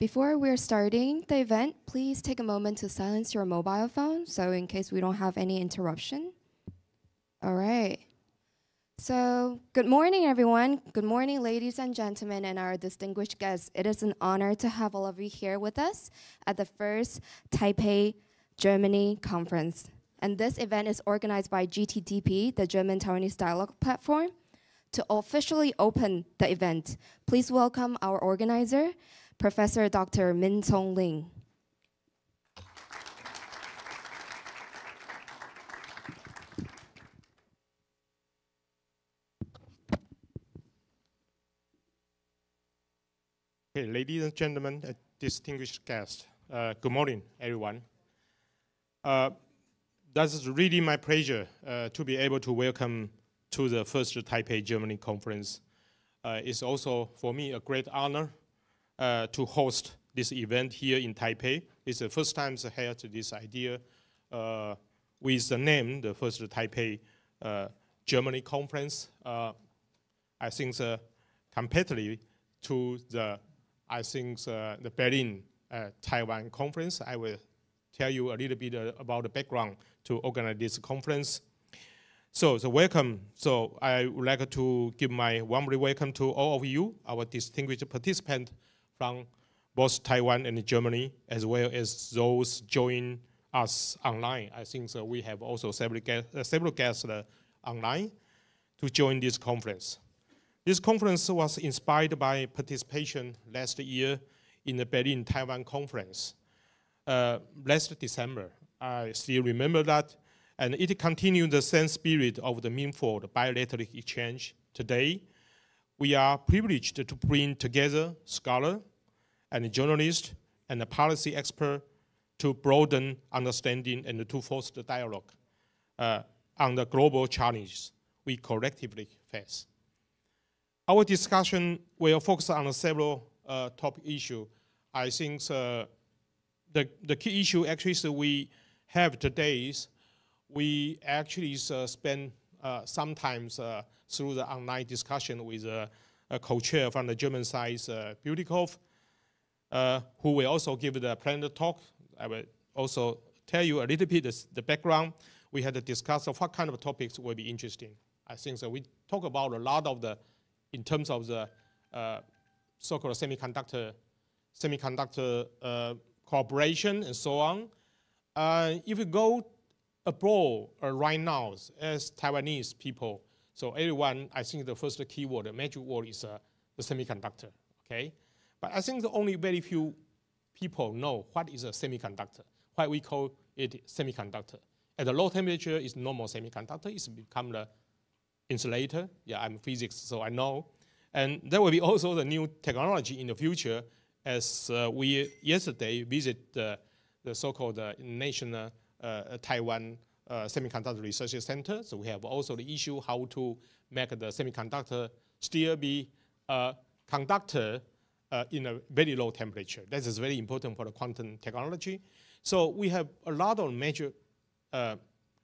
Before we're starting the event, please take a moment to silence your mobile phone, so in case we don't have any interruption. All right. So, good morning, everyone. Good morning, ladies and gentlemen, and our distinguished guests. It is an honor to have all of you here with us at the first Taipei, Germany conference. And this event is organized by GTDP, the German Taiwanese Dialogue Platform. To officially open the event, please welcome our organizer, Professor Dr. Min Song Ling. Okay, ladies and gentlemen, distinguished guests, good morning, everyone. That is really my pleasure to be able to welcome to the first Taipei Germany conference. It's also for me a great honor to host this event here in Taipei. It's the first time I had this idea with the name, the first Taipei Germany conference. I think comparatively to the Berlin Taiwan conference, I will tell you a little bit about the background to organize this conference. So welcome. So I would like to give my warm welcome to all of you, our distinguished participants from both Taiwan and Germany, as well as those joining us online. I think we have also several guests online to join this conference. This conference was inspired by participation last year in the Berlin Taiwan conference. Last December, I still remember that. And it continued the same spirit of the meaningful bilateral exchange. Today, we are privileged to bring together scholars and journalists and policy experts to broaden understanding and to foster dialogue on the global challenges we collectively face. Our discussion will focus on several top issues. I think the key issue actually we have today is we actually spend sometimes through the online discussion with a co-chair from the German side, Bütikoff, who will also give the planned talk. I will also tell you a little bit the background. We had to discuss what kind of topics will be interesting. I think we talk about a lot of in terms of the so-called semiconductor cooperation and so on. If you go abroad right now as Taiwanese people, so everyone, I think the first keyword, the magic word is the semiconductor, okay? But I think only very few people know what is a semiconductor, why we call it semiconductor. At the low temperature, it's normal semiconductor. It's become the insulator. Yeah, I'm physics, so I know. And there will be also the new technology in the future, as we yesterday visit the so-called National Taiwan Semiconductor Research Center. So we have also the issue how to make the semiconductor still be a conductor in a very low temperature. That is very important for the quantum technology. So we have a lot of major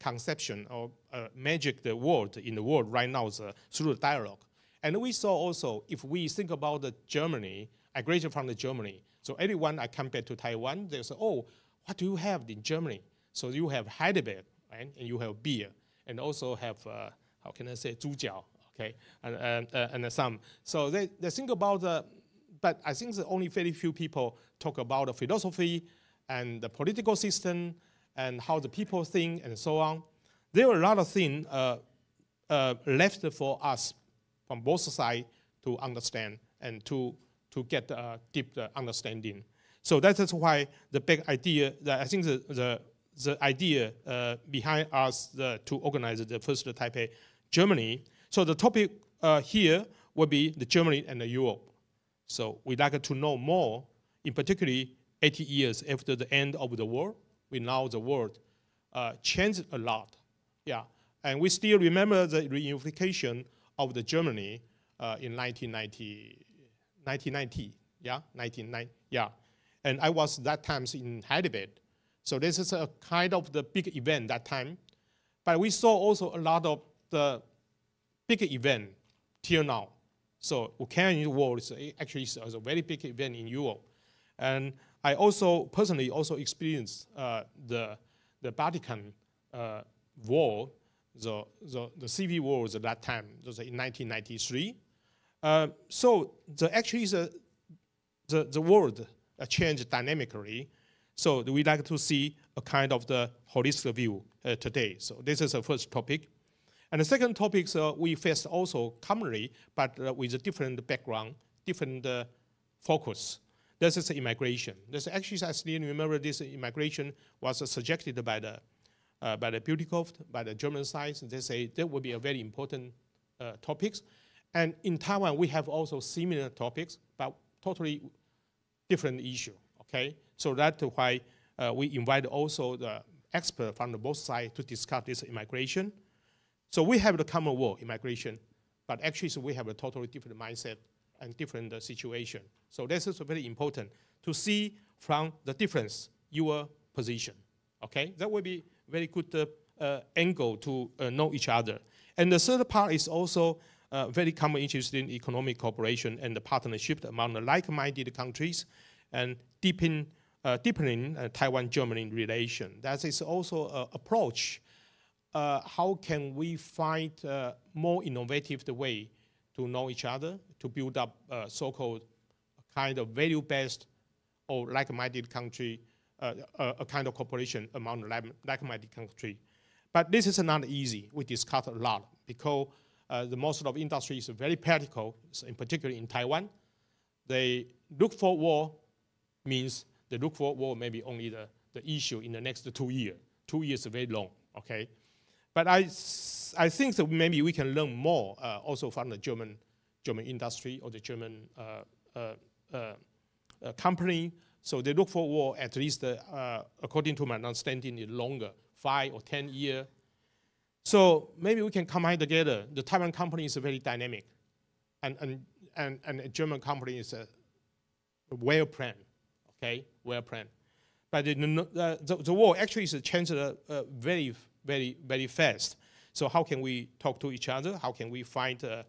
conception or magic the world in the world right now through the dialogue. And we saw also, if we think about the Germany, I graduated from the Germany. So everyone I come back to Taiwan, they say, oh, what do you have in Germany? So you have Heidelberg, right? And you have beer, and also have, how can I say, 猪脚, okay, and some. So they think about but I think that only very few people talk about the philosophy and the political system and how the people think and so on. There are a lot of things left for us from both sides to understand and to get deep understanding. So that is why the big idea, I think the idea behind us to organize the first Taipei Germany. So the topic here will be the Germany and the Europe. So we'd like to know more, in particularly 80 years after the end of the war. We know the world changed a lot. Yeah, and we still remember the reunification of the Germany in 1990. Yeah, 1990. Yeah, and I was that time in Heidelberg. So this is a kind of the big event that time. But we saw also a lot of the big event till now. So Ukraine War is actually a very big event in Europe. And I also personally also experienced the Balkan war, the civil wars at that time, it was in 1993. So actually the world changed dynamically. So we like to see a kind of the holistic view today. So this is the first topic. And the second topic we face also commonly, but with a different background, different focus. This is immigration. This actually, I still remember this immigration was suggested by the Bütikow, by the German side. They say that would be a very important topics. And in Taiwan, we have also similar topics, but totally different issue, okay? So that's why we invite also the expert from both sides to discuss this immigration. So we have the common word, immigration, but actually so we have a totally different mindset and different situation. So this is very important to see from the difference, your position, okay? That will be very good angle to know each other. And the third part is also very common interest in economic cooperation and the partnership among the like-minded countries and deepening Taiwan-Germany relation. That is also an approach. How can we find a more innovative way to know each other, to build up so-called kind of value-based or like-minded country, a kind of cooperation among like-minded country. But this is not easy. We discussed a lot because the most of industry is very practical, in particular in Taiwan. They look for war means they look for war maybe only the issue in the next 2 years. 2 years is very long, okay? But I think that maybe we can learn more also from the German industry or the German company. So they look for war at least, according to my understanding, longer, 5 or 10 years. So maybe we can combine together. The Taiwan company is very dynamic, and a German company is well planned, okay, well planned. But the war actually is changed very, very, very fast. So how can we talk to each other? How can we find the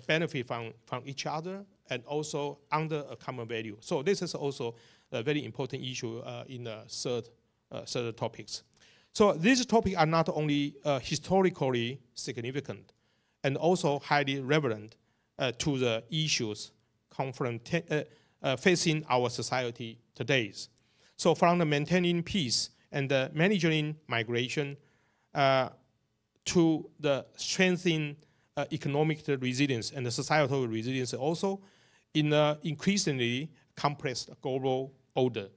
benefit from each other and also under a common value? So this is also a very important issue in the third topics. So these topics are not only historically significant and also highly relevant to the issues facing our society today. So from the maintaining peace and the managing migration to the strengthening economic resilience and the societal resilience also in an increasingly complex global order.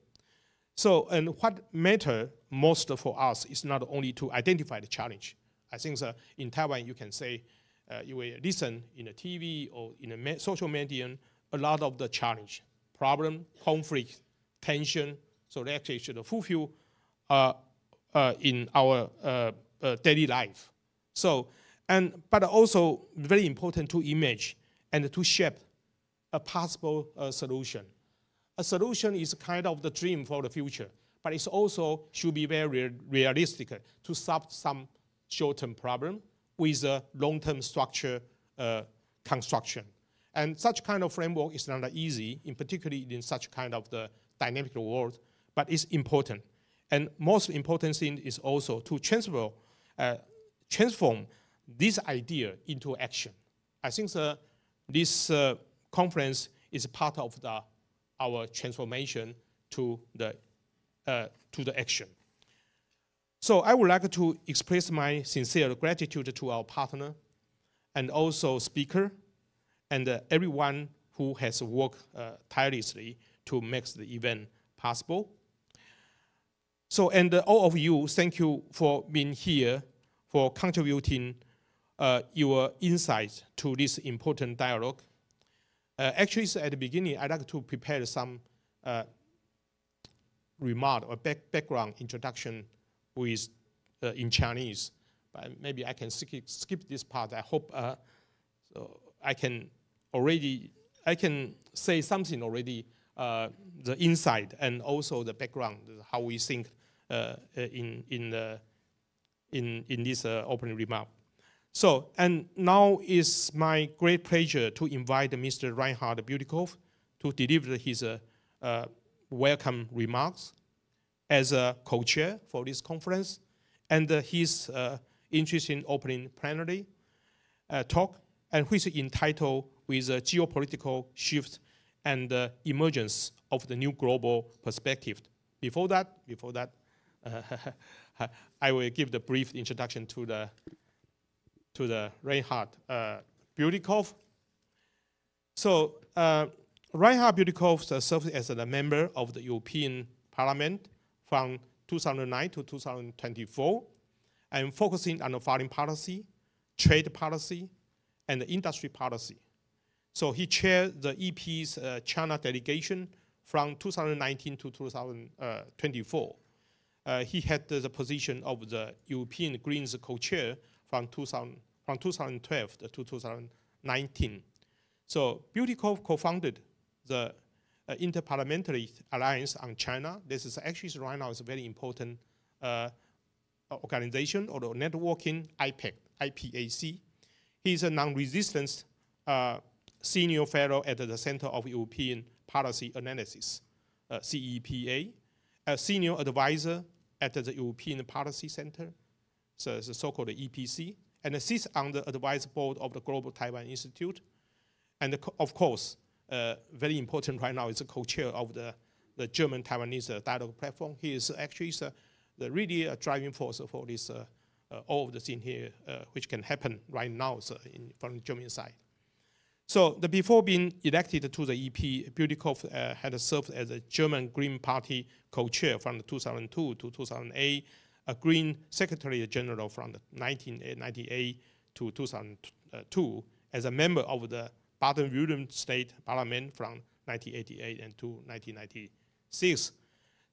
So, and what matters most for us is not only to identify the challenge. I think in Taiwan, you can say, you will listen in the TV or in the social media, a lot of the challenge, problem, conflict, tension, so they actually should fulfill in our daily life. So, but also very important to image and to shape a possible solution. A solution is kind of the dream for the future, but it also should be very realistic to solve some short-term problem with a long-term structure construction. And such kind of framework is not easy, in particularly in such kind of the dynamic world, but it's important. And most important thing is also to transform this idea into action. I think this conference is part of our transformation to the action. So I would like to express my sincere gratitude to our partner and also speaker and everyone who has worked tirelessly to make the event possible. So, and all of you, thank you for being here, for contributing your insights to this important dialogue. Actually, at the beginning, I'd like to prepare some remark or background introduction with in Chinese, but maybe I can skip this part. I hope so I can say something already, the insight and also the background, how we think in this opening remark. So, and now it's my great pleasure to invite Mr. Reinhard Bütikow to deliver his welcome remarks as a co-chair for this conference, and his interesting opening plenary talk, and which is entitled with a geopolitical shift and the emergence of the new global perspective. Before that, I will give the brief introduction to the Reinhard Bütikofer. So Reinhard Bütikofer served as a member of the European Parliament from 2009 to 2024, and focusing on the foreign policy, trade policy, and the industry policy. So he chaired the EP's China delegation from 2019 to 2024. He had the position of the European Greens co-chair from 2012 to 2019. So Bütikofer co-founded the Interparliamentary Alliance on China. This is actually right now is a very important organization or networking, IPAC. He's a non-resistance senior fellow at the Center of European Policy Analysis, CEPA, a senior advisor at the European Policy Center, so the so-called EPC, and sits on the advisory board of the Global Taiwan Institute. And of course, very important right now is the co-chair of the German Taiwanese dialogue platform. He is actually the really driving force for this all of the thing here, which can happen right now from the German side. So before being elected to the EP, Bütikofer had served as a German Green Party co-chair from 2002 to 2008, a Green Secretary General from 1998 to 2002, as a member of the Baden-Württemberg State Parliament from 1988 and to 1996.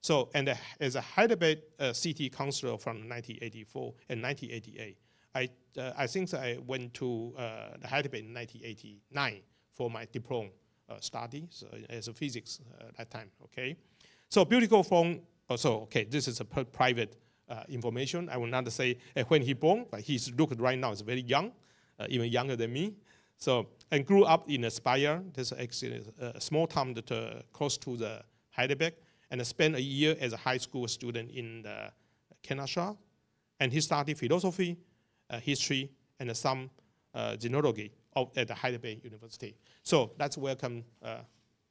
So, and as a Heidelberg City Councillor from 1984 and 1988. I think I went to Heidelberg in 1989 for my diploma studies as a physics at that time, okay? So Bütikofer okay, this is a private information. I will not say when he born, but he's looked right now is very young, even younger than me. So, and grew up in Speyer. This is actually a small town that close to the Heidelberg, and spent a year as a high school student in Kennesaw. And he studied philosophy, history, and some genealogy at the Heidelberg University. So let's welcome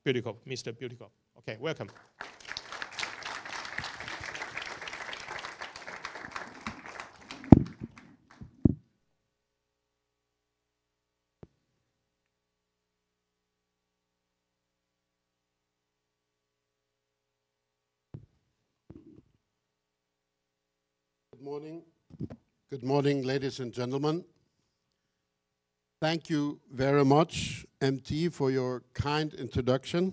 Bütikofer, Mr. Bütikofer. Okay, welcome. Good morning. Good morning, ladies and gentlemen. Thank you very much, MT, for your kind introduction.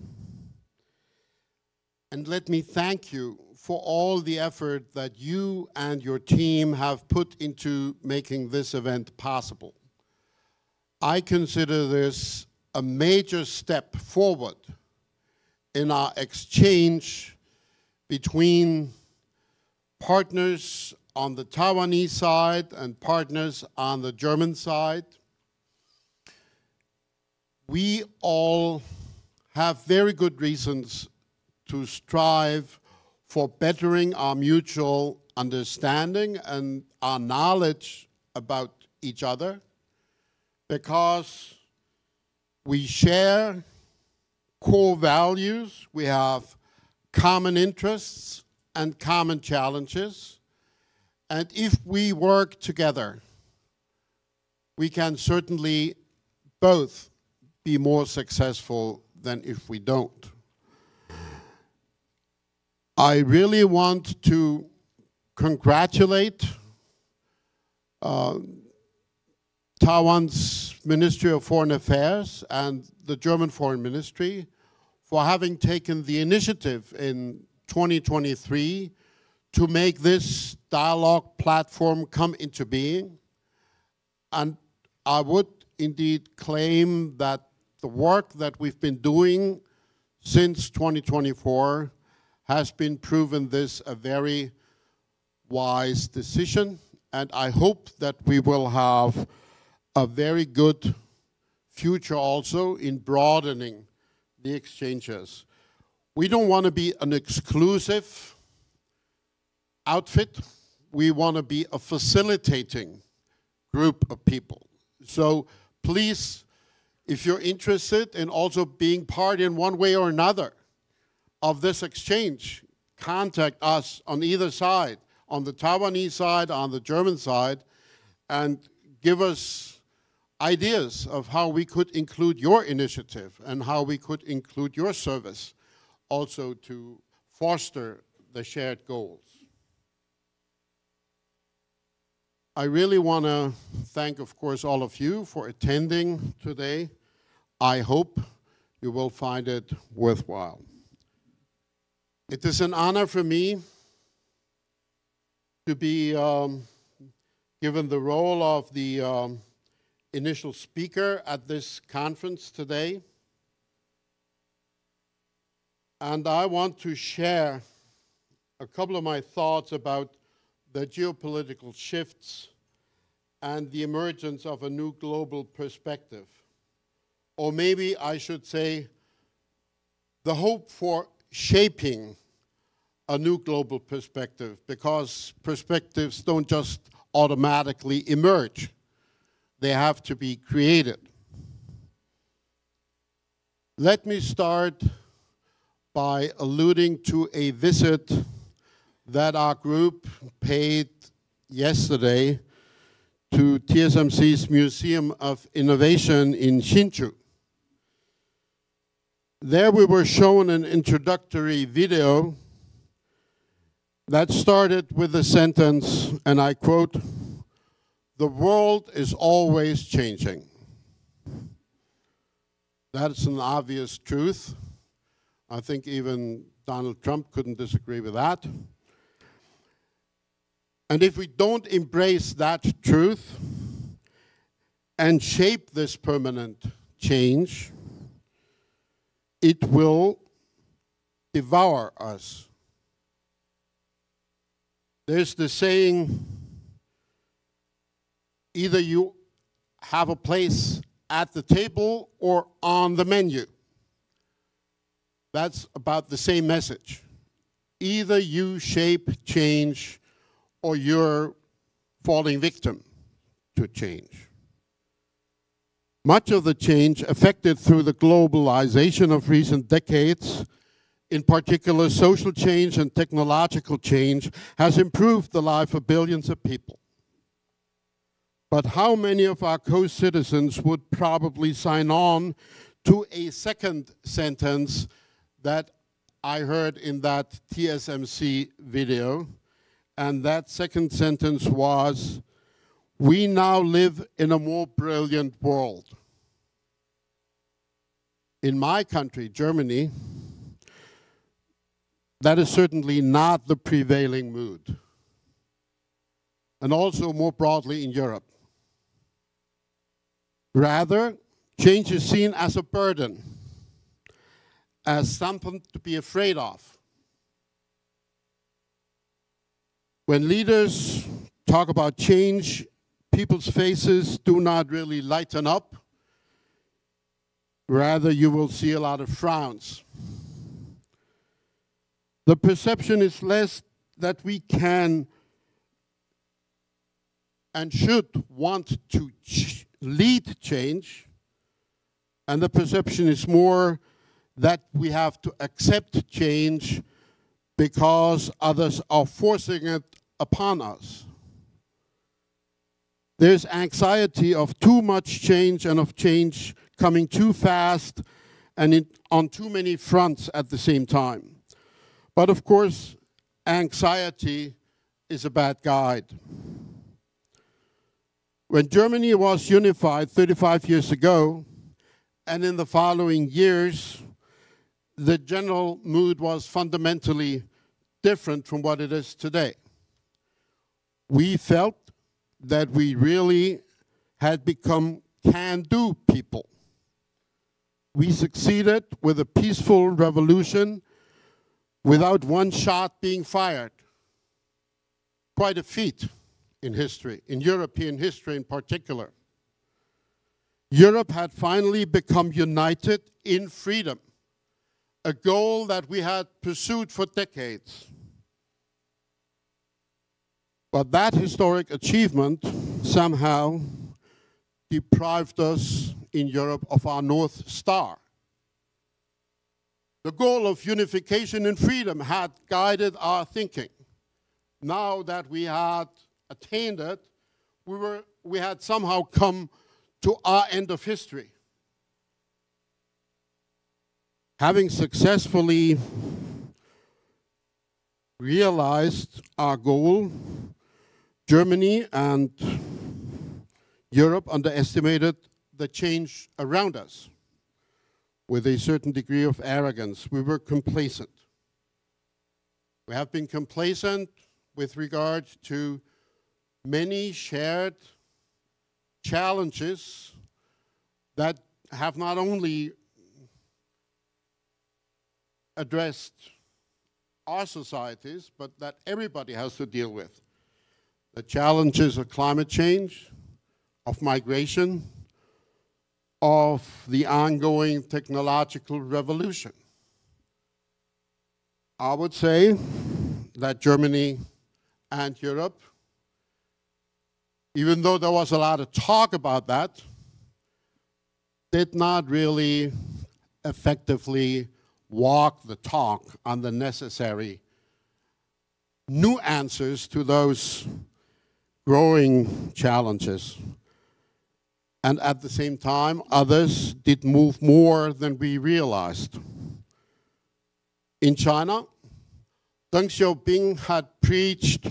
And let me thank you for all the effort that you and your team have put into making this event possible. I consider this a major step forward in our exchange between partners on the Taiwanese side and partners on the German side. We all have very good reasons to strive for bettering our mutual understanding and our knowledge about each other, because we share core values, we have common interests and common challenges. And if we work together, we can certainly both be more successful than if we don't. I really want to congratulate Taiwan's Ministry of Foreign Affairs and the German Foreign Ministry for having taken the initiative in 2023 to make this dialogue platform come into being. And I would indeed claim that the work that we've been doing since 2024 has been proven this a very wise decision. And I hope that we will have a very good future also in broadening the exchanges. We don't want to be an exclusive outfit. We want to be a facilitating group of people. So please, if you're interested in also being part in one way or another of this exchange, contact us on either side, on the Taiwanese side, on the German side, and give us ideas of how we could include your initiative and how we could include your service also to foster the shared goals. I really want to thank, of course, all of you for attending today. I hope you will find it worthwhile. It is an honor for me to be given the role of the initial speaker at this conference today. And I want to share a couple of my thoughts about the geopolitical shifts and the emergence of a new global perspective. Or maybe I should say the hope for shaping a new global perspective, because perspectives don't just automatically emerge. They have to be created. Let me start by alluding to a visit that our group paid yesterday to TSMC's Museum of Innovation in Hsinchu. There we were shown an introductory video that started with the sentence, and I quote, "The world is always changing." That's an obvious truth. I think even Donald Trump couldn't disagree with that. And if we don't embrace that truth and shape this permanent change, it will devour us. There's the saying, either you have a place at the table or on the menu. That's about the same message. Either you shape change or you're falling victim to change. Much of the change affected through the globalization of recent decades, in particular social change and technological change, has improved the life of billions of people. But how many of our co-citizens would probably sign on to a second sentence that I heard in that TSMC video? And that second sentence was, "We now live in a more brilliant world." In my country, Germany, that is certainly not the prevailing mood. And also more broadly in Europe. Rather, change is seen as a burden, as something to be afraid of. When leaders talk about change, people's faces do not really lighten up. Rather, you will see a lot of frowns. The perception is less that we can and should want to lead change, and the perception is more that we have to accept change because others are forcing it upon us. There's anxiety of too much change and of change coming too fast and on too many fronts at the same time. But of course, anxiety is a bad guide. When Germany was unified 35 years ago, and in the following years, the general mood was fundamentally different from what it is today. We felt that we really had become can-do people. We succeeded with a peaceful revolution without one shot being fired. Quite a feat in history, in European history in particular. Europe had finally become united in freedom a goal that we had pursued for decades. But that historic achievement somehow deprived us in Europe of our North Star. The goal of unification and freedom had guided our thinking. Now that we had attained it, we had somehow come to our end of history. Having successfully realized our goal, Germany and Europe underestimated the change around us with a certain degree of arrogance. We were complacent. We have been complacent with regard to many shared challenges that have not only addressed our societies, but that everybody has to deal with. The challenges of climate change, of migration, of the ongoing technological revolution. I would say that Germany and Europe, even though there was a lot of talk about that, did not really effectively walk the talk on the necessary new answers to those growing challenges. And at the same time, others did move more than we realized. In China, Deng Xiaoping had preached,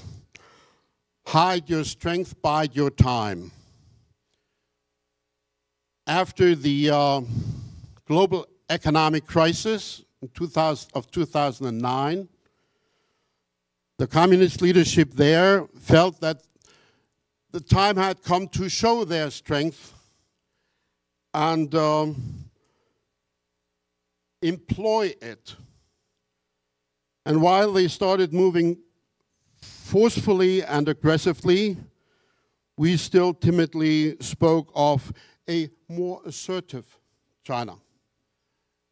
"Hide your strength, bide your time." After the global economic crisis of 2009, the communist leadership there felt that the time had come to show their strength and employ it. And while they started moving forcefully and aggressively, we still timidly spoke of a more assertive China,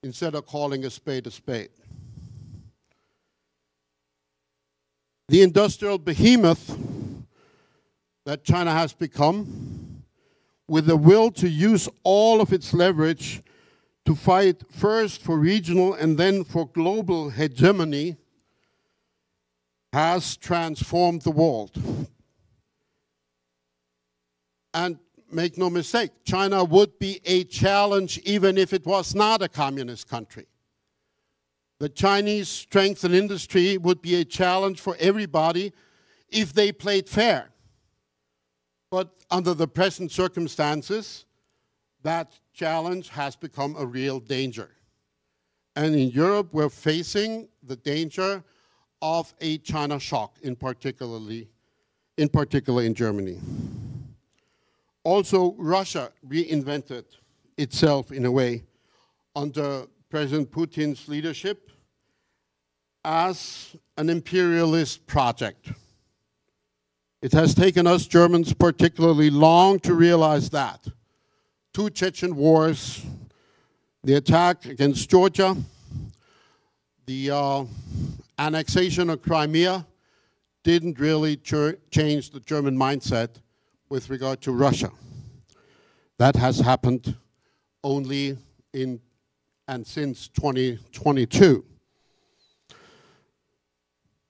instead of calling a spade a spade. The industrial behemoth that China has become, with the will to use all of its leverage to fight first for regional and then for global hegemony, has transformed the world. And make no mistake, China would be a challenge even if it was not a communist country. The Chinese strength and industry would be a challenge for everybody if they played fair. But under the present circumstances, that challenge has become a real danger. And in Europe, we're facing the danger of a China shock, in particular in Germany. Also, Russia reinvented itself in a way under President Putin's leadership as an imperialist project. It has taken us Germans particularly long to realize that. 2 Chechen wars, the attack against Georgia, the annexation of Crimea didn't really change the German mindset with regard to Russia. That has happened only in and since 2022.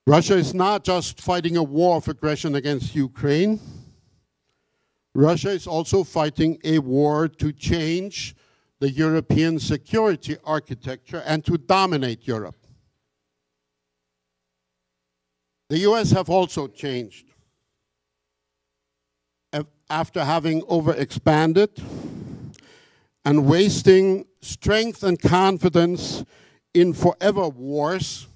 Russia is not just fighting a war of aggression against Ukraine. Russia is also fighting a war to change the European security architecture and to dominate Europe. The US have also changed. After having overexpanded and wasting strength and confidence in forever wars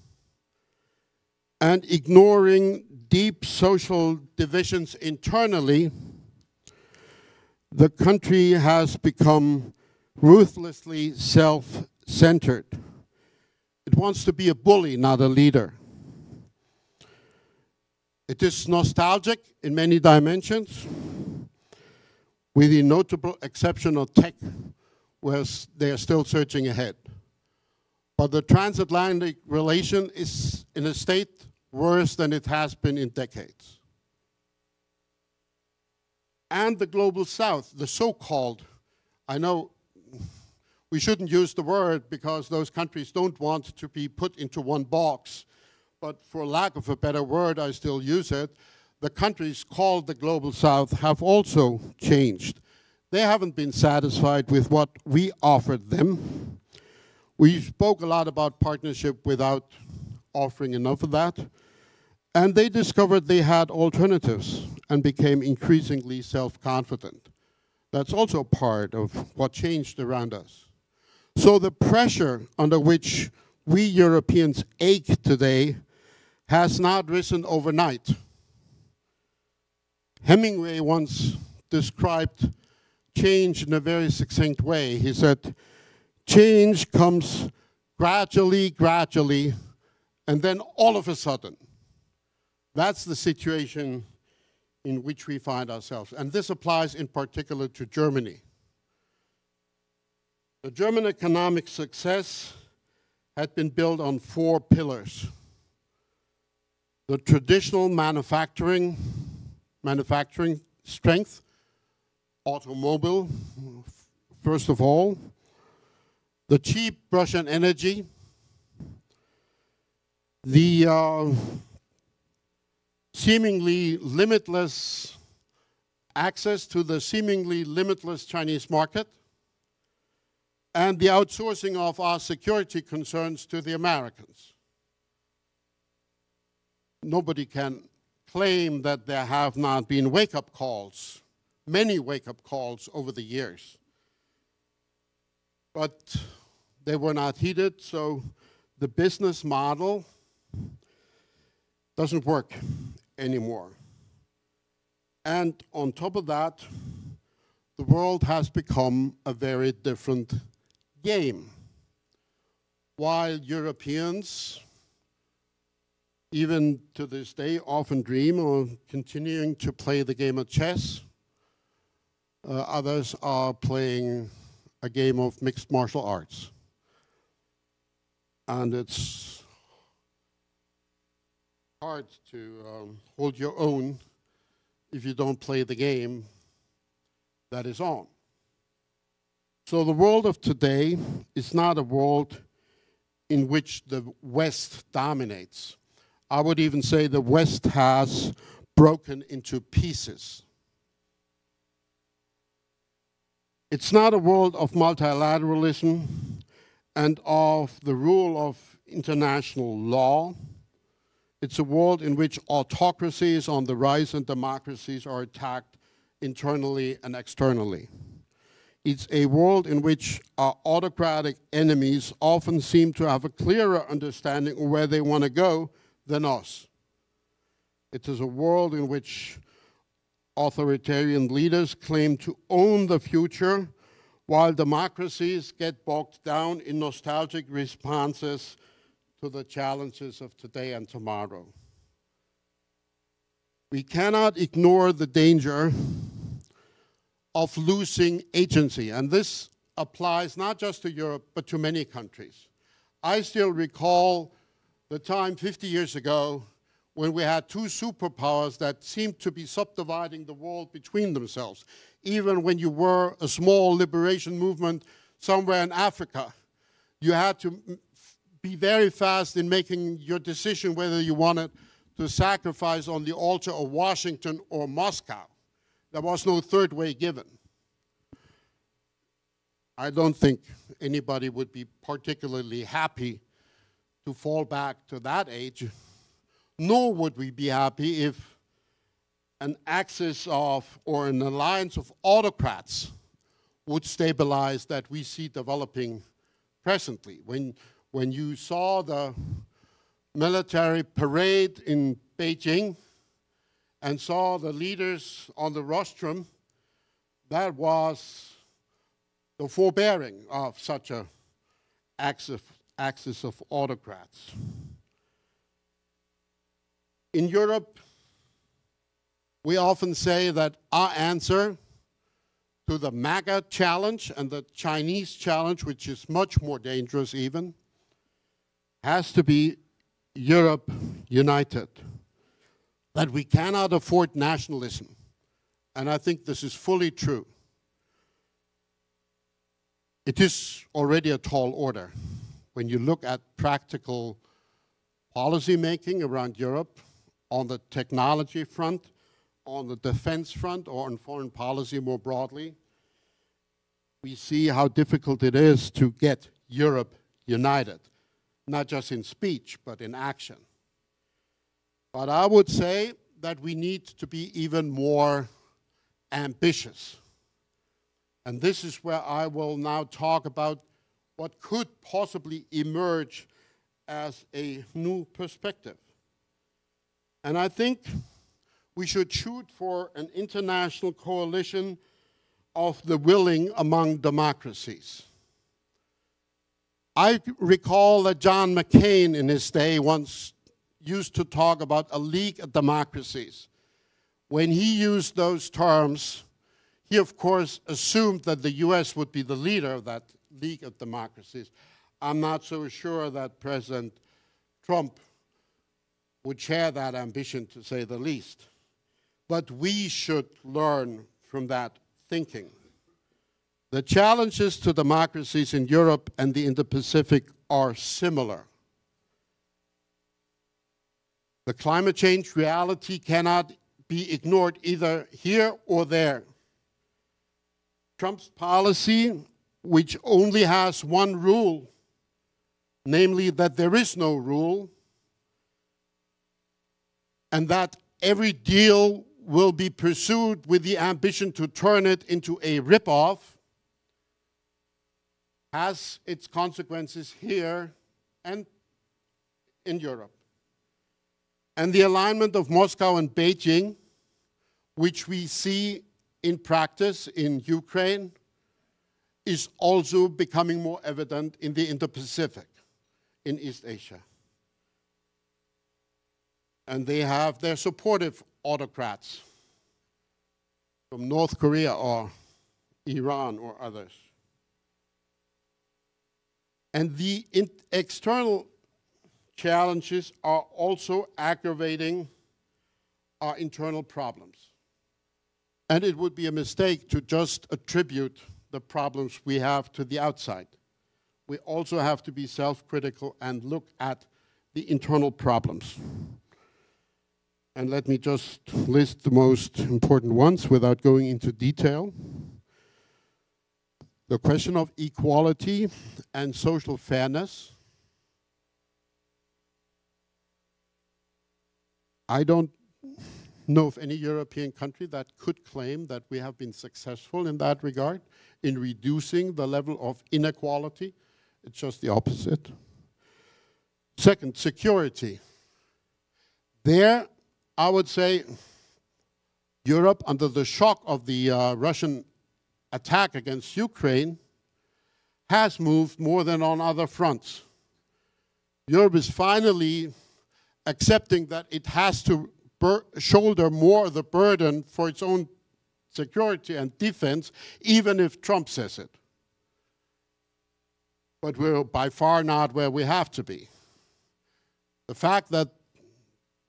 and ignoring deep social divisions internally, the country has become ruthlessly self-centered. It wants to be a bully, not a leader. It is nostalgic in many dimensions, with the notable exception of tech, where they are still searching ahead. But the transatlantic relation is in a state worse than it has been in decades. And the global south, the so-called, I know we shouldn't use the word because those countries don't want to be put into one box, but for lack of a better word, I still use it. The countries called the global south have also changed. They haven't been satisfied with what we offered them. We spoke a lot about partnership without offering enough of that. And they discovered they had alternatives and became increasingly self-confident. That's also part of what changed around us. So the pressure under which we Europeans ache today has not risen overnight. Hemingway once described change in a very succinct way. He said, change comes gradually, and then all of a sudden. That's the situation in which we find ourselves. And this applies in particular to Germany. The German economic success had been built on 4 pillars. The traditional manufacturing strength, automobile, first of all, the cheap Russian energy, the seemingly limitless access to the seemingly limitless Chinese market, and the outsourcing of our security concerns to the Americans. Nobody can claim that there have not been wake-up calls, many wake-up calls over the years. But they were not heeded, so the business model doesn't work anymore. And on top of that, the world has become a very different game. While Europeans, even to this day, often dream of continuing to play the game of chess, others are playing a game of mixed martial arts. And it's hard to hold your own if you don't play the game that is on. So the world of today is not a world in which the West dominates. I would even say the West has broken into pieces. It's not a world of multilateralism and of the rule of international law. It's a world in which autocracy is on the rise and democracies are attacked internally and externally. It's a world in which our autocratic enemies often seem to have a clearer understanding of where they want to go than us. It is a world in which authoritarian leaders claim to own the future, while democracies get bogged down in nostalgic responses to the challenges of today and tomorrow. We cannot ignore the danger of losing agency, and this applies not just to Europe, but to many countries. I still recall the time 50 years ago when we had 2 superpowers that seemed to be subdividing the world between themselves. Even when you were a small liberation movement somewhere in Africa, you had to be very fast in making your decision whether you wanted to sacrifice on the altar of Washington or Moscow. There was no third way given. I don't think anybody would be particularly happy to fall back to that age, nor would we be happy if an axis of, or an alliance of autocrats would stabilize that we see developing presently. When you saw the military parade in Beijing and saw the leaders on the rostrum, that was the forbearing of such an axis of autocrats. In Europe, we often say that our answer to the MAGA challenge and the Chinese challenge, which is much more dangerous even, has to be Europe united, that we cannot afford nationalism. And I think this is fully true. It is already a tall order. When you look at practical policy making around Europe, on the technology front, on the defense front, or on foreign policy more broadly, we see how difficult it is to get Europe united, not just in speech, but in action. But I would say that we need to be even more ambitious. And this is where I will now talk about what could possibly emerge as a new perspective. And I think we should shoot for an international coalition of the willing among democracies. I recall that John McCain in his day once used to talk about a league of democracies. When he used those terms, he of course assumed that the US would be the leader of that league of democracies. I'm not so sure that President Trump would share that ambition, to say the least. But we should learn from that thinking. The challenges to democracies in Europe and the Indo-Pacific are similar. The climate change reality cannot be ignored either here or there. Trump's policy, which only has one rule, namely that there is no rule, and that every deal will be pursued with the ambition to turn it into a ripoff, has its consequences here and in Europe. And the alignment of Moscow and Beijing, which we see in practice in Ukraine, is also becoming more evident in the Indo-Pacific, in East Asia. And they have their supportive autocrats from North Korea or Iran or others. And the external challenges are also aggravating our internal problems. And it would be a mistake to just attribute the problems we have to the outside. We also have to be self-critical and look at the internal problems. And let me just list the most important ones without going into detail. The question of equality and social fairness. I don't know of any European country that could claim that we have been successful in that regard, in reducing the level of inequality. It's just the opposite. Second, security. There, I would say Europe, under the shock of the Russian attack against Ukraine, has moved more than on other fronts. Europe is finally accepting that it has to shoulder more of the burden for its own security and defense, even if Trump says it. But we're by far not where we have to be. The fact that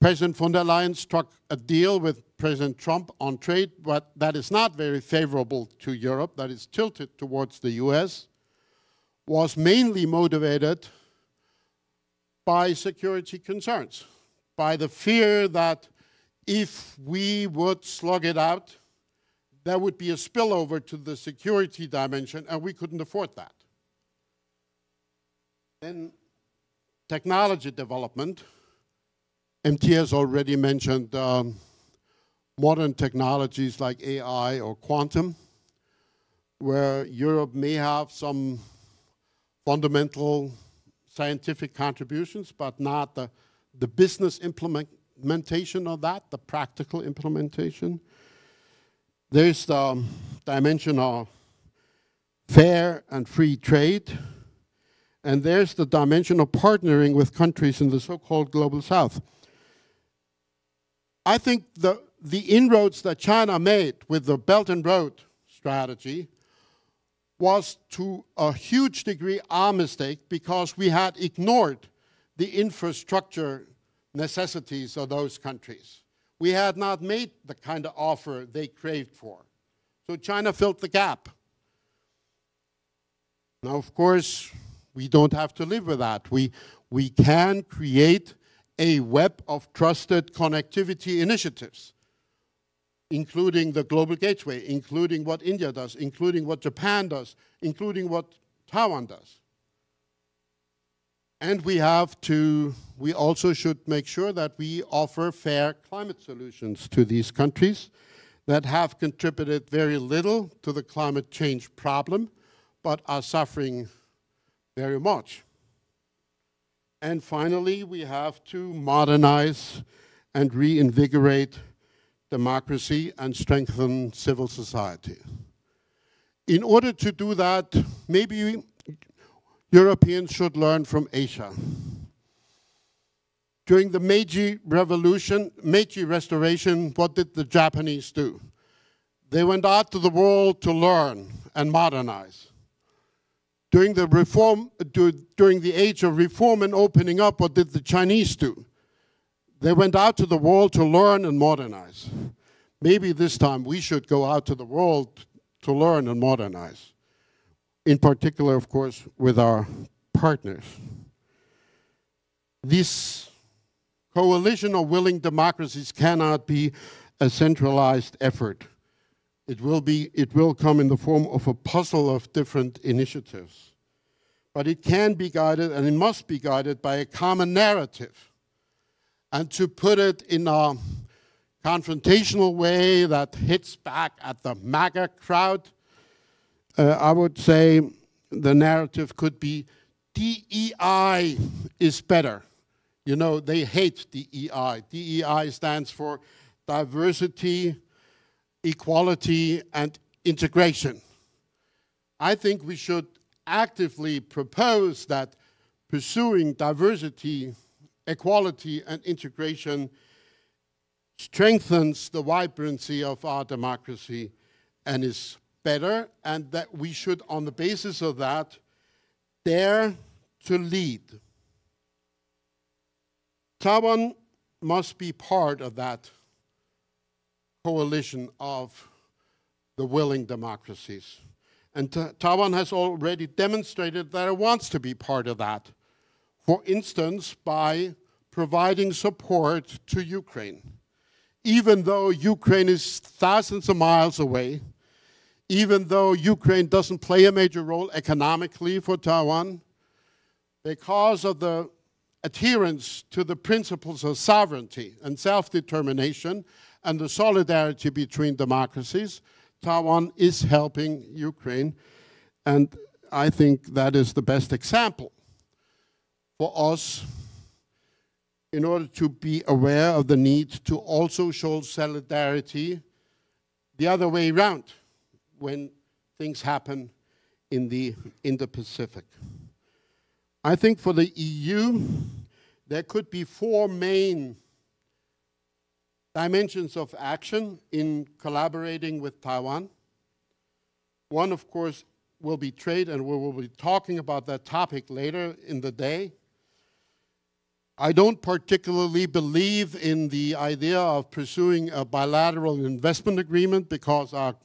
President von der Leyen struck a deal with President Trump on trade, but that is not very favorable to Europe, that is tilted towards the US, was mainly motivated by security concerns, by the fear that if we would slug it out, there would be a spillover to the security dimension, and we couldn't afford that. Then technology development. MT has already mentioned modern technologies like AI or quantum, where Europe may have some fundamental scientific contributions, but not the business implementation of that, the practical implementation. There's the dimension of fair and free trade, and there's the dimension of partnering with countries in the so-called Global South. I think the inroads that China made with the Belt and Road strategy was to a huge degree our mistake, because we had ignored the infrastructure necessities of those countries. We had not made the kind of offer they craved for. So China filled the gap. Now, of course, we don't have to live with that. We can create a web of trusted connectivity initiatives, including the Global Gateway, including what India does, including what Japan does, including what Taiwan does. And we also should make sure that we offer fair climate solutions to these countries that have contributed very little to the climate change problem, but are suffering very much. And finally, we have to modernize and reinvigorate democracy and strengthen civil society. In order to do that, maybe Europeans should learn from Asia. During the Meiji Restoration, what did the Japanese do? They went out to the world to learn and modernize. During the age of reform and opening up, what did the Chinese do? They went out to the world to learn and modernize. Maybe this time we should go out to the world to learn and modernize. In particular, of course, with our partners. This coalition of willing democracies cannot be a centralized effort. It will come in the form of a puzzle of different initiatives. But it can be guided, and it must be guided by a common narrative. And to put it in a confrontational way that hits back at the MAGA crowd, I would say the narrative could be DEI is better. You know, they hate DEI. DEI stands for diversity, equality, and integration. I think we should actively propose that pursuing diversity, equality, and integration strengthens the vibrancy of our democracy and is better, and that we should, on the basis of that, dare to lead. Taiwan must be part of that coalition of the willing democracies. And Taiwan has already demonstrated that it wants to be part of that. For instance, by providing support to Ukraine. Even though Ukraine is thousands of miles away, even though Ukraine doesn't play a major role economically for Taiwan, because of the adherence to the principles of sovereignty and self-determination and the solidarity between democracies, Taiwan is helping Ukraine, and I think that is the best example for us in order to be aware of the need to also show solidarity the other way around when things happen in the Indo-Pacific. I think for the EU, there could be four main dimensions of action in collaborating with Taiwan. One, of course, will be trade, and we will be talking about that topic later in the day. I don't particularly believe in the idea of pursuing a bilateral investment agreement because our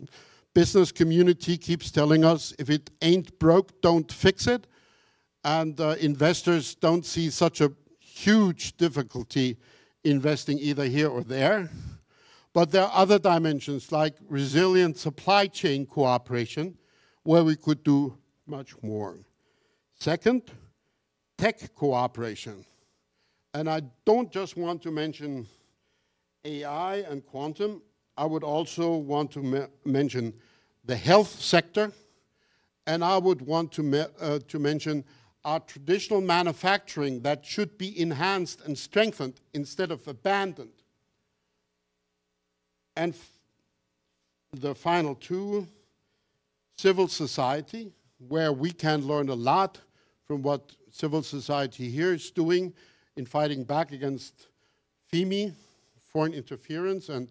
business community keeps telling us if it ain't broke, don't fix it. And investors don't see such a huge difficulty investing either here or there. But there are other dimensions like resilient supply chain cooperation where we could do much more. Second, tech cooperation. And I don't just want to mention AI and quantum. I would also want to mention the health sector. And I would want to mention our traditional manufacturing that should be enhanced and strengthened instead of abandoned. And the final two, civil society, where we can learn a lot from what civil society here is doing in fighting back against FIMI, foreign interference and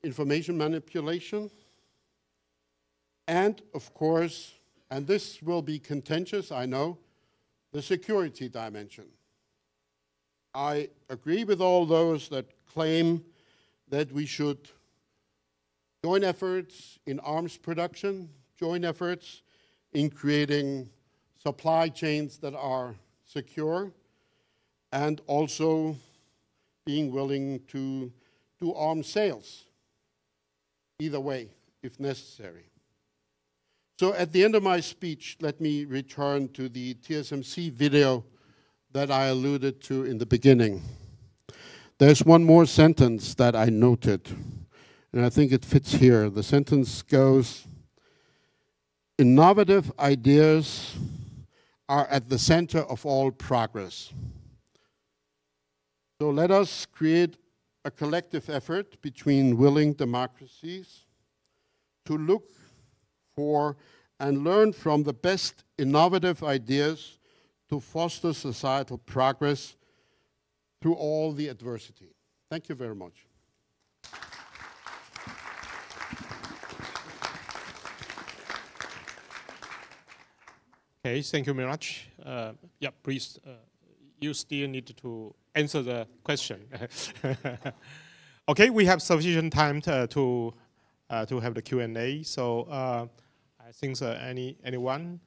information manipulation. And of course, and this will be contentious, I know, the security dimension. I agree with all those that claim that we should join efforts in arms production, join efforts in creating supply chains that are secure, and also being willing to do arms sales, either way, if necessary. So at the end of my speech, let me return to the TSMC video that I alluded to in the beginning. There's one more sentence that I noted, and I think it fits here. The sentence goes, "Innovative ideas are at the center of all progress." So let us create a collective effort between willing democracies to look for and learn from the best innovative ideas to foster societal progress through all the adversity. Thank you very much. Okay, thank you very much. Yeah, please, you still need to answer the question. Okay, we have sufficient time to have the Q&A. So I think anyone,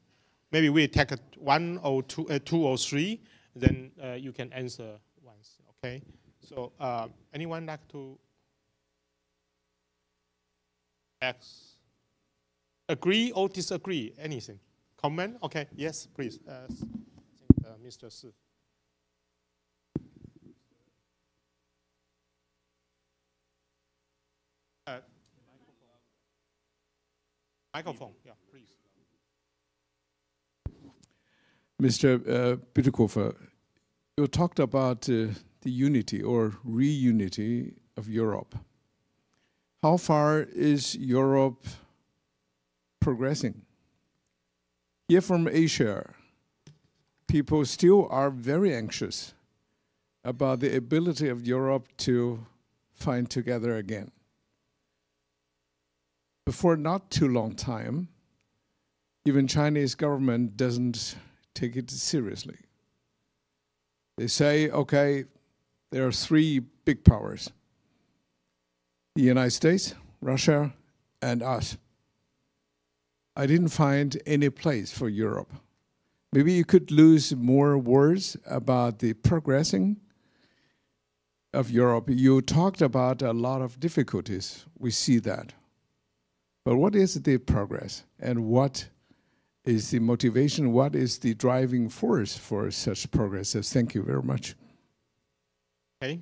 maybe we take one or two or three, then you can answer once. Okay. So anyone like to agree or disagree? Anything? Comment? Okay. Yes, please. Mr. Si. Microphone, yeah, please. Mr. Bütikofer, you talked about the unity or reunity of Europe. How far is Europe progressing? Here from Asia, people still are very anxious about the ability of Europe to find together again. Before not too long time, even Chinese government doesn't take it seriously. They say, okay, there are three big powers: the United States, Russia, and us. I didn't find any place for Europe. Maybe you could lose more words about the progressing of Europe. You talked about a lot of difficulties. We see that. But what is the progress, and what is the motivation? What is the driving force for such progresses? Thank you very much. Okay.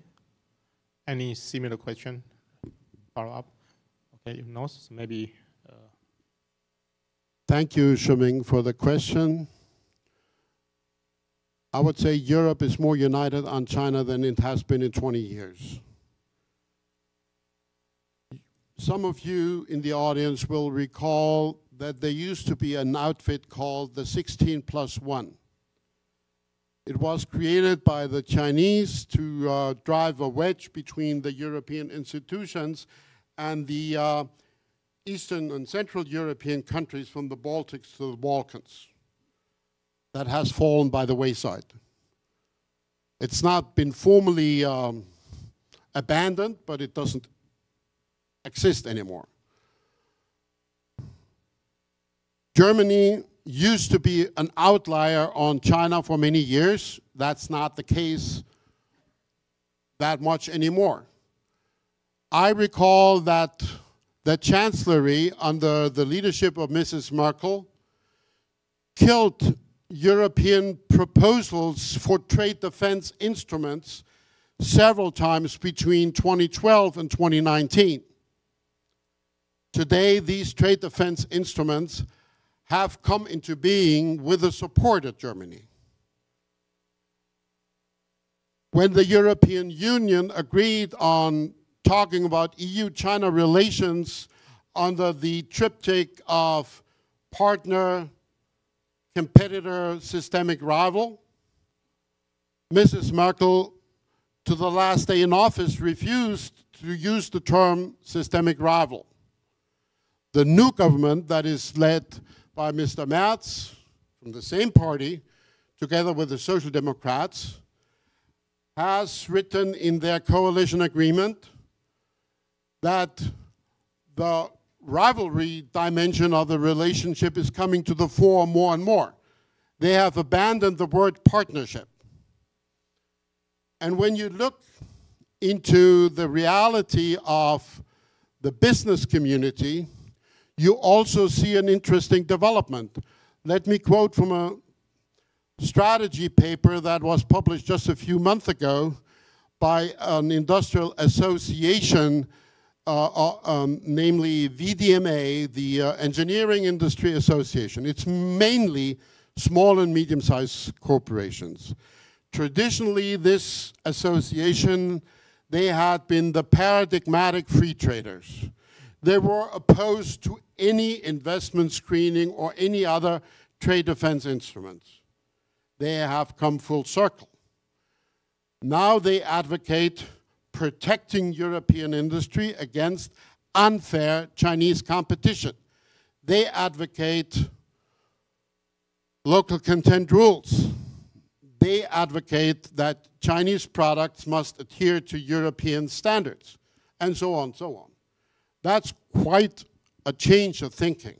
Any similar question? Follow up? Okay, if not, maybe. Thank you, Shuming, for the question. I would say Europe is more united on China than it has been in 20 years. Some of you in the audience will recall that there used to be an outfit called the 16+1. It was created by the Chinese to drive a wedge between the European institutions and the Eastern and Central European countries from the Baltics to the Balkans. That has fallen by the wayside. It's not been formally abandoned, but it doesn't exist anymore. Germany used to be an outlier on China for many years. That's not the case that much anymore. I recall that the Chancellery, under the leadership of Mrs. Merkel, killed European proposals for trade defense instruments several times between 2012 and 2019. Today, these trade defense instruments have come into being with the support of Germany. When the European Union agreed on talking about EU-China relations under the triptych of partner, competitor, systemic rival, Mrs. Merkel, to the last day in office, refused to use the term systemic rival. The new government that is led by Mr. Merz from the same party, together with the Social Democrats, has written in their coalition agreement that the rivalry dimension of the relationship is coming to the fore more and more. They have abandoned the word partnership. And when you look into the reality of the business community, you also see an interesting development. Let me quote from a strategy paper that was published just a few months ago by an industrial association, namely VDMA, the Engineering Industry Association. It's mainly small and medium-sized corporations. Traditionally, this association, they had been the paradigmatic free traders. They were opposed to any investment screening or any other trade defense instruments. They have come full circle. Now they advocate protecting European industry against unfair Chinese competition. They advocate local content rules. They advocate that Chinese products must adhere to European standards, and so on, so on. That's quite a change of thinking,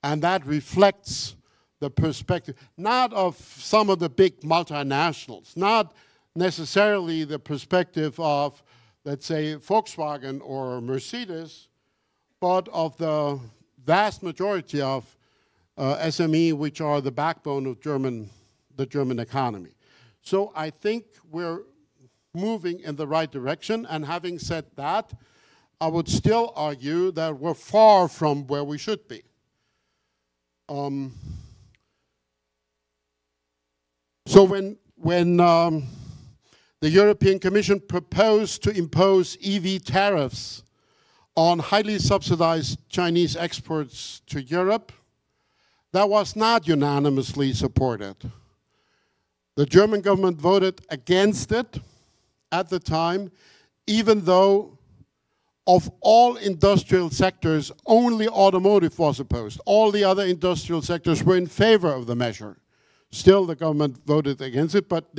and that reflects the perspective, not of some of the big multinationals, not necessarily the perspective of, let's say, Volkswagen or Mercedes, but of the vast majority of SME, which are the backbone of the German economy. So I think we're moving in the right direction, and having said that, I would still argue that we're far from where we should be. So when the European Commission proposed to impose EV tariffs on highly subsidized Chinese exports to Europe, that was not unanimously supported. The German government voted against it at the time, even though of all industrial sectors, only automotive was opposed. All the other industrial sectors were in favor of the measure. Still, the government voted against it, but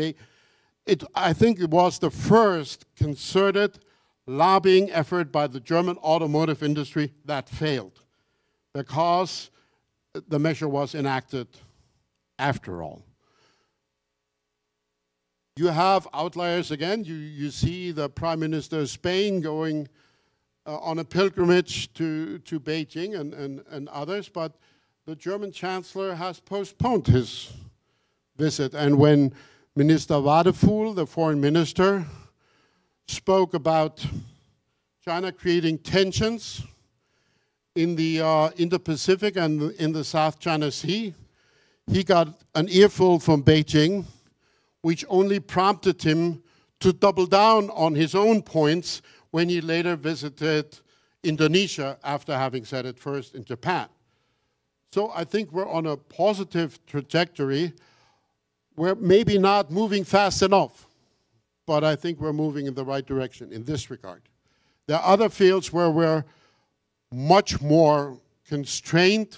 I think it was the first concerted lobbying effort by the German automotive industry that failed, because the measure was enacted after all. You have outliers again. You see the Prime Minister of Spain going on a pilgrimage to Beijing and others, but the German Chancellor has postponed his visit. And when Minister Wadephul, the foreign minister, spoke about China creating tensions in the Indo-Pacific and in the South China Sea, he got an earful from Beijing, which only prompted him to double down on his own points when he later visited Indonesia after having said it first in Japan. So I think we're on a positive trajectory. We're maybe not moving fast enough, but I think we're moving in the right direction in this regard. There are other fields where we're much more constrained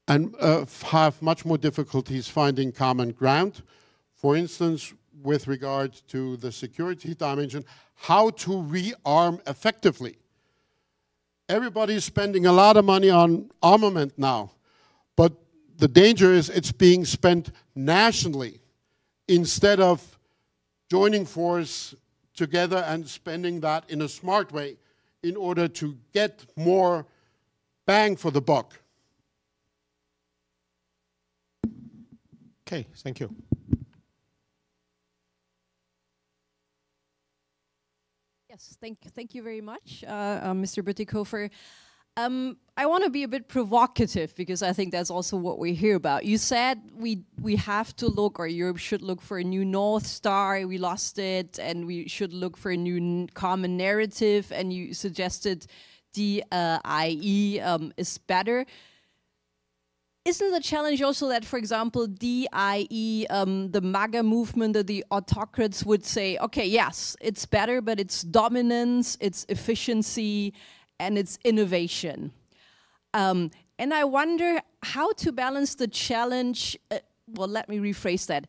and have much more difficulties finding common ground. For instance, with regard to the security dimension, how to rearm effectively. Everybody's spending a lot of money on armament now, but the danger is it's being spent nationally instead of joining force together and spending that in a smart way in order to get more bang for the buck. Okay, thank you. Yes, thank you very much, Mr. Bütikofer. I want to be a bit provocative because I think that's also what we hear about. You said we have to look, or Europe should look for a new North Star. We lost it, and we should look for a new common narrative. And you suggested DIE is better. Isn't the challenge also that, for example, DIE, the MAGA movement, or the autocrats would say, okay, yes, it's better, but it's dominance, it's efficiency, and it's innovation. And I wonder how to balance the challenge, well, let me rephrase that.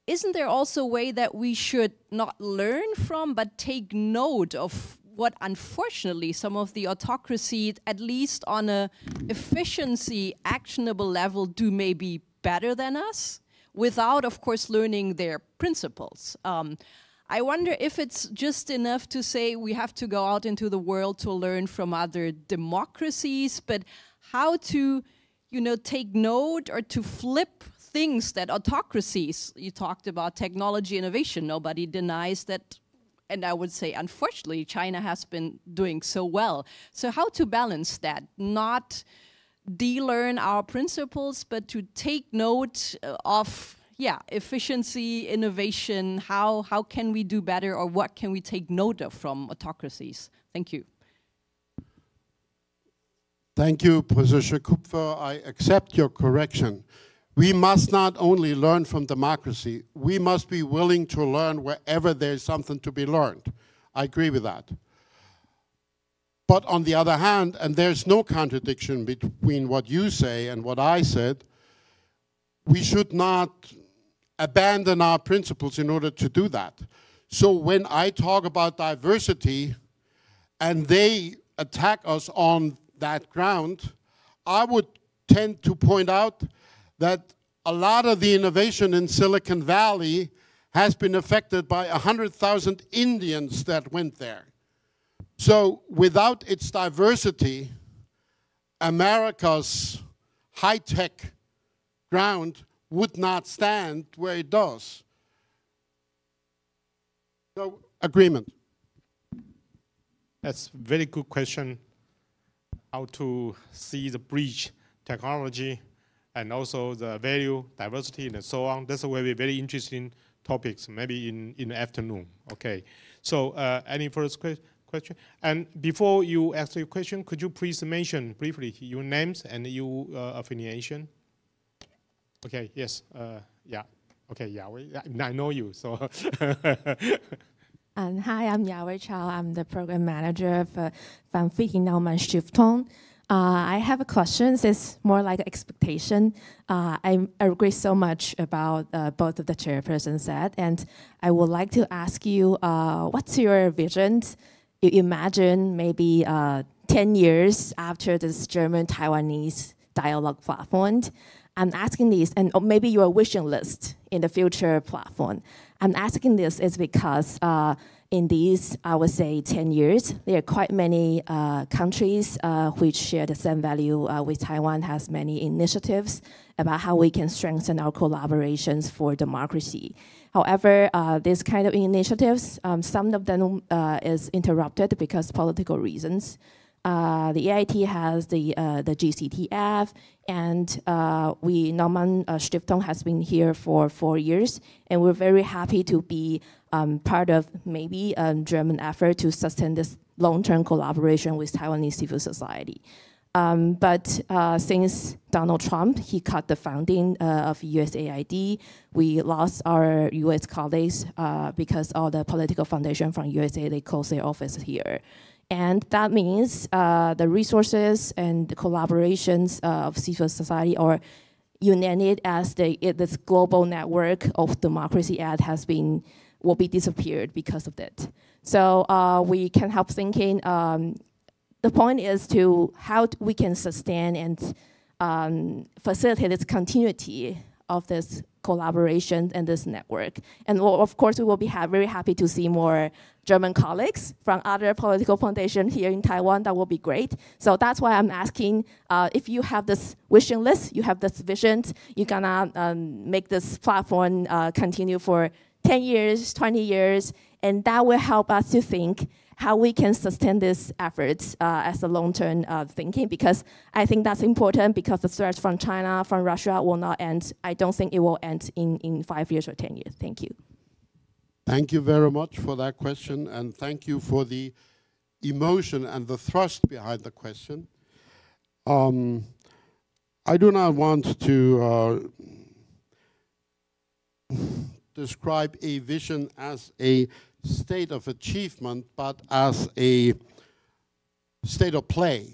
isn't there also a way that we should not learn from, but take note of what, unfortunately, some of the autocracies, at least on a efficiency, actionable level, do maybe better than us, without, of course, learning their principles? I wonder if it's just enough to say we have to go out into the world to learn from other democracies, but how to, take note or to flip things that autocracies, you talked about technology innovation, nobody denies that, and I would say, unfortunately, China has been doing so well. So how to balance that? Not de-learn our principles, but to take note of efficiency, innovation, how can we do better, or what can we take note of from autocracies? Thank you. Thank you, Professor Kupfer. I accept your correction. We must not only learn from democracy, we must be willing to learn wherever there's something to be learned. I agree with that. But on the other hand, and there's no contradiction between what you say and what I said, we should not abandon our principles in order to do that. So when I talk about diversity and they attack us on that ground, I would tend to point out that a lot of the innovation in Silicon Valley has been affected by 100,000 Indians that went there. So without its diversity, America's high-tech ground would not stand where it does. So, agreement. That's a very good question. How to see the bridge technology and also the value, diversity, and so on. That's a very, very interesting topics, maybe in the afternoon. Okay. So any first question? And before you ask your question, could you please mention briefly your names and your affiliation? Okay, yes, yeah. Okay, Yao, I know you, so. Hi, I'm Yao Chao. I'm the program manager for Van Viking Naumann Stiftung. I have a question. It's more like an expectation. I agree so much about both of the chairpersons said, and I would like to ask you, what's your vision? You imagine maybe 10 years after this German-Taiwanese dialogue platform. I'm asking this, and maybe your wishing list in the future platform. I'm asking this is because in these, I would say, 10 years, there are quite many countries which share the same value with Taiwan, has many initiatives about how we can strengthen our collaborations for democracy. However, these kind of initiatives, some of them is interrupted because political reasons. The EIT has the GCTF, and we, Naumann Stiftung, has been here for 4 years, and we're very happy to be part of maybe a German effort to sustain this long-term collaboration with Taiwanese civil society. But since Donald Trump, he cut the funding of USAID, we lost our US colleagues because all the political foundation from USA, they closed their office here. And that means the resources and the collaborations of civil society are united as this global network of democracy ad will be disappeared because of that. So we can help thinking. The point is to how we can sustain and facilitate this continuity of this collaboration and this network. And of course, we will be very happy to see more German colleagues from other political foundations here in Taiwan. That will be great. So that's why I'm asking, if you have this wishing list, you have this vision, you're gonna make this platform continue for 10 years, 20 years, and that will help us to think how we can sustain these efforts as a long-term thinking, because I think that's important, because the threats from China, from Russia will not end. I don't think it will end in 5 years or 10 years. Thank you. Thank you very much for that question, and thank you for the emotion and the thrust behind the question. I do not want to describe a vision as a state of achievement, but as a state of play.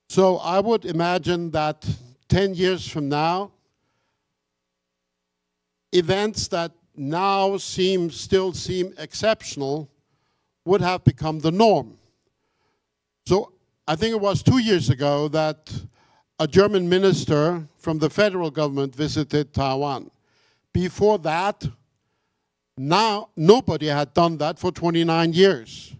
So I would imagine that 10 years from now, events that now still seem exceptional would have become the norm. So I think it was 2 years ago that a German minister from the federal government visited Taiwan. Before that, nobody had done that for 29 years.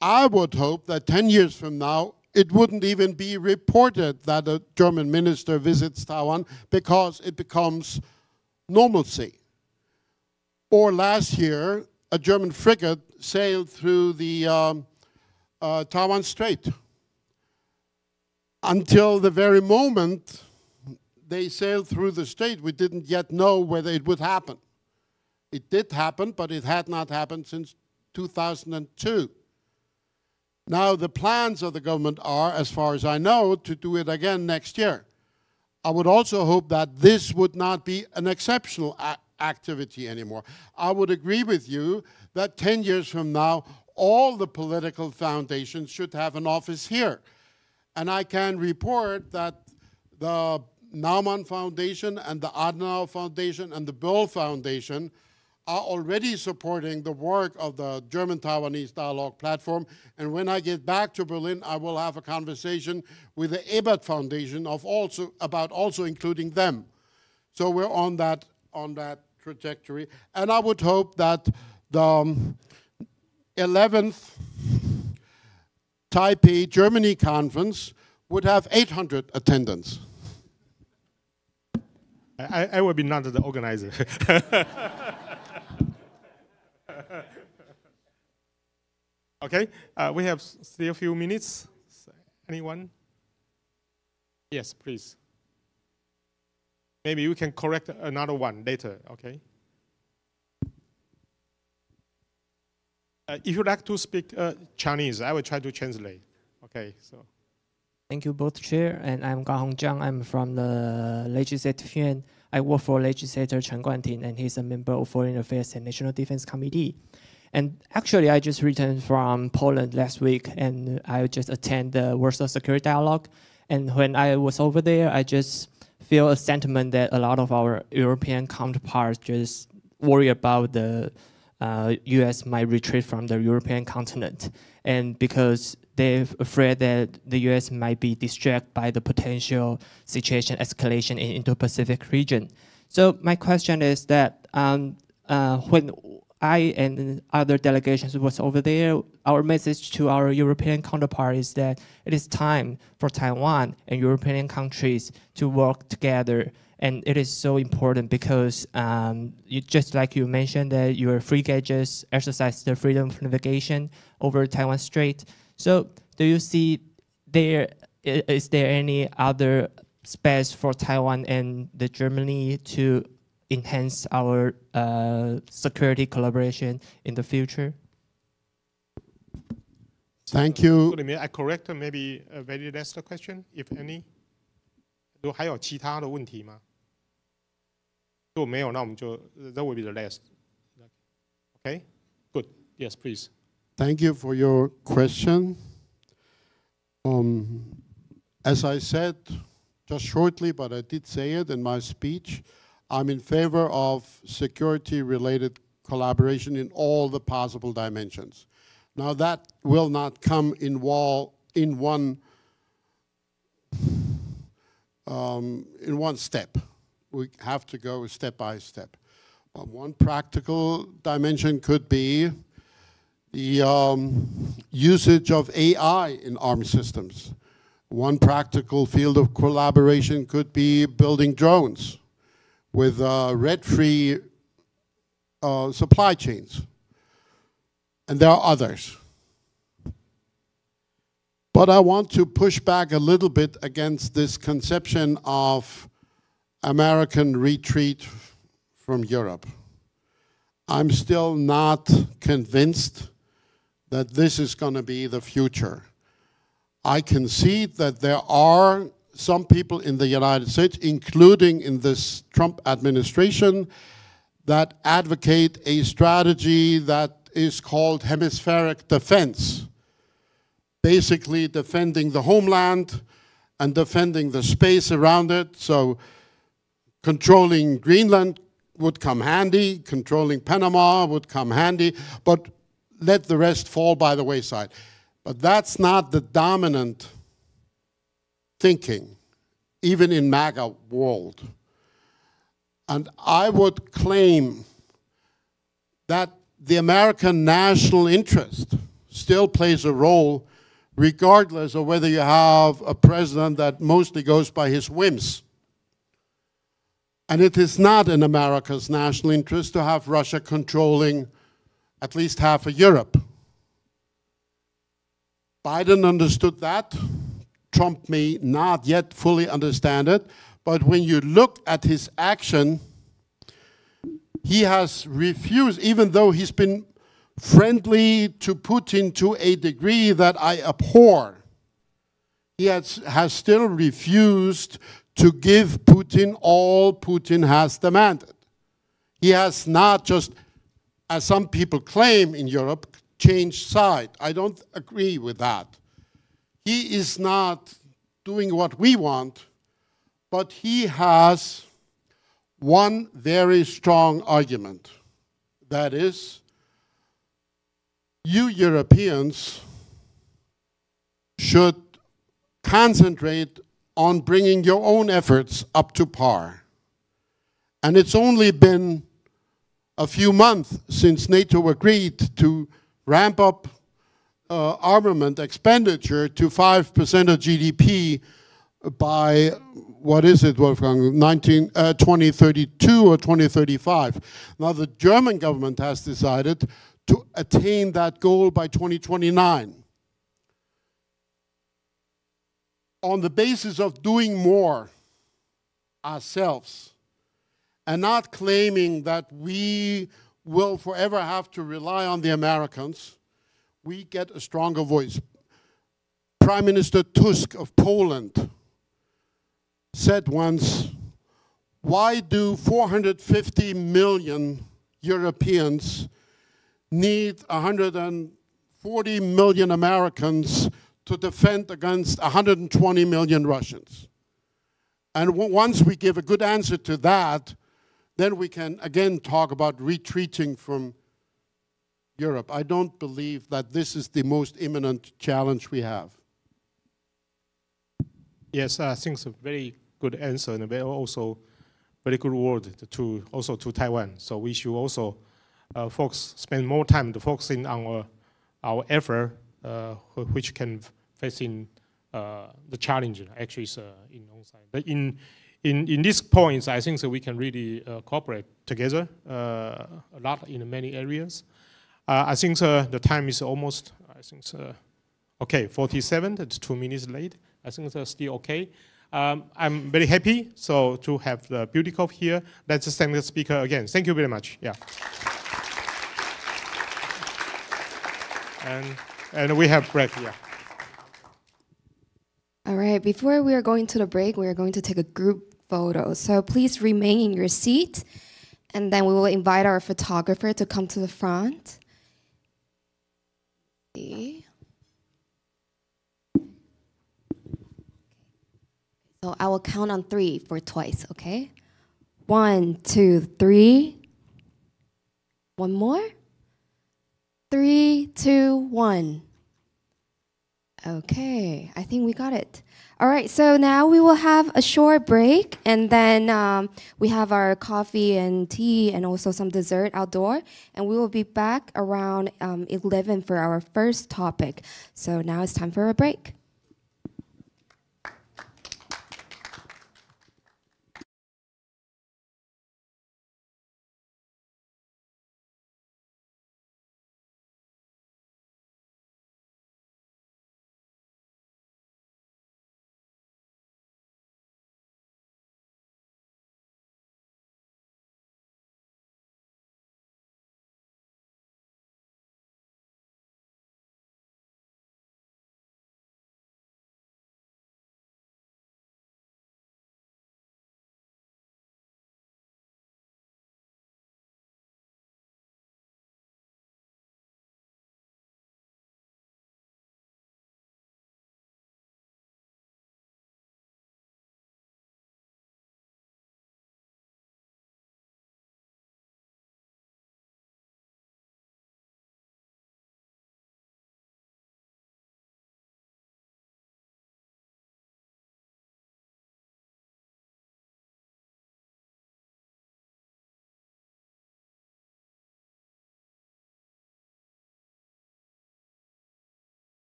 I would hope that 10 years from now, it wouldn't even be reported that a German minister visits Taiwan because it becomes normalcy. Or last year, a German frigate sailed through the Taiwan Strait. Until the very moment they sailed through the strait, we didn't yet know whether it would happen. It did happen, but it had not happened since 2002. Now, the plans of the government are, as far as I know, to do it again next year. I would also hope that this would not be an exceptional activity anymore. I would agree with you that 10 years from now, all the political foundations should have an office here. And I can report that the Naumann Foundation and the Adenauer Foundation and the Böll Foundation are already supporting the work of the German-Taiwanese dialogue platform. And when I get back to Berlin, I will have a conversation with the Ebert Foundation about also including them. So we're on that trajectory. And I would hope that the 11th Taipei Germany conference would have 800 attendants. I will be not the organizer. Okay, we have still a few minutes. Anyone? Yes, please. Maybe you can correct another one later, okay? If you'd like to speak Chinese, I will try to translate. Okay, so. Thank you both, Chair. And I'm Ga Hongjiang. I'm from the Legislative Yuan. I work for Legislator Chen Guanting, and he's a member of Foreign Affairs and National Defense Committee. And actually, I just returned from Poland last week, and I just attended the Warsaw Security Dialogue. And when I was over there, I just feel a sentiment that a lot of our European counterparts just worry about the U.S. might retreat from the European continent, and because they're afraid that the U.S. might be distracted by the potential situation escalation in Indo-Pacific region. So my question is that when I and other delegations was over there, our message to our European counterpart is that it is time for Taiwan and European countries to work together. And it is so important because just like you mentioned that your frigate just exercised the freedom of navigation over Taiwan Strait. So do you see is there any other space for Taiwan and the Germany to enhance our security collaboration in the future? Thank you. So may I correct maybe a very last question, if any? 还有其他的问题吗？如果没有，那我们就 that will be the last. Okay, good. Yes, please. Thank you for your question. As I said just shortly, but I did say it in my speech, I'm in favor of security-related collaboration in all the possible dimensions. Now that will not come in one step. We have to go step by step. One practical dimension could be the usage of AI in armed systems. One practical field of collaboration could be building drones with red-free supply chains. And there are others. But I want to push back a little bit against this conception of American retreat from Europe. I'm still not convinced that this is going to be the future. I concede that there are some people in the United States, including in this Trump administration, that advocate a strategy that is called hemispheric defense, basically defending the homeland and defending the space around it. So controlling Greenland, would come handy, controlling Panama would come handy, but let the rest fall by the wayside. But that's not the dominant thinking, even in MAGA world. And I would claim that the American national interest still plays a role regardless of whether you have a president that mostly goes by his whims. And it is not in America's national interest to have Russia controlling at least half of Europe. Biden understood that. Trump may not yet fully understand it, but when you look at his action, he has refused, even though he's been friendly to Putin to a degree that I abhor, he has still refused to give Putin all Putin has demanded. He has not just, as some people claim in Europe, changed side. I don't agree with that. He is not doing what we want, but he has one very strong argument. That is, you Europeans should concentrate on bringing your own efforts up to par. And it's only been a few months since NATO agreed to ramp up armament expenditure to 5% of GDP by, what is it, Wolfgang, 2032 or 2035. Now the German government has decided to attain that goal by 2029. On the basis of doing more ourselves and not claiming that we will forever have to rely on the Americans, we get a stronger voice. Prime Minister Tusk of Poland said once, why do 450 million Europeans need 140 million Americans to defend against 120 million Russians? And once we give a good answer to that, then we can again talk about retreating from Europe. I don't believe that this is the most imminent challenge we have. Yes, I think it's a very good answer and also very good word to Taiwan. So we should also spend more time to focusing on our effort, which can facing the challenge actually is in on side. But in these points, I think that we can really cooperate together a lot in many areas. I think the time is almost, okay, 47, it's 2 minutes late. I think it's still okay. I'm very happy to have the Butikov here. Let's just thank the speaker again. Thank you very much. Yeah. And we have break, yeah. All right, before we are going to the break, we are going to take a group photo. So please remain in your seat, and then we will invite our photographer to come to the front. So I will count on 3 for twice, okay? 1, 2, 3. One more. 3, 2, 1. Okay, I think we got it. All right, so now we will have a short break, and then we have our coffee and tea and also some dessert outdoor, and we will be back around 11 for our first topic. So now it's time for a break.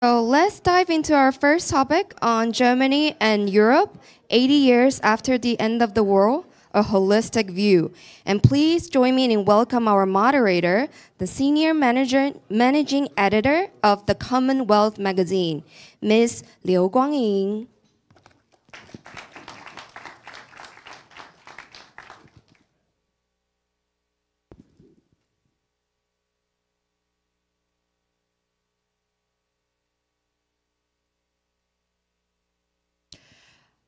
So let's dive into our first topic on Germany and Europe, 80 years after the end of the world, a holistic view. And please join me in welcome our moderator, the senior managing editor of the Commonwealth magazine, Ms. Liu Guangying.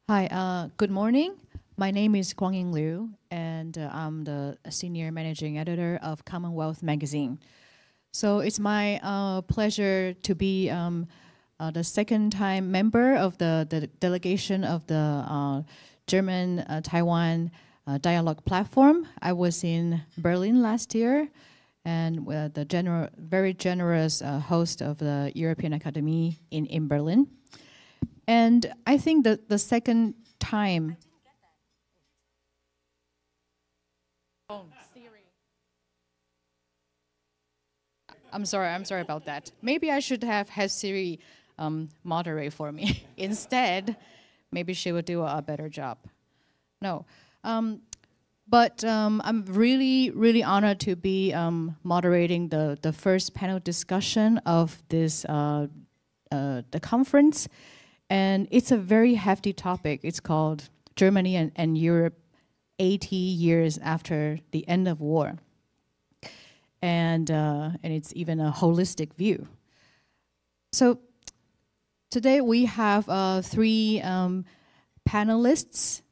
Hi, good morning. My name is Guangying Liu, and I'm the senior managing editor of Commonwealth magazine. So it's my pleasure to be the second-time member of the delegation of the German-Taiwan dialogue platform. I was in Berlin last year, and the very generous host of the European Academy in Berlin. And I think that the second time. Oh, Siri. I'm sorry about that. Maybe I should have had Siri moderate for me. Instead, maybe she would do a better job. No. But I'm really honored to be moderating the first panel discussion of this the conference. And it's a very hefty topic. It's called Germany and Europe 80 years after the end of war. And it's even a holistic view. So today we have three panelists.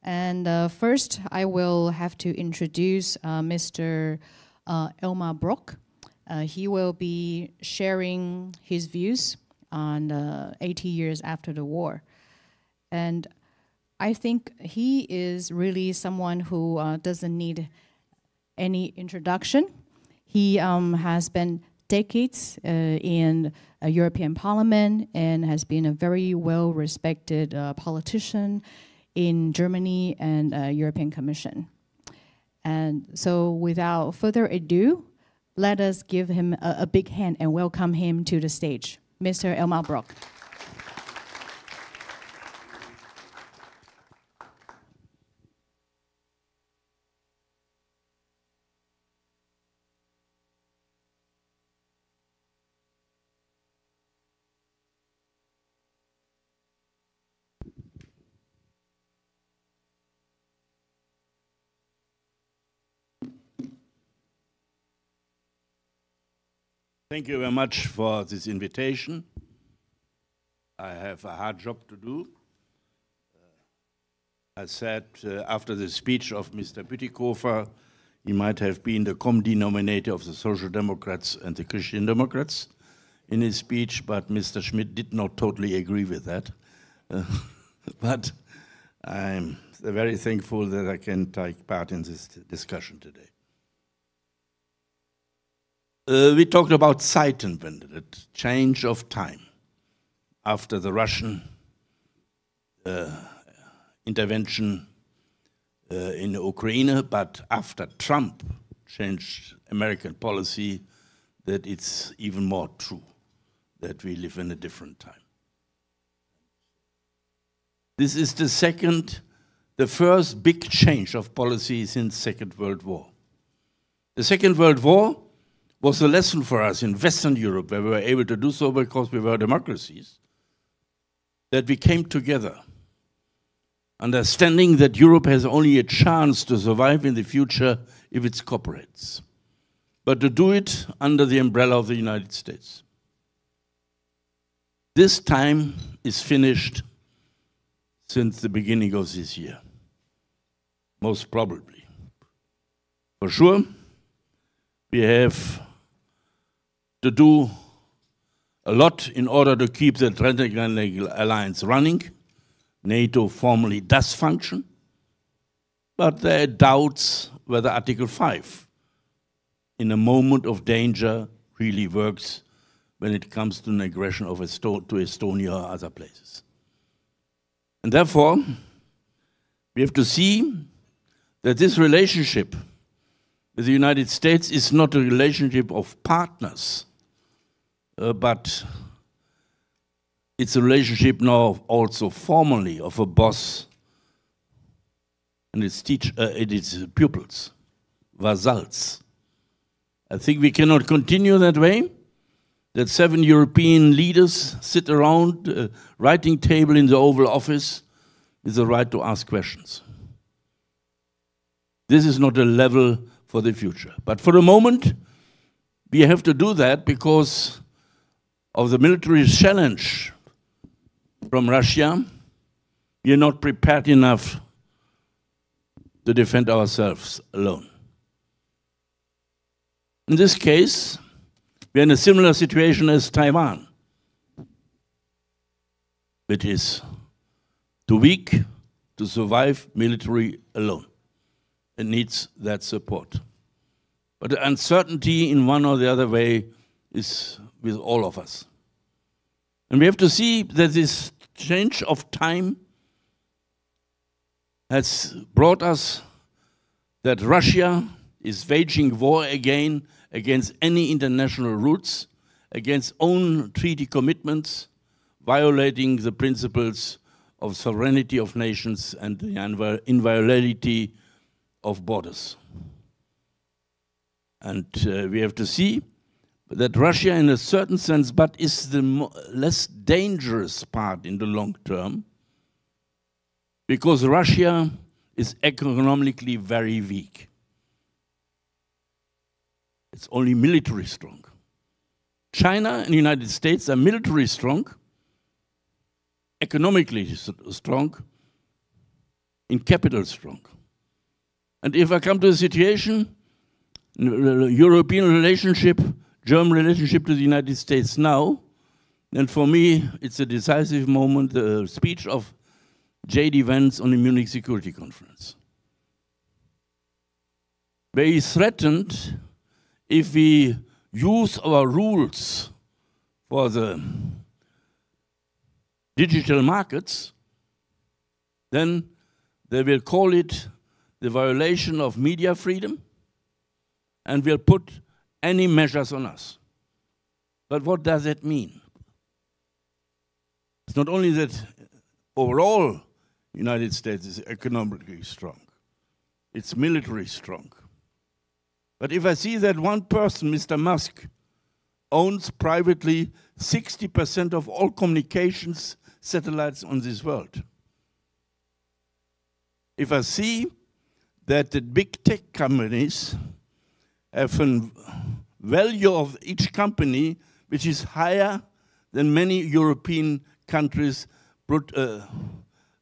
And first I will have to introduce Mr. Elmar Brok. He will be sharing his views on 80 years after the war. And I think he is really someone who doesn't need any introduction. He has spent decades in a European Parliament and has been a very well-respected politician in Germany and European Commission. And so without further ado, let us give him a big hand and welcome him to the stage. Mr. Elmar Brok. Thank you very much for this invitation. I have a hard job to do. I said after the speech of Mr. Bütikofer, he might have been the common denominator of the Social Democrats and the Christian Democrats in his speech, but Mr. Schmidt did not totally agree with that. But I'm very thankful that I can take part in this discussion today. We talked about Zeitenwende, the change of time after the Russian intervention in Ukraine, but after Trump changed American policy, that it's even more true that we live in a different time. This is the first big change of policy since Second World War. The Second World War was a lesson for us in Western Europe, where we were able to do so because we were democracies, that we came together, understanding that Europe has only a chance to survive in the future if it cooperates, but to do it under the umbrella of the United States. This time is finished since the beginning of this year, most probably. For sure, we have to do a lot in order to keep the transatlantic alliance running. NATO formally does function, but there are doubts whether Article 5, in a moment of danger, really works when it comes to an aggression of to Estonia or other places. And therefore, we have to see that this relationship with the United States is not a relationship of partners, but it's a relationship now also formally of a boss and its pupils, vassals. I think we cannot continue that way, that 7 European leaders sit around a writing table in the Oval Office with the right to ask questions. This is not a level for the future. But for the moment, we have to do that because of the military challenge from Russia. We are not prepared enough to defend ourselves alone. In this case, we are in a similar situation as Taiwan, which is too weak to survive military alone. It needs that support. But the uncertainty in one or the other way is with all of us. And we have to see that this change of time has brought us that Russia is waging war again against any international rules, against own treaty commitments, violating the principles of sovereignty of nations and the inviolability of borders. And we have to see that Russia, in a certain sense, but is the less dangerous part in the long term, because Russia is economically very weak. It's only military strong. China and the United States are military strong, economically strong, in capital strong. And if I come to the situation, European relationship, German relationship to the United States now, then for me it's a decisive moment, the speech of J.D. Vance on the Munich Security Conference, where he threatened if we use our rules for the digital markets, then they will call it the violation of media freedom and will put any measures on us. But what does that mean? It's not only that overall the United States is economically strong, it's military strong. But if I see that one person, Mr. Musk, owns privately 60% of all communications satellites on this world, if I see that the big tech companies have a value of each company which is higher than many European countries'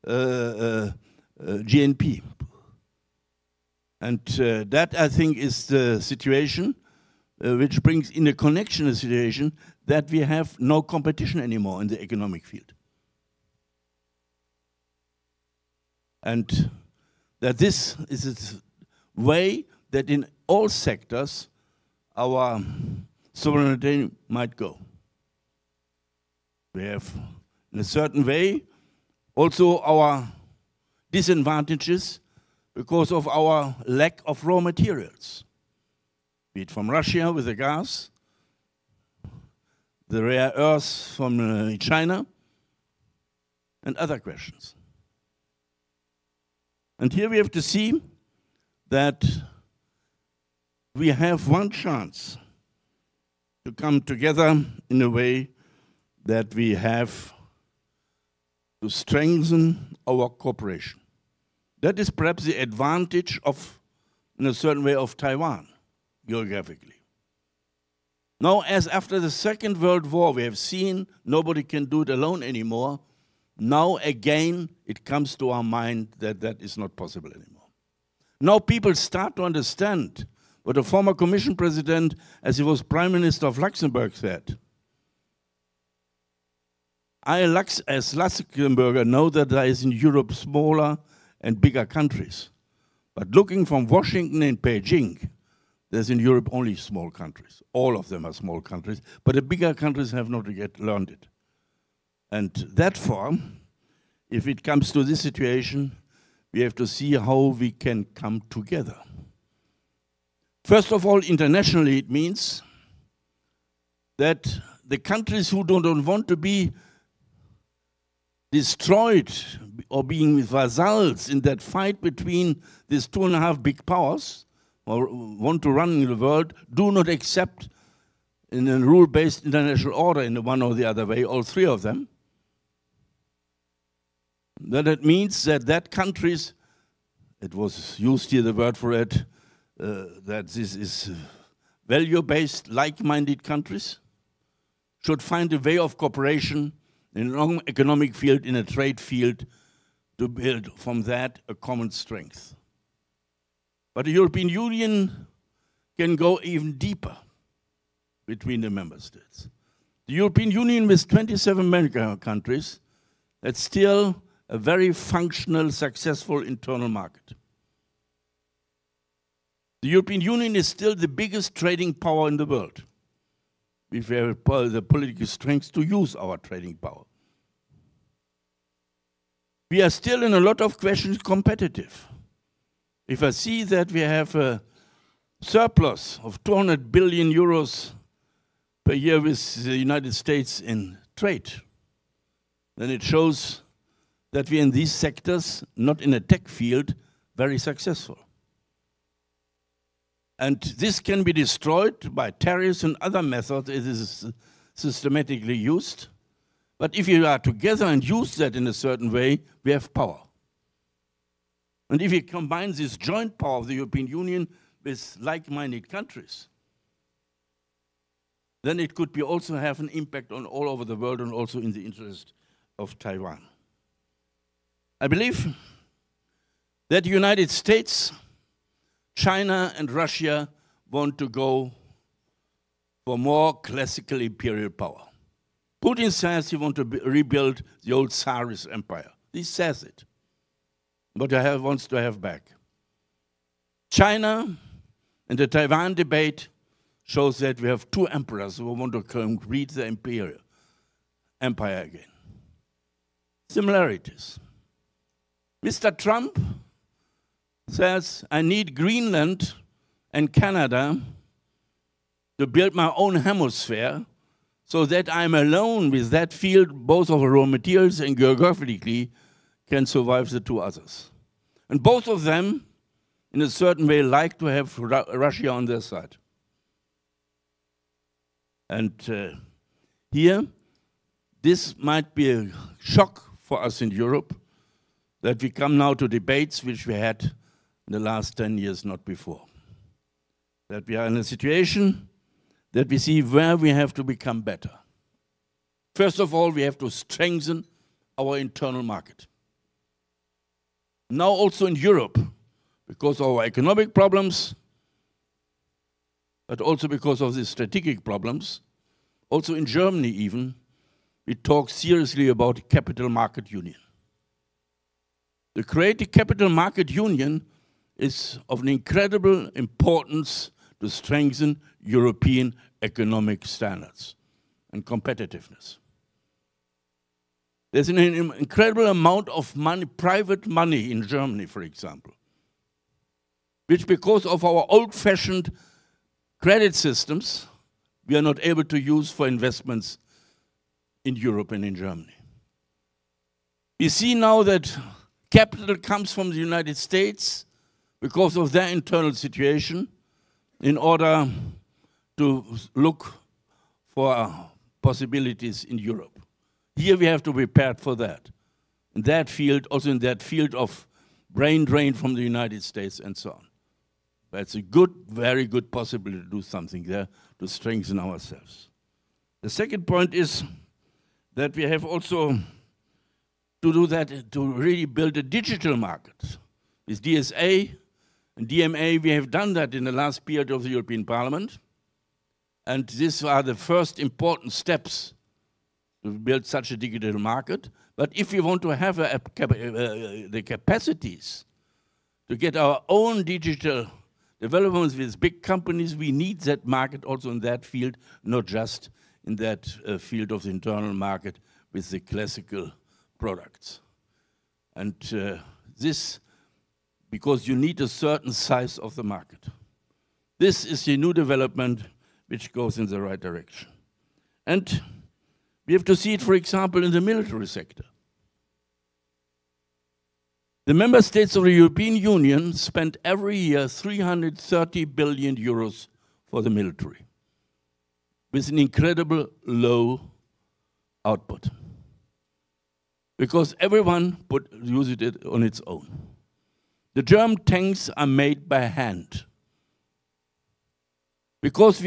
GNP. And that, I think, is the situation which brings in a connection a situation that we have no competition anymore in the economic field. And that this is a way that in all sectors our sovereignty might go. We have, in a certain way, also our disadvantages because of our lack of raw materials, be it from Russia with the gas, the rare earths from China, and other questions. And here we have to see that we have one chance to come together in a way that we have to strengthen our cooperation. That is perhaps the advantage of, in a certain way, of Taiwan, geographically. Now, as after the Second World War, we have seen nobody can do it alone anymore, now again it comes to our mind that that is not possible anymore. Now people start to understand what a former Commission President, as he was Prime Minister of Luxembourg, said. I, as Luxembourger, know that there is in Europe smaller and bigger countries. But looking from Washington and Beijing, there's in Europe only small countries. All of them are small countries, but the bigger countries have not yet learned it. And therefore, if it comes to this situation, we have to see how we can come together. First of all, internationally, it means that the countries who don't want to be destroyed or being vassals in that fight between these 2.5 big powers, or want to run the world, do not accept in a rule-based international order in the one or the other way, all three of them, then it means that countries, it was used here the word for it, that this is value-based, like-minded countries, should find a way of cooperation in an economic field, in a trade field, to build from that a common strength. But the European Union can go even deeper between the member states. The European Union with 27 member countries, that's still a very functional, successful internal market. The European Union is still the biggest trading power in the world. We have the political strength to use our trading power. We are still in a lot of questions competitive. If I see that we have a surplus of 200 billion euros per year with the United States in trade, then it shows that we are in these sectors, not in a tech field, very successful. And this can be destroyed by tariffs and other methods. It is systematically used. But if you are together and use that in a certain way, we have power. And if you combine this joint power of the European Union with like-minded countries, then it could be also have an impact on all over the world and also in the interest of Taiwan. I believe that the United States, China and Russia want to go for more classical imperial power. Putin says he wants to rebuild the old Tsarist empire. He says it, but he wants to have back. China and the Taiwan debate shows that we have two emperors who want to complete the imperial empire again. Similarities. Mr. Trump says, I need Greenland and Canada to build my own hemisphere so that I'm alone with that field, both of raw materials and geographically, can survive the two others. And both of them, in a certain way, like to have Russia on their side. And here, this might be a shock for us in Europe, that we come now to debates which we had in the last 10 years, not before. That we are in a situation that we see where we have to become better. First of all, we have to strengthen our internal market. Now also in Europe, because of our economic problems, but also because of the strategic problems, also in Germany even, we talk seriously about capital market union. To create a capital market union is of an incredible importance to strengthen European economic standards and competitiveness. There's an incredible amount of money, private money in Germany, for example, which because of our old-fashioned credit systems, we are not able to use for investments in Europe and in Germany. We see now that capital comes from the United States because of their internal situation in order to look for possibilities in Europe. Here we have to be prepared for that. In that field, also in that field of brain drain from the United States and so on. But it's a good, very good possibility to do something there to strengthen ourselves. The second point is that we have also to do that, to really build a digital market. With DSA and DMA, we have done that in the last period of the European Parliament. And these are the first important steps to build such a digital market. But if we want to have the capacities to get our own digital developments with big companies, we need that market also in that field, not just in that field of the internal market with the classical products. And this, because you need a certain size of the market. This is a new development which goes in the right direction. And we have to see it, for example, in the military sector. The member states of the European Union spend every year 330 billion euros for the military, with an incredible low output, because everyone uses it on its own. The German tanks are made by hand, because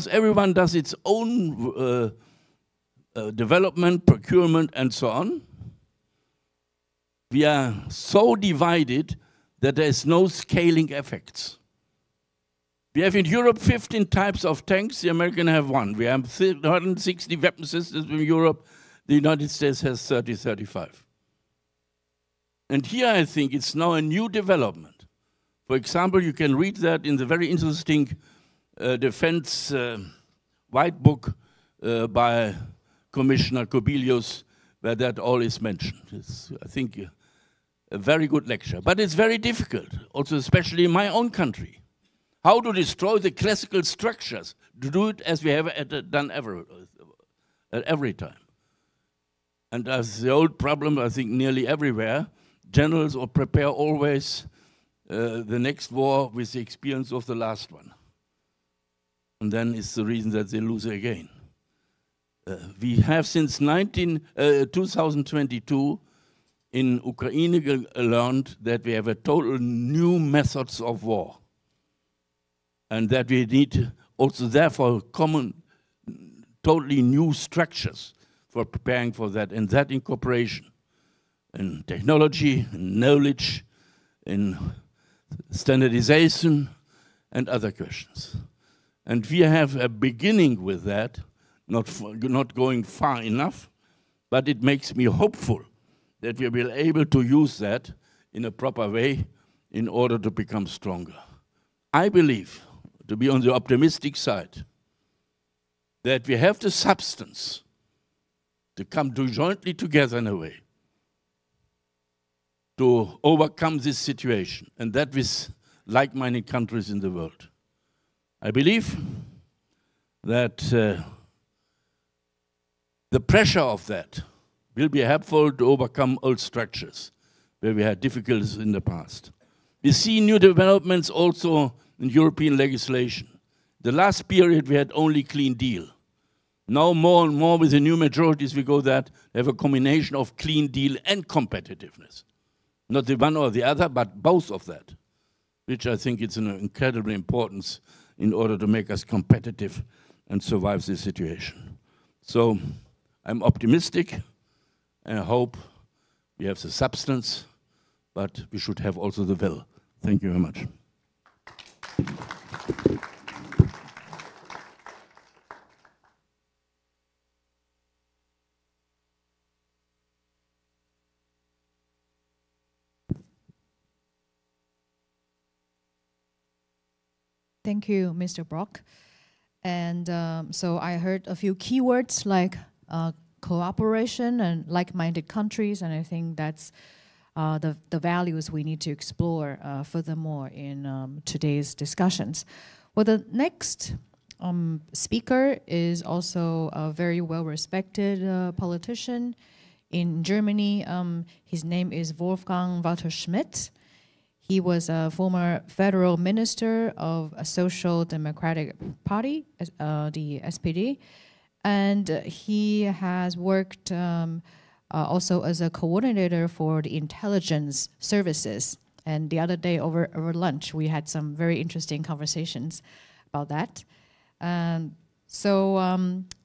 everyone does its own development, procurement, and so on. We are so divided that there is no scaling effects. We have in Europe 15 types of tanks, the Americans have one. We have 160 weapon systems in Europe, the United States has 30, 35. And here I think it's now a new development. For example, you can read that in the very interesting defense white book by Commissioner Kubilius, where that all is mentioned. It's, I think, a very good lecture. But it's very difficult, also especially in my own country. How to destroy the classical structures, to do it as we have done at every time. And as the old problem, I think, nearly everywhere, generals prepare always the next war with the experience of the last one. And then it's the reason that they lose again. We have since 2022 in Ukraine learned that we have a total new methods of war. And that we need also therefore common, totally new structures for preparing for that, and that in cooperation, in technology, in knowledge, in standardization, and other questions. And we have a beginning with that, not going far enough, but it makes me hopeful that we will be able to use that in a proper way in order to become stronger. I believe, to be on the optimistic side, that we have the substance to come jointly together in a way to overcome this situation, and that with like-minded countries in the world. I believe that the pressure of that will be helpful to overcome old structures where we had difficulties in the past. We see new developments also in European legislation. The last period we had only clean deal. Now more and more with the new majorities we go that have a combination of clean deal and competitiveness. Not the one or the other, but both of that, which I think is an incredible importance in order to make us competitive and survive this situation. So I'm optimistic and I hope we have the substance, but we should have also the will. Thank you very much. Thank you, Mr. Brock. And so I heard a few keywords like cooperation and like-minded countries, and I think that's the values we need to explore furthermore in today's discussions. Well, the next speaker is also a very well-respected politician in Germany. His name is Wolfgang Walter Schmidt. He was a former federal minister of a Social Democratic Party, the SPD, and he has worked also as a coordinator for the intelligence services. And the other day over lunch, we had some very interesting conversations about that. So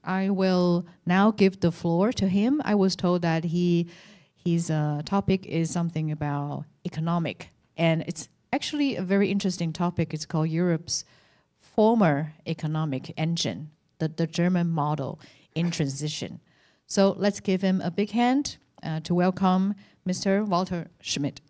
I will now give the floor to him. I was told that his topic is something about economic. And it's actually a very interesting topic. It's called Europe's former economic engine, the German model in transition. So let's give him a big hand to welcome Mr. Walter Schmidt.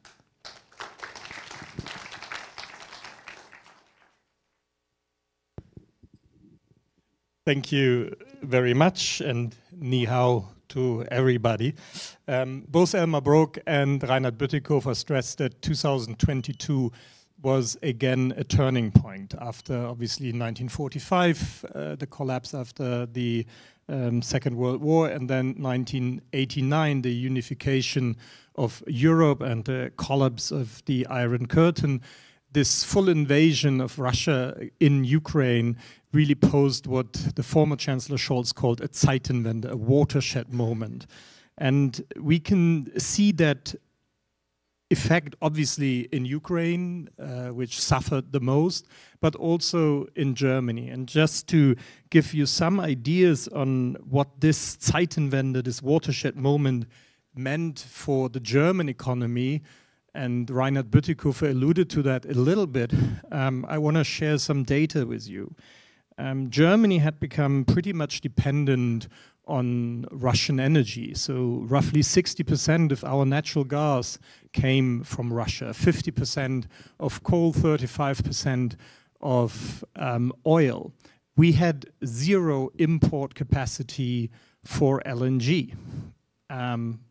Thank you very much, and ni hao to everybody. Both Elmar Brok and Reinhard Bütikofer stressed that 2022 was again a turning point after obviously 1945, the collapse after the Second World War, and then 1989, the unification of Europe and the collapse of the Iron Curtain. This full invasion of Russia in Ukraine really posed what the former Chancellor Scholz called a Zeitenwende, a watershed moment. And we can see that effect obviously in Ukraine, which suffered the most, but also in Germany. And just to give you some ideas on what this Zeitenwende, this watershed moment, meant for the German economy, and Reinhard Bütikofer alluded to that a little bit, I want to share some data with you. Germany had become pretty much dependent on Russian energy. So roughly 60% of our natural gas came from Russia, 50% of coal, 35% of oil. We had zero import capacity for LNG.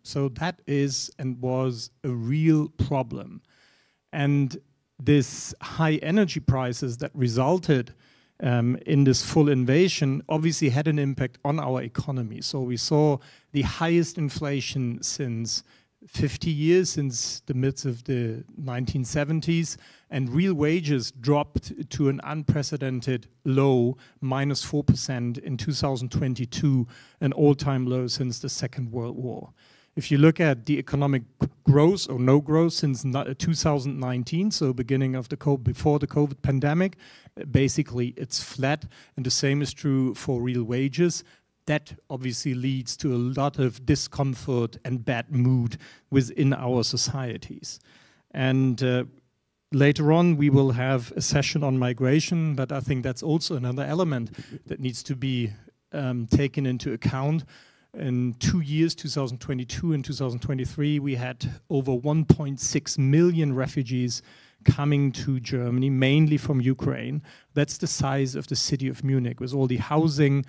So that is and was a real problem. And this high energy prices that resulted in this full invasion obviously had an impact on our economy. So we saw the highest inflation since 50 years, since the midst of the 1970s, and real wages dropped to an unprecedented low, -4% in 2022, an all-time low since the Second World War. If you look at the economic growth or no growth since 2019, so beginning of before the COVID pandemic, basically it's flat, and the same is true for real wages. That obviously leads to a lot of discomfort and bad mood within our societies. And later on, we will have a session on migration, but I think that's also another element that needs to be taken into account. In 2 years, 2022 and 2023, we had over 1.6 million refugees coming to Germany, mainly from Ukraine. That's the size of the city of Munich, with all the housing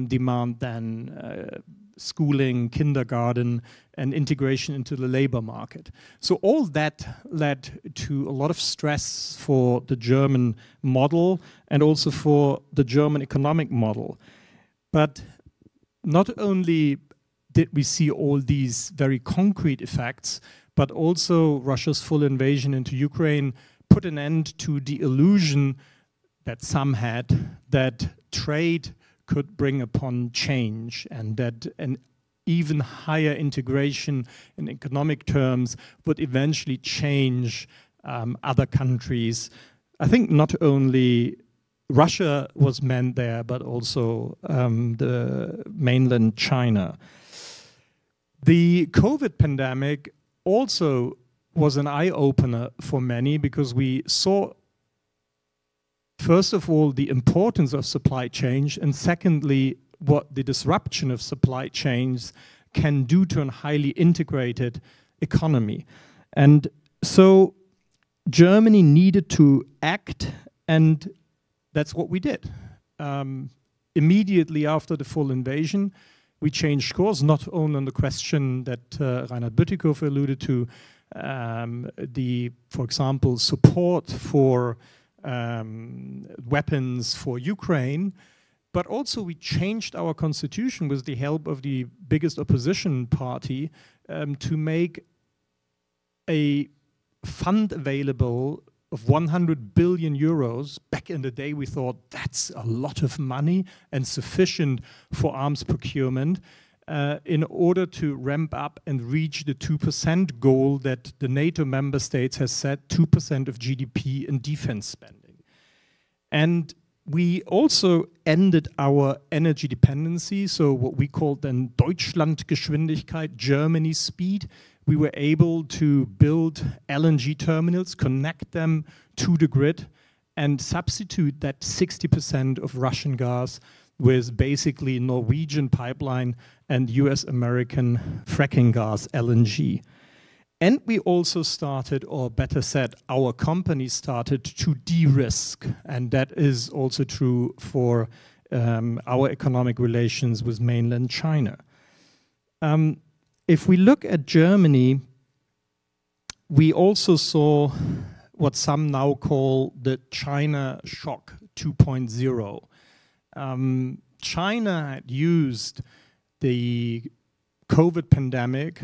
demand, then schooling, kindergarten, and integration into the labor market. So all that led to a lot of stress for the German model and also for the German economic model. But not only did we see all these very concrete effects, but also Russia's full invasion into Ukraine put an end to the illusion that some had that trade could bring upon change, and that an even higher integration in economic terms would eventually change other countries. I think not only Russia was meant there, but also the mainland China. The COVID pandemic also was an eye-opener for many, because we saw, first of all, the importance of supply chains, and secondly, what the disruption of supply chains can do to a highly integrated economy. And so Germany needed to act, and that's what we did. Immediately after the full invasion, we changed course, not only on the question that Reinhard Bütikofer alluded to, for example, support for weapons for Ukraine, but also we changed our constitution with the help of the biggest opposition party to make a fund available of 100 billion euros. Back in the day, we thought that's a lot of money and sufficient for arms procurement in order to ramp up and reach the 2% goal that the NATO member states has set, 2% of GDP in defense spending. And we also ended our energy dependency, so what we called then Deutschlandgeschwindigkeit, Germany speed. We were able to build LNG terminals, connect them to the grid, and substitute that 60% of Russian gas with basically Norwegian pipeline and US-American fracking gas, LNG. And we also started, or better said, our company started to de-risk, and that is also true for our economic relations with mainland China. If we look at Germany, we also saw what some now call the China shock 2.0. China had used the COVID pandemic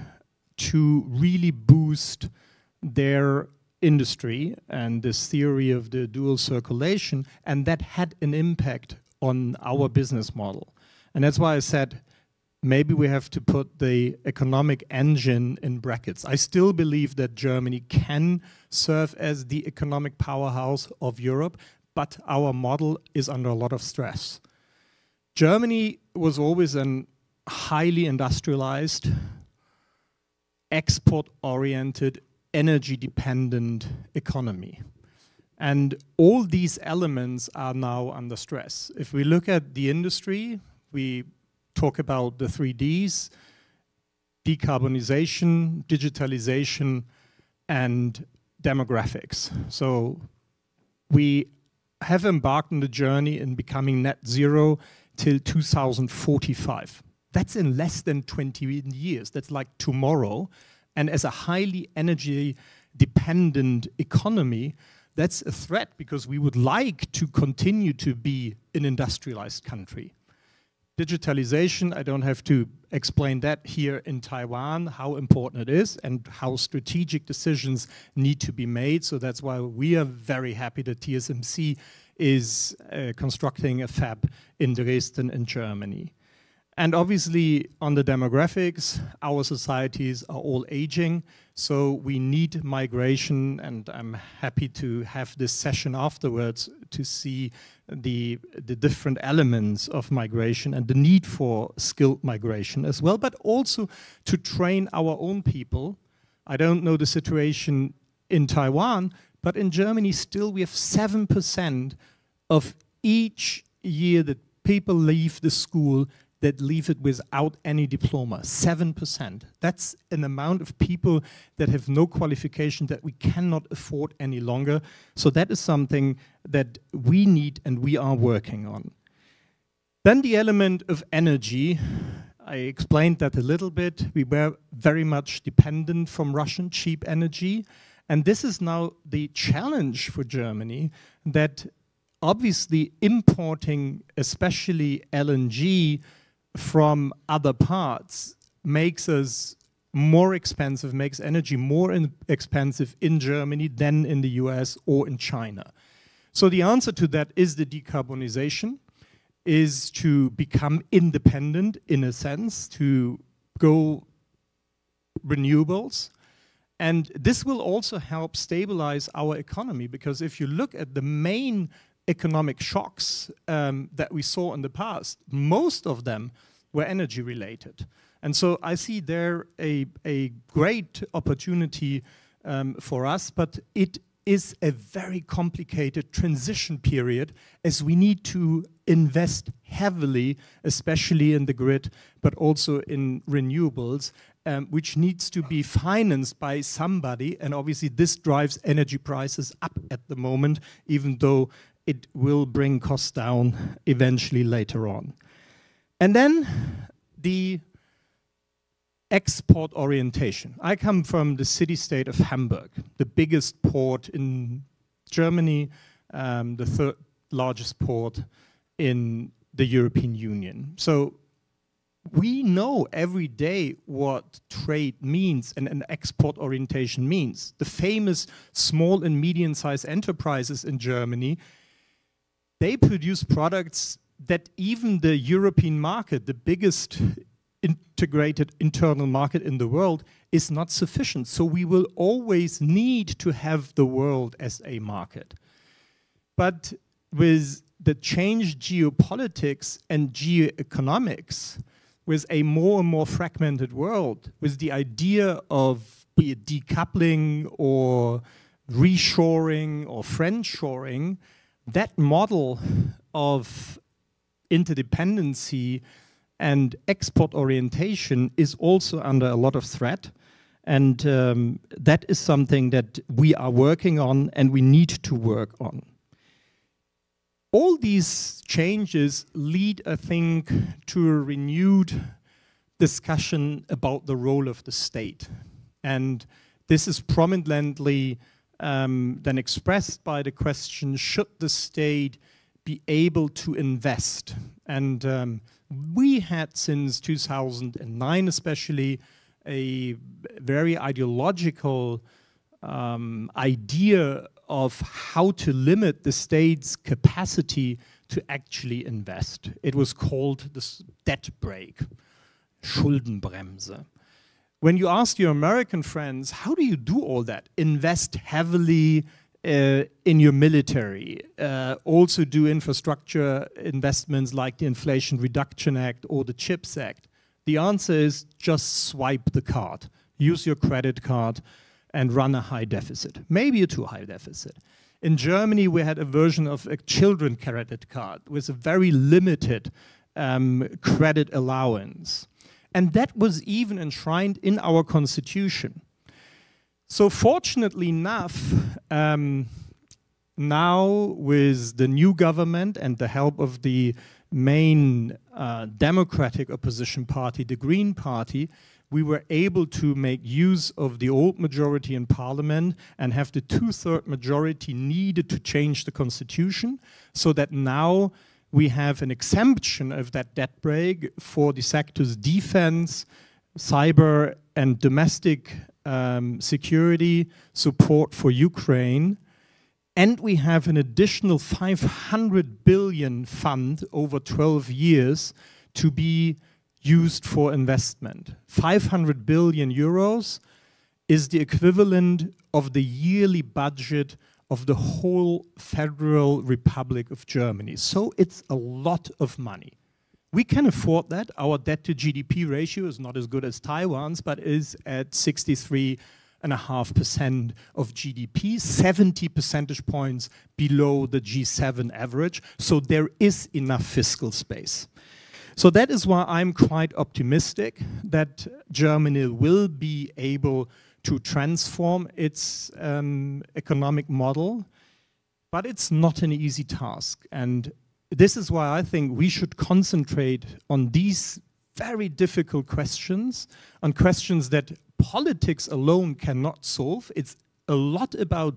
to really boost their industry and this theory of the dual circulation, and that had an impact on our business model. And that's why I said, maybe we have to put the economic engine in brackets. I still believe that Germany can serve as the economic powerhouse of Europe, but our model is under a lot of stress. Germany was always a highly industrialized, export-oriented, energy-dependent economy. And all these elements are now under stress. If we look at the industry, we talk about the 3 Ds: decarbonization, digitalization, and demographics. So we have embarked on the journey in becoming net zero till 2045. That's in less than 20 years. That's like tomorrow. And as a highly energy-dependent economy, that's a threat, because we would like to continue to be an industrialized country. Digitalization, I don't have to explain that here in Taiwan, how important it is and how strategic decisions need to be made. So that's why we are very happy that TSMC is constructing a fab in Dresden in Germany. And obviously, on the demographics, our societies are all aging, so we need migration, and I'm happy to have this session afterwards to see the different elements of migration and the need for skilled migration as well, but also to train our own people. I don't know the situation in Taiwan, but in Germany still we have 7% of each year that people leave the school that leave it without any diploma, 7%. That's an amount of people that have no qualification that we cannot afford any longer. So that is something that we need and we are working on. Then the element of energy, I explained that a little bit. We were very much dependent from Russian cheap energy. And this is now the challenge for Germany, that obviously importing especially LNG from other parts makes us more expensive, makes energy more expensive in Germany than in the US or in China. So the answer to that is the decarbonization, is to become independent in a sense, to go renewables. And this will also help stabilize our economy, because if you look at the main economic shocks that we saw in the past, most of them were energy related. And so I see there a great opportunity for us, but it is a very complicated transition period, as we need to invest heavily, especially in the grid, but also in renewables, which needs to be financed by somebody. And obviously this drives energy prices up at the moment, even though it will bring costs down eventually later on. And then the export orientation. I come from the city-state of Hamburg, the biggest port in Germany, the third largest port in the European Union. So we know every day what trade means and an export orientation means. The famous small and medium-sized enterprises in Germany, they produce products that even the European market, the biggest integrated internal market in the world, is not sufficient. So we will always need to have the world as a market. But with the changed geopolitics and geoeconomics, with a more and more fragmented world, with the idea of be it decoupling or reshoring or friendshoring, that model of interdependency and export orientation is also under a lot of threat. And that is something that we are working on and we need to work on. All these changes lead, I think, to a renewed discussion about the role of the state. And this is prominently then expressed by the question, should the state be able to invest? And we had, since 2009 especially, a very ideological idea of how to limit the state's capacity to actually invest. It was called the debt brake, Schuldenbremse. When you ask your American friends, how do you do all that? Invest heavily in your military, also do infrastructure investments like the Inflation Reduction Act or the CHIPS Act. The answer is just swipe the card, use your credit card and run a high deficit, maybe a too high deficit. In Germany, we had a version of a children credit card with a very limited credit allowance. And that was even enshrined in our constitution. So fortunately enough, now with the new government and the help of the main democratic opposition party, the Green Party, we were able to make use of the old majority in parliament and have the 2/3 majority needed to change the constitution, so that now we have an exemption of that debt brake for the sectors defense, cyber and domestic security, support for Ukraine. And we have an additional 500 billion fund over 12 years to be used for investment. 500 billion euros is the equivalent of the yearly budget of the whole Federal Republic of Germany. So it's a lot of money. We can afford that. Our debt to GDP ratio is not as good as Taiwan's, but is at 63.5% of GDP, 70 percentage points below the G7 average. So there is enough fiscal space. So that is why I'm quite optimistic that Germany will be able to transform its economic model, but it's not an easy task. And this is why I think we should concentrate on these very difficult questions, on questions that politics alone cannot solve. It's a lot about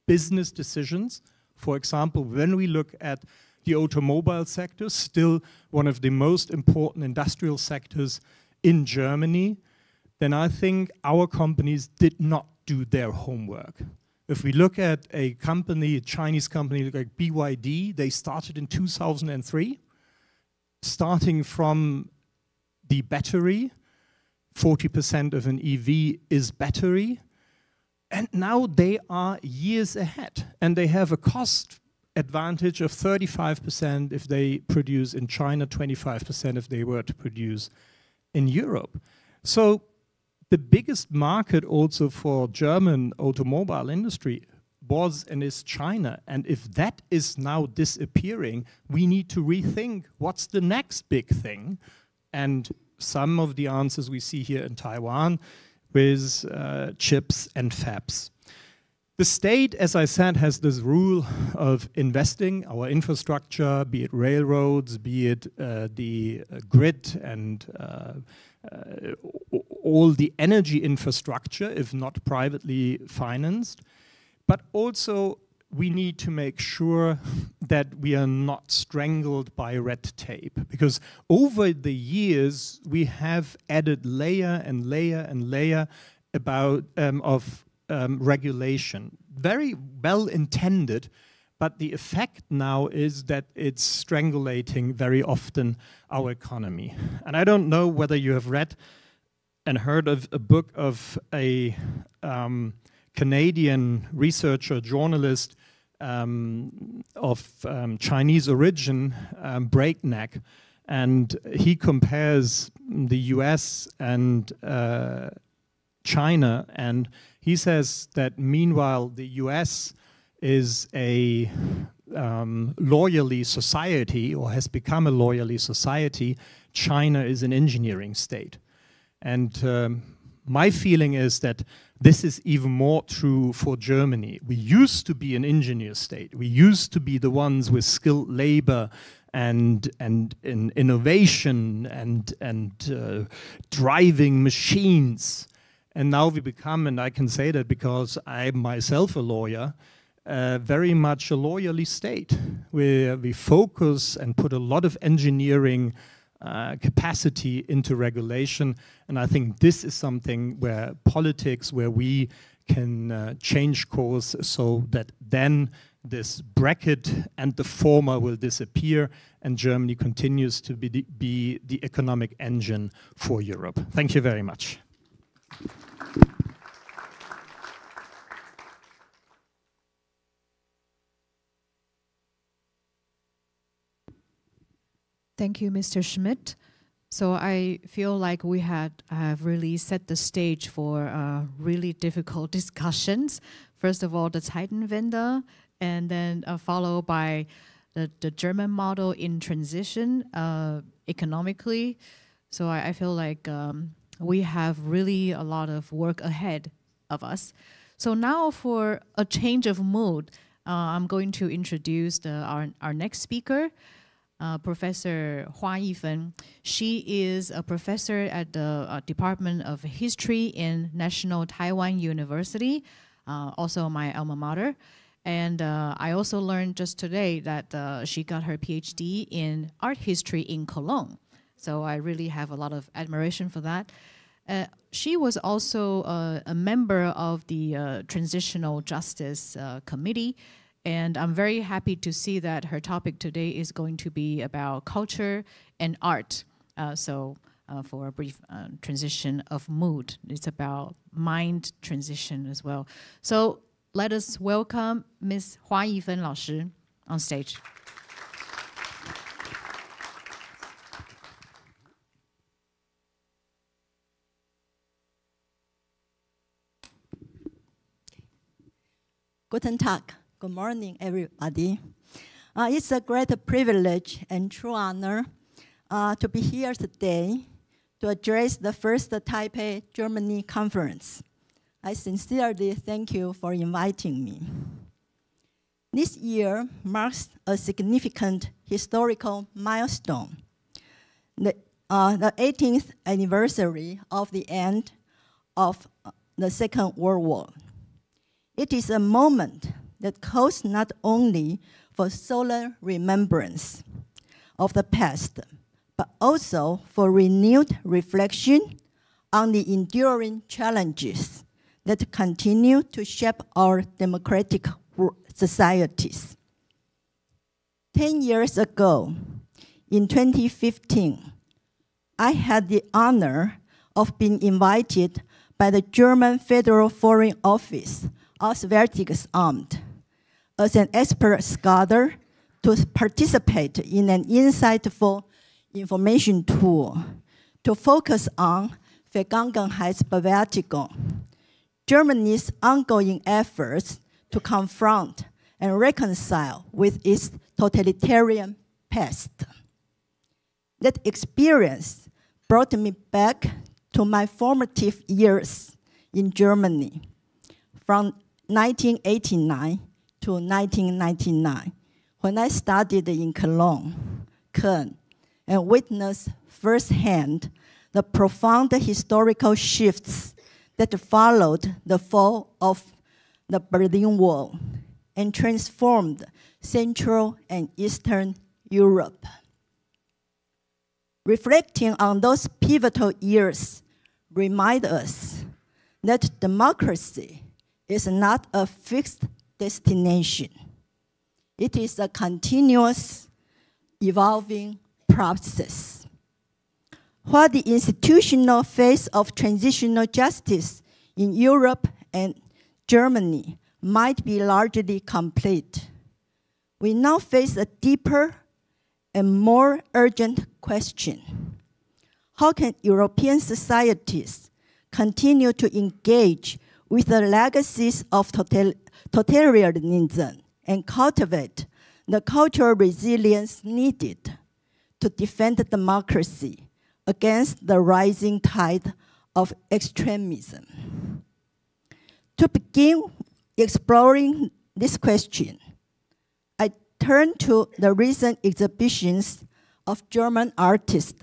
business decisions. For example, when we look at the automobile sector, still one of the most important industrial sectors in Germany, then I think our companies did not do their homework. If we look at a company, a Chinese company like BYD, they started in 2003, starting from the battery. 40% of an EV is battery. And now they are years ahead. And they have a cost advantage of 35% if they produce in China, 25% if they were to produce in Europe. So the biggest market also for German automobile industry was and is China. And if that is now disappearing, we need to rethink what's the next big thing. And some of the answers we see here in Taiwan with chips and fabs. The state, as I said, has this rule of investing our infrastructure, be it railroads, be it the grid and all the energy infrastructure, if not privately financed. But also we need to make sure that we are not strangled by red tape, because over the years we have added layer and layer and layer about of regulation. Very well intended, but the effect now is that it's strangulating very often our economy. And I don't know whether you have read and heard of a book of a Canadian researcher, journalist of Chinese origin, Breakneck, and he compares the US and China, and he says that meanwhile the US is a lawyerly society, or has become a lawyerly society, China is an engineering state. And my feeling is that this is even more true for Germany. We used to be an engineer state. We used to be the ones with skilled labor and innovation and driving machines. And now we become, and I can say that because I'm myself a lawyer, very much a lawyerly state, where we focus and put a lot of engineering capacity into regulation. And I think this is something where politics, where we can change course so that then this bracket and the former will disappear and Germany continues to be the economic engine for Europe. Thank you very much. Thank you, Mr. Schmidt. So I feel like we have really set the stage for really difficult discussions. First of all, the Zeitenwende, and then followed by the German model in transition economically. So I feel like we have really a lot of work ahead of us. So now for a change of mood, I'm going to introduce our next speaker. Professor Hua Yifen. She is a professor at the Department of History in National Taiwan University, also my alma mater. And I also learned just today that she got her PhD in art history in Cologne. So I really have a lot of admiration for that. She was also a member of the Transitional Justice Committee. And I'm very happy to see that her topic today is going to be about culture and art. For a brief transition of mood, it's about mind transition as well. So let us welcome Ms. Hua Yifen 老师 on stage. Guten Tag. Good morning, everybody. It's a great privilege and true honor to be here today to address the first Taipei, Germany conference. I sincerely thank you for inviting me. This year marks a significant historical milestone, the 18th anniversary of the end of the Second World War. It is a moment that calls not only for solemn remembrance of the past, but also for renewed reflection on the enduring challenges that continue to shape our democratic societies. 10 years ago, in 2015, I had the honor of being invited by the German Federal Foreign Office, Auswärtiges Amt, as an expert scholar to participate in an insightful information tour to focus on Vergangenheitsbewältigung, Germany's ongoing efforts to confront and reconcile with its totalitarian past. That experience brought me back to my formative years in Germany from 1989 to 1999, when I studied in Cologne, Köln, and witnessed firsthand the profound historical shifts that followed the fall of the Berlin Wall and transformed Central and Eastern Europe. Reflecting on those pivotal years remind us that democracy is not a fixed destination. It is a continuous, evolving process. While the institutional phase of transitional justice in Europe and Germany might be largely complete, we now face a deeper and more urgent question. How can European societies continue to engage with the legacies of totalitarianism and cultivate the cultural resilience needed to defend democracy against the rising tide of extremism? To begin exploring this question, I turn to the recent exhibitions of German artist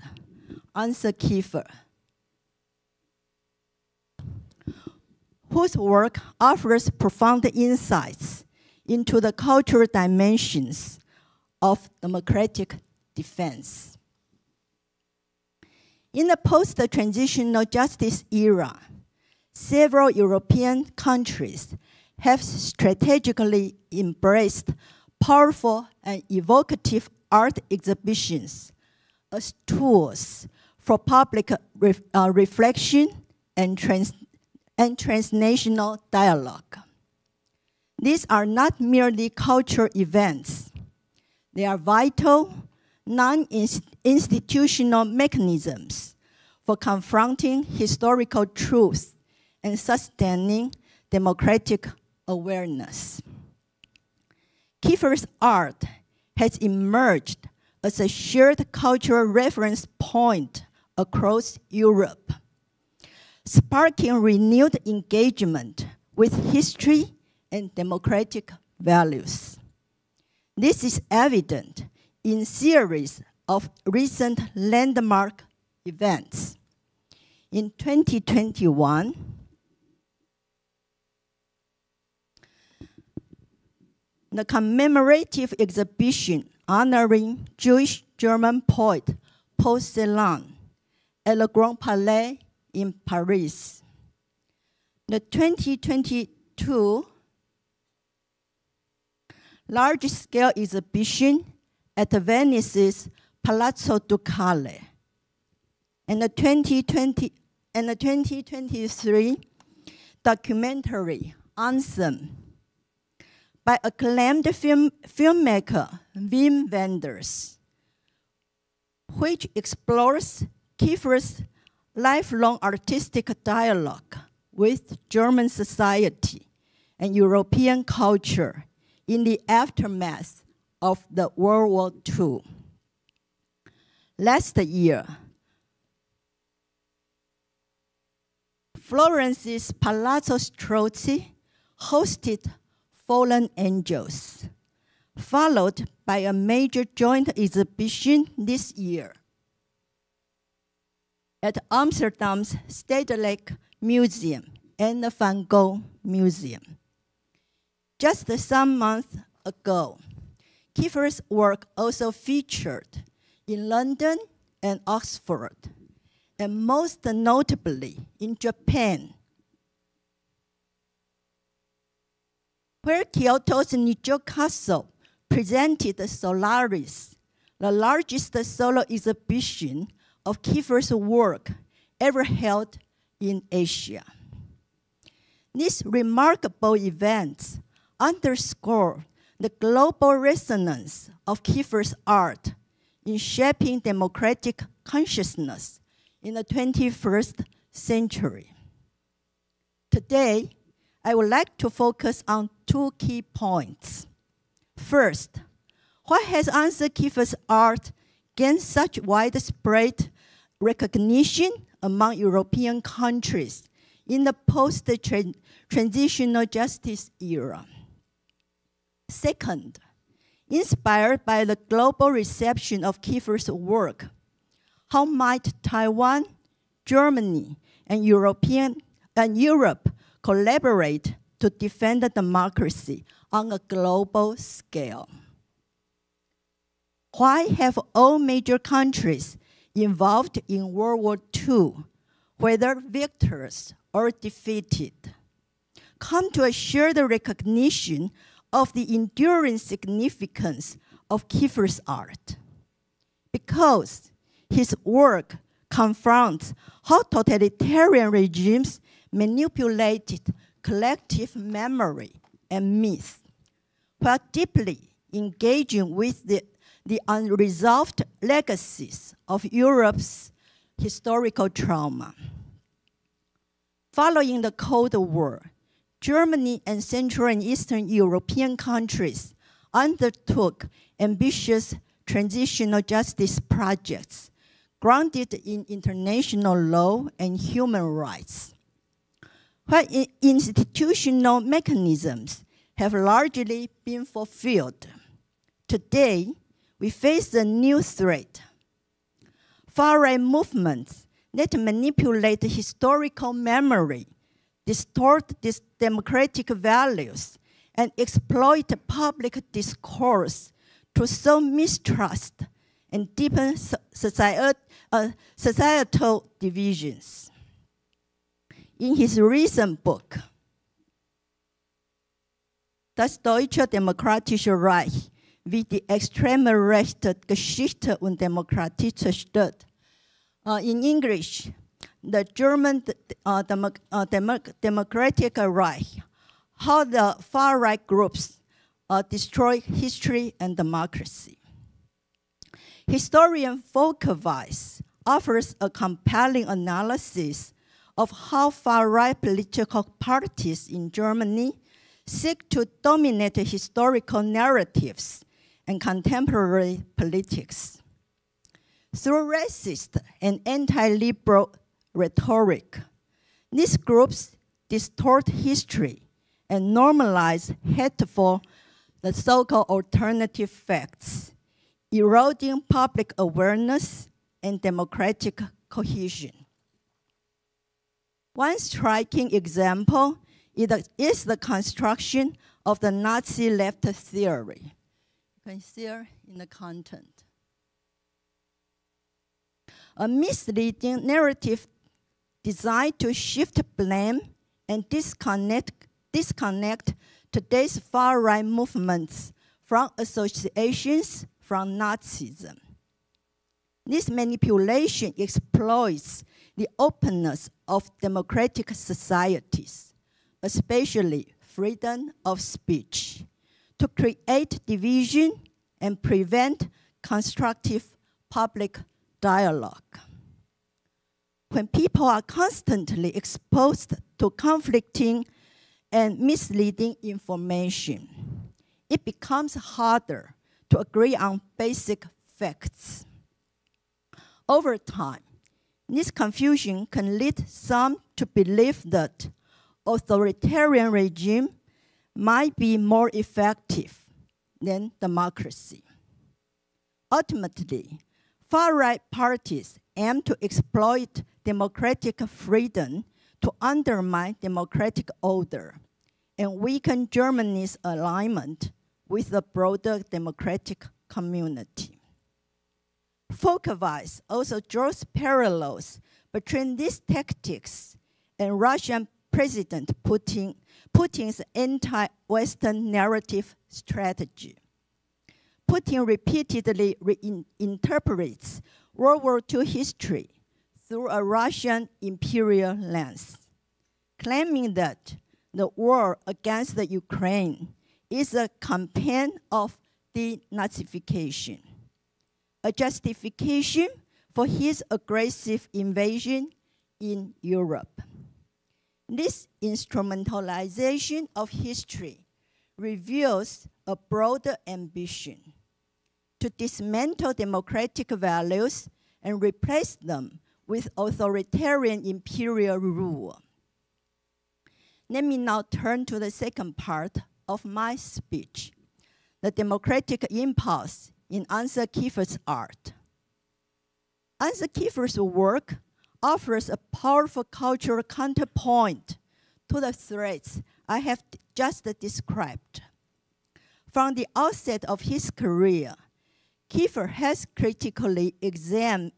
Ansel Kiefer. whose work offers profound insights into the cultural dimensions of democratic defense. In the post-transitional justice era, several European countries have strategically embraced powerful and evocative art exhibitions as tools for public reflection and transnational dialogue. These are not merely cultural events. They are vital, non-institutional mechanisms for confronting historical truths and sustaining democratic awareness. Kiefer's art has emerged as a shared cultural reference point across Europe, sparking renewed engagement with history and democratic values. This is evident in series of recent landmark events. In 2021, the commemorative exhibition honoring Jewish German poet Paul Celan at Le Grand Palais in Paris. The 2022 large-scale exhibition at Venice's Palazzo Ducale, and the 2023 documentary Anthem by acclaimed filmmaker Wim Wenders, which explores Kiefer's lifelong artistic dialogue with German society and European culture in the aftermath of the World War II. Last year, Florence's Palazzo Strozzi hosted Fallen Angels, followed by a major joint exhibition this year at Amsterdam's Stedelijk Museum and the Van Gogh Museum. Just some months ago, Kiefer's work also featured in London and Oxford, and most notably in Japan, where Kyoto's Nijo Castle presented Solaris, the largest solo exhibition of Kiefer's work ever held in Asia. These remarkable events underscore the global resonance of Kiefer's art in shaping democratic consciousness in the 21st century. Today, I would like to focus on two key points. First, why has Ansel Kiefer's art gained such widespread recognition among European countries in the post-transitional justice era? Second, inspired by the global reception of Kiefer's work, how might Taiwan, Germany, and Europe collaborate to defend democracy on a global scale? Why have all major countries involved in World War II, whether victors or defeated, come to a shared recognition of the enduring significance of Kiefer's art? Because his work confronts how totalitarian regimes manipulated collective memory and myth, while deeply engaging with the unresolved legacies of Europe's historical trauma. Following the Cold War, Germany and Central and Eastern European countries undertook ambitious transitional justice projects grounded in international law and human rights. While institutional mechanisms have largely been fulfilled, today we face a new threat: far-right movements that manipulate historical memory distort these democratic values, and exploit public discourse to sow mistrust and deepen societal divisions. In his recent book, Das Deutsche Demokratische Reich, wie die extreme rechte Geschichte und Demokratie zerstört, in English, the German Democratic Reich, how the far-right groups destroy history and democracy. Historian Volker Weiss offers a compelling analysis of how far-right political parties in Germany seek to dominate historical narratives and contemporary politics. Through racist and anti-liberal rhetoric, these groups distort history and normalize hateful, the so-called alternative facts, eroding public awareness and democratic cohesion. One striking example is the construction of the Nazi left theory. You can see here in the content. A misleading narrative designed to shift blame and disconnect today's far-right movements from associations from Nazism. This manipulation exploits the openness of democratic societies, especially freedom of speech, to create division and prevent constructive public dialogue. When people are constantly exposed to conflicting and misleading information, it becomes harder to agree on basic facts. Over time, this confusion can lead some to believe that authoritarian regime might be more effective than democracy. Ultimately, far-right parties aim to exploit democratic freedom to undermine democratic order and weaken Germany's alignment with the broader democratic community. Volker Weiss also draws parallels between these tactics and Russian President Putin's anti-Western narrative strategy. Putin repeatedly reinterprets World War II history through a Russian imperial lens, claiming that the war against the Ukraine is a campaign of denazification, a justification for his aggressive invasion in Europe. This instrumentalization of history reveals a broader ambition to dismantle democratic values and replace them with authoritarian imperial rule. Let me now turn to the second part of my speech, the democratic impulse in Asa Kiefer's art. Asa Kiefer's work offers a powerful cultural counterpoint to the threats I have just described. From the outset of his career, Kiefer has critically examined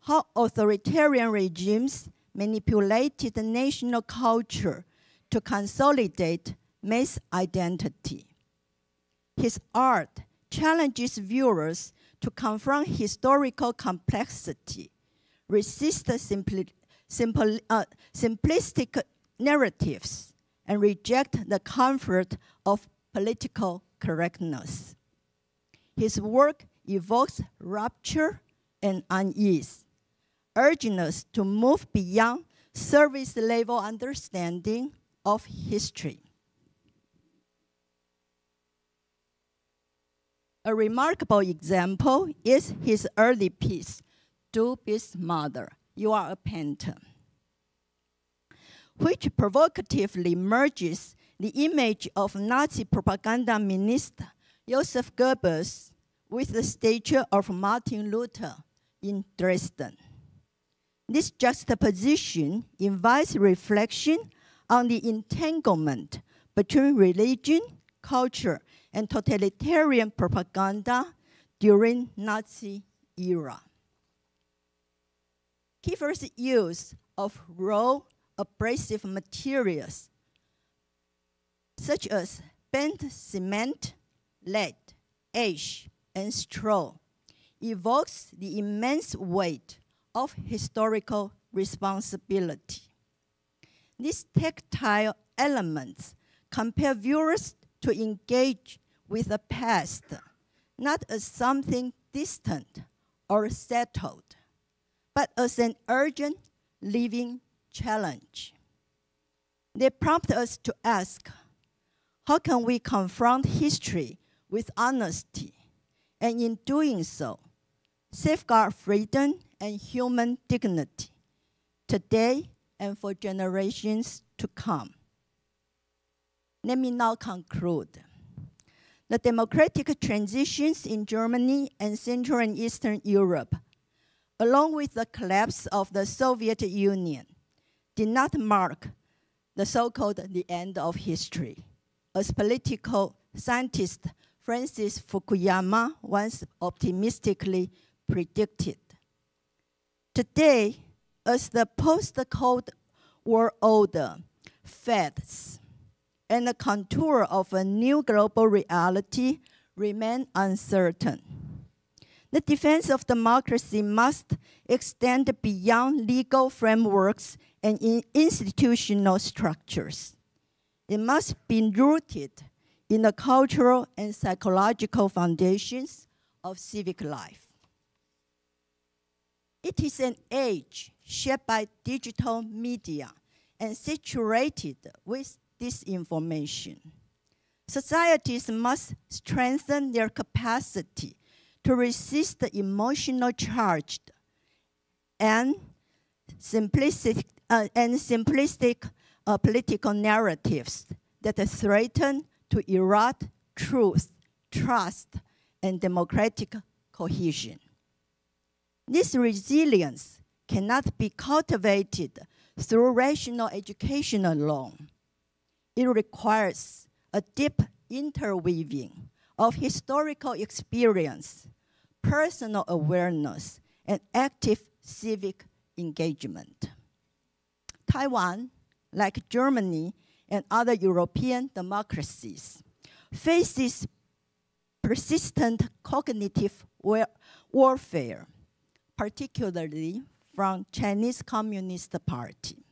how authoritarian regimes manipulated the national culture to consolidate mass identity. His art challenges viewers to confront historical complexity, resist simplistic narratives, and reject the comfort of political correctness. His work evokes rupture and unease, urging us to move beyond service-level understanding of history. A remarkable example is his early piece, Du bist Mother, You Are a Painter, which provocatively merges the image of Nazi propaganda minister Joseph Goebbels with the statue of Martin Luther in Dresden. This juxtaposition invites reflection on the entanglement between religion, culture, and totalitarian propaganda during Nazi era. Kiefer's use of raw, abrasive materials such as bent cement, lead, ash, and straw evokes the immense weight of historical responsibility. These tactile elements compel viewers to engage with the past, not as something distant or settled, but as an urgent living challenge. They prompt us to ask, how can we confront history with honesty, and in doing so, safeguard freedom and human dignity today and for generations to come? Let me now conclude. The democratic transitions in Germany and Central and Eastern Europe, along with the collapse of the Soviet Union, did not mark the so-called the end of history, as political scientist Francis Fukuyama once optimistically predicted. Today, as the post-Cold War order fades and the contour of a new global reality remain uncertain, the defense of democracy must extend beyond legal frameworks and institutional structures. It must be rooted in the cultural and psychological foundations of civic life. It is an age shaped by digital media and saturated with disinformation. Societies must strengthen their capacity to resist the emotional charged and simplistic political narratives that threaten to erode truth, trust, and democratic cohesion. This resilience cannot be cultivated through rational education alone. It requires a deep interweaving of historical experience, personal awareness, and active civic engagement. Taiwan, like Germany and other European democracies, faces persistent cognitive warfare, particularly from Chinese Communist Party,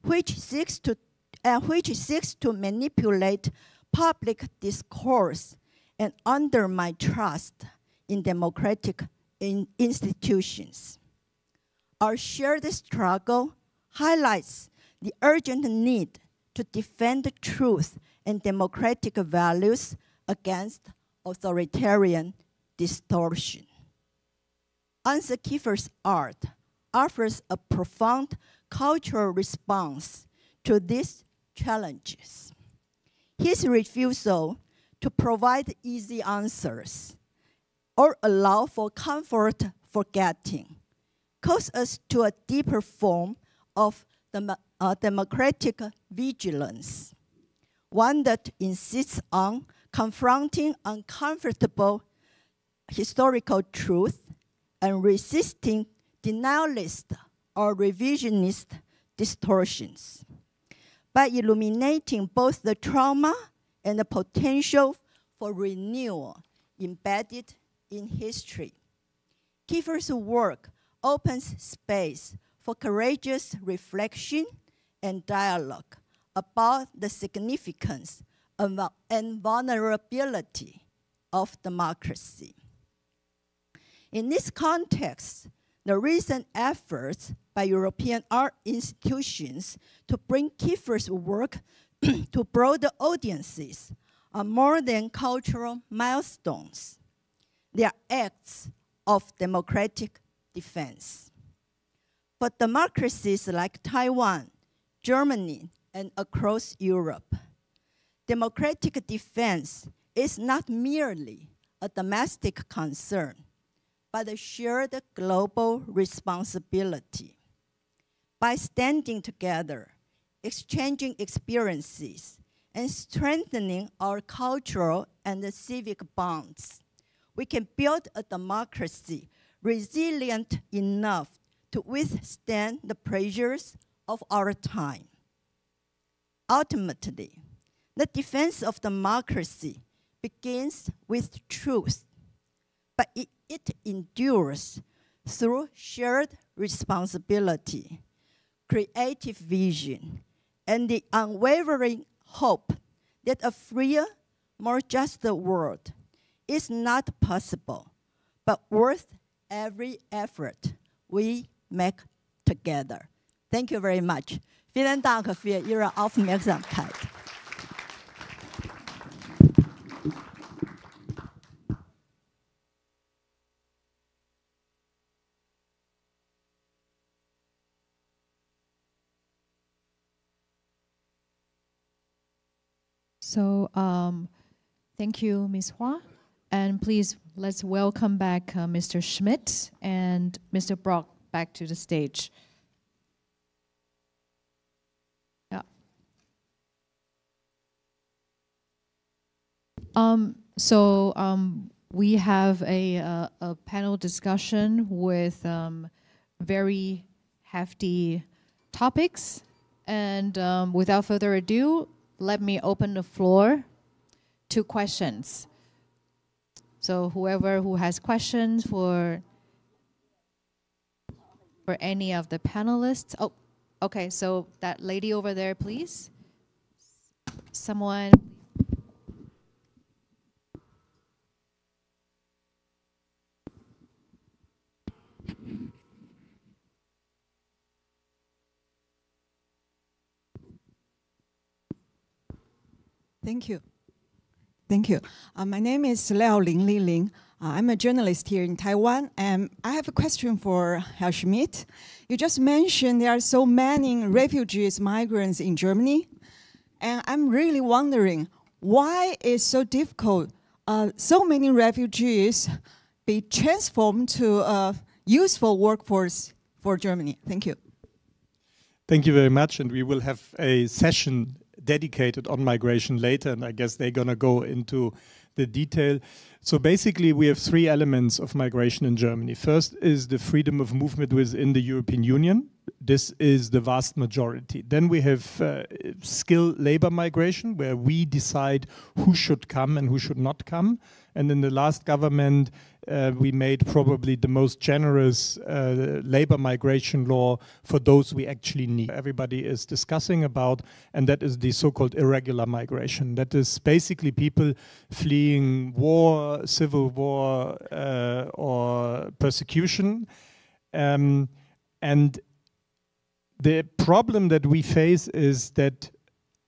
which seeks to manipulate public discourse and undermine trust in democratic institutions. Our shared struggle highlights the urgent need to defend truth and democratic values against authoritarian distortion. Ansel Kiefer's art offers a profound cultural response to these challenges. His refusal to provide easy answers or allow for comfort forgetting calls us to a deeper form of democratic vigilance, one that insists on confronting uncomfortable historical truth and resisting denialist or revisionist distortions. By illuminating both the trauma and the potential for renewal embedded in history, Kiefer's work opens space for courageous reflection and dialogue about the significance and vulnerability of democracy. In this context, the recent efforts by European art institutions to bring Kiefer's work to broader audiences are more than cultural milestones. They are acts of democratic defense. For democracies like Taiwan, Germany, and across Europe, democratic defense is not merely a domestic concern, but a shared global responsibility. By standing together, exchanging experiences, and strengthening our cultural and civic bonds, we can build a democracy resilient enough to withstand the pressures of our time. Ultimately, the defense of democracy begins with truth, but it endures through shared responsibility, creative vision, and the unwavering hope that a freer, more just world is not possible, but worth every effort we make together. Thank you very much. Vielen Dank für Ihre Aufmerksamkeit. So thank you, Ms. Hua. And please, let's welcome back Mr. Schmidt and Mr. Brock back to the stage. Yeah. We have a panel discussion with very hefty topics. And without further ado, let me open the floor to questions. So whoever who has questions for any of the panelists. Oh, okay, so that lady over there, please. Someone. Thank you. Thank you. My name is Liao Ling. I'm a journalist here in Taiwan, and I have a question for Herr Schmidt. You just mentioned there are so many refugees, migrants in Germany, and I'm really wondering why it's so difficult so many refugees be transformed to a useful workforce for Germany. Thank you. Thank you very much, and we will have a session dedicated on migration later, and I guess they're going to go into the detail. So basically, we have three elements of migration in Germany. First is the freedom of movement within the European Union. This is the vast majority. Then we have skilled labor migration, where we decide who should come and who should not come. And in the last government, we made probably the most generous labor migration law for those we actually need. Everybody is discussing about, and that is the so-called irregular migration. That is basically people fleeing war, civil war, or persecution. And the problem that we face is that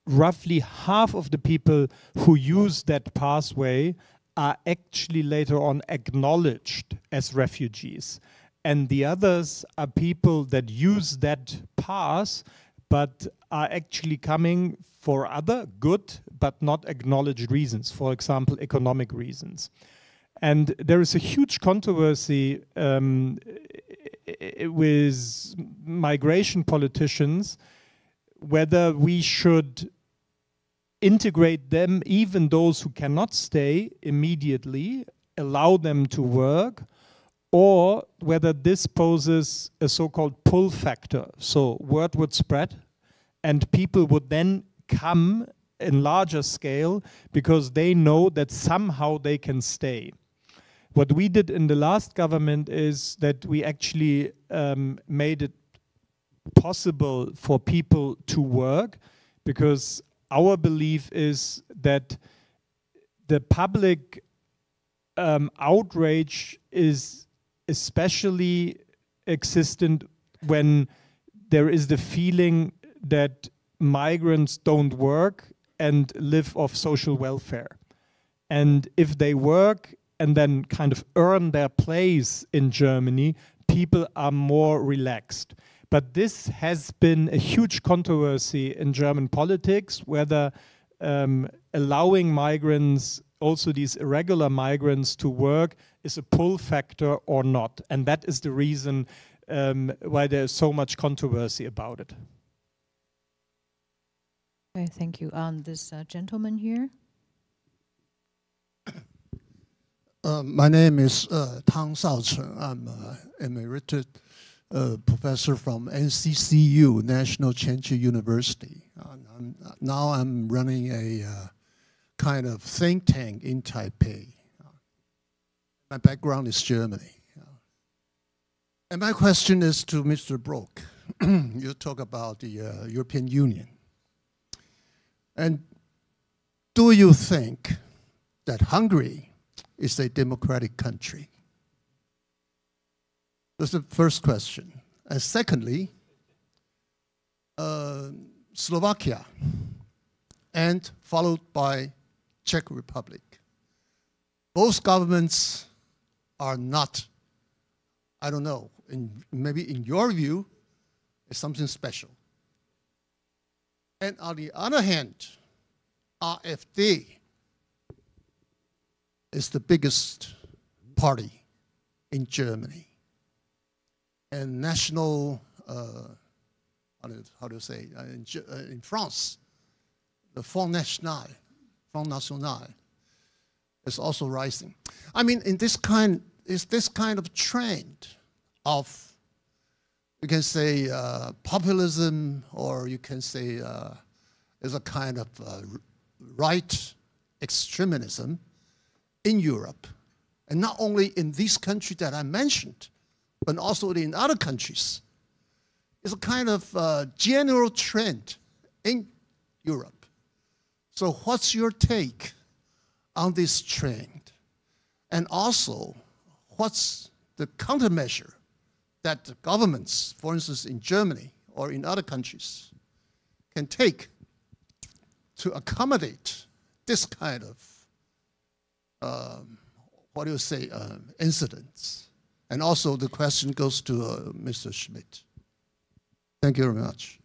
roughly half of the people who use that pathway are actually later on acknowledged as refugees. And the others are people that use that path, but are actually coming for other good, but not acknowledged reasons, for example, economic reasons. And there is a huge controversy with migration politicians, whether we should integrate them, even those who cannot stay immediately, allow them to work, or whether this poses a so-called pull factor. So word would spread and people would then come in larger scale because they know that somehow they can stay. What we did in the last government is that we actually made it possible for people to work, because our belief is that the public outrage is especially existent when there is the feeling that migrants don't work and live off social welfare. And if they work and then kind of earn their place in Germany, people are more relaxed. But this has been a huge controversy in German politics, whether allowing migrants also these irregular migrants to work is a pull factor or not. And that is the reason why there's so much controversy about it. Okay, thank you. This gentleman here. My name is Tang Shaocheng. I'm emeritus professor from NCCU, National Chengchi University. Now I'm running a kind of think tank in Taipei. My background is Germany. And my question is to Mr. Brok. You talk about the European Union. And do you think that Hungary is a democratic country? That's the first question. And secondly, Slovakia, and followed by Czech Republic. Both governments are not, I don't know, maybe in your view, it's something special. And on the other hand, AfD is the biggest party in Germany. And national, how do you say, in France, the Front National is also rising. I mean, is this kind of trend of, you can say, populism, or you can say is a kind of right extremism in Europe, and not only in this country that I mentioned, but also in other countries. It's a kind of general trend in Europe. So what's your take on this trend? And also, what's the countermeasure that the governments, for instance, in Germany or in other countries, can take to accommodate this kind of, what do you say, incidents? And also the question goes to Mr. Schmidt. Thank you very much.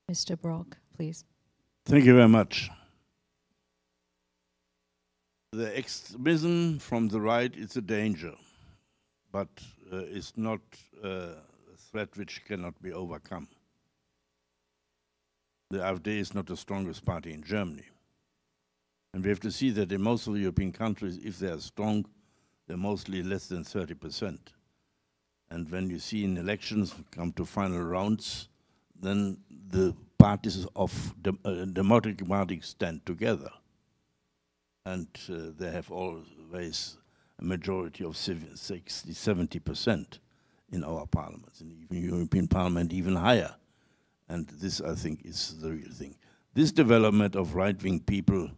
Mr. Brok, please. Thank you very much. The extremism from the right is a danger, but it's not a threat which cannot be overcome. The AfD is not the strongest party in Germany. And we have to see that in most of the European countries, if they are strong, they're mostly less than 30%. And when you see in elections come to final rounds, then the parties of democratic stand together. And they have always a majority of 60, 70% in our parliaments, and even European Parliament even higher. And this, I think, is the real thing. This development of right-wing people,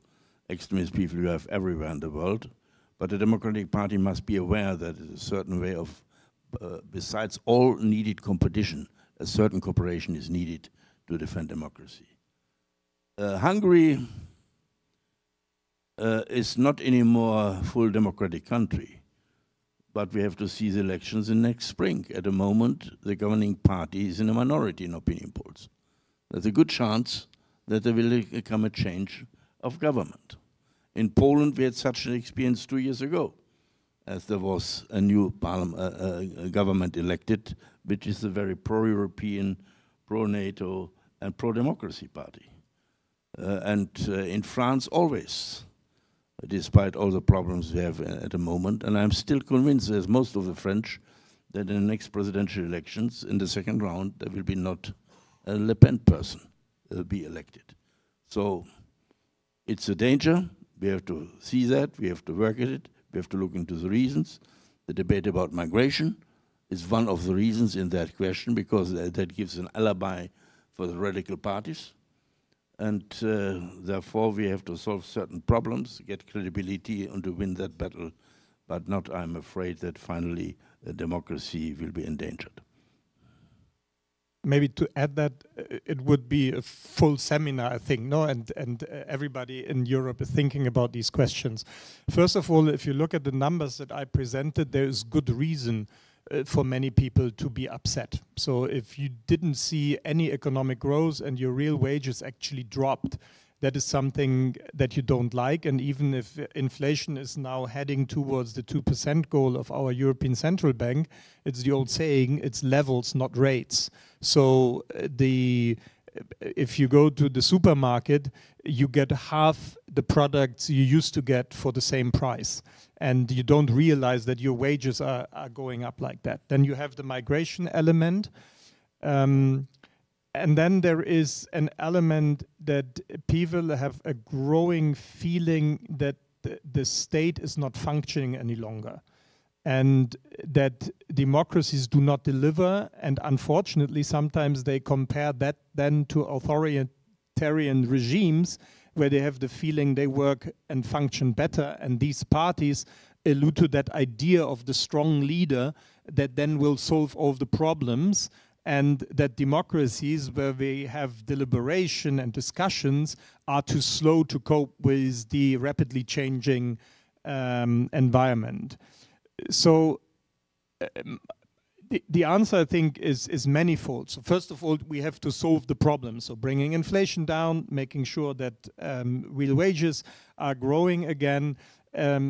extremist people you have everywhere in the world, but the Democratic Party must be aware that a certain way of, besides all needed competition, a certain cooperation is needed to defend democracy. Hungary is not anymore a full democratic country, but we have to see the elections in next spring. At the moment, the governing party is in a minority in opinion polls. There's a good chance that there will come a change of government. In Poland, we had such an experience 2 years ago, as there was a new government elected, which is a very pro-European, pro-NATO, and pro-democracy party. And in France, always, despite all the problems we have at the moment. And I'm still convinced, as most of the French, that in the next presidential elections, in the second round, there will be not a Le Pen person be elected. So it's a danger. We have to see that. We have to work at it. We have to look into the reasons. The debate about migration is one of the reasons in that question, because that gives an alibi for the radical parties. And therefore, we have to solve certain problems, get credibility, and to win that battle. But not, I'm afraid, that finally democracy will be endangered. Maybe to add that, it would be a full seminar, I think, no? And everybody in Europe is thinking about these questions. First of all, if you look at the numbers that I presented, there is good reason for many people to be upset. So if you didn't see any economic growth and your real wages actually dropped, that is something that you don't like. And even if inflation is now heading towards the 2% goal of our European Central Bank, it's the old saying, it's levels, not rates. So if you go to the supermarket, you get half the products you used to get for the same price. And you don't realize that your wages are going up like that. Then you have the migration element. And then there is an element that people have a growing feeling that the state is not functioning any longer, and that democracies do not deliver. And unfortunately, sometimes they compare that then to authoritarian regimes where they have the feeling they work and function better. And these parties allude to that idea of the strong leader that then will solve all the problems. And that democracies where we have deliberation and discussions are too slow to cope with the rapidly changing environment. So the answer, I think, is manifold. So first of all, we have to solve the problem. So bringing inflation down, making sure that real wages are growing again,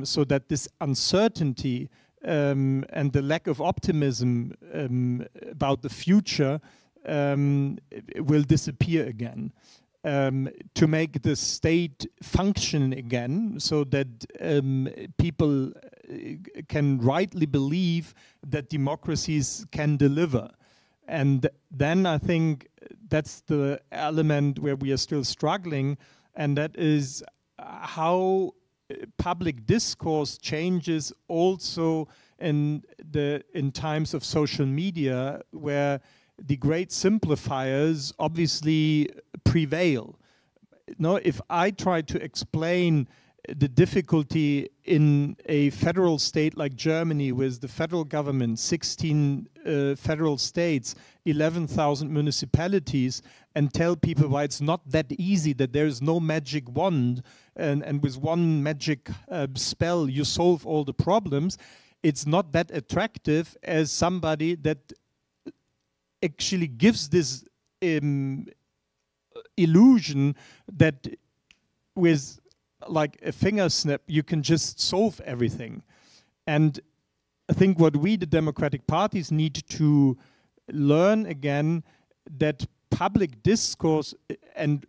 so that this uncertainty and the lack of optimism about the future will disappear again. To make the state function again, so that people can rightly believe that democracies can deliver. And then I think that's the element where we are still struggling, and that is how public discourse changes also in times of social media, where the great simplifiers obviously prevail. No, if I try to explain the difficulty in a federal state like Germany with the federal government, 16 federal states, 11,000 municipalities, and tell people why it's not that easy, that there is no magic wand, and with one magic spell you solve all the problems, it's not that attractive as somebody that actually gives this illusion that with like a finger snap you can just solve everything. And I think what we, the democratic parties, need to learn again, that public discourse and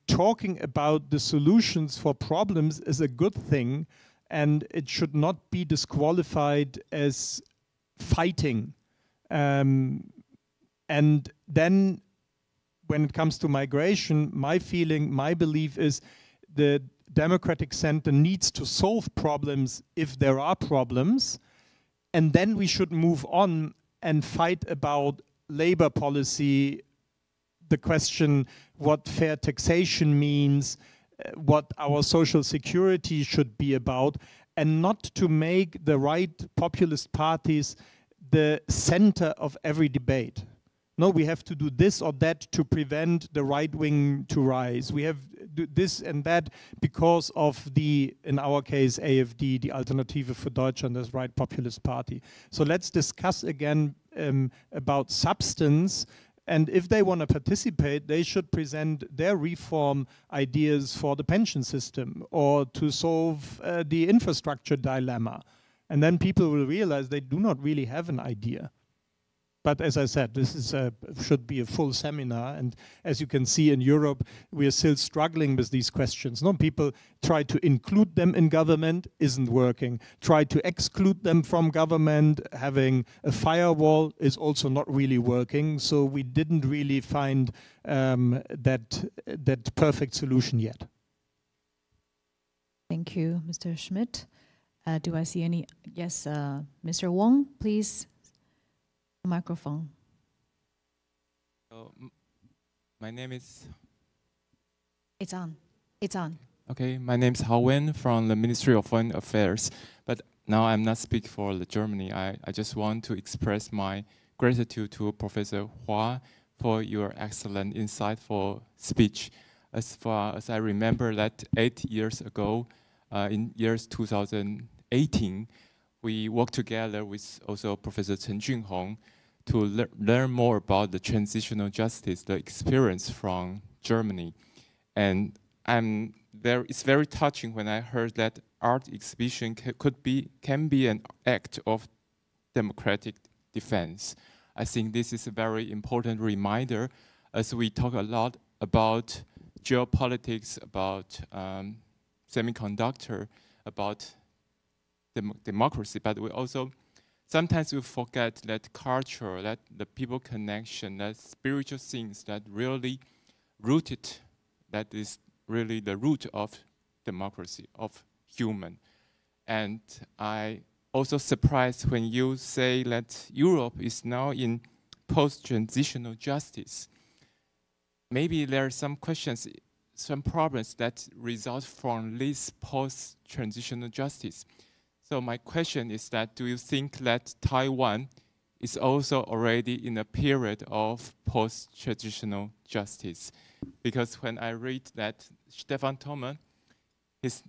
talking about the solutions for problems is a good thing, and it should not be disqualified as fighting. And then when it comes to migration, my feeling, my belief is the democratic center needs to solve problems if there are problems, and then we should move on and fight about labor policy, the question what fair taxation means, what our social security should be about, and not to make the right populist parties the center of every debate. No, we have to do this or that to prevent the right wing to rise. We have do this and that because of the, in our case, AfD, the Alternative für Deutschland, this right populist party. So let's discuss again about substance. And if they want to participate, they should present their reform ideas for the pension system or to solve the infrastructure dilemma. And then people will realize they do not really have an idea. But as I said, this is should be a full seminar. And as you can see in Europe, we are still struggling with these questions. No, people try to include them in government, isn't working. Try to exclude them from government, having a firewall is also not really working. So we didn't really find that perfect solution yet. Thank you, Mr. Schmidt. Do I see any? Yes, Mr. Wong, please. Microphone. My name is... It's on. It's on. Okay, my name is Hao Wen from the Ministry of Foreign Affairs. But now I'm not speaking for Germany. I just want to express my gratitude to Professor Hua for your excellent, insightful speech. As far as I remember that 8 years ago, in years 2018, we worked together with also Professor Chen Junhong to learn more about the transitional justice, the experience from Germany. And it's very touching when I heard that art exhibition can be an act of democratic defense. I think this is a very important reminder as we talk a lot about geopolitics, about semiconductor, about democracy, but we also sometimes we forget that culture, that the people connection, that spiritual things that really rooted, that is really the root of democracy, of human. And I also surprised when you say that Europe is now in post-transitional justice. Maybe there are some questions, some problems that result from this post-transitional justice. So my question is that, do you think that Taiwan is also already in a period of post-transitional justice? Because when I read that Stefan Thoma, his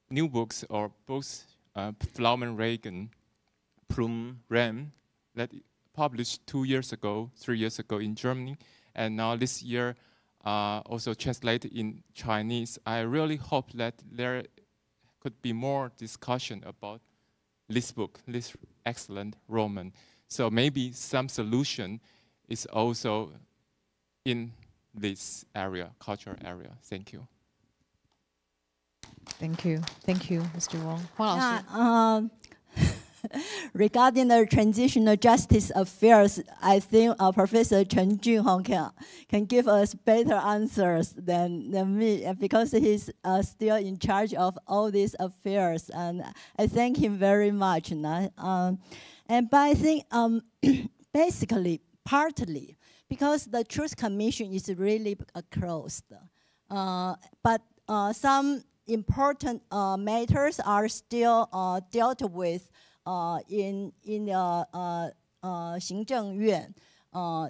new books or books, Flaumen Reagan, Plum Ram, that published 2 years ago, 3 years ago in Germany, and now this year also translated in Chinese. I really hope that there could be more discussion about this book, this excellent Roman. So maybe some solution is also in this area, cultural area. Thank you. Thank you. Thank you, Mr. Wong. Huang Laoshi. Yeah, regarding the transitional justice affairs, I think Professor Chen Junhong can give us better answers than me, because he's still in charge of all these affairs, and I thank him very much. But I think basically, partly, because the Truth Commission is really closed, but some important matters are still dealt with in the 行政院,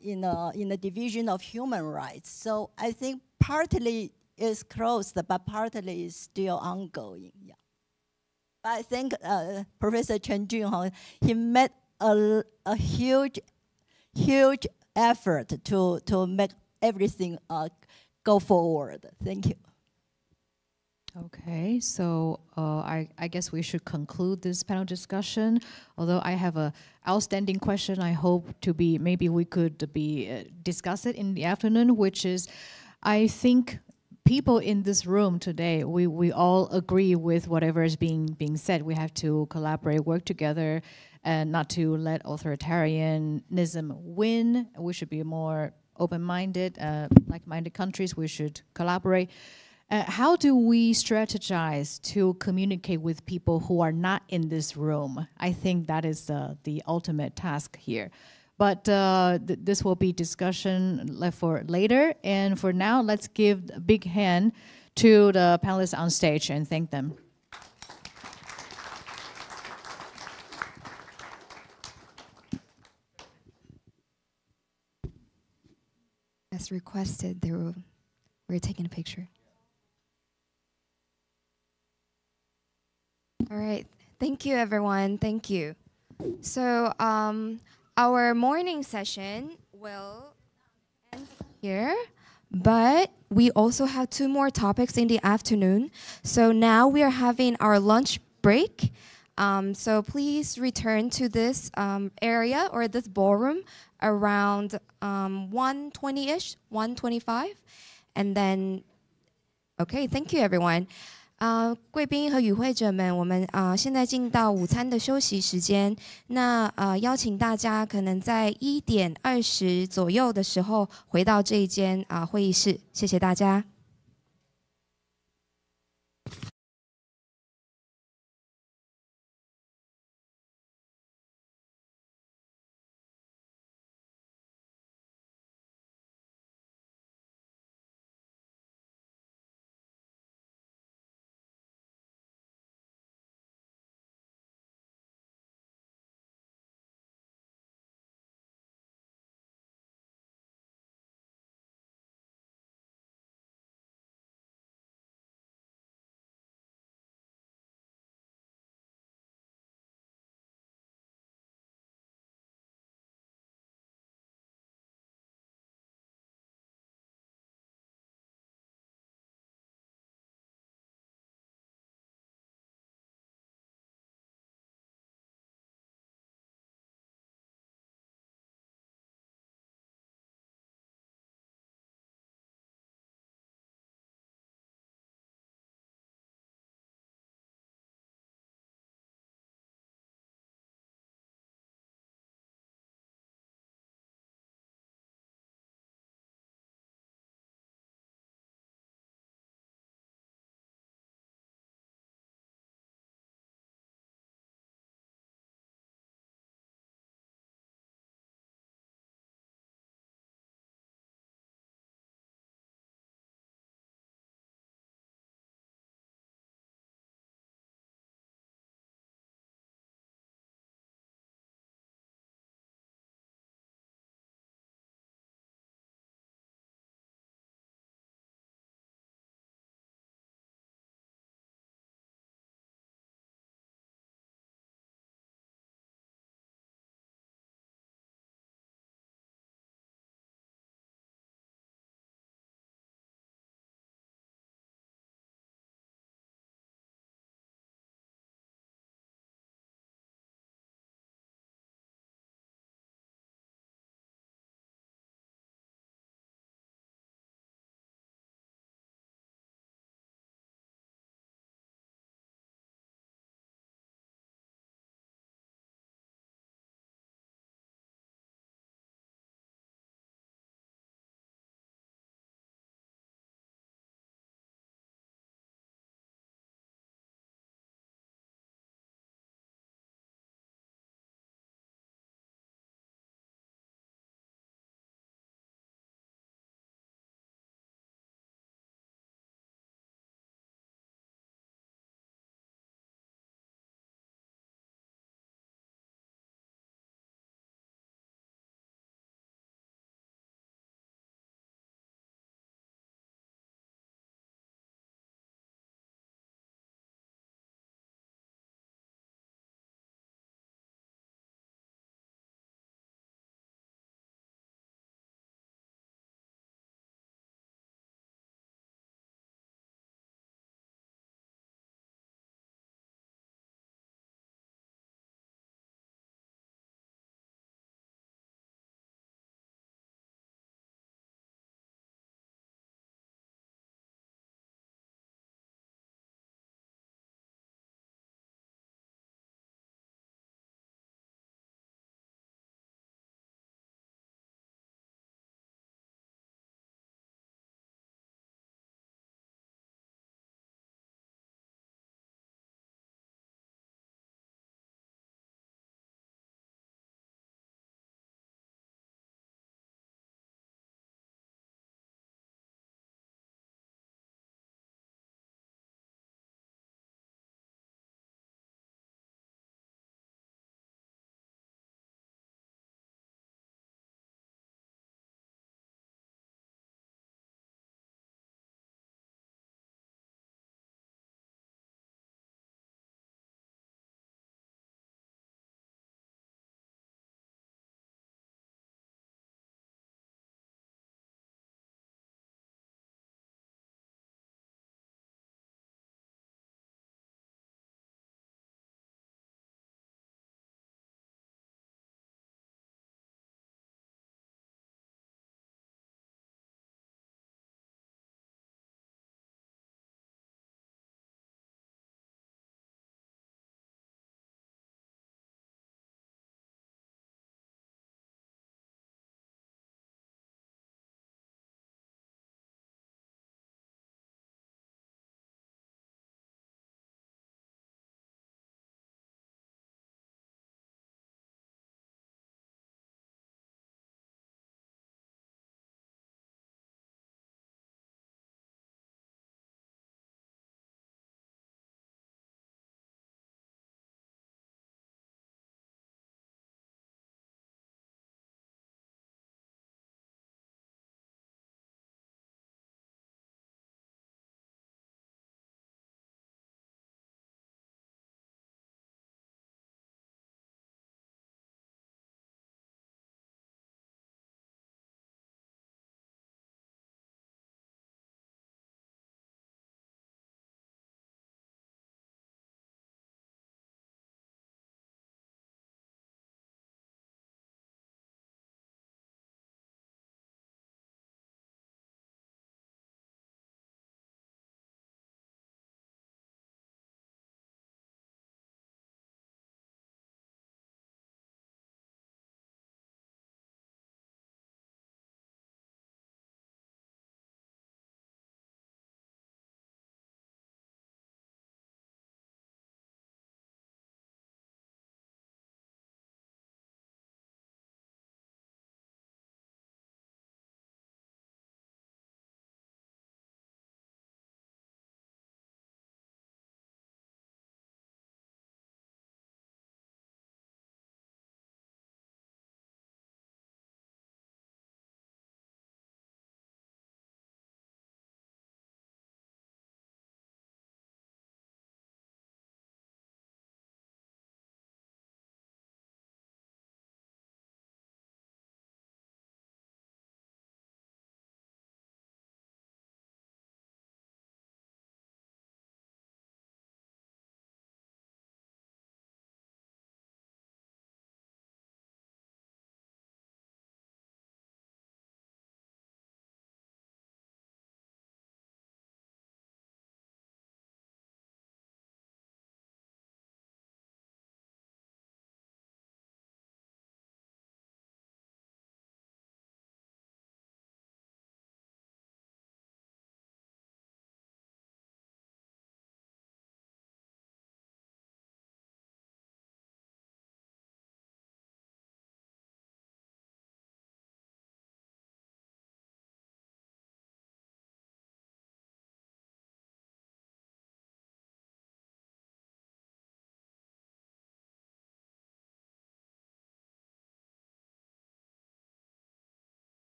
in the Division of Human Rights. So I think partly is closed, but partly is still ongoing. Yeah. But I think Professor Chen Junhong, he made a huge effort to make everything go forward. Thank you. Okay, so I guess we should conclude this panel discussion. Although I have an outstanding question, I hope to be, maybe we could discuss it in the afternoon, which is, I think people in this room today, we all agree with whatever is being said. We have to collaborate, work together, and not to let authoritarianism win. We should be more open-minded, like-minded countries. We should collaborate. How do we strategize to communicate with people who are not in this room? I think that is the ultimate task here. But this will be discussion left for later. And for now, let's give a big hand to the panelists on stage and thank them. As requested, we're taking a picture. All right, thank you everyone, thank you. So our morning session will end here, but we also have 2 more topics in the afternoon. So now we are having our lunch break. So please return to this area or this ballroom around 1:20-ish, 1:25. And then, okay, thank you everyone. 贵宾和与会者们，我们现在进到午餐的休息时间。那邀请大家可能在1点20左右的时候回到这一间会议室。谢谢大家。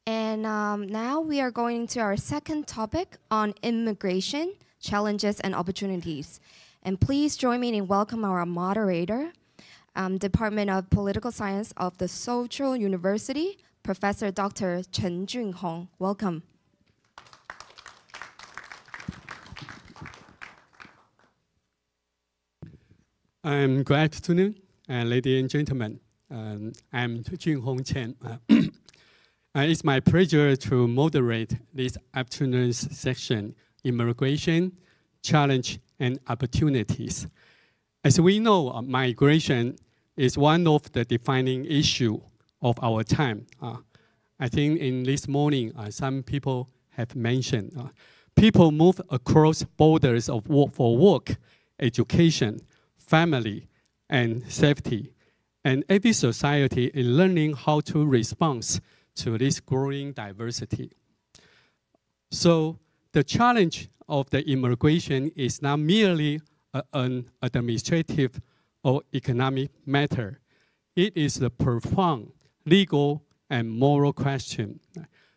And now we are going to our second topic on immigration, challenges and opportunities. And please join me in welcome our moderator, Department of Political Science of the Soochow University, Professor Dr. Chen Junhong. Welcome. Good afternoon, ladies and gentlemen. I'm Junhong Chen. It's my pleasure to moderate this afternoon's section, Immigration, Challenge and Opportunities. As we know, migration is one of the defining issues of our time. I think in this morning, some people have mentioned, people move across borders of for work, education, family, and safety. And every society is learning how to respond to this growing diversity. So the challenge of the immigration is not merely an administrative or economic matter. It is a profound legal and moral question.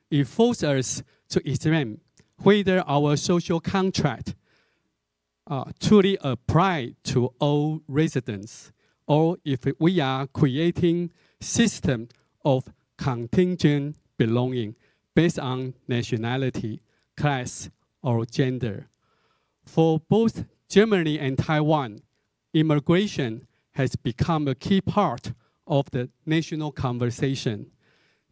It forces us to examine whether our social contract truly apply to all residents, or if we are creating system of contingent belonging based on nationality, class, or gender. For both Germany and Taiwan, immigration has become a key part of the national conversation.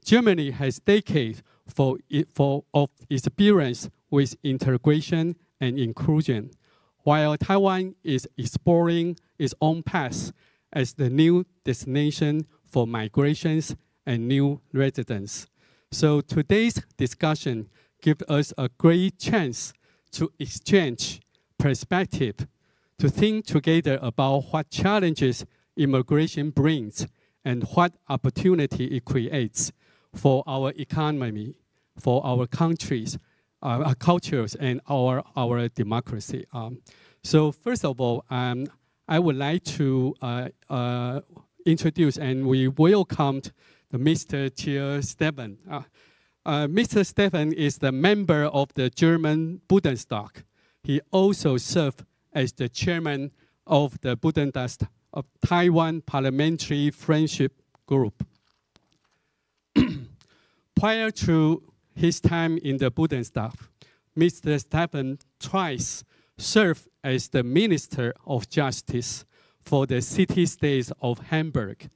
Germany has decades of experience with integration and inclusion, while Taiwan is exploring its own path as the new destination for migrations and new residents. So today's discussion gives us a great chance to exchange perspective, to think together about what challenges immigration brings and what opportunity it creates for our economy, for our countries, our cultures, and our democracy. So first of all, I would like to introduce and we welcomed Mr. Chair Stephan. Mr. Stephan is the member of the German Bundestag. He also served as the chairman of the Bundestag of Taiwan Parliamentary Friendship Group. Prior to his time in the Bundestag, Mr. Stephan twice served as the Minister of Justice for the city-state of Hamburg.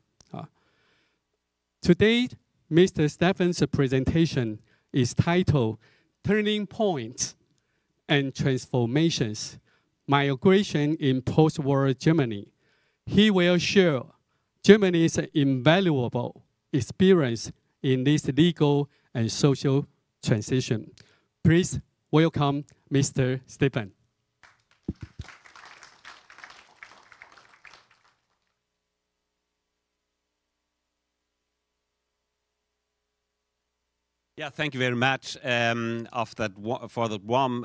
Today, Mr. Stephan's presentation is titled Turning Points and Transformations, Migration in Post-War Germany. He will share Germany's invaluable experience in this legal and social transition. Please welcome Mr. Stephan. Yeah, thank you very much for the warm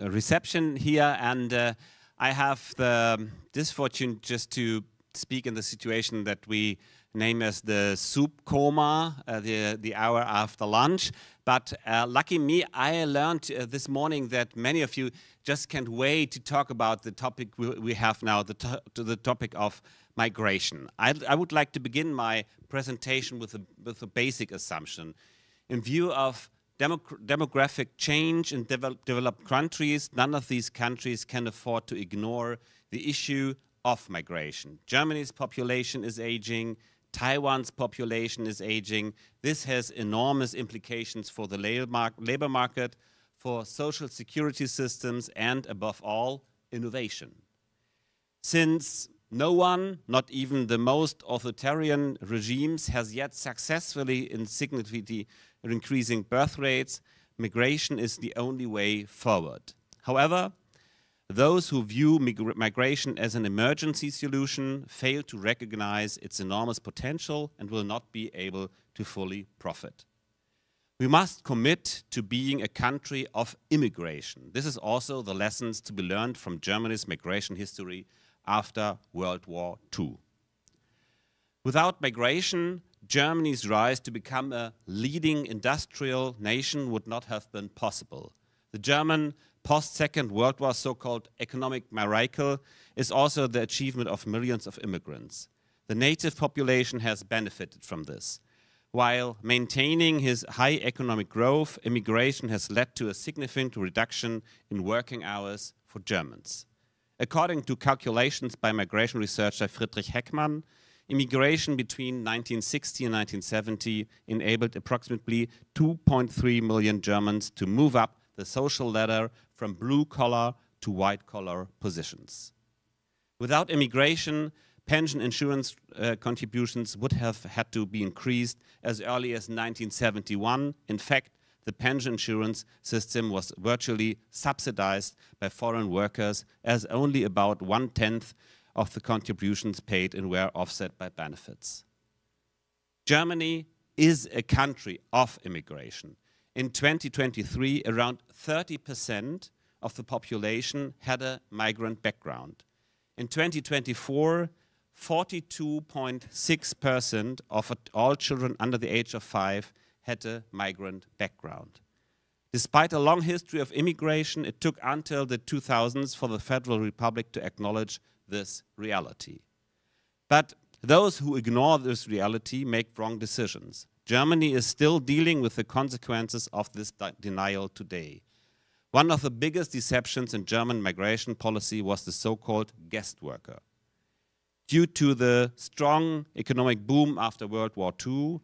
reception here. And I have the misfortune just to speak in the situation that we name as the soup coma, the hour after lunch. But lucky me, I learned this morning that many of you just can't wait to talk about the topic we have now, the topic of migration. I would like to begin my presentation with a basic assumption. In view of demographic change in developed countries, none of these countries can afford to ignore the issue of migration. Germany's population is aging, Taiwan's population is aging. This has enormous implications for the labor market, for social security systems, and above all, innovation. Since no one, not even the most authoritarian regimes, has yet successfully significantly increasing birth rates, migration is the only way forward. However, those who view migration as an emergency solution fail to recognize its enormous potential and will not be able to fully profit. We must commit to being a country of immigration. This is also the lessons to be learned from Germany's migration history after World War II. Without migration, Germany's rise to become a leading industrial nation would not have been possible. The German post-Second World War so-called economic miracle is also the achievement of millions of immigrants. The native population has benefited from this. While maintaining his high economic growth, immigration has led to a significant reduction in working hours for Germans. According to calculations by migration researcher Friedrich Heckmann, immigration between 1960 and 1970 enabled approximately 2.3 million Germans to move up the social ladder from blue-collar to white-collar positions. Without immigration, pension insurance contributions would have had to be increased as early as 1971. In fact, the pension insurance system was virtually subsidized by foreign workers, as only about 1/10 of the contributions paid in were offset by benefits. Germany is a country of immigration. In 2023, around 30% of the population had a migrant background. In 2024, 42.6% of all children under the age of 5 had a migrant background. Despite a long history of immigration, it took until the 2000s for the Federal Republic to acknowledge this reality. But those who ignore this reality make wrong decisions. Germany is still dealing with the consequences of this denial today. One of the biggest deceptions in German migration policy was the so-called guest worker. Due to the strong economic boom after World War II,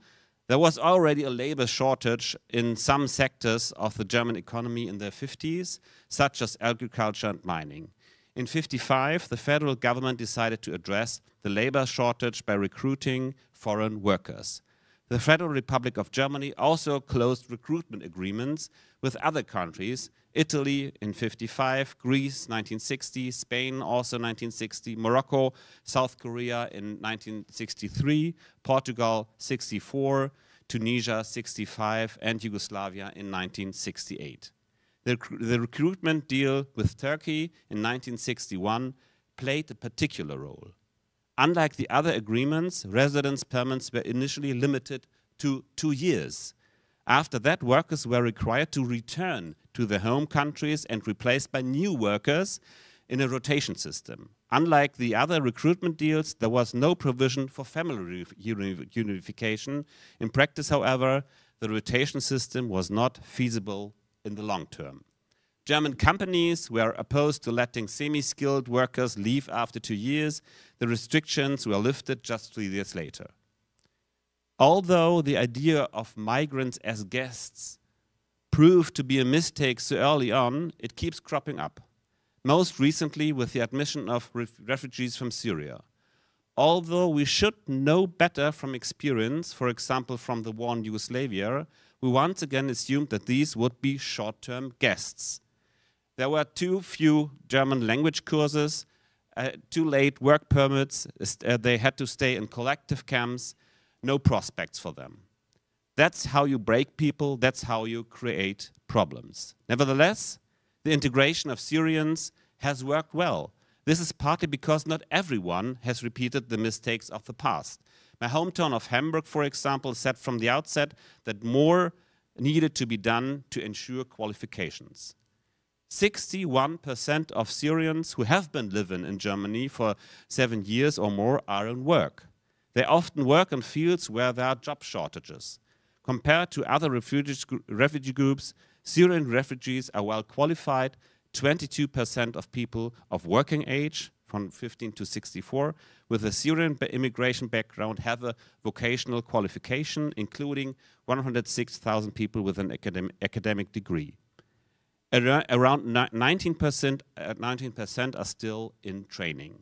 there was already a labor shortage in some sectors of the German economy in the 50s, such as agriculture and mining. In 1955, the federal government decided to address the labor shortage by recruiting foreign workers. The Federal Republic of Germany also closed recruitment agreements with other countries, Italy in 1955, Greece 1960, Spain also 1960, Morocco, South Korea in 1963, Portugal 64, Tunisia 65, and Yugoslavia in 1968. The recruitment deal with Turkey in 1961 played a particular role. Unlike the other agreements, residence permits were initially limited to 2 years. After that, workers were required to return to their home countries and replaced by new workers in a rotation system. Unlike the other recruitment deals, there was no provision for family reunification. In practice, however, the rotation system was not feasible in the long term. German companies were opposed to letting semi-skilled workers leave after 2 years. The restrictions were lifted just 3 years later. Although the idea of migrants as guests proved to be a mistake so early on, it keeps cropping up. Most recently with the admission of refugees from Syria. Although we should know better from experience, for example from the war in Yugoslavia, we once again assumed that these would be short-term guests. There were too few German language courses, too late work permits, they had to stay in collective camps, no prospects for them. That's how you break people, that's how you create problems. Nevertheless, the integration of Syrians has worked well. This is partly because not everyone has repeated the mistakes of the past. My hometown of Hamburg, for example, said from the outset that more needed to be done to ensure qualifications. 61% of Syrians who have been living in Germany for 7 years or more are in work. They often work in fields where there are job shortages. Compared to other refugee groups, Syrian refugees are well qualified. 22% of people of working age, from 15 to 64, with a Syrian immigration background have a vocational qualification, including 106,000 people with an academic degree. Around 19% are still in training.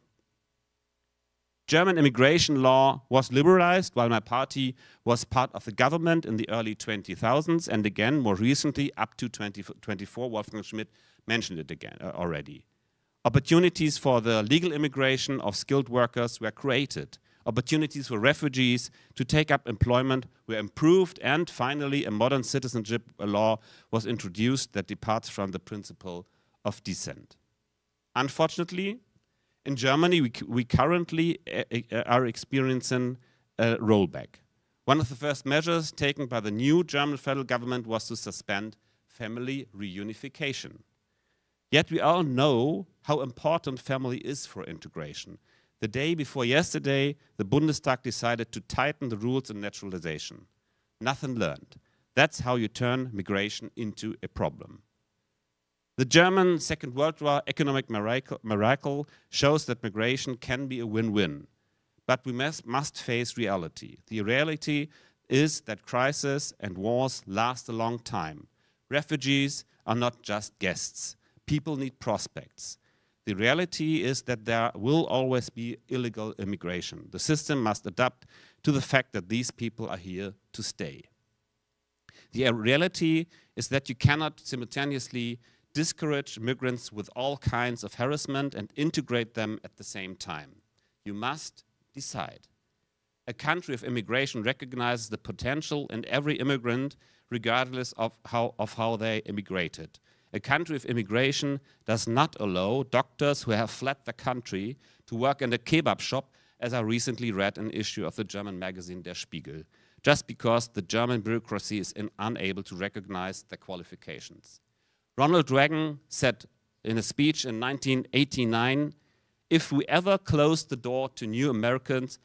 German immigration law was liberalized while my party was part of the government in the early 2000s, and again, more recently, up to 2024, Wolfgang Schmidt mentioned it again already. Opportunities for the legal immigration of skilled workers were created. Opportunities for refugees to take up employment were improved, and finally a modern citizenship law was introduced that departs from the principle of descent. Unfortunately, in Germany we currently are experiencing a rollback. One of the first measures taken by the new German federal government was to suspend family reunification. Yet we all know how important family is for integration. The day before yesterday, the Bundestag decided to tighten the rules on naturalization. Nothing learned. That's how you turn migration into a problem. The German Second World War economic miracle shows that migration can be a win-win. But we must face reality. The reality is that crises and wars last a long time. Refugees are not just guests. People need prospects. The reality is that there will always be illegal immigration. The system must adapt to the fact that these people are here to stay. The reality is that you cannot simultaneously discourage migrants with all kinds of harassment and integrate them at the same time. You must decide. A country of immigration recognizes the potential in every immigrant regardless of how they immigrated. A country of immigration does not allow doctors who have fled the country to work in a kebab shop, as I recently read an issue of the German magazine Der Spiegel, just because the German bureaucracy is unable to recognize their qualifications. Ronald Reagan said in a speech in 1989, if we ever close the door to new Americas,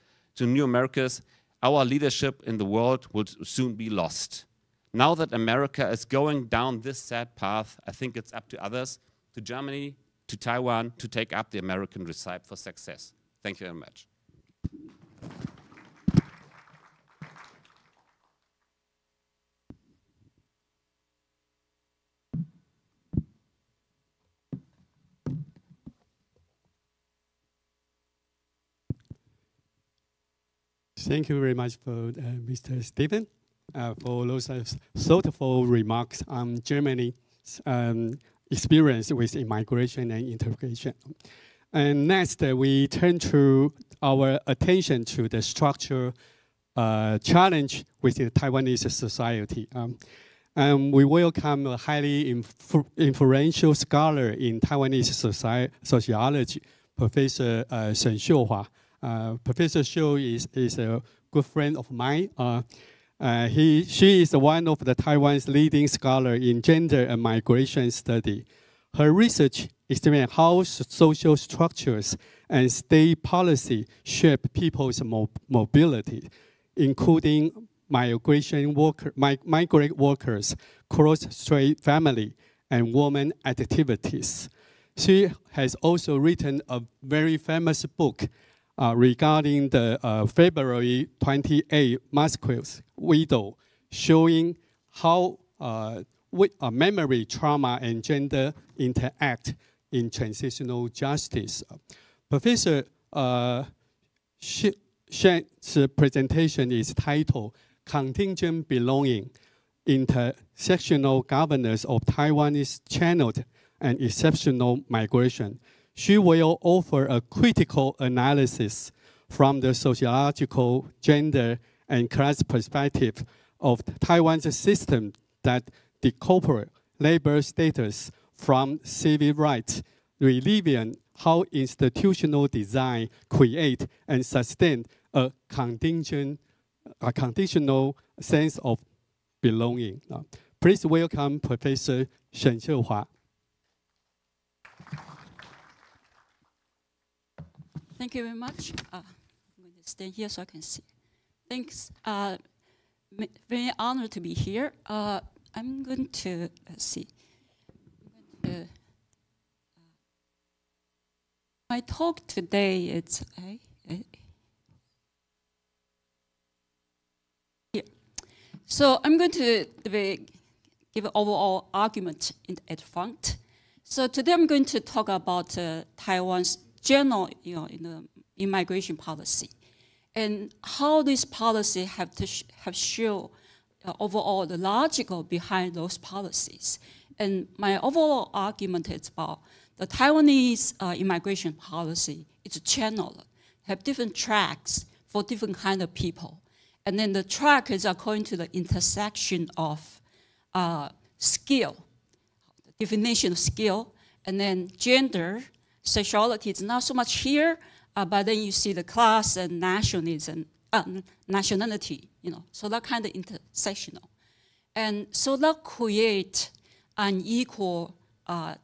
our leadership in the world will soon be lost. Now that America is going down this sad path, I think it's up to others, to Germany, to Taiwan, to take up the American recipe for success. Thank you very much. Thank you very much for Mr. Stephen for those thoughtful remarks on Germany's experience with immigration and integration. And next, we turn to our attention to the structural challenge within Taiwanese society. And we welcome a highly influential scholar in Taiwanese sociology, Professor Shen Xiuhua. Professor Xiu is a good friend of mine. She is one of Taiwan's leading scholars in gender and migration study. Her research examines how social structures and state policy shape people's mobility, including migrant workers, cross-strait family, and women activities. She has also written a very famous book regarding the February 28 massacres widow, showing how memory, trauma, and gender interact in transitional justice. Professor Shen's presentation is titled Contingent Belonging, Intersectional Governance of Taiwanese Channeled and Exceptional Migration. She will offer a critical analysis from the sociological, gender, and class perspective of Taiwan's system that decouple labor status from civil rights, revealing how institutional design create and sustain a conditional sense of belonging. Please welcome Professor Shen Xiuhua. Thank you very much. I'm going to stand here so I can see. Thanks. Very honored to be here. I'm going to see. My talk today is here. So I'm going to give an overall argument at front. So today I'm going to talk about Taiwan's general, immigration policy, and how this policy have shown overall the logical behind those policies. And my overall argument is about the Taiwanese immigration policy. It's a channel, have different tracks for different kind of people, and then the track is according to the intersection of skill, the definition of skill, and then gender. Sexuality is not so much here, but then you see the class and nationalism, nationality, so that kind of intersectional. And so that create an equal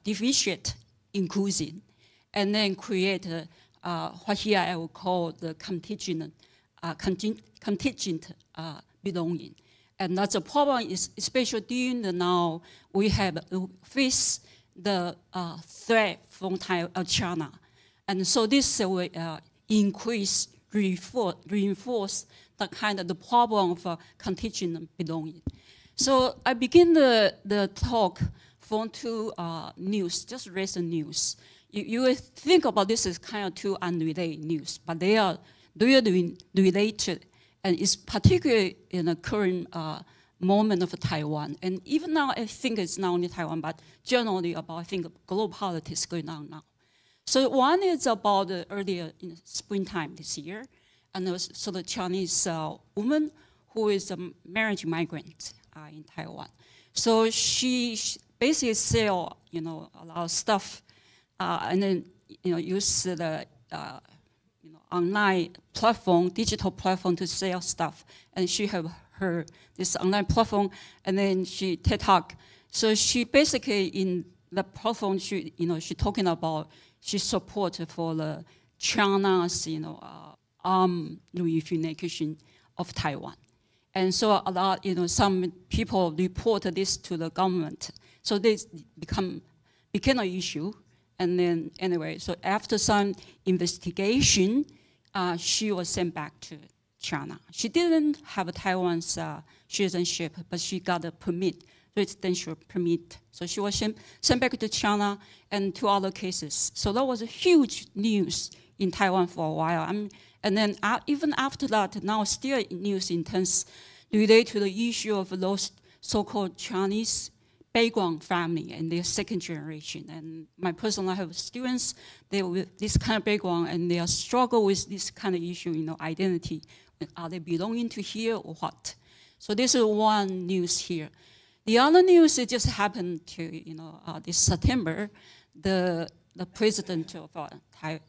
deficient inclusion, and then create what here I will call the contingent belonging. And that's a problem, especially during the now we have face the threat from China. And so this will increase, reinforce the kind of the problem of contingent belonging. So I begin the talk from two news, just recent news. You will think about this as kind of two unrelated news, but they are really related, and it's particularly in the current moment of Taiwan. And even now, I think it's not only Taiwan, but generally about, I think, global politics going on now. So one is about earlier in springtime this year, and so the Chinese woman who is a marriage migrant in Taiwan. So she basically sell, a lot of stuff, and then, use the, online platform, digital platform to sell stuff. And she have this online platform, and then she TikTok. So she basically in the platform, she talking about she support for the China's, reunification of Taiwan. And so a lot, some people report this to the government. So this became an issue. And then anyway, so after some investigation, she was sent back to China. She didn't have Taiwan's citizenship, but she got a permit, residential permit. So she was sent back to China and two other cases. So that was a huge news in Taiwan for a while. And then even after that, now still news in terms related to the issue of those so-called Chinese background family and their second generation. And my personal, I have students, they with this kind of background, and they are struggle with this kind of issue, identity. Are they belonging to here or what? So this is one news here. The other news, it just happened to, this September, the president of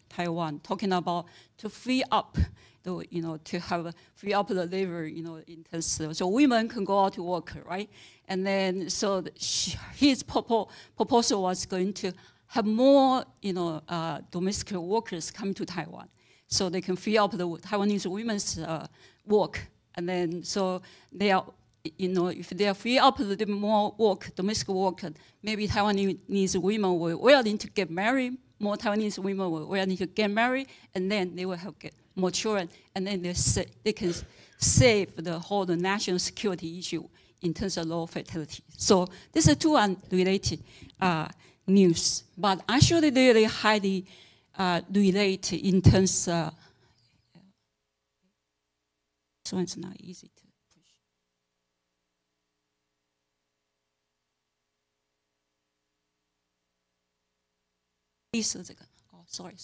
Taiwan talking about to free up, to have free up the labor, in terms of, so women can go out to work, right? And then so his proposal was going to have more, domestic workers come to Taiwan, so they can free up the Taiwanese women's work. And then so they are, if they are free up a little bit more work, domestic work, maybe Taiwanese women will willing to get married. More Taiwanese women will willing to get married, and then they will have get more children, and then they can save the whole national security issue in terms of low fertility. So this is two unrelated news, but actually they really highly related in terms of, so it's not easy to push. Oh, sorry.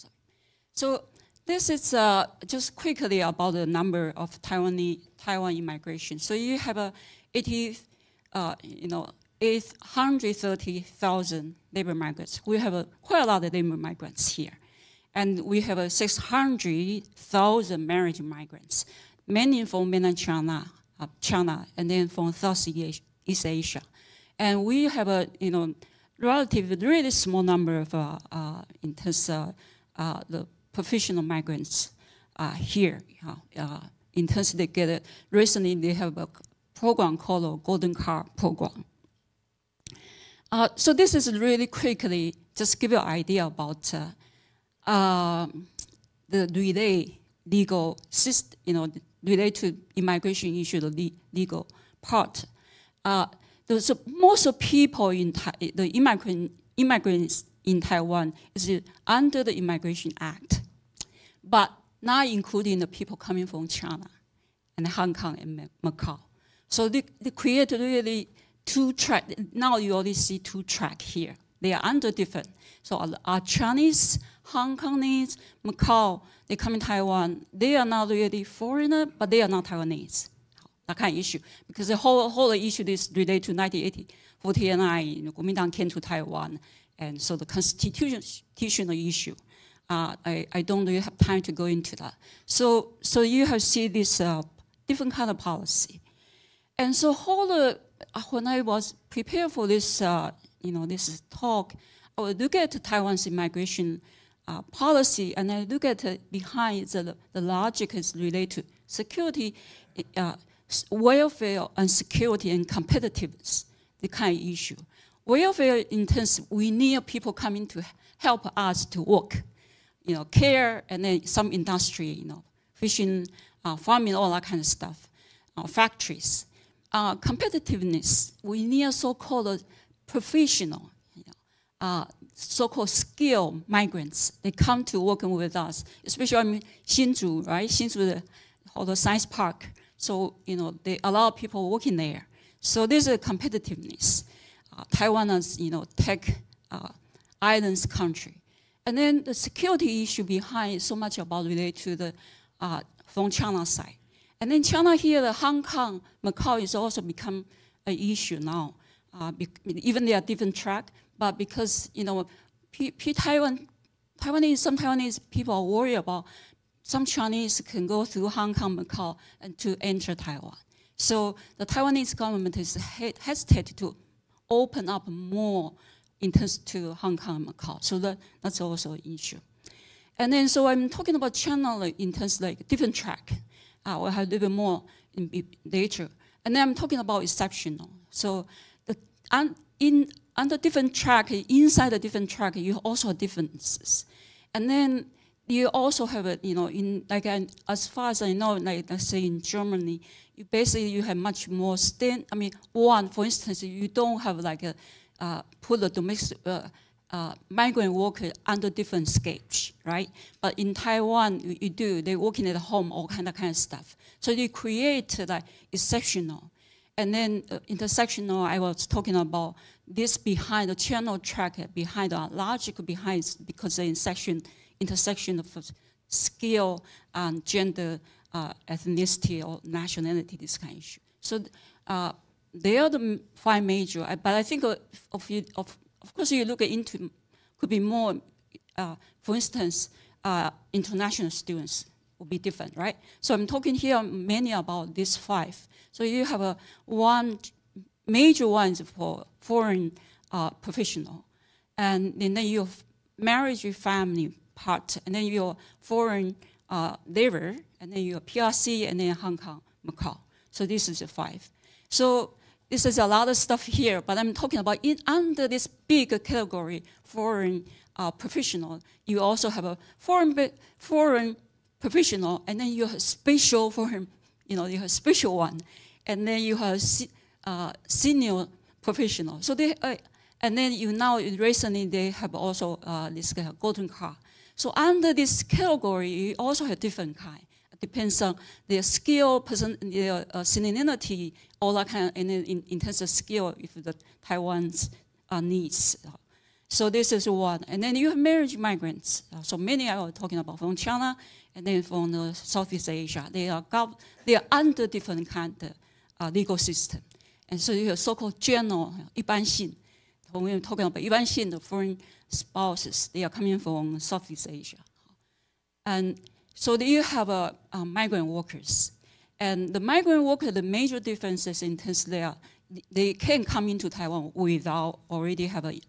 So this is just quickly about the number of Taiwan immigration. So you have 830,000 labor migrants. We have quite a lot of labor migrants here. And we have 600,000 marriage migrants, many from mainland China, and then from Southeast Asia. And we have a relatively really small number of in terms of the professional migrants here. In terms of they get it, recently they have a program called the Golden Card Program. So this is really quickly just give you an idea about the legal system, related to immigration issue, the legal part. So most people the immigrants in Taiwan is under the Immigration Act, but not including the people coming from China and Hong Kong and Macau. So they create really two track. Now you already see two track here. They are under different. So our Chinese, Hong Kongese, Macau, they come in Taiwan. They are not really foreigner, but they are not Taiwanese. That kind of issue, because the whole issue is related to 1949. Kuomintang came to Taiwan, and so the constitutional issue. I don't really have time to go into that. So you have seen this different kind of policy. And so when I was prepared for this, this talk, I would look at Taiwan's immigration policy, and I look at behind the logic is related to security, welfare and security and competitiveness, the kind of issue. Welfare intensive, we need people coming to help us to work, care, and then some industry, fishing, farming, all that kind of stuff, factories. Competitiveness, we need so-called professional, so-called skilled migrants. They come to working with us, especially Hsinchu, right? Hsinchu, the science park. So, they allow people working there. So there's a competitiveness. Taiwan is, tech islands country. And then the security issue behind is so much about related to the, from China side. And then China here, the Hong Kong, Macau is also become an issue now. Even they are different track, but because, some Taiwanese people are worried about some Chinese can go through Hong Kong, Macau, and to enter Taiwan. So the Taiwanese government is hesitated to open up more in terms to Hong Kong and Macau. So that's also an issue. And then, so I'm talking about China in terms like different track. We'll have a little bit more in later. And then I'm talking about exceptional. So under different track, inside the different track, you also have differences. And then you also have a, as far as I know, like let's say in Germany, you have much more for instance, you don't have like put a domestic migrant worker under different scapes, right? But in Taiwan, you do. They're working at home, all kind of stuff. So you create like exceptional. And then intersectional, I was talking about this behind the channel track, behind the logic behind, because the intersection of skill and gender, ethnicity or nationality, this kind of issue. So they are the 5 major, but I think of course you look into, could be more, for instance, international students will be different, right? So I'm talking here mainly about these 5. So you have one major one is for foreign professional, and then you have marriage family part, and then your foreign labor, and then your PRC, and then Hong Kong, Macau. So this is the 5. So this is a lot of stuff here, but I'm talking about under this big category, foreign professional, you also have a foreign professional, and then you have special foreign, you have special one, and then you have senior professional. So they, and then recently they have also this golden card. So under this category, you also have different kind. It depends on their skill, their seniority, all that kind of, and then in terms of skill, if the Taiwan's needs. So this is one. And then you have marriage migrants. So many are talking about from China, and then from the Southeast Asia. They are under different kind of legal system. And so you have so-called general, 一般性. When we're talking about 一般性, the foreign spouses, they are coming from Southeast Asia. And so you have migrant workers. And the migrant worker, the major difference is in terms they can come into Taiwan without already have a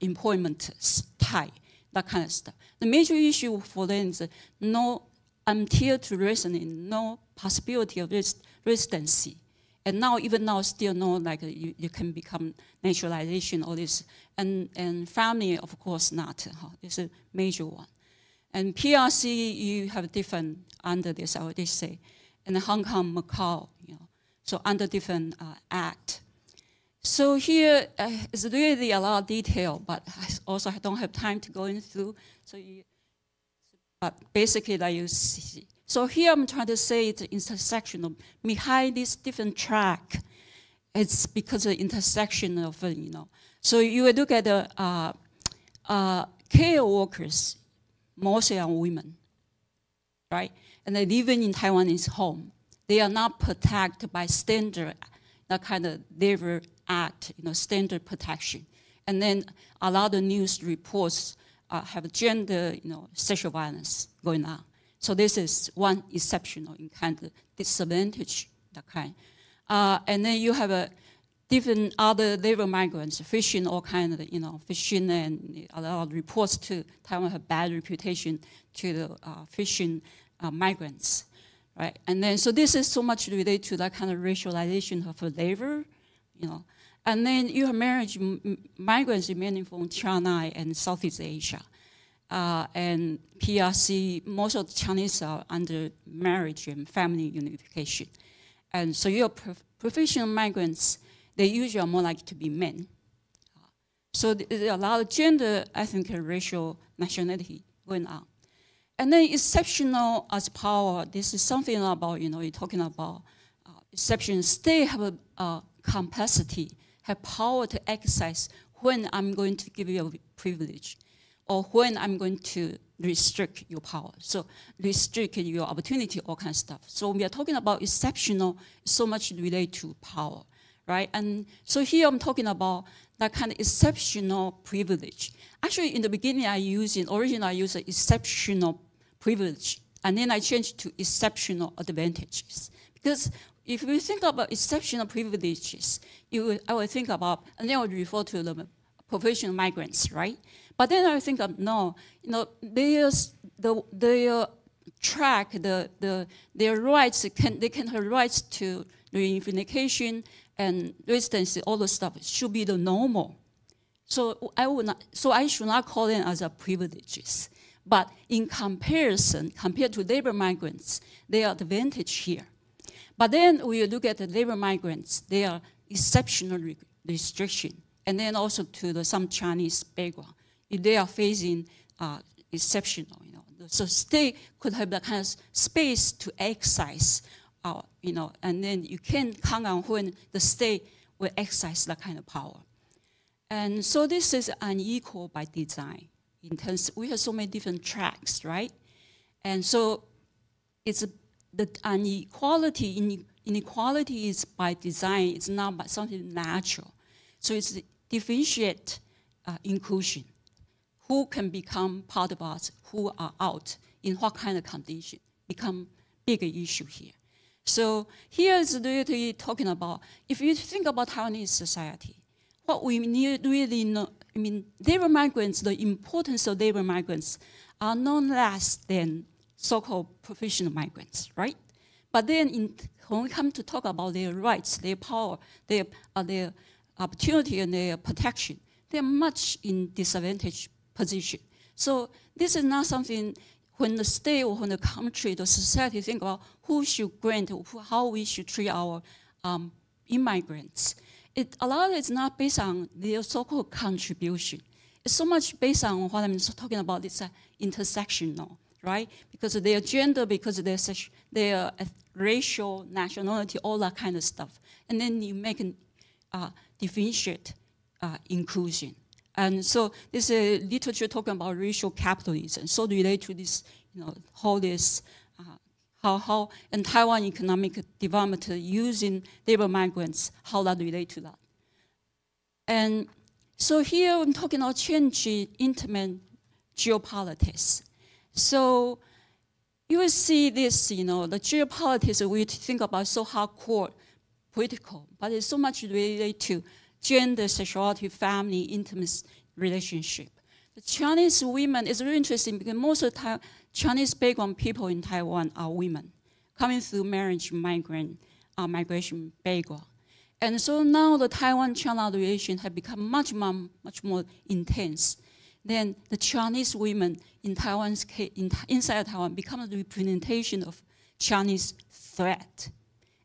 employment tie, that kind of stuff. The major issue for them is until to resident, no possibility of residency. And now, even now, still no, like you can become naturalization or this. And family, of course, not. It's a major one. And PRC, you have different under this, I would just say. And Hong Kong, Macau, so under different act. So here is really a lot of detail, but I also don't have time to go into. So but basically, like you see. So here I'm trying to say it's intersectional. Behind this different track, it's because of the intersection of, So you look at the care workers, mostly are women, right? And they live in Taiwanese home. They are not protected by standard, that kind of labor act, standard protection. And then a lot of news reports have gender, sexual violence going on. So this is one exceptional in kind of disadvantage, that kind. And then you have a different other labor migrants, fishing, all kind of, fishing, and a lot of reports to Taiwan have bad reputation to the fishing migrants, right? And then, so this is so much related to that kind of racialization of labor, And then you have migrants remaining from China and Southeast Asia. And PRC, most of the Chinese are under marriage and family unification. And so your professional migrants, they usually are more likely to be men. So there's a lot of gender, ethnic, and racial nationality going on. And then exceptional as power, this is something about, you're talking about exceptions. They have a capacity, have power to exercise when I'm going to give you a privilege or when I'm going to restrict your power. So restrict your opportunity, all kinds of stuff. So we are talking about exceptional, so much related to power, right? And so here I'm talking about that kind of exceptional privilege. Actually, in the beginning, originally I used exceptional privilege, and then I changed to exceptional advantages. Because if we think about exceptional privileges, I would think about, and then I would refer to the professional migrants, right? But then I think of, no, their track, their rights, they can have rights to reunification and residency, all the stuff should be the normal. So I should not call them as a privileges. But in comparison, compared to labor migrants, they are advantage here. But then we look at the labor migrants, they are exceptional restriction. And then also to some Chinese background, they are facing exceptional, So state could have that kind of space to exercise, and then you can count on when the state will exercise that kind of power. And so this is unequal by design. In terms, we have so many different tracks, right? And so it's the inequality is by design. It's not by something natural. So it's differentiate inclusion. Who can become part of us? Who are out? In what kind of condition? Become bigger issue here. So here is really talking about, if you think about Taiwanese society, what we need really know, labor migrants, the importance of labor migrants are no less than so-called professional migrants, right? But then when we come to talk about their rights, their power, their opportunity and their protection, they're much in disadvantaged position. So this is not something when the state or when the country, the society think about who should grant, how we should treat our immigrants. A lot of it is not based on their so-called contribution. It's so much based on what I'm talking about, it's intersectional, right? Because of their gender, because of their racial, nationality, all that kind of stuff. And then you make differentiate inclusion. And so this is literature talking about racial capitalism, so related to this, how this, how in Taiwan economic development using labor migrants, how that relate to that. And so here I'm talking about changing intimate geopolitics. So you will see this, the geopolitics we think about so hardcore political, but it's so much related to gender, sexuality, family, intimate relationship. The Chinese women is really interesting because most of the Chinese background people in Taiwan are women coming through marriage, migration background. And so now the Taiwan-China relation have become much more intense. Then the Chinese women in Taiwan's case, inside Taiwan become the representation of Chinese threat.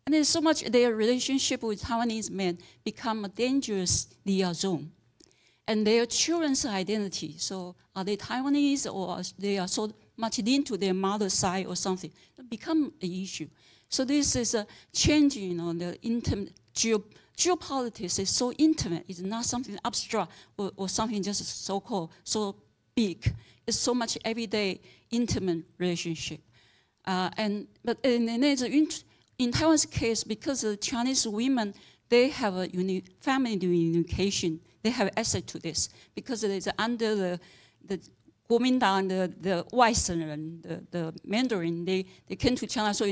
And there's so much their relationship with Taiwanese men become a dangerous liaison. And their children's identity, so are they Taiwanese or they are so much linked to their mother's side or something, become an issue. So this is a change, the intimate geopolitics is so intimate. It's not something abstract or something just so-called, so big. It's so much everyday intimate relationship. But in Taiwan's case, because the Chinese women, they have a family unification. They have access to this because it is under the Kuomintang, the Western, the Mandarin, they came to China. So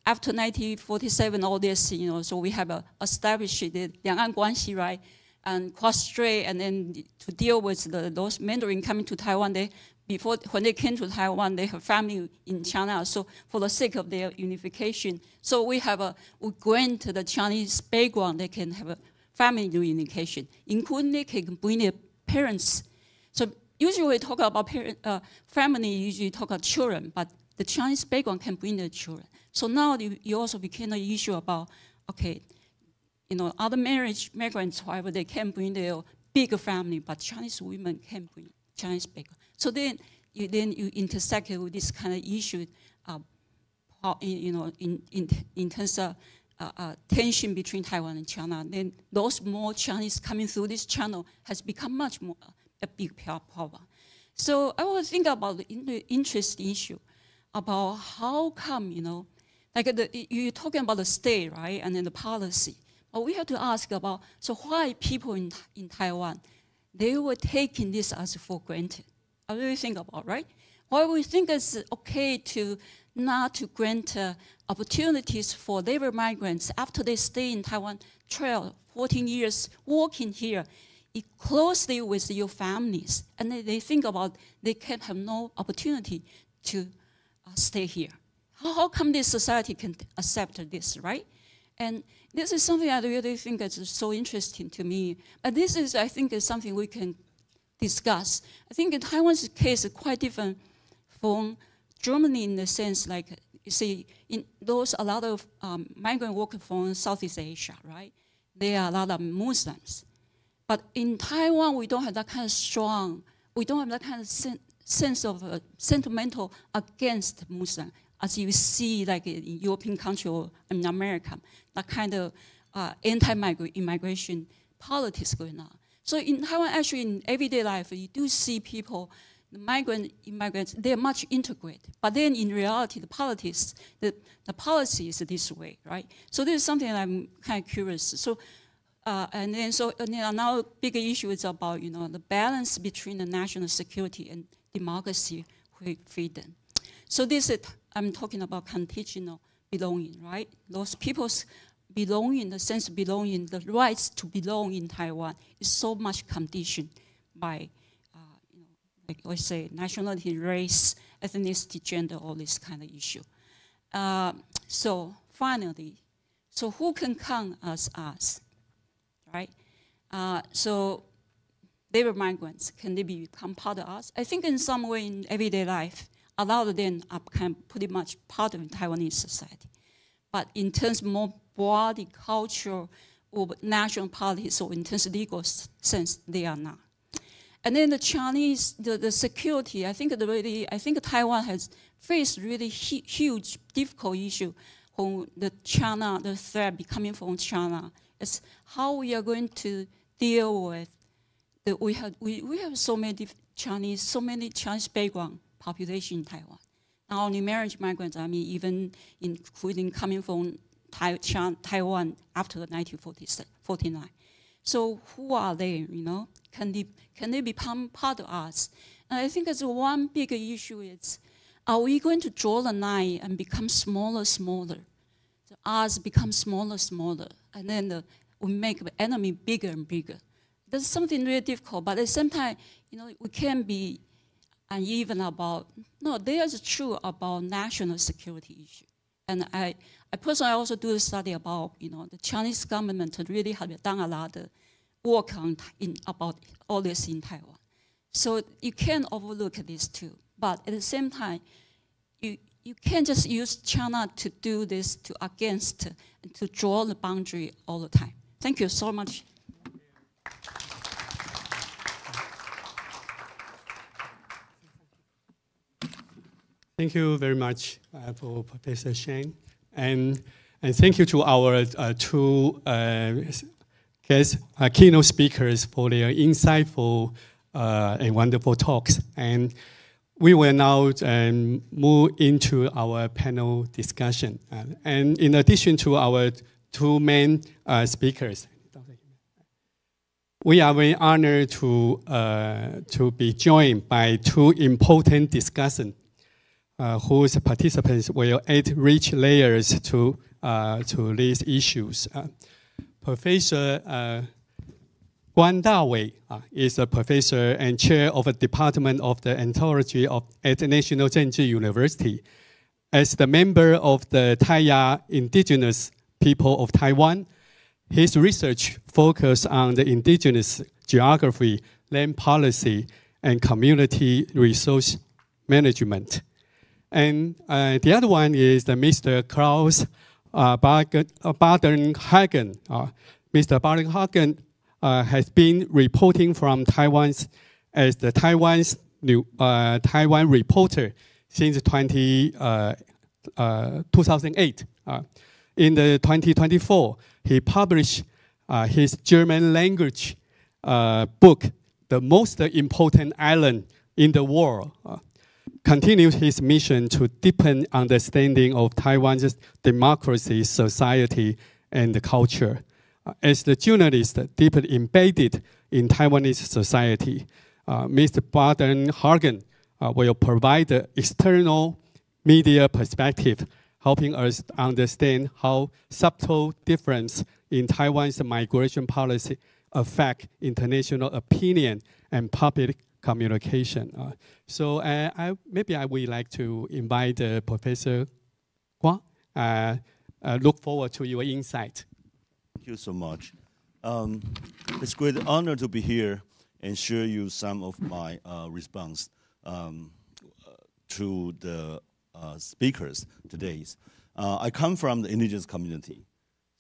after 1947, all this, so we have established the Liang'an Guanxi, right? And cross-strait, and then to deal with those Mandarin coming to Taiwan, when they came to Taiwan, they have family in China. So for the sake of their unification, so we grant the Chinese background, they can have a family unification, including they can bring their parents. So usually we talk about family, usually talk about children, but the Chinese background can bring their children. So now you also became an issue about, okay, other migrants, however, they can bring their bigger family, but Chinese women can bring Chinese background. So then you intersect with this kind of issue, in terms of tension between Taiwan and China. Then those more Chinese coming through this channel has become much more a big problem. So I was thinking about the interesting issue about how come, you're talking about the state, right, and then the policy. But we have to ask about, so why people in Taiwan, they were taking this as for granted? I really think about, right? Why we think it's okay to not to grant opportunities for labor migrants after they stay in Taiwan 12, 14 years working here, closely with your families, and they think about they can have no opportunity to stay here. How come this society can accept this, right? And this is something I really think is so interesting to me. But this is, I think, is something we can discuss. I think in Taiwan's case is quite different from Germany in the sense, like, you see, in those a lot of migrant workers from Southeast Asia, right? There are a lot of Muslims. But in Taiwan, we don't have that kind of strong, we don't have that kind of sense of sentimental against Muslim, as you see like in European country or in America, that kind of anti-immigration politics going on. So in Taiwan, actually in everyday life, you do see people, the immigrants, they're much integrated. But then in reality, the politics, the policy is this way, right? So this is something I'm kind of curious. So, and then now bigger issue is about, the balance between the national security and democracy with freedom. So this is, I'm talking about conditional belonging, right? Those people's belonging, the sense of belonging, the rights to belong in Taiwan is so much conditioned by, like I say, nationality, race, ethnicity, gender, all this kind of issue. So finally, so who can count as us, right? So labor migrants, can they become part of us? I think in some way in everyday life, a lot of them are kind of pretty much part of Taiwanese society. But in terms of more broad cultural or national politics or in terms of legal sense, they are not. And then the Chinese, the security, I think Taiwan has faced really huge, difficult issue when the threat coming from China. It's how we are going to deal with we have so many Chinese background population in Taiwan. Not only marriage migrants, I mean, even including coming from Taiwan after 1949. So who are they, Can they become part of us? And I think that's one big issue is, are we going to draw the line and become smaller, smaller? So us become smaller, smaller, and then we make the enemy bigger and bigger. That's something really difficult, but at the same time, we can't be uneven about, no, there's true about national security issue. And I personally also do a study about, the Chinese government really have done a lot of work about all this in Taiwan. So you can't overlook this too. But at the same time, you can't just use China to do this to draw the boundary all the time. Thank you so much. Thank you very much for Professor Sheng. And thank you to our two keynote speakers for their insightful and wonderful talks. And we will now move into our panel discussion. And in addition to our two main speakers, We are very honored to be joined by two important discussants whose participants will add rich layers to these issues. Professor Guan Dawei is a professor and chair of the Department of the Anthropology at National Zhenji University. As the member of the Taiya indigenous people of Taiwan, his research focuses on the indigenous geography, land policy, and community resource management. And the other one is Mr. Klaus Badenhagen. Mr. Badenhagen has been reporting from Taiwan as the Taiwan reporter since 2008. In the 2024, he published his German language book, The Most Important Island in the World. Continues his mission to deepen understanding of Taiwan's democracy, society, and culture. As the journalist deeply embedded in Taiwanese society, Mr. Badenhagen will provide the external media perspective, helping us understand how subtle difference in Taiwan's migration policy affect international opinion and public communication. Maybe I would like to invite Professor Guan. Look forward to your insight. Thank you so much. It's a great honor to be here and share you some of my response to the speakers today. I come from the indigenous community.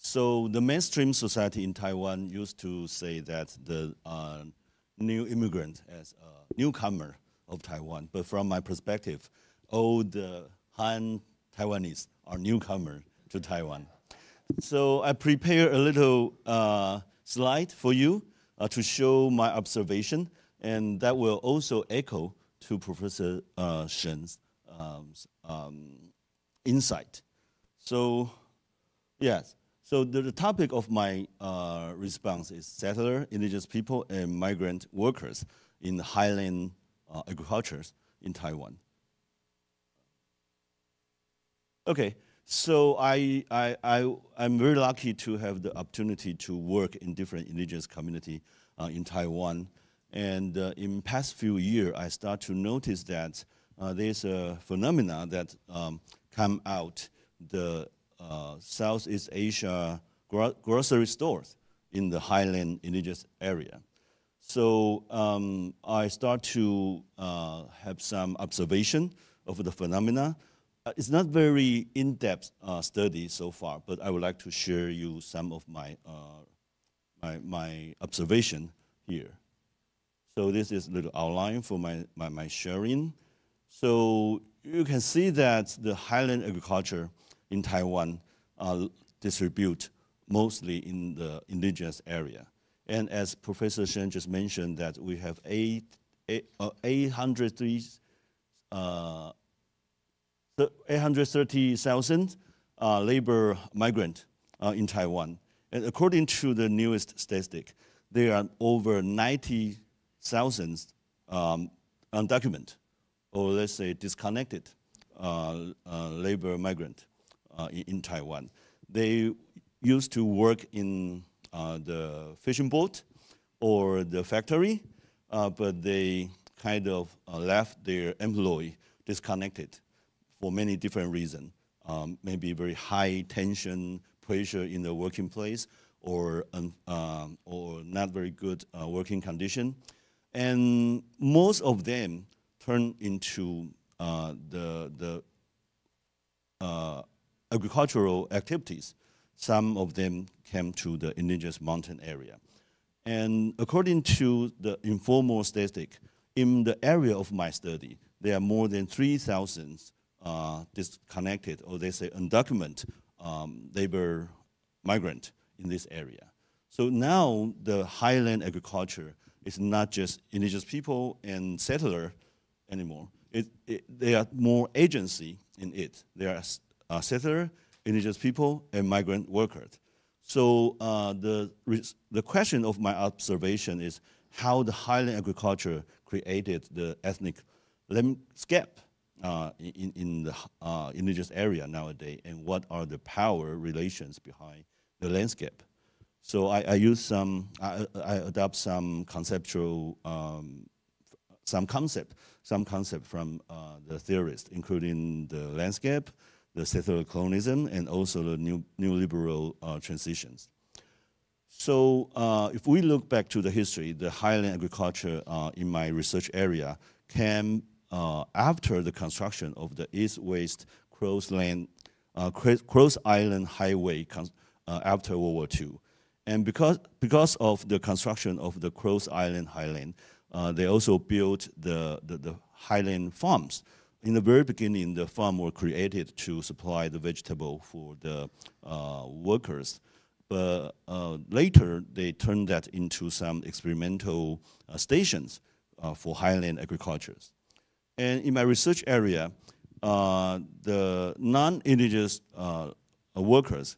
So the mainstream society in Taiwan used to say that the new immigrant as a newcomer of Taiwan. But from my perspective, all the Han Taiwanese are newcomer to Taiwan. So I prepare a little slide for you to show my observation, and that will also echo to Professor Shen's insight. So, yes. So the topic of my response is settler, indigenous people, and migrant workers in highland agriculture in Taiwan. Okay, so I'm very lucky to have the opportunity to work in different indigenous community in Taiwan. And in past few years, I start to notice that there's a phenomena that come out the Southeast Asia grocery stores in the highland indigenous area. So I start to have some observation of the phenomena. It's not very in-depth study so far, but I would like to share you some of my my observation here. So this is a little outline for my sharing. So you can see that the highland agriculture in Taiwan distribute mostly in the indigenous area. And as Professor Shen just mentioned, that we have 830,000 labor migrant in Taiwan. And according to the newest statistic, there are over 90,000 undocumented, or let's say disconnected labor migrant in Taiwan. They used to work in the fishing boat or the factory, but they kind of left their employee disconnected for many different reasons. Maybe very high tension pressure in the working place, or not very good working condition. And most of them turn into the agricultural activities. Some of them came to the indigenous mountain area. And according to the informal statistic, in the area of my study, there are more than 3,000 disconnected, or they say undocumented, labor migrant in this area. So now the highland agriculture is not just indigenous people and settler anymore. There are more agency in it. There are settler, indigenous people, and migrant workers. So the question of my observation is how the highland agriculture created the ethnic landscape in the indigenous area nowadays, and what are the power relations behind the landscape. So I adopt some conceptual, some concept from the theorists, including the landscape, the settler colonialism, and also the neoliberal transitions. So if we look back to the history, the highland agriculture in my research area came after the construction of the East-West Cross Island Highway after World War II. And because of the construction of the Cross Island Highland, they also built the highland farms. In the very beginning, the farm were created to supply the vegetable for the workers. But later, they turned that into some experimental stations for highland agriculture. And in my research area, the non-indigenous workers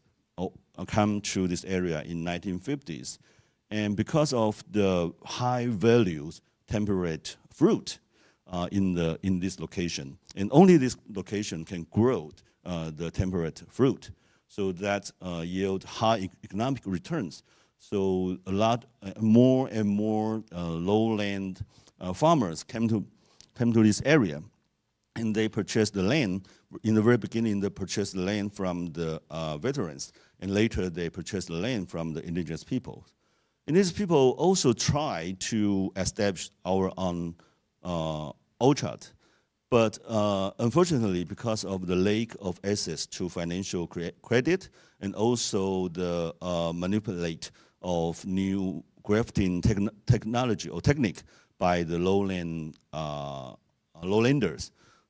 come to this area in 1950s. And because of the high values temperate fruit in this location, and only this location can grow the temperate fruit, so that yield high economic returns. So a lot more and more lowland farmers came to this area, and they purchased the land. In the very beginning, they purchased the land from the veterans, and later they purchased the land from the indigenous people. And these people also try to establish our own orchard. But unfortunately, because of the lack of access to financial credit and also the manipulate of new grafting technology or technique by the lowlanders,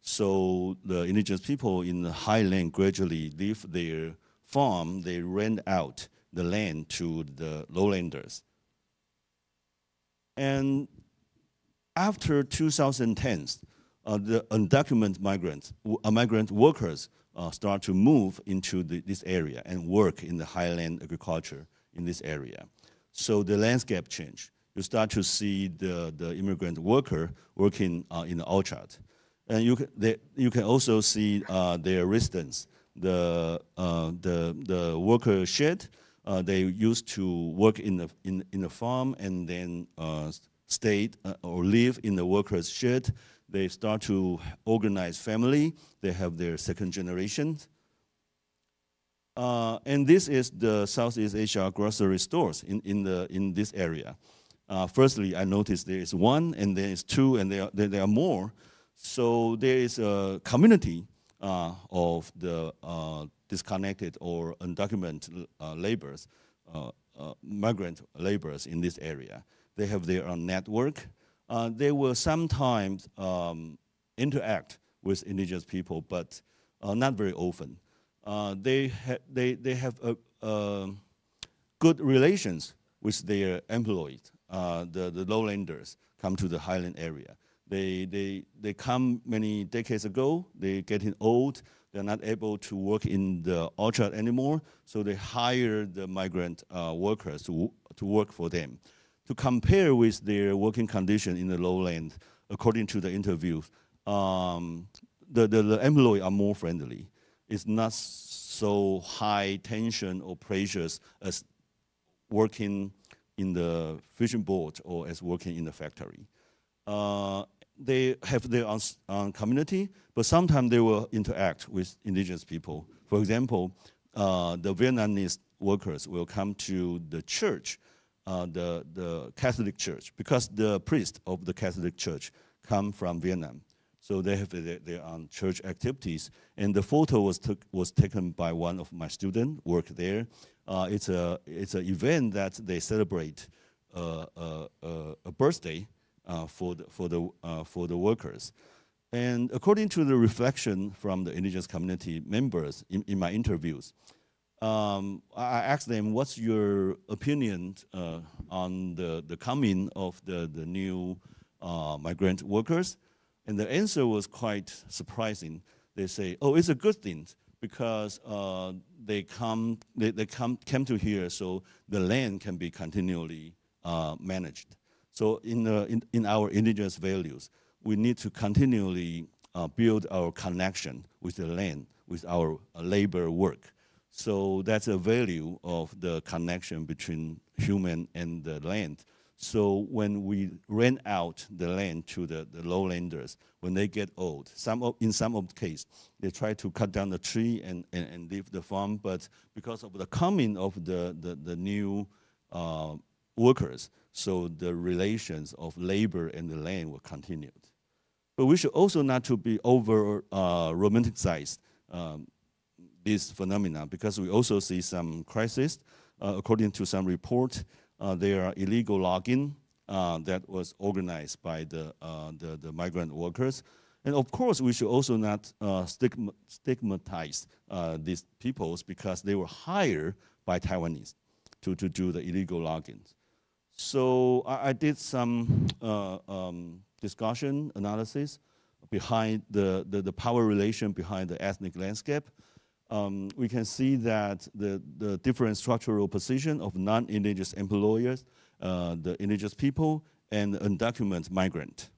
so the indigenous people in the highland gradually leave their farm, they rent out the land to the lowlanders. And after 2010, the undocumented migrant workers start to move into this area and work in the highland agriculture in this area. So the landscape changed. You start to see the immigrant worker working in the orchard. And you can also see their residence, the worker shed. They used to work in the farm and then stayed or live in the workers' shed. They start to organize family. They have their second generation. And this is the Southeast Asia grocery stores in this area. Firstly, I noticed there is one, and there is two, and there are more. So there is a community of the disconnected or undocumented laborers, migrant laborers in this area. They have their own network. They will sometimes interact with indigenous people, but not very often. They have good relations with their employees. The lowlanders come to the highland area. They come many decades ago. They're getting old. They're not able to work in the orchard anymore, so they hire the migrant workers to work for them. To compare with their working condition in the lowland, according to the interviews, the employees are more friendly. It's not so high tension or pressures as working in the fishing boat or as working in the factory. They have their own community, but sometimes they will interact with indigenous people. For example, the Vietnamese workers will come to the church, the Catholic Church, because the priest of the Catholic Church come from Vietnam. So they have their own church activities. And the photo was taken by one of my students, worked there. It's an event that they celebrate a birthday for the workers. And according to the reflection from the indigenous community members in my interviews, I asked them, what's your opinion on the coming of the new migrant workers? And the answer was quite surprising. They say, oh, it's a good thing, because they came to here so the land can be continually managed. So in our indigenous values, we need to continually build our connection with the land, with our labor work. So that's a value of the connection between human and the land. So when we rent out the land to the lowlanders, when they get old, in some of the case, they try to cut down the tree and leave the farm, but because of the coming of the new workers, so the relations of labor and the land were continued. But we should also not to be over romanticize this phenomena, because we also see some crisis. According to some report, there are illegal logging that was organized by the migrant workers. And of course, we should also not stigmatize these peoples because they were hired by Taiwanese to do the illegal logging. So I did some discussion, analysis behind the power relation behind the ethnic landscape. We can see that the different structural position of non-indigenous employers, the indigenous people, and undocumented migrant.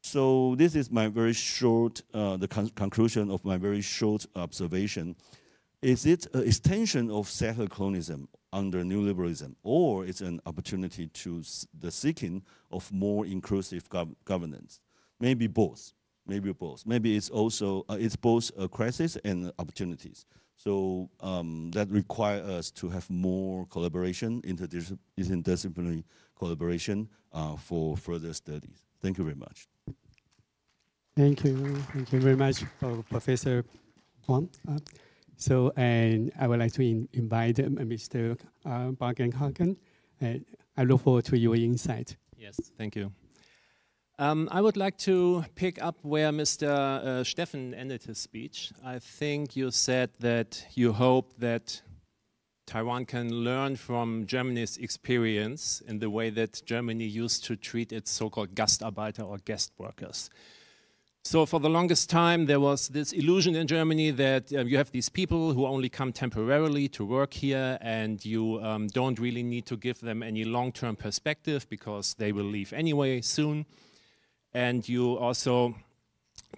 So this is my very short, the conclusion of my very short observation. Is it an extension of settler colonialism under neoliberalism, or it's an opportunity to the seeking of more inclusive governance? Maybe both. Maybe both. Maybe it's also it's both a crisis and opportunities. So that requires us to have more collaboration, interdisciplinary collaboration for further studies. Thank you very much. Thank you very much, Professor Huang. And I would like to invite Mr. Bargenhagen. I look forward to your insight. Yes, thank you. I would like to pick up where Mr. Steffen ended his speech. I think you said that you hope that Taiwan can learn from Germany's experience in the way that Germany used to treat its so-called Gastarbeiter or guest workers. So for the longest time, there was this illusion in Germany that you have these people who only come temporarily to work here, and you don't really need to give them any long-term perspective because they will leave anyway soon. And you also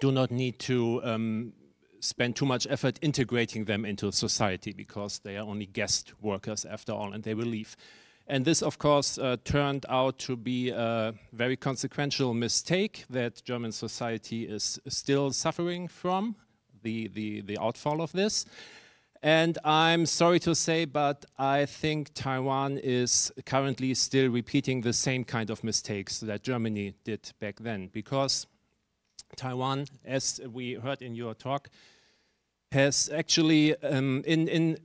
do not need to spend too much effort integrating them into society because they are only guest workers after all, and they will leave. And this, of course, turned out to be a very consequential mistake that German society is still suffering from, the outfall of this. And I'm sorry to say, but I think Taiwan is currently still repeating the same kind of mistakes that Germany did back then, because Taiwan, as we heard in your talk, has actually, in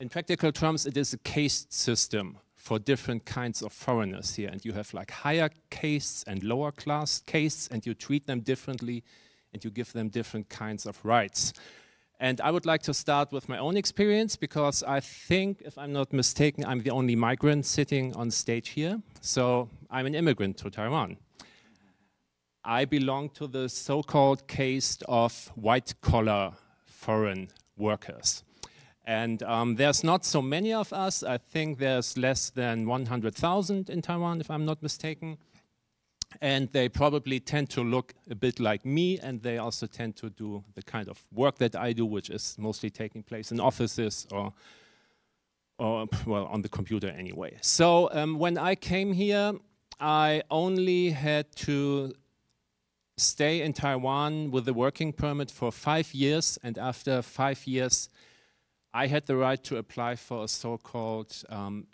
practical terms, it is a caste system for different kinds of foreigners here. And you have like higher castes and lower class castes, and you treat them differently, and you give them different kinds of rights. And I would like to start with my own experience, because I think, if I'm not mistaken, I'm the only migrant sitting on stage here. So I'm an immigrant to Taiwan. I belong to the so-called caste of white-collar foreign workers. And there's not so many of us. I think there's less than 100,000 in Taiwan, if I'm not mistaken. And they probably tend to look a bit like me, and they also tend to do the kind of work that I do, which is mostly taking place in offices or well, on the computer anyway. So when I came here, I only had to stay in Taiwan with a working permit for 5 years, and after 5 years, I had the right to apply for a so-called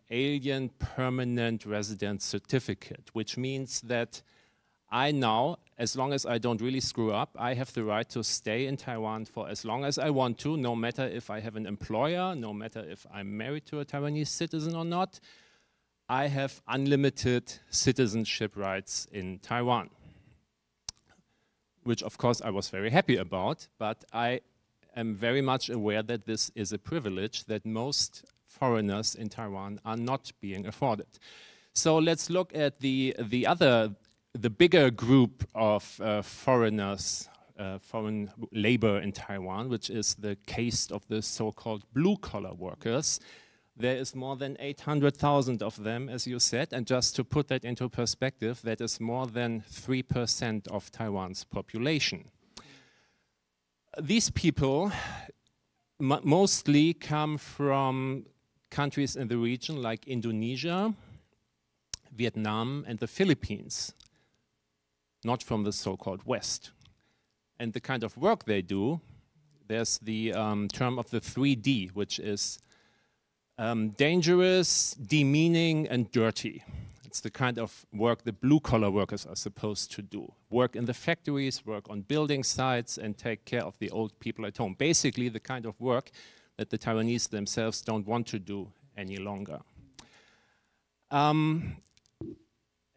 alien permanent resident certificate, which means that I now, as long as I don't really screw up, I have the right to stay in Taiwan for as long as I want to, no matter if I have an employer, no matter if I'm married to a Taiwanese citizen or not. I have unlimited citizenship rights in Taiwan, which of course I was very happy about, but I am very much aware that this is a privilege that most foreigners in Taiwan are not being afforded. So let's look at the bigger group of foreigners foreign labor in Taiwan, which is the case of the so-called blue-collar workers. There is more than 800,000 of them, as you said, and just to put that into perspective, that is more than 3% of Taiwan's population. These people mostly come from countries in the region like Indonesia, Vietnam, and the Philippines, not from the so-called West. And the kind of work they do, there's the term of the 3D, which is dangerous, demeaning, and dirty. It's the kind of work the blue-collar workers are supposed to do. Work in the factories, work on building sites, and take care of the old people at home. Basically, the kind of work that the Taiwanese themselves don't want to do any longer.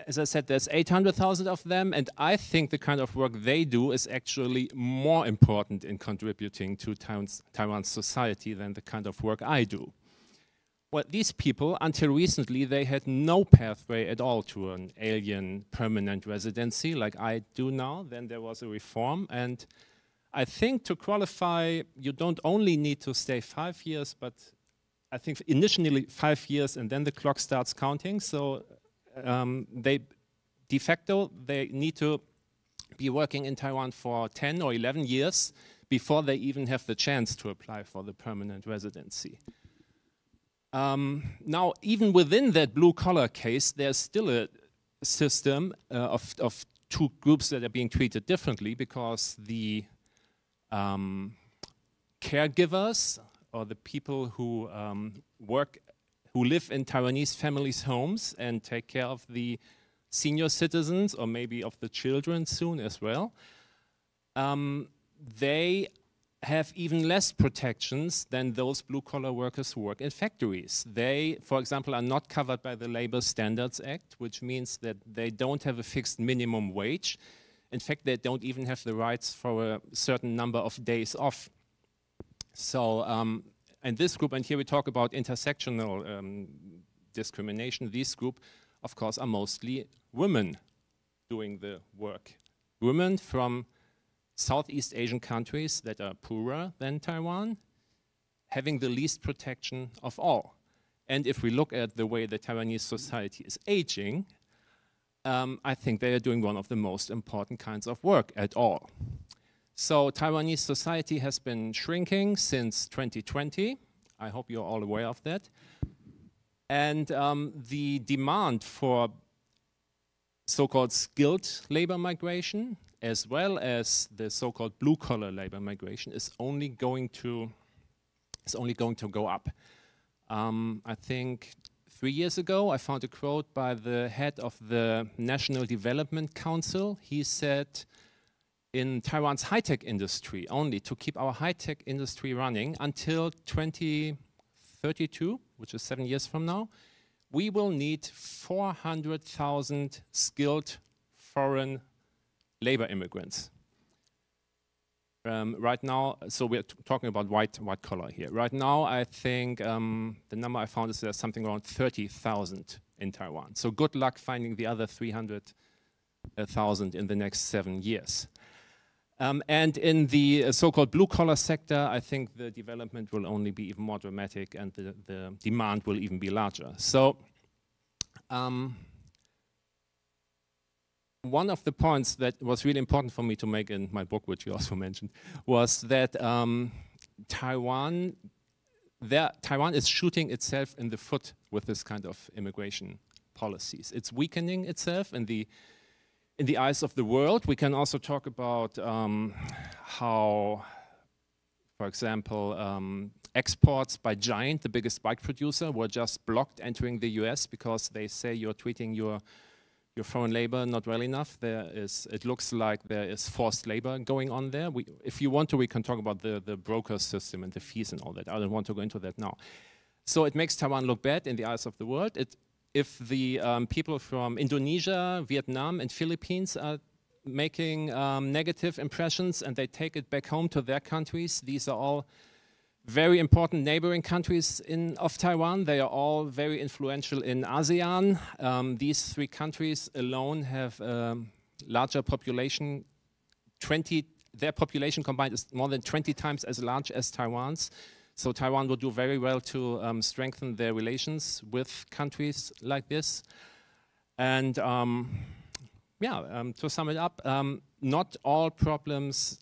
As I said, there's 800,000 of them, and I think the kind of work they do is actually more important in contributing to Taiwan's society than the kind of work I do. Well, these people, until recently, they had no pathway at all to an alien permanent residency like I do now. Then there was a reform, and I think to qualify, you don't only need to stay 5 years, but I think initially 5 years, and then the clock starts counting. So they, de facto, they need to be working in Taiwan for 10 or 11 years before they even have the chance to apply for the permanent residency. Now, even within that blue-collar case, there's still a system of two groups that are being treated differently, because the caregivers, or the people who who live in Taiwanese families' homes and take care of the senior citizens, or maybe of the children soon as well, they have even less protections than those blue-collar workers who work in factories. They, for example, are not covered by the Labor Standards Act, which means that they don't have a fixed minimum wage. In fact, they don't even have the rights for a certain number of days off. So, and this group, and here we talk about intersectional discrimination, this group, of course, are mostly women doing the work. Women from Southeast Asian countries that are poorer than Taiwan, having the least protection of all. And if we look at the way the Taiwanese society is aging, I think they are doing one of the most important kinds of work at all. So Taiwanese society has been shrinking since 2020. I hope you're all aware of that. And the demand for so-called skilled labor migration, as well as the so-called blue-collar labor migration, is only going to go up. I think 3 years ago, I found a quote by the head of the National Development Council. He said, in Taiwan's high-tech industry, only to keep our high-tech industry running until 2032, which is 7 years from now, we will need 400,000 skilled foreign labor immigrants. Right now, so we're talking about white collar here. Right now, I think the number I found is there's something around 30,000 in Taiwan. So good luck finding the other 300,000 in the next 7 years. And in the so-called blue-collar sector, I think the development will only be even more dramatic, and the demand will even be larger. So one of the points that was really important for me to make in my book, which you also mentioned, was that Taiwan is shooting itself in the foot with this kind of immigration policies. It's weakening itself in the eyes of the world. We can also talk about how, for example, exports by Giant, the biggest bike producer, were just blocked entering the US because they say you're treating your foreign labor not well enough. It looks like there is forced labor going on there. If you want to, we can talk about the broker system and the fees and all that. I don't want to go into that now. So it makes Taiwan look bad in the eyes of the world. If the people from Indonesia, Vietnam, and Philippines are making negative impressions and they take it back home to their countries, these are all very important neighboring countries of Taiwan. They are all very influential in ASEAN. These 3 countries alone have a larger population, 20 their population combined is more than 20 times as large as Taiwan's. So Taiwan would do very well to strengthen their relations with countries like this. And to sum it up, not all problems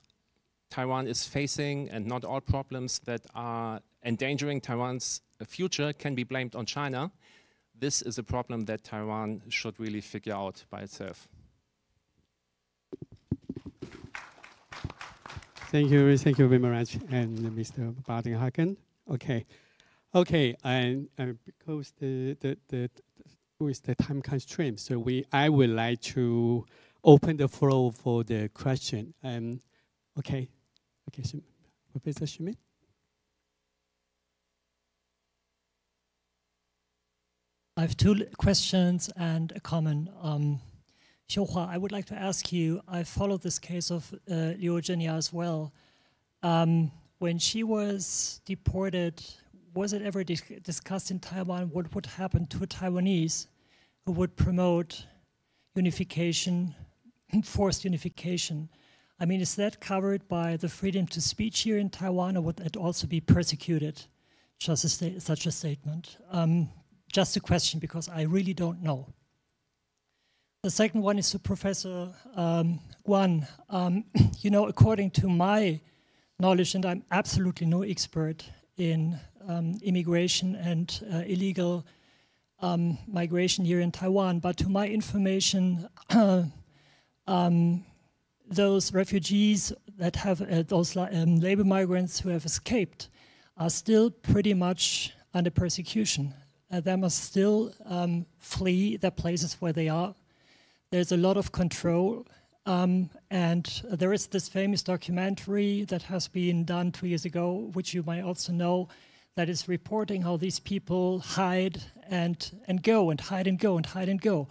Taiwan is facing and not all problems that are endangering Taiwan's future can be blamed on China. This is a problem that Taiwan should really figure out by itself. Thank you very much, and Mr. Baden-Hagen. Okay, and because with the time constraint, so I would like to open the floor for the question. Okay, so Professor Schmidt. I have two questions and a comment. Xiuhua, I would like to ask you, I followed this case of Liu Zhenya as well. When she was deported, was it ever discussed in Taiwan what would happen to Taiwanese who would promote unification, forced unification? I mean, is that covered by the freedom to speech here in Taiwan, or would it also be persecuted, such a statement? Just a question, because I really don't know. The second one is to Professor Guan. You know, according to my knowledge, and I'm absolutely no expert in immigration and illegal migration here in Taiwan, but to my information, those refugees that have, those labor migrants who have escaped are still pretty much under persecution. They must still flee the places where they are. There's a lot of control, and there is this famous documentary that has been done 2 years ago, which you might also know, that is reporting how these people hide and go, and hide and go, and hide and go,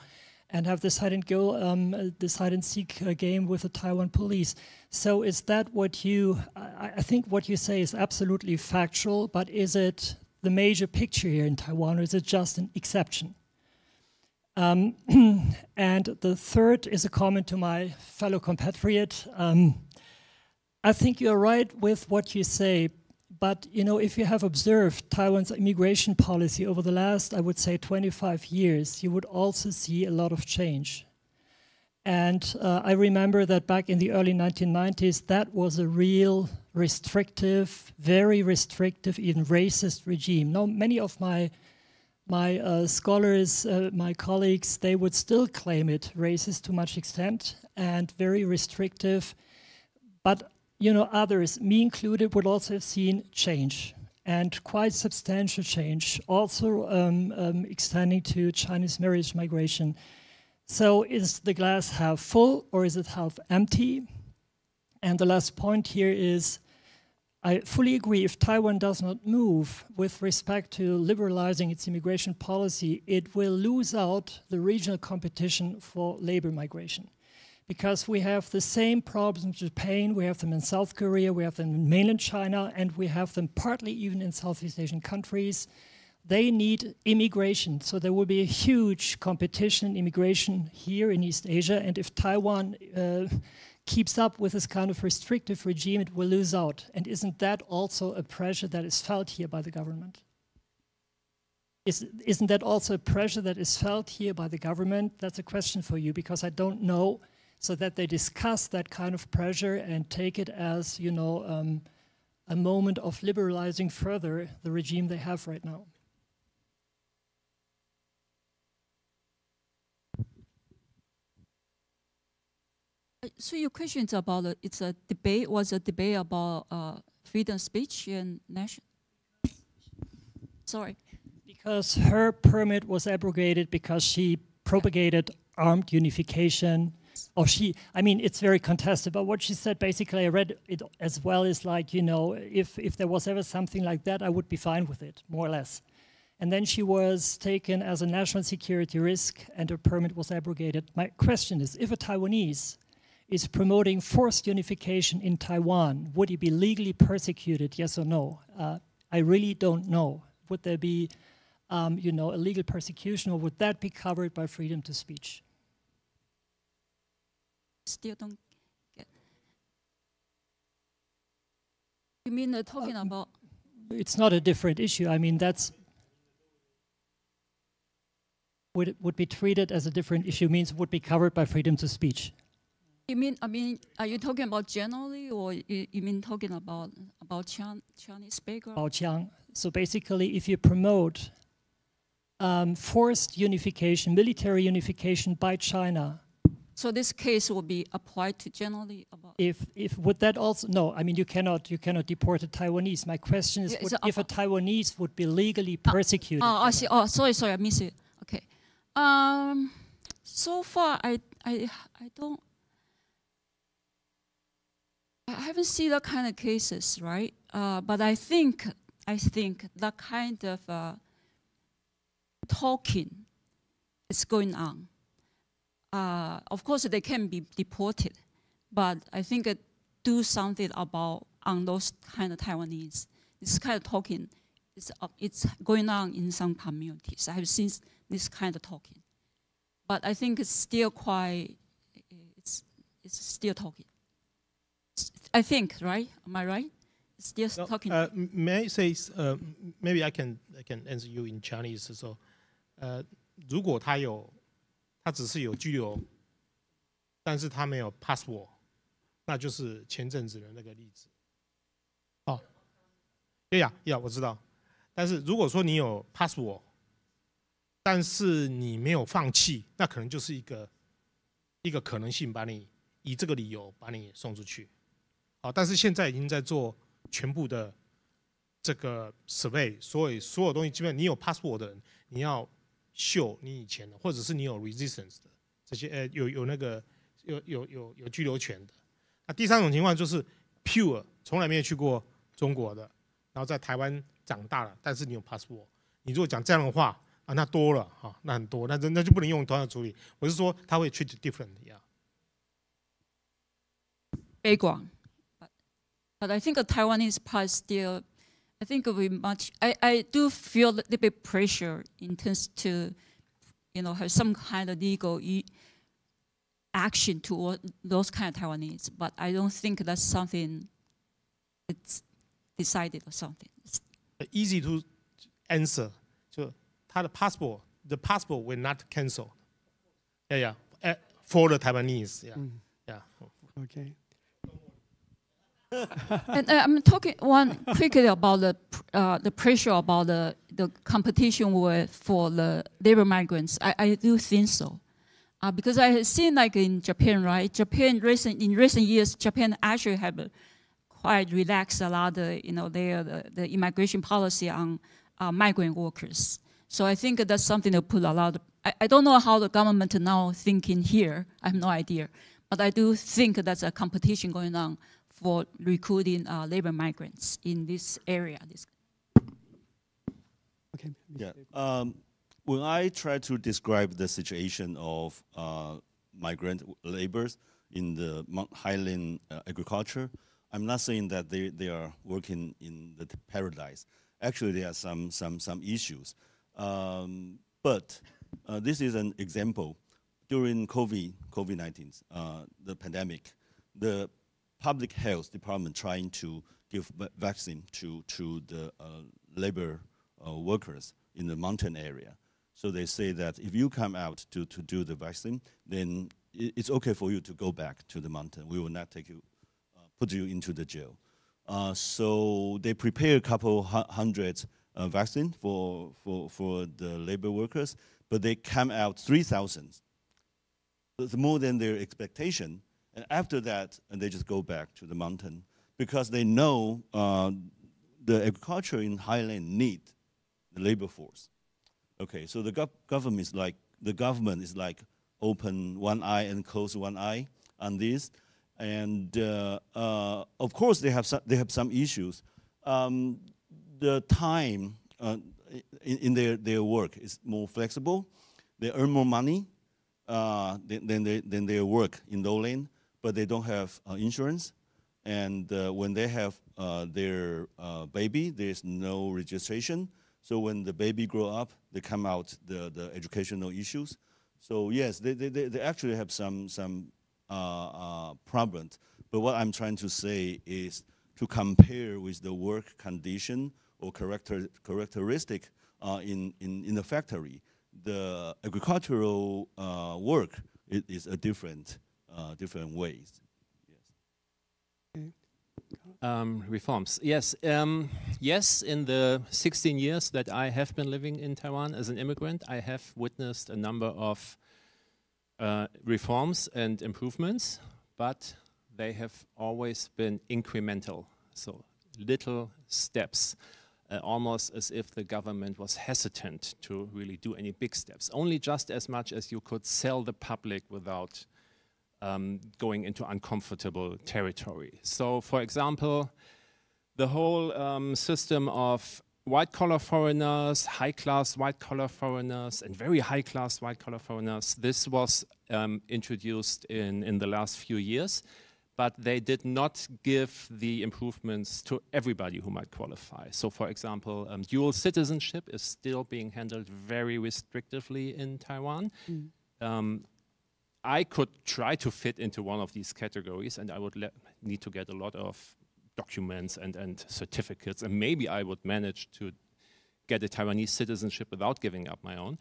and have this hide and go, this hide and seek game with the Taiwan police. So is that what you, I think what you say is absolutely factual, but is it the major picture here in Taiwan, or is it just an exception? And the third is a comment to my fellow compatriot. I think you're right with what you say, but you know, if you have observed Taiwan's immigration policy over the last, I would say, 25 years, you would also see a lot of change. And I remember that back in the early 1990s, that was a real restrictive, very restrictive, even racist regime. Now, many of my scholars, my colleagues, they would still claim it racist to much extent and very restrictive. But, you know, others, me included, would also have seen change, and quite substantial change, also extending to Chinese marriage migration. So is the glass half full or is it half empty? And the last point here is, I fully agree, if Taiwan does not move with respect to liberalizing its immigration policy, it will lose out the regional competition for labor migration. Because we have the same problems in Japan, we have them in South Korea, we have them in mainland China, and we have them partly even in Southeast Asian countries. They need immigration, so there will be a huge competition in immigration here in East Asia, and if Taiwan keeps up with this kind of restrictive regime, it will lose out. And isn't that also a pressure that is felt here by the government? Isn't that also a pressure that is felt here by the government? That's a question for you, because I don't know, so that they discuss that kind of pressure and take it as, you know, a moment of liberalizing further the regime they have right now. So your question is about it's a debate. Was a debate about freedom of speech and nation? Sorry, because her permit was abrogated because she propagated armed unification. Or she, I mean, it's very contested. But what she said, basically, I read it as well, is like, you know, if there was ever something like that, I would be fine with it, more or less. And then she was taken as a national security risk, and her permit was abrogated. My question is, if a Taiwanese is promoting forced unification in Taiwan, would he be legally persecuted, yes or no? I really don't know. Would there be, you know, a legal persecution, or would that be covered by freedom to speech? Still don't get. You mean talking about? It's not a different issue. I mean, that's would be treated as a different issue, means would be covered by freedom to speech. You mean, I mean, are you talking about generally, or you mean talking about Chinese background? Baoqiang. So basically, if you promote forced unification, military unification by China. So this case will be applied to generally about. If would that also no? I mean, you cannot deport a Taiwanese. My question is, if a Taiwanese would be legally persecuted. I see. Oh, sorry, I missed it. Okay. So far, I don't. I haven't seen that kind of cases, right? But I think that kind of talking is going on. Of course, they can be deported, but I think do something about on those kind of Taiwanese. This kind of talking, it's going on in some communities. I have seen this kind of talking, but I think it's still quite. It's still talking. I think, right? Am I right? It's still talking. May I say, maybe I can answer you in Chinese. So, 如果他只是有居留，但是他没有 passport， 那就是前阵子的那个例子。哦，我知道。但是如果说你有 passport， 但是你没有放弃，那可能就是一个可能性，把你以这个理由把你送出去。好，但是现在已经在做全部的这个 survey， 所有东西基本上你有 passport 的人，你要秀你以前的，或者是你有 resistance 的这些，有那个有居留权的。那第三种情况就是 pure 从来没有去过中国的，然后在台湾长大了，但是你有 passport。你如果讲这样的话啊，那多了哈，那很多，那就不能用同样的处理。我是说他会 treat different 呀。Background. But I think the Taiwanese part still, I think we much. I do feel a little bit pressure in terms to, have some kind of legal action toward those kind of Taiwanese. But I don't think that's something it's decided or something. Easy to answer. 就他的 passport, the passport will not cancel. Yeah. For the Taiwanese. Yeah. Okay. And I'm talking quickly about the pressure about the competition for the labor migrants. I do think so, because I have seen like in Japan, right? In recent years, Japan actually have quite relaxed a lot the immigration policy on migrant workers. So I think that's something that put a lot of. I don't know how the government now thinking here. I have no idea, but I do think that's a competition going on for recruiting labor migrants in this area. Okay. Yeah. When I try to describe the situation of migrant laborers in the highland agriculture, I'm not saying that they are working in the paradise. Actually, there are some issues. But this is an example. During COVID-19, the pandemic, the public health department trying to give vaccine to the labor workers in the mountain area. So they say that if you come out to do the vaccine, then it's okay for you to go back to the mountain. We will not take you, put you into the jail. So they prepare a couple hundred vaccine for the labor workers, but they come out 3,000. It's more than their expectation. And after that, they just go back to the mountain because they know the agriculture in highland need the labor force. Okay, so the government is like open one eye and close one eye on this, and of course they have some issues. The time in their work is more flexible. They earn more money than their work in lowland. But they don't have insurance, and when they have their baby, there's no registration. So when the baby grow up, they come out the educational issues. So yes, they actually have some problems. But what I'm trying to say is to compare with the work condition or characteristic in the factory. The agricultural work is a different ways. Reforms. Yes, yes. In the 16 years that I have been living in Taiwan as an immigrant, I have witnessed a number of reforms and improvements, but they have always been incremental, so little steps, almost as if the government was hesitant to really do any big steps, only just as much as you could sell the public without going into uncomfortable territory. So, for example, the whole system of white-collar foreigners, high-class white-collar foreigners, and very high-class white-collar foreigners, this was introduced in the last few years, but they did not give the improvements to everybody who might qualify. So, for example, dual citizenship is still being handled very restrictively in Taiwan. I could try to fit into one of these categories, and I would need to get a lot of documents and certificates, and maybe I would manage to get a Taiwanese citizenship without giving up my own.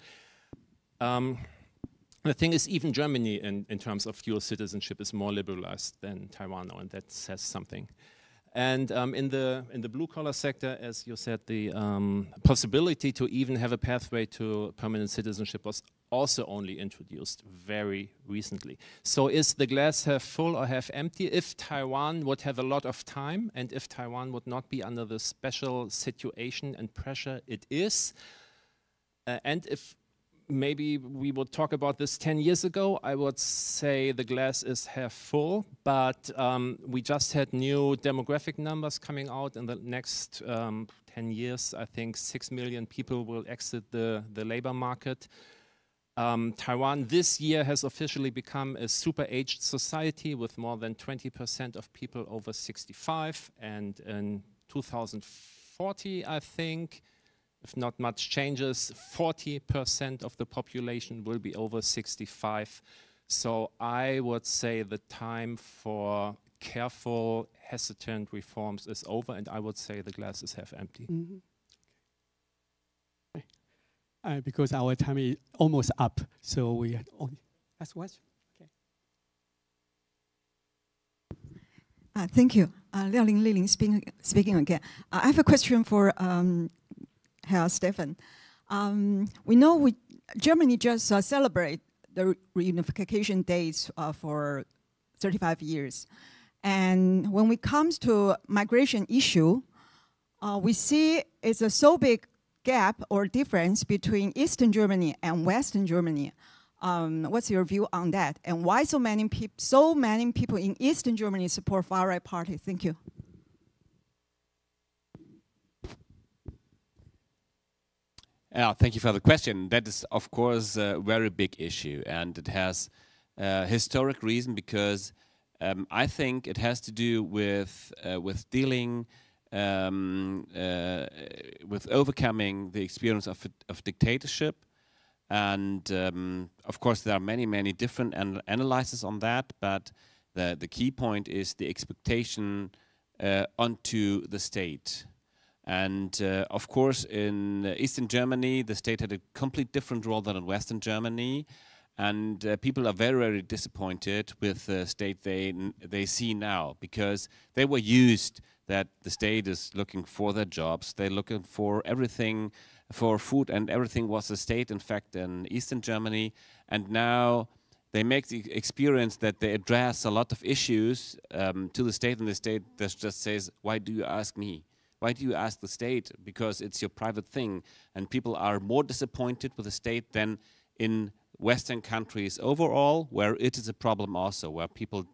The thing is, even Germany, in terms of dual citizenship, is more liberalized than Taiwan, and that says something. And in the blue-collar sector, as you said, the possibility to even have a pathway to permanent citizenship was also only introduced very recently. So is the glass half full or half empty? If Taiwan would have a lot of time, and if Taiwan would not be under the special situation and pressure it is, and if maybe we would talk about this 10 years ago, I would say the glass is half full, but we just had new demographic numbers coming out in the next 10 years. I think 6 million people will exit the labor market. Taiwan this year has officially become a super-aged society with more than 20% of people over 65, and in 2040, I think, if not much changes, 40% of the population will be over 65. So I would say the time for careful, hesitant reforms is over, and I would say the glass is half empty. Mm-hmm. Because our time is almost up, so we had only last question. Okay. Thank you. Liao Linglin speaking again. I have a question for Herr Stefan. We know Germany just celebrate the reunification days for 35 years. And when it comes to migration issue, we see it's a so big gap or difference between Eastern Germany and Western Germany. What's your view on that? And why so many people in Eastern Germany support far-right party? Thank you. Thank you for the question. That is, of course, a very big issue, and it has historic reason because I think it has to do with dealing with overcoming the experience of dictatorship, and of course there are many different analyses on that, but the key point is the expectation onto the state. And of course in Eastern Germany the state had a complete different role than in Western Germany, and people are very disappointed with the state they see now, because they were used that the state is looking for their jobs, they're looking for everything, for food, and everything was the state, in fact, in Eastern Germany. And now they make the experience that they address a lot of issues to the state, and the state just says, why do you ask me? Why do you ask the state? Because it's your private thing. And people are more disappointed with the state than in Western countries overall, where it is a problem also, where people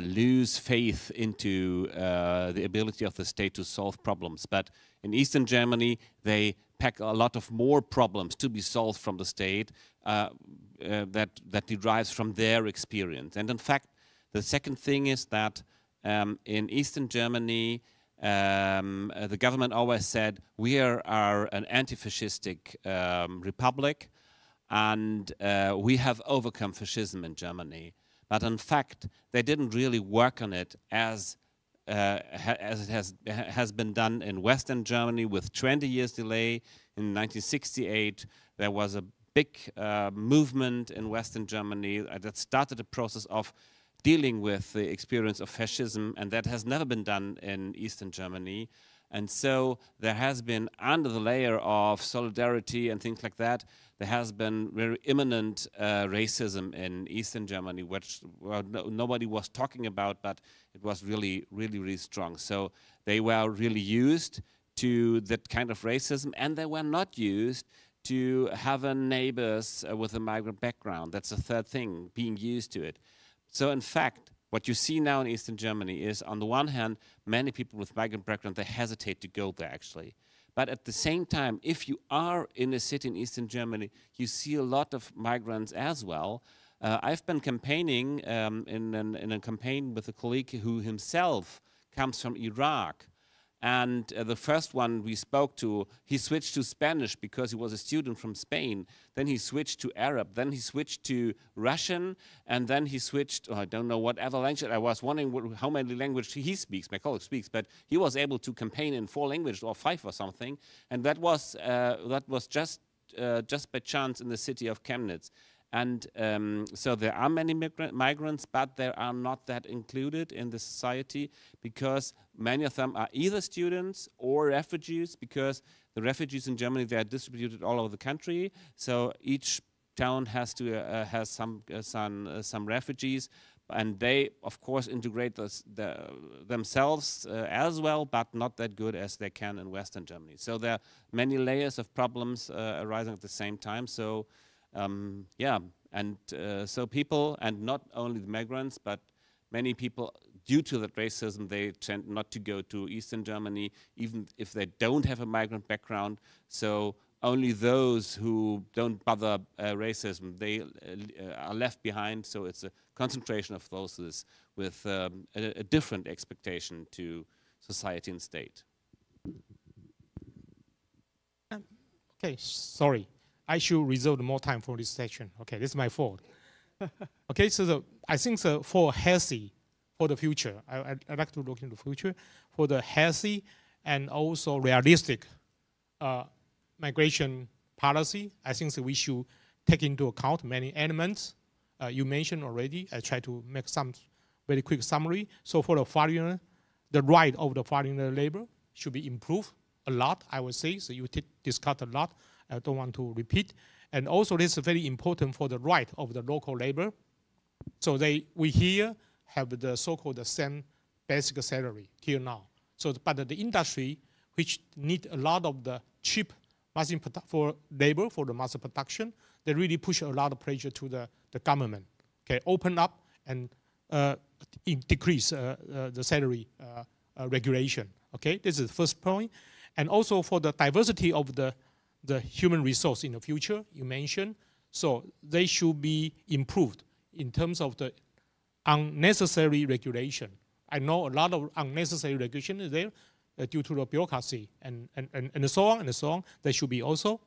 lose faith into the ability of the state to solve problems. But in Eastern Germany, they pack a lot of more problems to be solved from the state that derives from their experience. And in fact, the second thing is that in Eastern Germany, the government always said, we are an anti-fascistic republic, and we have overcome fascism in Germany. But in fact, they didn't really work on it as as it has been done in Western Germany with 20 years delay. In 1968, there was a big movement in Western Germany that started a process of dealing with the experience of fascism, and that has never been done in Eastern Germany. And so there has been, under the layer of solidarity and things like that, there has been very imminent racism in Eastern Germany, which nobody was talking about, but it was really, really, really strong. So they were really used to that kind of racism, and they were not used to having neighbors with a migrant background. That's the third thing, being used to it. So in fact, what you see now in Eastern Germany is, on the one hand, many people with migrant background, they hesitate to go there actually. But at the same time, if you are in a city in Eastern Germany, you see a lot of migrants as well. I've been campaigning in a campaign with a colleague who himself comes from Iraq. And the first one we spoke to, he switched to Spanish because he was a student from Spain. Then he switched to Arab. Then he switched to Russian. And then he switched, I don't know, whatever language. I was wondering how many languages he speaks, my colleague speaks. But he was able to campaign in 4 languages or 5 or something. And that was just by chance in the city of Chemnitz. And so there are many migrants, but they are not that included in the society because many of them are either students or refugees, because the refugees in Germany, they are distributed all over the country. So each town has to has some refugees, and they, of course, integrate themselves as well, but not that good as they can in Western Germany. So there are many layers of problems arising at the same time. So yeah, and so people, and not only the migrants, but many people, due to that racism, they tend not to go to Eastern Germany, even if they don't have a migrant background. So only those who don't bother racism, they are left behind. So it's a concentration of those with a different expectation to society and state. Okay, sorry. I should reserve more time for this section. Okay, this is my fault. Okay, so I think for healthy, for the future, I'd like to look into the future, for the healthy and also realistic migration policy, I think that we should take into account many elements you mentioned already. I try to make some very quick summary. So for the foreigner, the right of the foreigner labor should be improved a lot, I would say. So you discussed a lot. I don't want to repeat. And also this is very important for the right of the local labor. So we here have the so-called the same basic salary till now. So, but the industry, which need a lot of the cheap for labor, for the mass production, they really push a lot of pressure to the government. Okay, open up and decrease the salary regulation. Okay, this is the first point. And also for the diversity of the human resource in the future, you mentioned, so they should be improved in terms of the unnecessary regulation. I know a lot of unnecessary regulation is there due to the bureaucracy and so on and so on. They should be also.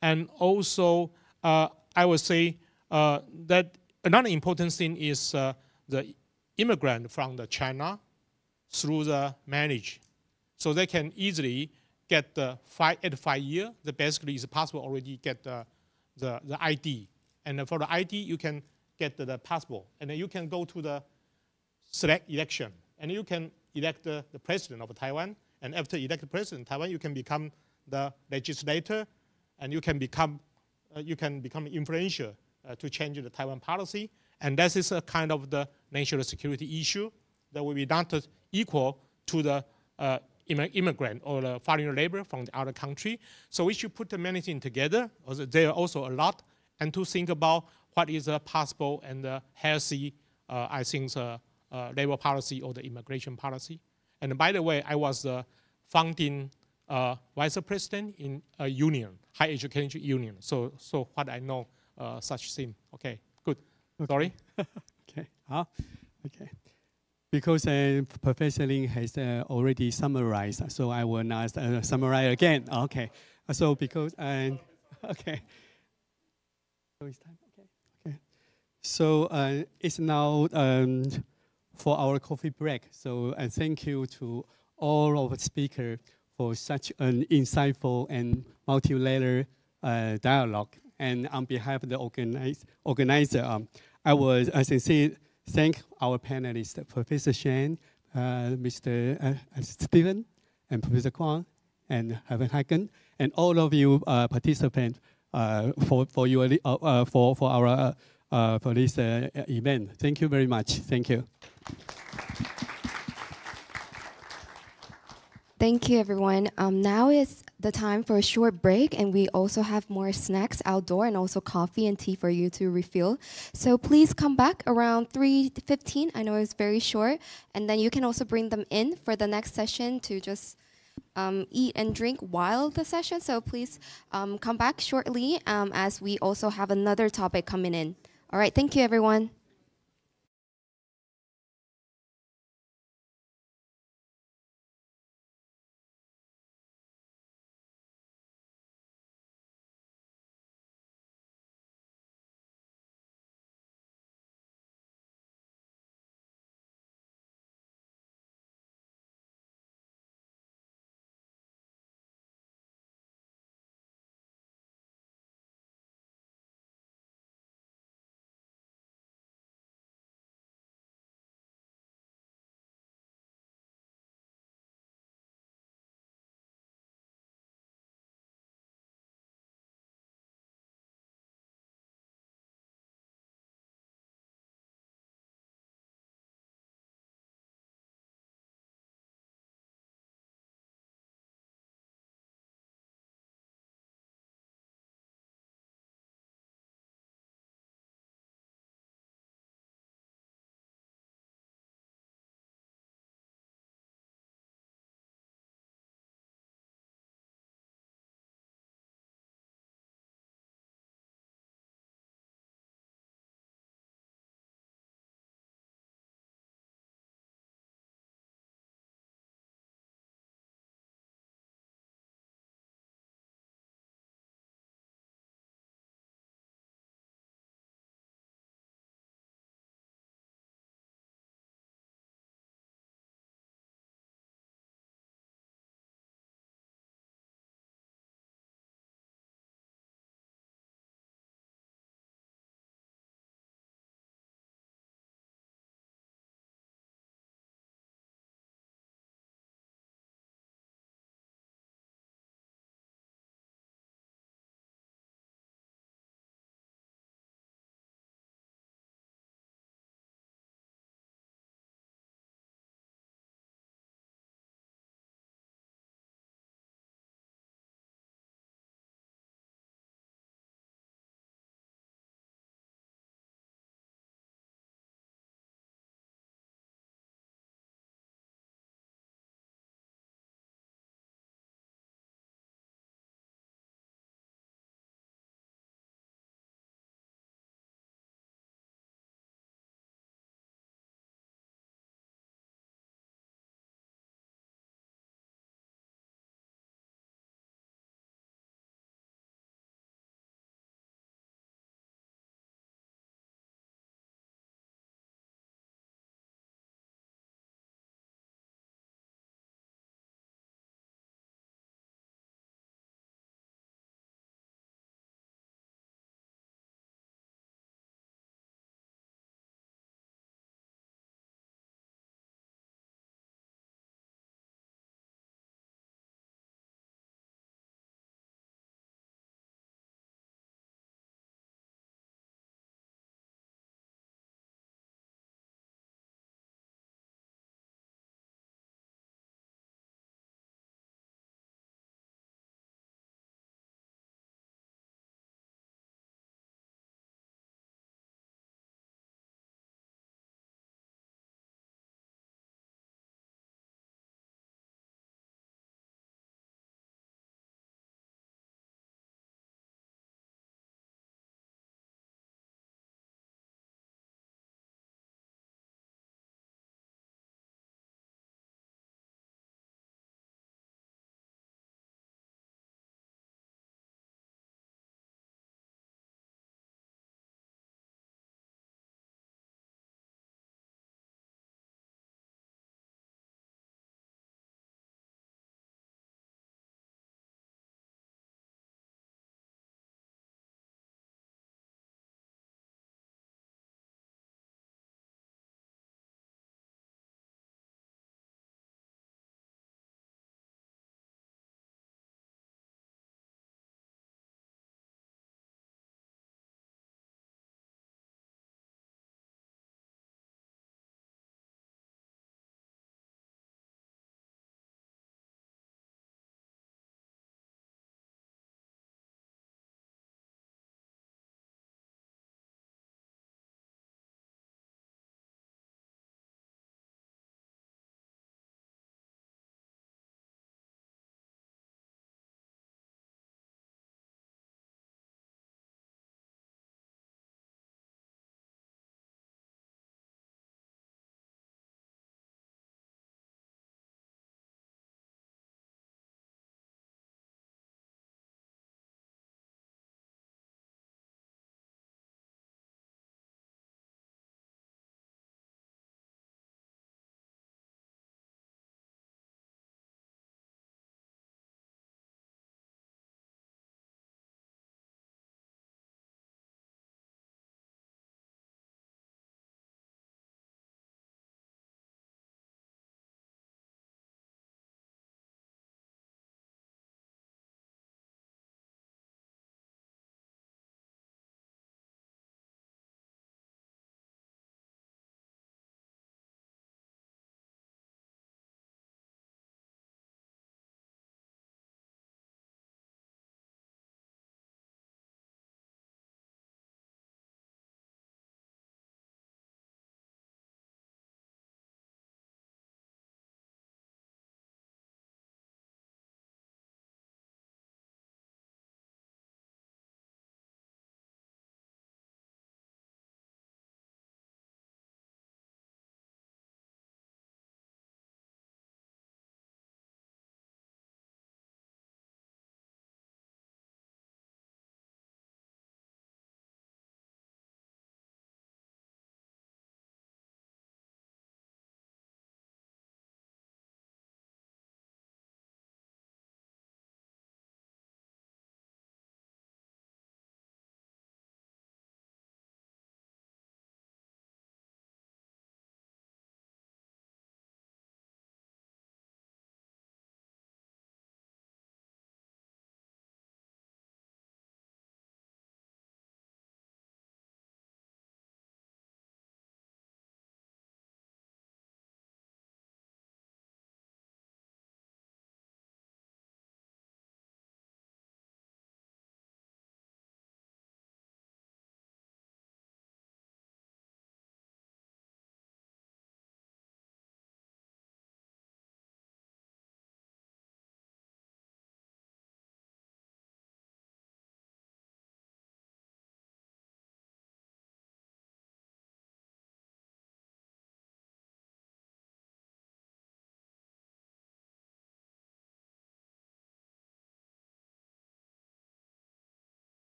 And also, I would say that another important thing is the immigrant from the China through the marriage. So they can easily get the 5 years, that basically is possible already get the ID. And for the ID, you can get the passport. And then you can go to the select election. And you can elect the president of Taiwan. And after elect the president of Taiwan, you can become the legislator. And you can become influential to change the Taiwan policy. And that is a kind of the national security issue that will be not equal to the immigrant or the foreign labor from the other country. So we should put the many things together. There are also a lot, and to think about what is possible and healthy, I think, labor policy or the immigration policy. And by the way, I was the founding vice president in a union, higher education union. So what I know such thing. Okay, good. Okay. Sorry. Okay. Okay. Because Professor Lin has already summarized, so I will not summarize again. Okay. So because okay. So it's time. Okay. Okay. So it's now for our coffee break. So thank you to all of the speakers for such an insightful and multi-layer dialogue. And on behalf of the organizer, I would sincerely thank our panelists, Professor Shen, Mr. Stephen, and Professor Kwong, and Heaven Hagen, and all of you participants for this event. Thank you very much. Thank you. Thank you, everyone. Now is the time for a short break, and we also have more snacks outdoor and also coffee and tea for you to refill. So please come back around 3:15. I know it's very short. And then you can also bring them in for the next session to just eat and drink while the session. So please come back shortly as we also have another topic coming in. All right, thank you, everyone.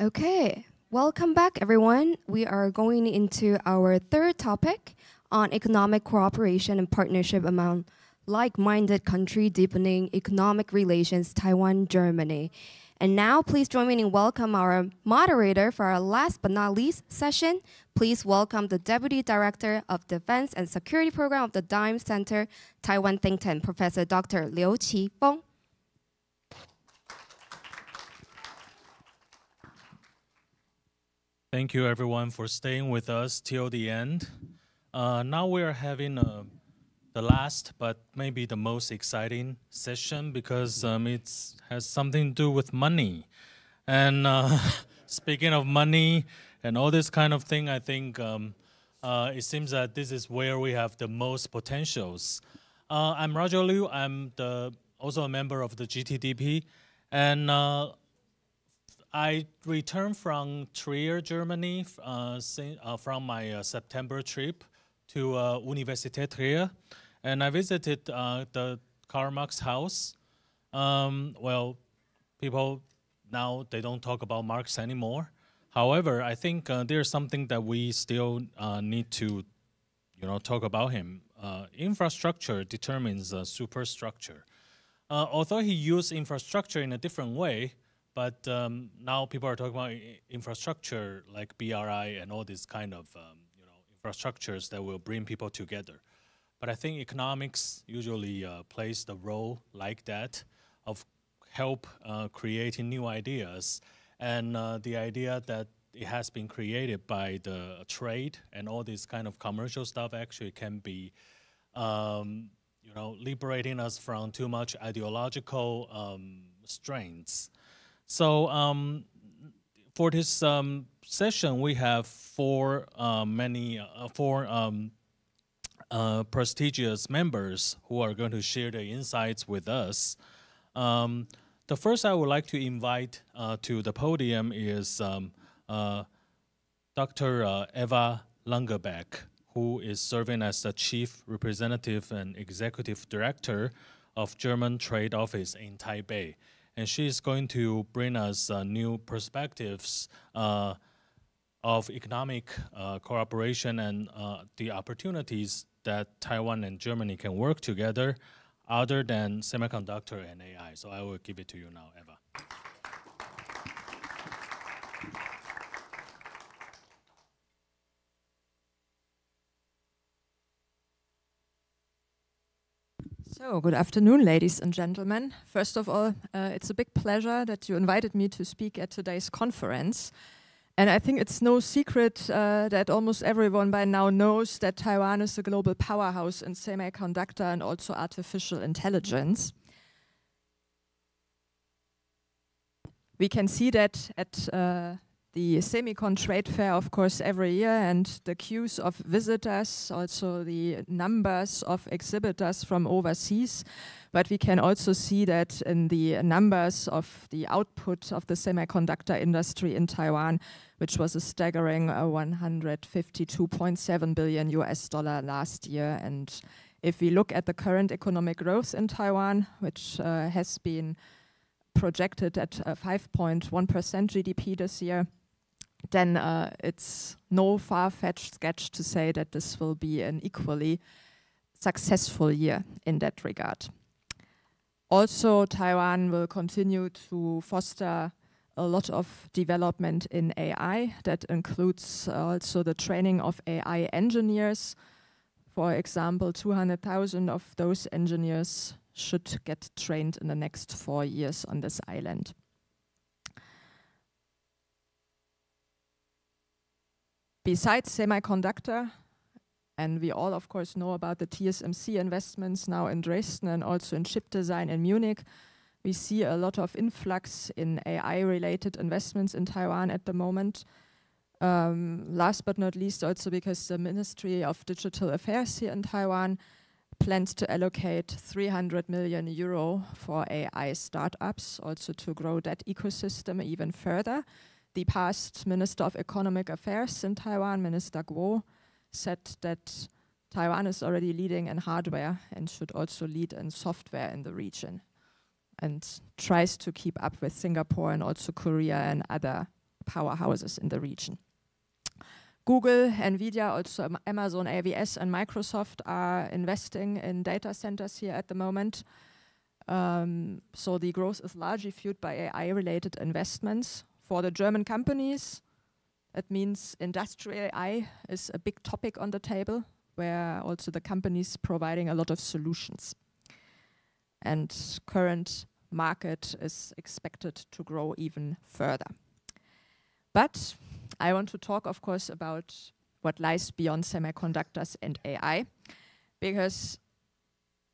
Okay, welcome back everyone. We are going into our third topic on economic cooperation and partnership among like-minded country deepening economic relations, Taiwan, Germany. And now please join me in welcome our moderator for our last but not least session. Please welcome the Deputy Director of Defense and Security Program of the DIME Center, Taiwan Think Tank, Professor Dr. Liu Qifeng. Thank you everyone for staying with us till the end. Now we are having the last but maybe the most exciting session because it has something to do with money. And speaking of money and all this kind of thing, I think it seems that this is where we have the most potentials. I'm Roger Liu. I'm also a member of the GTDP. And I returned from Trier, Germany from my September trip to Universität Trier, and I visited the Karl Marx house. Well, people now, they don't talk about Marx anymore. However, I think there's something that we still need to talk about him. Infrastructure determines superstructure. Although he used infrastructure in a different way, but now people are talking about infrastructure like BRI and all these kind of infrastructures that will bring people together. But I think economics usually plays the role like that of help creating new ideas. And the idea that it has been created by the trade and all this kind of commercial stuff actually can be liberating us from too much ideological strains. So for this session, we have four prestigious members who are going to share their insights with us. The first I would like to invite to the podium is Dr. Eva Langerbeck, who is serving as the Chief Representative and Executive Director of German Trade Office in Taipei. And she's going to bring us new perspectives of economic cooperation and the opportunities that Taiwan and Germany can work together other than semiconductor and AI. So I will give it to you now, Eva. So, good afternoon, ladies and gentlemen. First of all, it's a big pleasure that you invited me to speak at today's conference. And I think it's no secret that almost everyone by now knows that Taiwan is a global powerhouse in semiconductor and also artificial intelligence. We can see that at the Semicon Trade Fair, of course, every year, and the queues of visitors, also the numbers of exhibitors from overseas. But we can also see that in the numbers of the output of the semiconductor industry in Taiwan, which was a staggering $152.7 billion last year. And if we look at the current economic growth in Taiwan, which has been projected at 5.1% GDP this year, then it's no far-fetched sketch to say that this will be an equally successful year in that regard. Also, Taiwan will continue to foster a lot of development in AI. That includes also the training of AI engineers. For example, 200,000 of those engineers should get trained in the next 4 years on this island. Besides semiconductor, and we all, of course, know about the TSMC investments now in Dresden and also in chip design in Munich, we see a lot of influx in AI-related investments in Taiwan at the moment. Last but not least, also because the Ministry of Digital Affairs here in Taiwan plans to allocate 300 million euro for AI startups, also to grow that ecosystem even further. The past Minister of Economic Affairs in Taiwan, Minister Guo, said that Taiwan is already leading in hardware and should also lead in software in the region, and tries to keep up with Singapore and also Korea and other powerhouses in the region. Google, Nvidia, also Amazon AWS and Microsoft are investing in data centers here at the moment. So the growth is largely fueled by AI-related investments. For the German companies, it means industrial AI is a big topic on the table, where also the companies providing a lot of solutions. And current market is expected to grow even further. But I want to talk, of course, about what lies beyond semiconductors and AI, because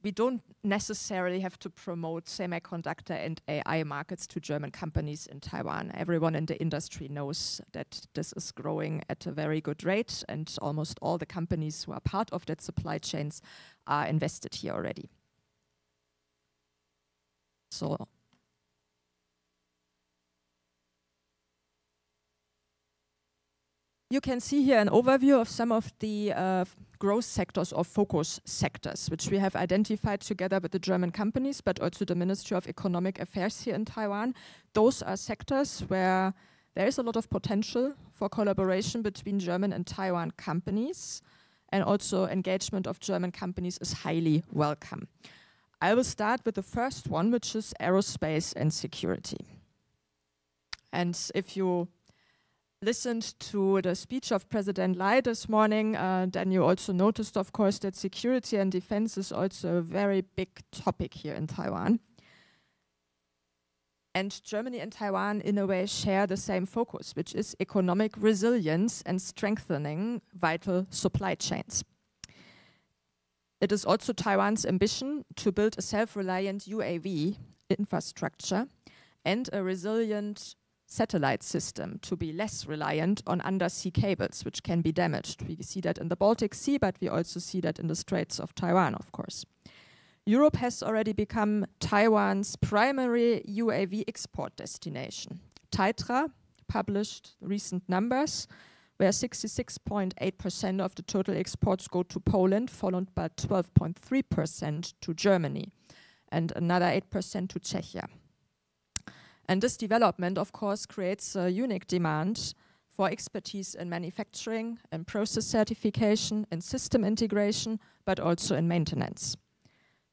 we don't necessarily have to promote semiconductor and AI markets to German companies in Taiwan. Everyone in the industry knows that this is growing at a very good rate, and almost all the companies who are part of that supply chains are invested here already. So you can see here an overview of some of the growth sectors or focus sectors, which we have identified together with the German companies, but also the Ministry of Economic Affairs here in Taiwan. Those are sectors where there is a lot of potential for collaboration between German and Taiwan companies, and also engagement of German companies is highly welcome. I will start with the first one, which is aerospace and security. And if you listened to the speech of President Lai this morning, then you also noticed, of course, that security and defense is also a very big topic here in Taiwan. And Germany and Taiwan, in a way, share the same focus, which is economic resilience and strengthening vital supply chains. It is also Taiwan's ambition to build a self-reliant UAV infrastructure and a resilient satellite system to be less reliant on undersea cables, which can be damaged. We see that in the Baltic Sea, but we also see that in the Straits of Taiwan, of course. Europe has already become Taiwan's primary UAV export destination. Taitra published recent numbers where 66.8% of the total exports go to Poland, followed by 12.3% to Germany, and another 8% to Czechia. And this development, of course, creates a unique demand for expertise in manufacturing and process certification and system integration, but also in maintenance.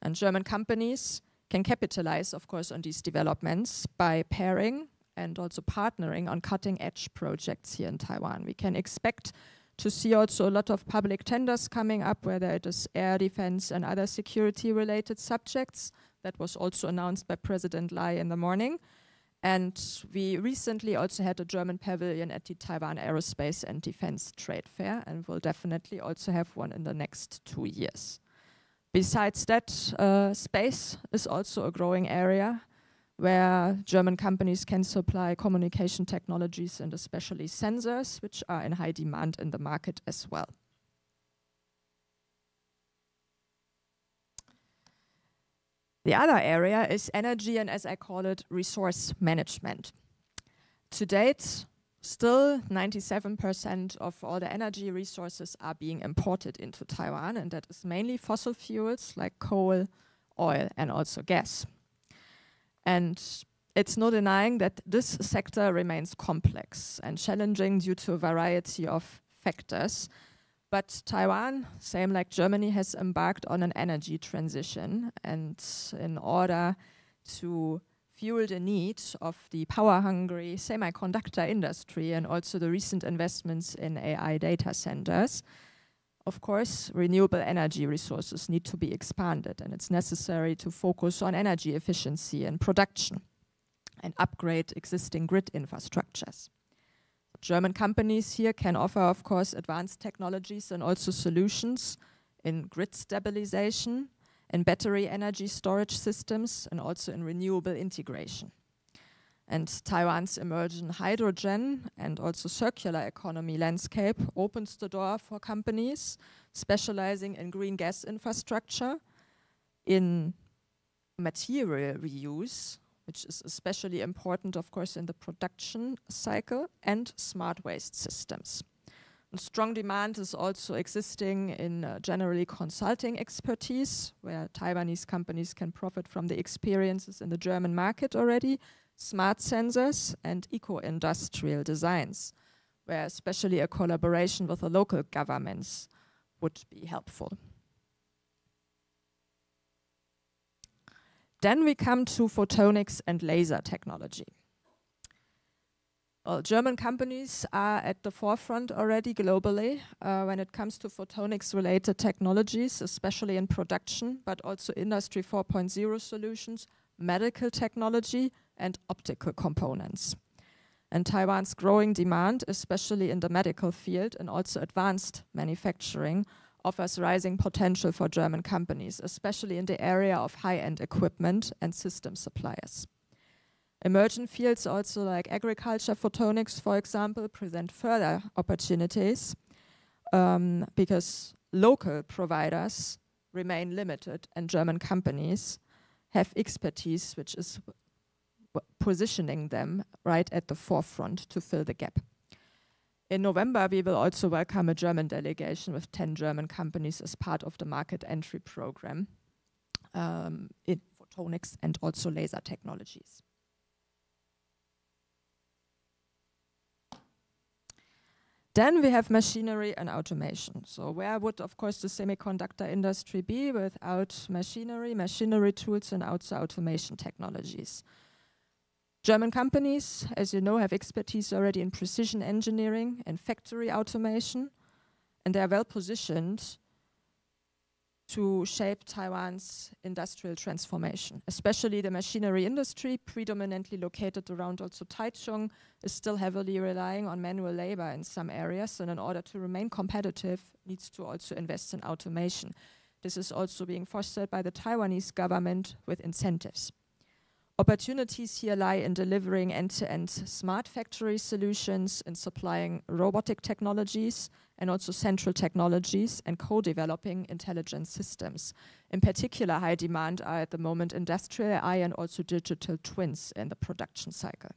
And German companies can capitalize, of course, on these developments by pairing and also partnering on cutting-edge projects here in Taiwan. We can expect to see also a lot of public tenders coming up, whether it is air defense and other security-related subjects. That was also announced by President Lai in the morning. And we recently also had a German pavilion at the Taiwan Aerospace and Defense Trade Fair, and will definitely also have one in the next 2 years. Besides that, space is also a growing area where German companies can supply communication technologies and especially sensors, which are in high demand in the market as well. The other area is energy and, as I call it, resource management. To date, still 97% of all the energy resources are being imported into Taiwan, and that is mainly fossil fuels like coal, oil, and also gas. And it's no denying that this sector remains complex and challenging due to a variety of factors. But Taiwan, same like Germany, has embarked on an energy transition, and in order to fuel the need of the power-hungry semiconductor industry and also the recent investments in AI data centers, of course, renewable energy resources need to be expanded, and it's necessary to focus on energy efficiency and production and upgrade existing grid infrastructures. German companies here can offer, of course, advanced technologies and also solutions in grid stabilization, in battery energy storage systems, and also in renewable integration. And Taiwan's emerging hydrogen and also circular economy landscape opens the door for companies specializing in green gas infrastructure, in material reuse, which is especially important, of course, in the production cycle, and smart waste systems. And strong demand is also existing in generally consulting expertise, where Taiwanese companies can profit from the experiences in the German market already, smart sensors, and eco-industrial designs, where especially a collaboration with the local governments would be helpful. Then we come to photonics and laser technology. Well, German companies are at the forefront already globally when it comes to photonics-related technologies, especially in production, but also Industry 4.0 solutions, medical technology, and optical components. And Taiwan's growing demand, especially in the medical field and also advanced manufacturing, offers rising potential for German companies, especially in the area of high-end equipment and system suppliers. Emerging fields also like agriculture photonics, for example, present further opportunities because local providers remain limited and German companies have expertise which is positioning them right at the forefront to fill the gap. In November, we will also welcome a German delegation with 10 German companies as part of the market entry program in photonics and also laser technologies. Then we have machinery and automation. So where would, of course, the semiconductor industry be without machinery, machinery tools, and also automation technologies? German companies, as you know, have expertise already in precision engineering and factory automation, and they are well positioned to shape Taiwan's industrial transformation. Especially the machinery industry, predominantly located around also Taichung, is still heavily relying on manual labor in some areas, and in order to remain competitive, needs to also invest in automation. This is also being fostered by the Taiwanese government with incentives. Opportunities here lie in delivering end-to-end smart factory solutions, in supplying robotic technologies and also central technologies, and co-developing intelligent systems. In particular, high demand are at the moment industrial AI and also digital twins in the production cycle.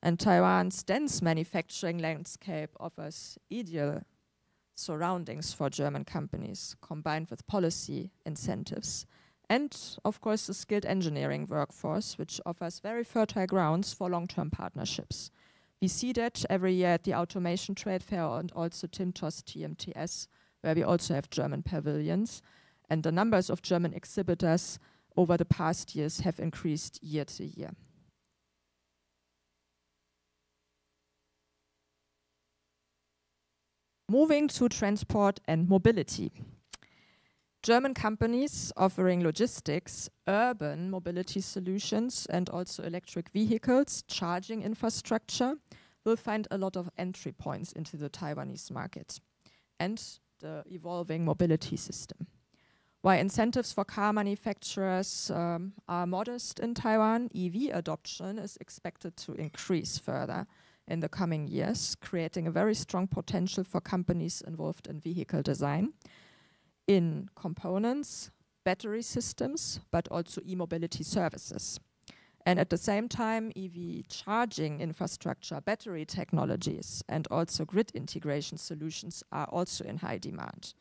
And Taiwan's dense manufacturing landscape offers ideal surroundings for German companies, combined with policy incentives. And, of course, the skilled engineering workforce, which offers very fertile grounds for long-term partnerships. We see that every year at the Automation Trade Fair and also TIMTOS TMTS, where we also have German pavilions. And the numbers of German exhibitors over the past years have increased year to year. Moving to transport and mobility. German companies offering logistics, urban mobility solutions, and also electric vehicles, charging infrastructure, will find a lot of entry points into the Taiwanese market and the evolving mobility system. While incentives for car manufacturers are modest in Taiwan, EV adoption is expected to increase further in the coming years, creating a very strong potential for companies involved in vehicle design, in components, battery systems, but also e-mobility services. And at the same time, EV charging infrastructure, battery technologies, and also grid integration solutions are also in high demand.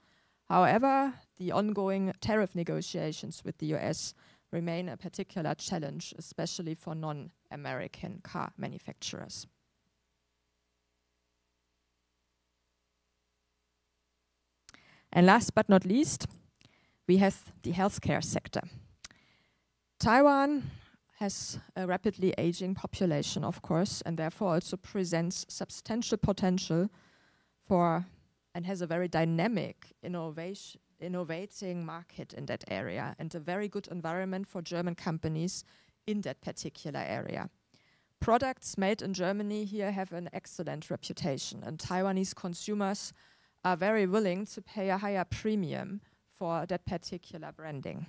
However, the ongoing tariff negotiations with the US remain a particular challenge, especially for non-American car manufacturers. And last but not least, we have the healthcare sector. Taiwan has a rapidly aging population, of course, and therefore also presents substantial potential for and has a very dynamic innovating market in that area, and a very good environment for German companies in that particular area. Products made in Germany here have an excellent reputation, and Taiwanese consumers are very willing to pay a higher premium for that particular branding.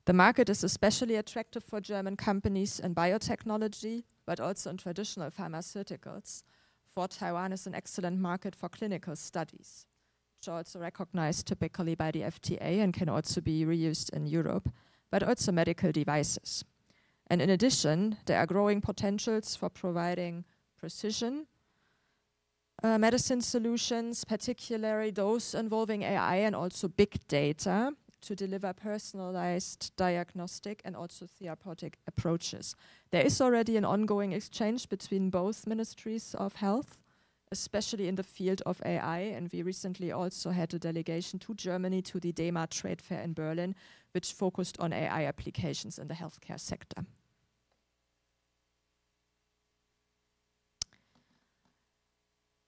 The market is especially attractive for German companies in biotechnology, but also in traditional pharmaceuticals. For Taiwan is an excellent market for clinical studies, which are also recognized typically by the FDA and can also be reused in Europe, but also medical devices. And in addition, there are growing potentials for providing precision medicine solutions, particularly those involving AI and also big data, to deliver personalized diagnostic and also therapeutic approaches. There is already an ongoing exchange between both ministries of health, especially in the field of AI, and we recently also had a delegation to Germany to the DEMA trade fair in Berlin, which focused on AI applications in the healthcare sector.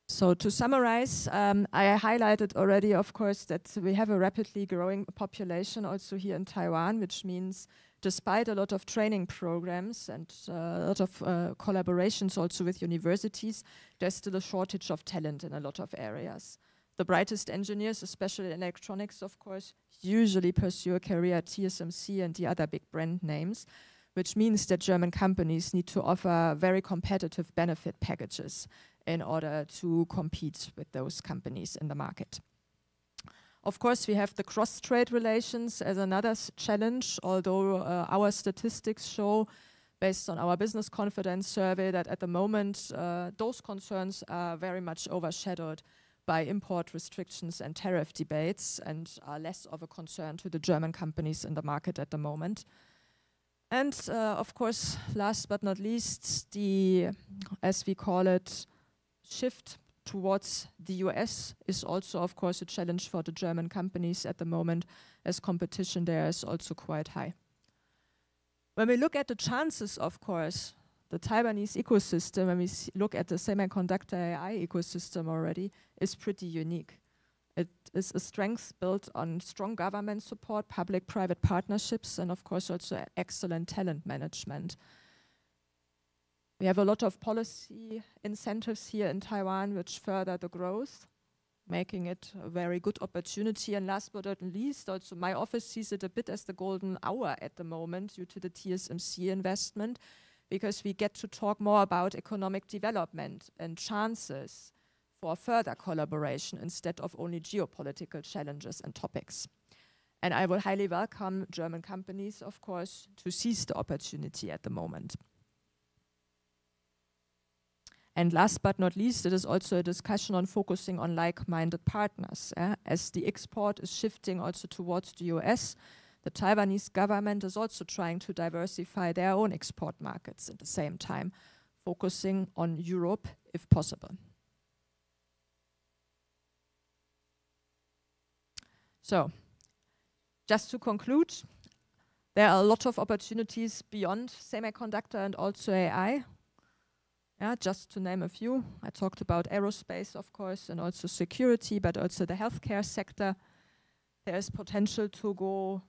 So to summarize, I highlighted already, of course, that we have a rapidly growing population also here in Taiwan, which means despite a lot of training programs and a lot of collaborations also with universities, there's still a shortage of talent in a lot of areas. The brightest engineers, especially in electronics, of course, usually pursue a career at TSMC and the other big brand names, which means that German companies need to offer very competitive benefit packages in order to compete with those companies in the market. Of course, we have the cross-trade relations as another challenge, although our statistics show, based on our business confidence survey, that at the moment those concerns are very much overshadowed by import restrictions and tariff debates and are less of a concern to the German companies in the market at the moment. And of course, last but not least, the, as we call it, shift towards the US is also, of course, a challenge for the German companies at the moment, as competition there is also quite high. When we look at the chances, of course, the Taiwanese ecosystem, when we look at the semiconductor AI ecosystem already, is pretty unique. It is a strength built on strong government support, public-private partnerships, and of course also excellent talent management. We have a lot of policy incentives here in Taiwan which further the growth, making it a very good opportunity. And last but not least, also my office sees it a bit as the golden hour at the moment due to the TSMC investment, because we get to talk more about economic development and chances for further collaboration instead of only geopolitical challenges and topics. And I will highly welcome German companies, of course, to seize the opportunity at the moment. And last but not least, it is also a discussion on focusing on like-minded partners. As the export is shifting also towards the US, the Taiwanese government is also trying to diversify their own export markets at the same time, focusing on Europe if possible. So, just to conclude, there are a lot of opportunities beyond semiconductor and also AI. Yeah, just to name a few, I talked about aerospace, of course, and also security, but also the healthcare sector. There is potential to go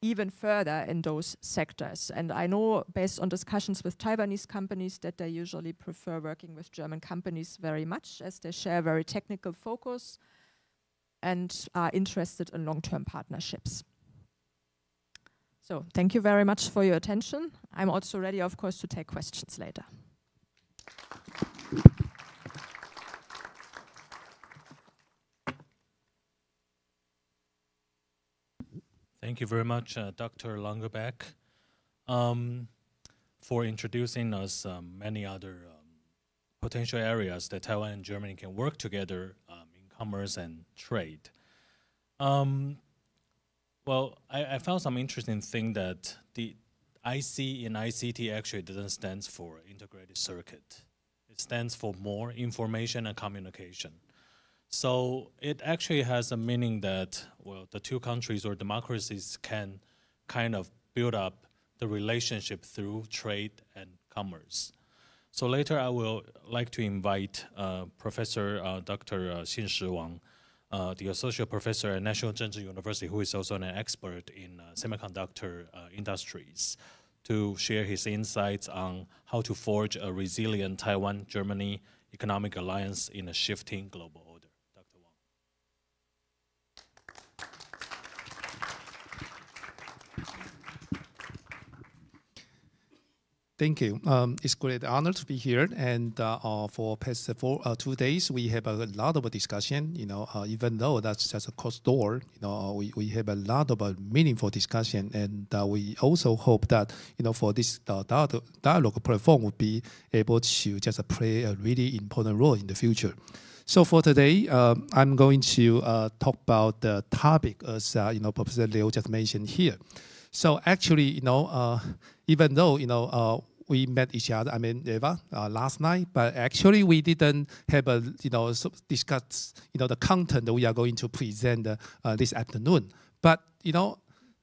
even further in those sectors. And I know, based on discussions with Taiwanese companies, that they usually prefer working with German companies very much, as they share a very technical focus and are interested in long-term partnerships. So, thank you very much for your attention. I'm also ready, of course, to take questions later. Thank you very much, Dr. Langerbeck, for introducing us many other potential areas that Taiwan and Germany can work together in commerce and trade. Well, I found some interesting thing that the IC in ICT actually doesn't stand for integrated circuit. It stands for more information and communication. So it actually has a meaning that, well, the two countries or democracies can kind of build up the relationship through trade and commerce. So later I will like to invite Professor Dr. Xin-Shi Wang, the Associate Professor at National Zhengzhi University, who is also an expert in semiconductor industries, to share his insights on how to forge a resilient Taiwan-Germany economic alliance in a shifting global order. Dr. Wang. Thank you. It's a great honor to be here. And for past 2 days, we have a lot of discussion. Even though that's just a closed door, we have a lot of meaningful discussion. And we also hope that, for this dialogue platform will be able to just play a really important role in the future. So for today, I'm going to talk about the topic as Professor Liu just mentioned here. So actually, even though we met each other, I mean Eva, last night, but actually we didn't have a discuss the content that we are going to present this afternoon. But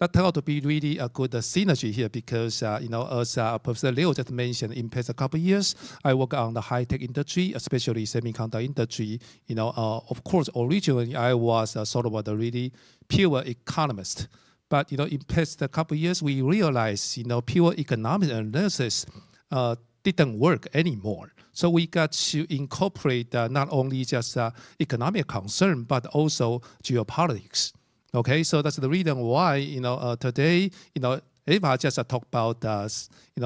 that turned out to be really a good synergy here because, as Professor Liu just mentioned, in past couple of years, I work on the high-tech industry, especially semiconductor industry. Of course, originally I was sort of a really pure economist. But, in past couple of years, we realized, pure economic analysis didn't work anymore. So we got to incorporate not only just economic concern, but also geopolitics. Okay, so that's the reason why, today, Eva just talked about,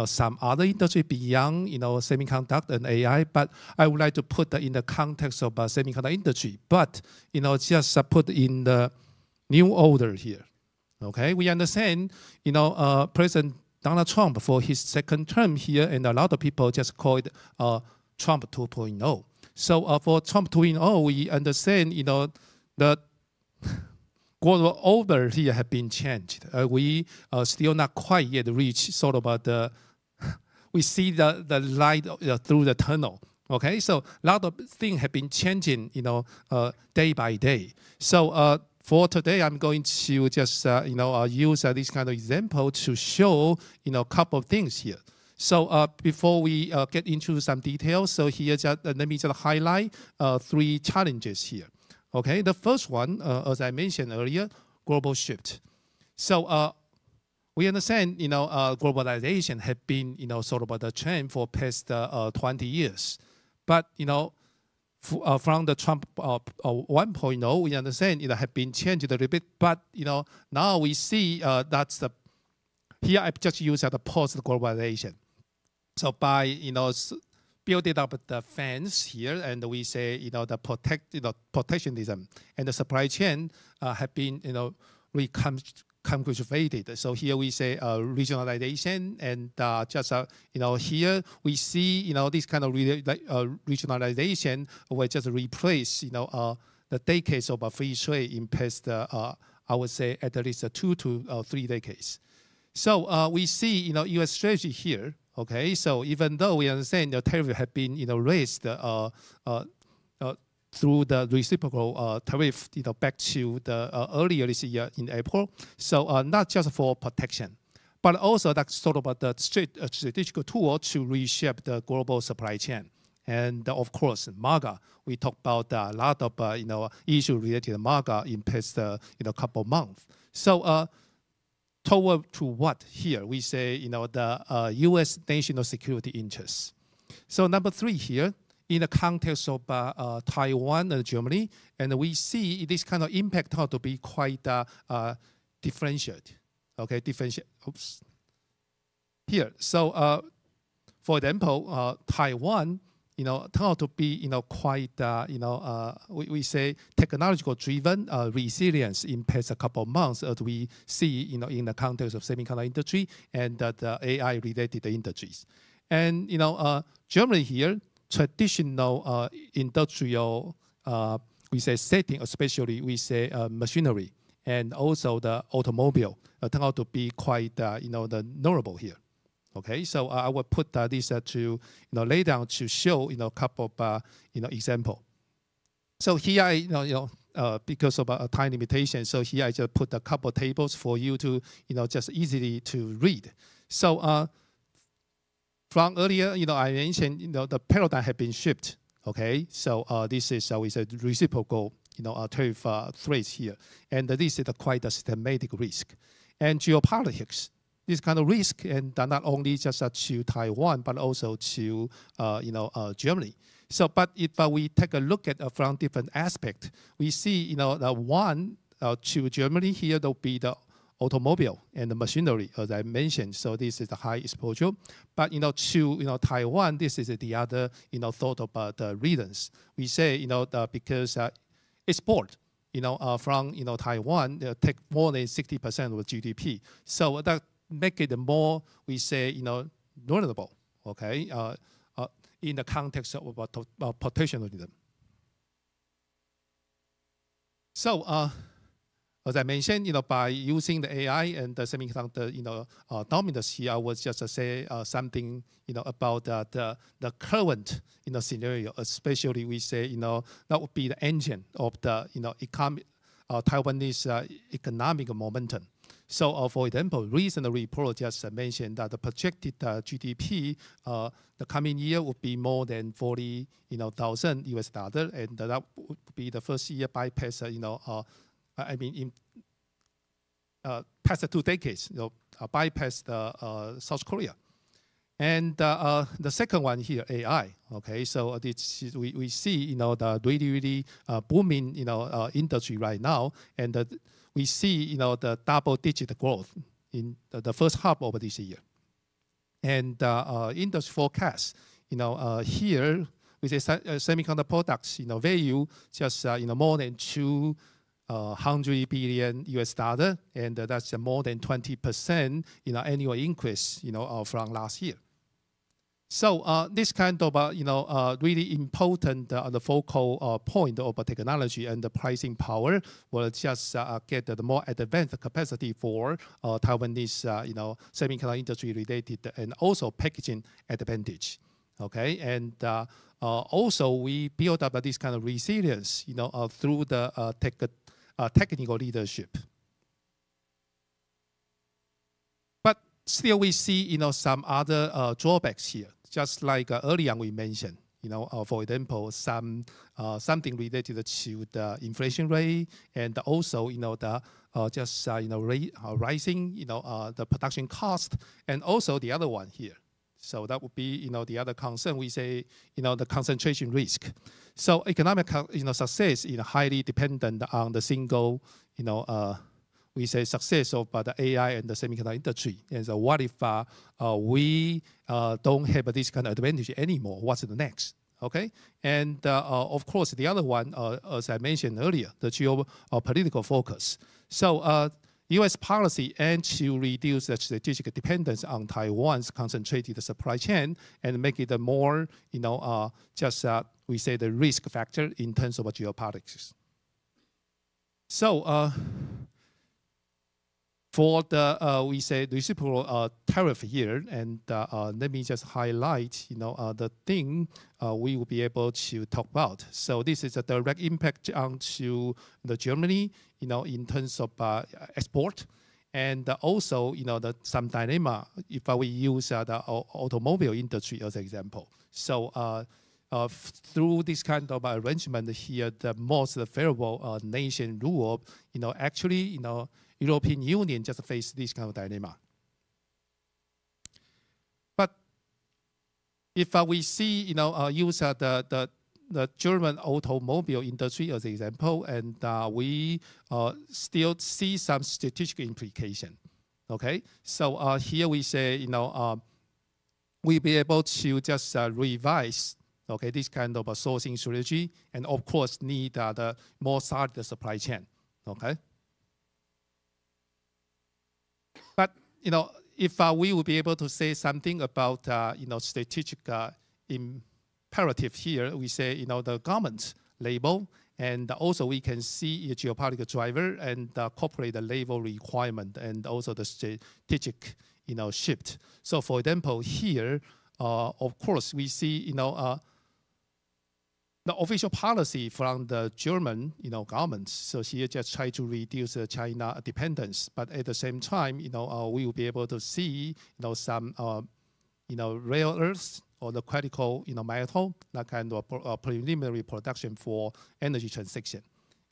some other industry beyond, semiconductor and AI, but I would like to put that in the context of semiconductor industry, but, just put in the new order here. Okay, we understand, President Donald Trump for his second term here, and a lot of people just call it Trump 2.0. So for Trump 2.0, we understand, the global order here have been changed. We still not quite yet reach sort of we see the light through the tunnel. Okay, so a lot of things have been changing, day by day. So for today, I'm going to just use this kind of example to show a couple of things here. So before we get into some details, so here let me just highlight 3 challenges here. Okay, the first one, as I mentioned earlier, global shift. So we understand, globalization has been, sort of the trend for past 20 years. But, from the Trump 1.0, we understand it has been changed a little bit. But, now we see that's here I just use the post-globalization. So by, building up the fence here, and we say, the protectionism and the supply chain have been, reconfigurated. So here we say regionalization, and here we see, this kind of regionalization will just replace, the decades of free trade in past, I would say, at least 2 to 3 decades. So we see, U.S. strategy here. Okay, so even though we understand the tariff have been raised through the reciprocal tariff back to the earlier this year in April, so not just for protection, but also that's sort of the strategic tool to reshape the global supply chain. And of course, MAGA, we talked about a lot of issues related to MAGA in past couple of months. So toward to what here? We say, the U.S. national security interests. So number 3 here, in the context of Taiwan and Germany, and we see this kind of impact how to be quite differentiated. Okay, oops. Here, so for example, Taiwan, turned out to be, quite, we say technological driven resilience in past couple of months as we see, in the context of semiconductor industry and the AI related industries. And, Germany here, traditional industrial, we say setting, especially we say machinery and also the automobile turned out to be quite, the notable here. Okay, so I will put this to lay down to show a couple of example. So here I because of a time limitation, so here I just put a couple of tables for you to just easily to read. So from earlier I mentioned the paradigm had been shifted. Okay, so this is we said reciprocal tariff threats here, and this is quite a systematic risk and geopolitics. This kind of risk, and not only just to Taiwan, but also to Germany. So, but if we take a look at from different aspects, we see the one to Germany here will be the automobile and the machinery, as I mentioned. So this is the high exposure. But to Taiwan, this is the other thought about the reasons. We say because export from Taiwan take more than 60% of GDP. So that make it more, we say, vulnerable, okay, in the context of protectionism. So, as I mentioned, by using the AI and the semiconductor, dominance here, I was just say something, about the current, scenario, especially we say, that would be the engine of the, Taiwanese economic momentum. So, for example, recent report just mentioned that the projected GDP the coming year would be more than $40,000 US, and that would be the first year bypass, in past 2 decades, bypass the South Korea. And the second one here, AI. Okay, so we see the really booming industry right now, and we see the double-digit growth in the first half of this year. And industry forecast, here we say semiconductor products, value just more than $200 billion US, and that's more than 20% annual increase from last year. So this kind of really important the focal point of technology and the pricing power will just get the more advanced capacity for Taiwanese semiconductor industry related and also packaging advantage. Okay, and also we build up this kind of resilience through the technical leadership. But still we see some other drawbacks here. Just like earlier we mentioned, for example, something related to the inflation rate, and also the rising the production cost, and also the other one here. So that would be the other concern. We say the concentration risk. So economic success is highly dependent on the single we say success of the AI and the semiconductor industry. And so what if we don't have this kind of advantage anymore? What's the next? Okay, and of course the other one, as I mentioned earlier, the geopolitical focus. So U.S. policy aims to reduce the strategic dependence on Taiwan's concentrated supply chain and make it a more, we say the risk factor in terms of geopolitics. So for the, we say, reciprocal tariff here, and let me just highlight, the thing we will be able to talk about. So this is a direct impact onto the Germany, in terms of export, and also, some dilemma if we use the automobile industry as an example. So through this kind of arrangement here, the most favorable nation, Europe, actually, European Union just faced this kind of dilemma. But if we see, use the German automobile industry as an example, and we still see some strategic implication. Okay, so here we say, we'll be able to just revise, okay, this kind of a sourcing strategy, and of course need the more solid supply chain. Okay. But if we will be able to say something about strategic imperative here, we say the government label, and also we can see a geopolitical driver and corporate label requirement, and also the strategic shift. So for example, here, of course, we see the official policy from the German, government. So here just try to reduce the China dependence, but at the same time, we will be able to see, some, rare earths or the critical, metal, that kind of preliminary production for energy transition.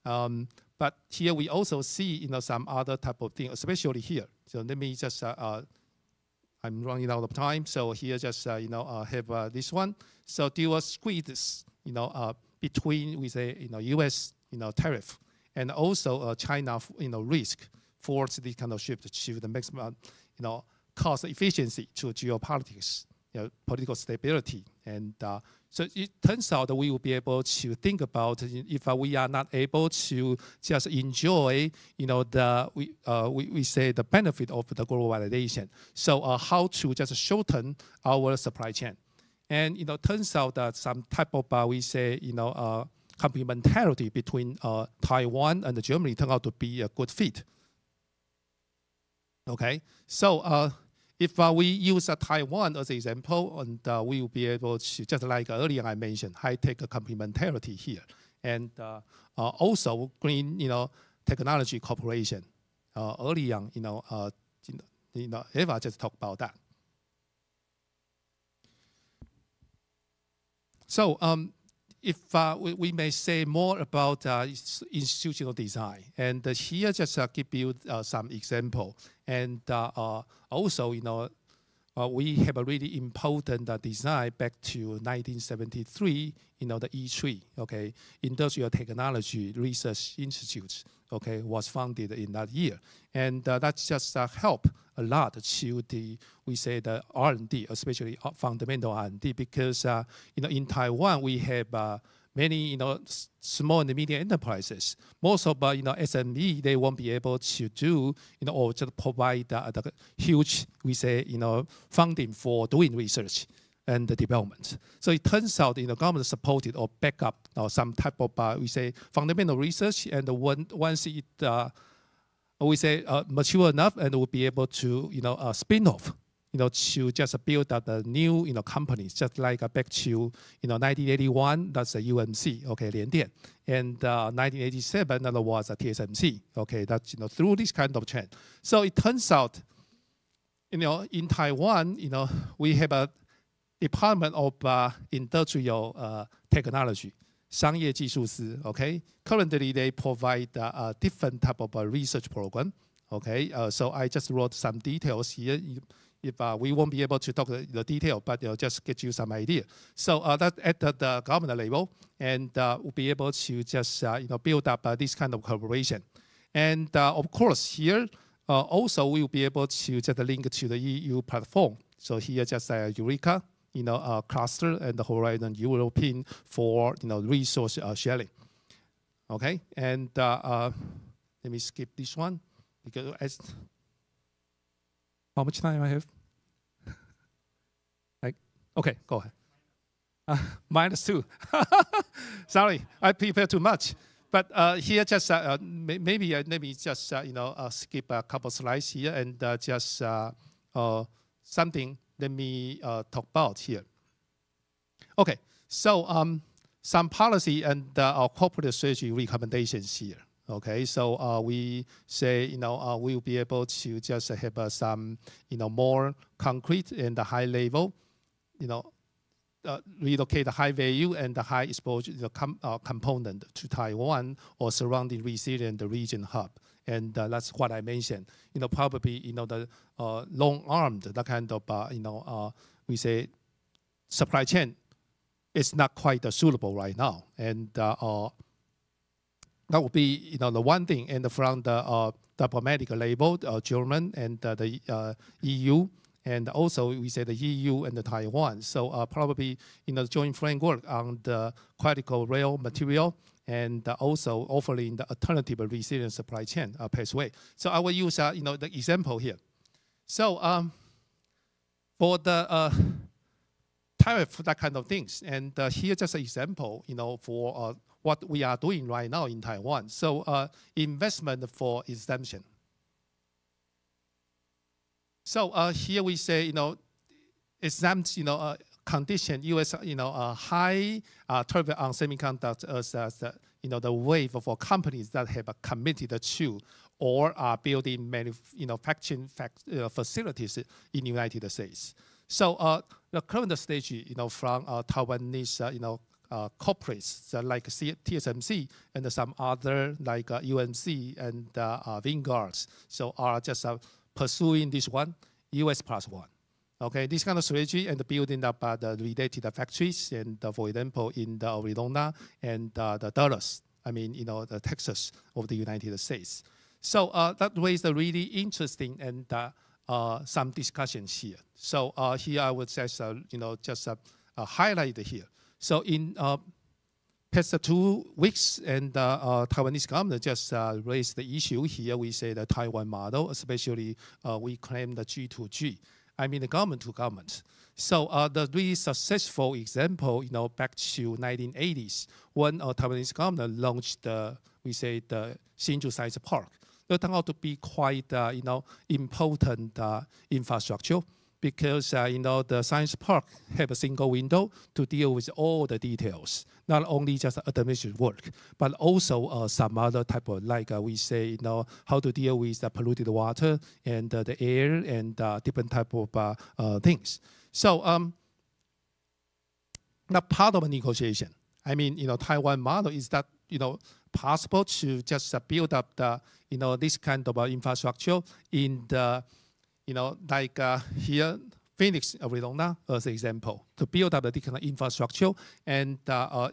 But here we also see, some other type of thing, especially here. So let me just, I'm running out of time. So here just, have this one. So dual squeeze, between, we say, U.S., tariff, and also China, risk force this kind of shift to the maximum, cost efficiency to geopolitics, political stability. And so it turns out that we will be able to think about if we are not able to just enjoy, we say the benefit of the globalization. So how to just shorten our supply chain. And turns out that some type of we say complementarity between Taiwan and Germany turned out to be a good fit. Okay, so if we use Taiwan as an example, and we will be able to, just like earlier I mentioned, high-tech complementarity here, and also green, technology cooperation. Early on, Eva just talked about that. So if we may say more about institutional design, and here just give you some example, and also we have a really important design back to 1973. The E3, okay, Industrial Technology Research Institute, okay, was founded in that year, and that just helped a lot to the R&D, especially fundamental R&D, because in Taiwan we have many small and medium enterprises. Most of SME, they won't be able to do or just provide the huge funding for doing research and the development. So it turns out government supported or back up some type of fundamental research, and once it mature enough, and will be able to spin off to just build up the new companies, just like back to 1981, that's a UMC, okay, Liandian, and 1987 that was a TSMC, okay, that's through this kind of trend. So it turns out in Taiwan we have a Department of Industrial Technology, 商业技术司, okay. Currently they provide a different type of research program, okay. So I just wrote some details here. If we won't be able to talk the detail, but just get you some idea. So that at the government level, and we'll be able to just build up this kind of collaboration. And of course here also we will be able to just link to the EU platform. So here just Eureka, cluster, and the Horizon European for resource sharing. Okay, and let me skip this one because how much time I have? Okay, go ahead. -2. Sorry, I prepared too much. But here, just maybe let me just skip a couple slides here, and just something let me talk about here. Okay, so some policy and corporate strategy recommendations here. Okay, so we say we will be able to just have some more concrete and high level, relocate the high value and the high exposure component to Taiwan or surrounding resilient region hub. And that's what I mentioned. Probably the long-armed, that kind of we say supply chain is not quite suitable right now, and that would be the one thing. And from the diplomatic level, German and the EU, and also we say the EU and the Taiwan. So probably the joint framework on the critical raw material, and also offering the alternative resilient supply chain pathway. So I will use the example here. So for the tariff, that kind of things, and here just an example, for what we are doing right now in Taiwan. So investment for exemption. So here we say, exempt, condition U.S. High tariff on semiconductors as the wave for companies that have committed to or are building manufacturing facilities in the United States. So the current stage, from Taiwanese, corporates like TSMC and some other like UMC and Vanguard, so are just pursuing this one, US +1. Okay, this kind of strategy and building up the related factories, and for example in the Arizona and the Dallas, the Texas of the United States. So that raised a really interesting and some discussions here. So here I would just highlight here. So in past 2 weeks, and Taiwanese government just raised the issue here. We say the Taiwan model, especially we claim the G2G. I mean the government to government. So the really successful example, back to 1980s, when Taiwanese government launched the Hsinchu Science Park. It turned out to be quite, important infrastructure because, the science park have a single window to deal with all the details, not only just administrative work, but also some other type of, how to deal with the polluted water and the air and different type of things. So now part of a negotiation. I mean, Taiwan model is that, possible to just build up the, this kind of infrastructure in the, here, Phoenix, Arizona, as an example, to build up the kind of infrastructure and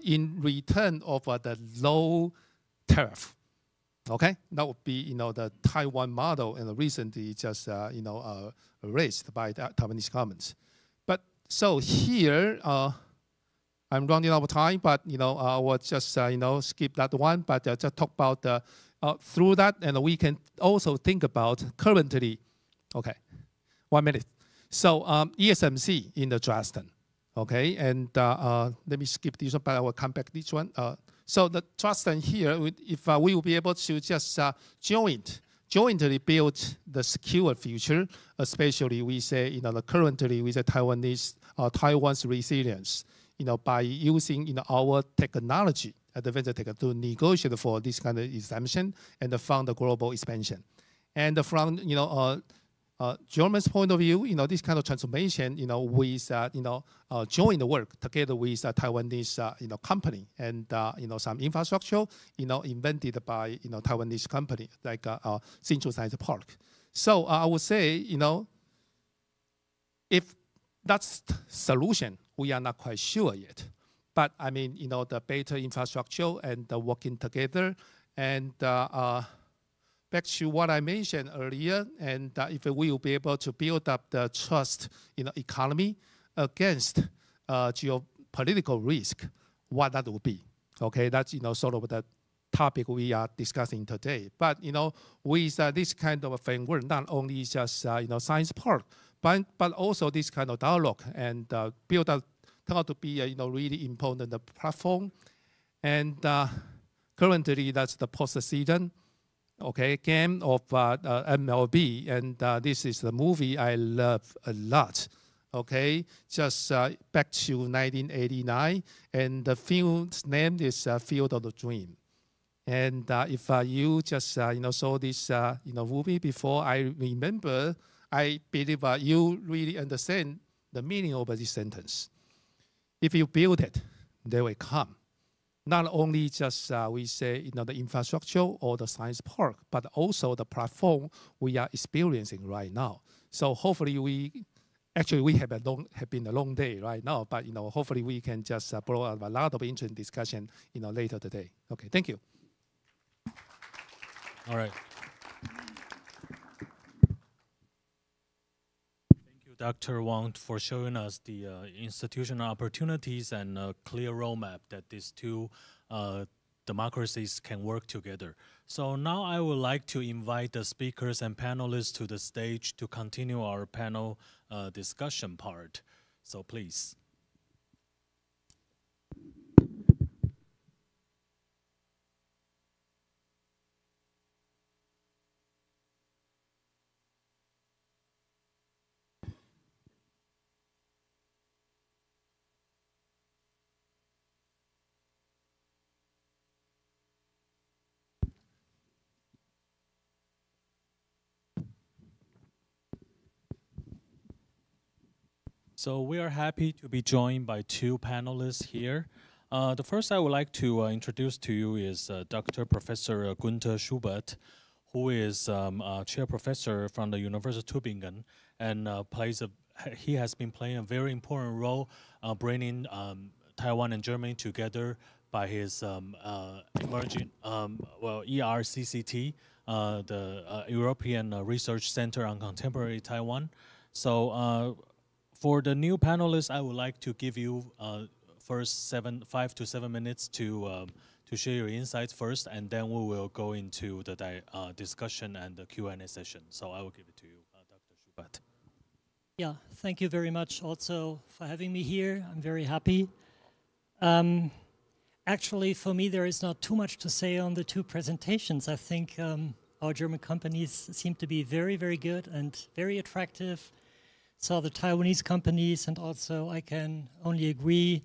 in return of the low tariff. Okay, that would be the Taiwan model, and recently just raised by the Taiwanese government. But so here, I'm running out of time, but I will just skip that one. But just talk about the through that, and we can also think about currently. Okay, 1 minute. So ESMC in the Dresden. Okay, and let me skip this one, but I will come back this one. So the Dresden here, if we will be able to just jointly build the secure future, especially we say currently with the Taiwan's resilience. By using our technology, advanced technology, to negotiate for this kind of exemption and fund the global expansion. And from Germany's point of view, this kind of transformation, with joint work together with Taiwanese company and some infrastructure, invented by Taiwanese company like Hsinchu Science Park. So I would say, if that's the solution, we are not quite sure yet. But I mean, the better infrastructure and the working together, and back to what I mentioned earlier, and if we will be able to build up the trust economy against geopolitical risk, what that would be. Okay, that's sort of the topic we are discussing today. But with this kind of a framework, not only just science park, but also this kind of dialogue and build up, turn out to be a really important platform. And currently, that's the postseason, okay, game of MLB, and this is the movie I love a lot. Okay, just back to 1989, and the film's name is Field of the Dream. And if you just saw this movie before, I remember. I believe you really understand the meaning of this sentence. If you build it, they will come. Not only just we say the infrastructure or the science park, but also the platform we are experiencing right now. So hopefully we have been a long day right now, but hopefully we can just blow up a lot of interesting discussion later today. Okay, thank you. All right. Dr. Wang, for showing us the institutional opportunities and a clear roadmap that these two democracies can work together. So now I would like to invite the speakers and panelists to the stage to continue our panel discussion part. So please. So we are happy to be joined by two panelists here. The first I would like to introduce to you is Dr. Professor Gunther Schubert, who is a chair professor from the University of Tübingen, and he has been playing a very important role bringing Taiwan and Germany together by his emerging ERCCT, the European Research Center on Contemporary Taiwan. So for the new panelists, I would like to give you first 5 to 7 minutes to share your insights first, and then we will go into the discussion and the Q&A session. So I will give it to you, Dr. Schubert. Yeah, thank you very much also for having me here. I'm very happy. Actually, for me, there is not too much to say on the two presentations. I think our German companies seem to be very, very good and very attractive. So the Taiwanese companies, and also I can only agree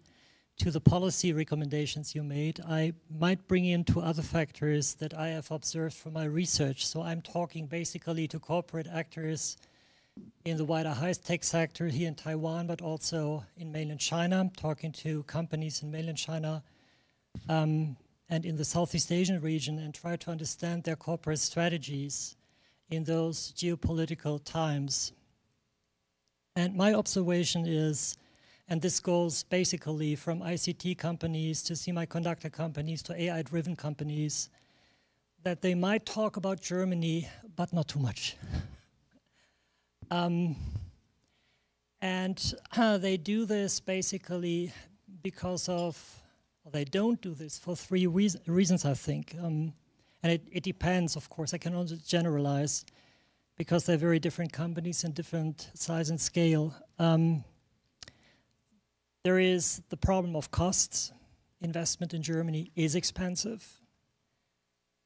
to the policy recommendations you made. I might bring in two other factors that I have observed from my research. So I'm talking basically to corporate actors in the wider high-tech sector here in Taiwan, but also in mainland China. I'm talking to companies in mainland China and in the Southeast Asian region, and try to understand their corporate strategies in those geopolitical times. And my observation is, and this goes basically from ICT companies to semiconductor companies to AI-driven companies, that they might talk about Germany, but not too much. And they do this basically because of, well, they don't do this for three reasons, I think. And it depends, of course. I can only generalize because they're very different companies in different size and scale. There is the problem of costs. Investment in Germany is expensive.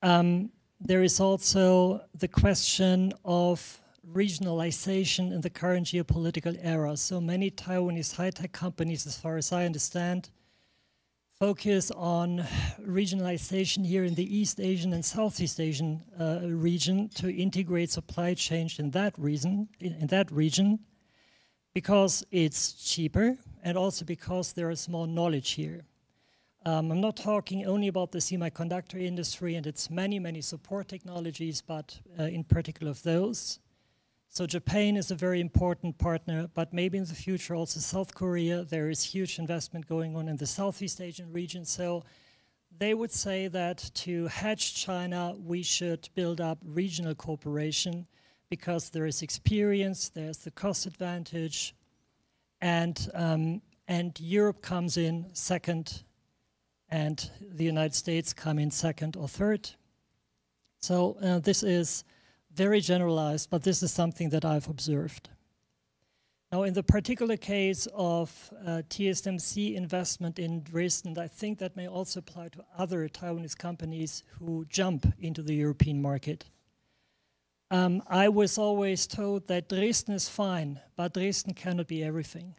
There is also the question of regionalization in the current geopolitical era. So many Taiwanese high-tech companies, as far as I understand, focus on regionalization here in the East Asian and Southeast Asian region to integrate supply chains in that region, because it's cheaper and also because there is more knowledge here. I'm not talking only about the semiconductor industry and its many, many support technologies, but in particular of those. So Japan is a very important partner, but maybe in the future also South Korea. There is huge investment going on in the Southeast Asian region. So they would say that to hedge China, we should build up regional cooperation because there is experience, there's the cost advantage, and Europe comes in second, and the United States come in second or third. So this is very generalized, but this is something that I've observed. Now, in the particular case of TSMC investment in Dresden, I think that may also apply to other Taiwanese companies who jump into the European market. I was always told that Dresden is fine, but Dresden cannot be everything.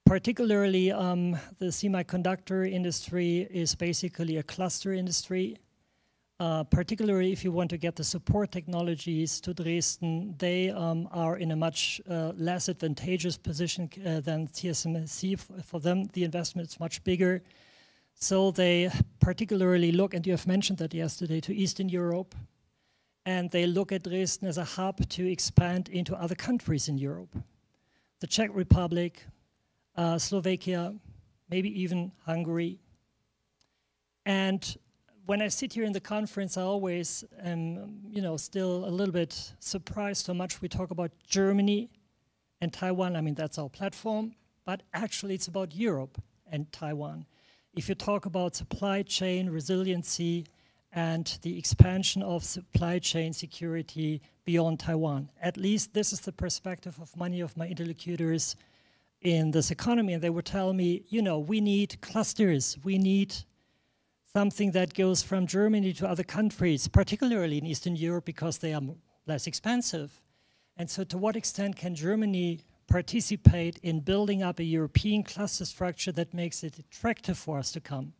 Particularly, the semiconductor industry is basically a cluster industry. Particularly if you want to get the support technologies to Dresden, they are in a much less advantageous position than TSMC. For them, the investment is much bigger. So they particularly look, and you have mentioned that yesterday, to Eastern Europe. And they look at Dresden as a hub to expand into other countries in Europe. The Czech Republic, Slovakia, maybe even Hungary. And when I sit here in the conference, I always am, still a little bit surprised how much we talk about Germany and Taiwan. I mean, that's our platform, but actually it's about Europe and Taiwan. If you talk about supply chain resiliency and the expansion of supply chain security beyond Taiwan, at least this is the perspective of many of my interlocutors in this economy. And they would tell me, we need clusters, we need something that goes from Germany to other countries, particularly in Eastern Europe, because they are less expensive. And so to what extent can Germany participate in building up a European cluster structure that makes it attractive for us to come?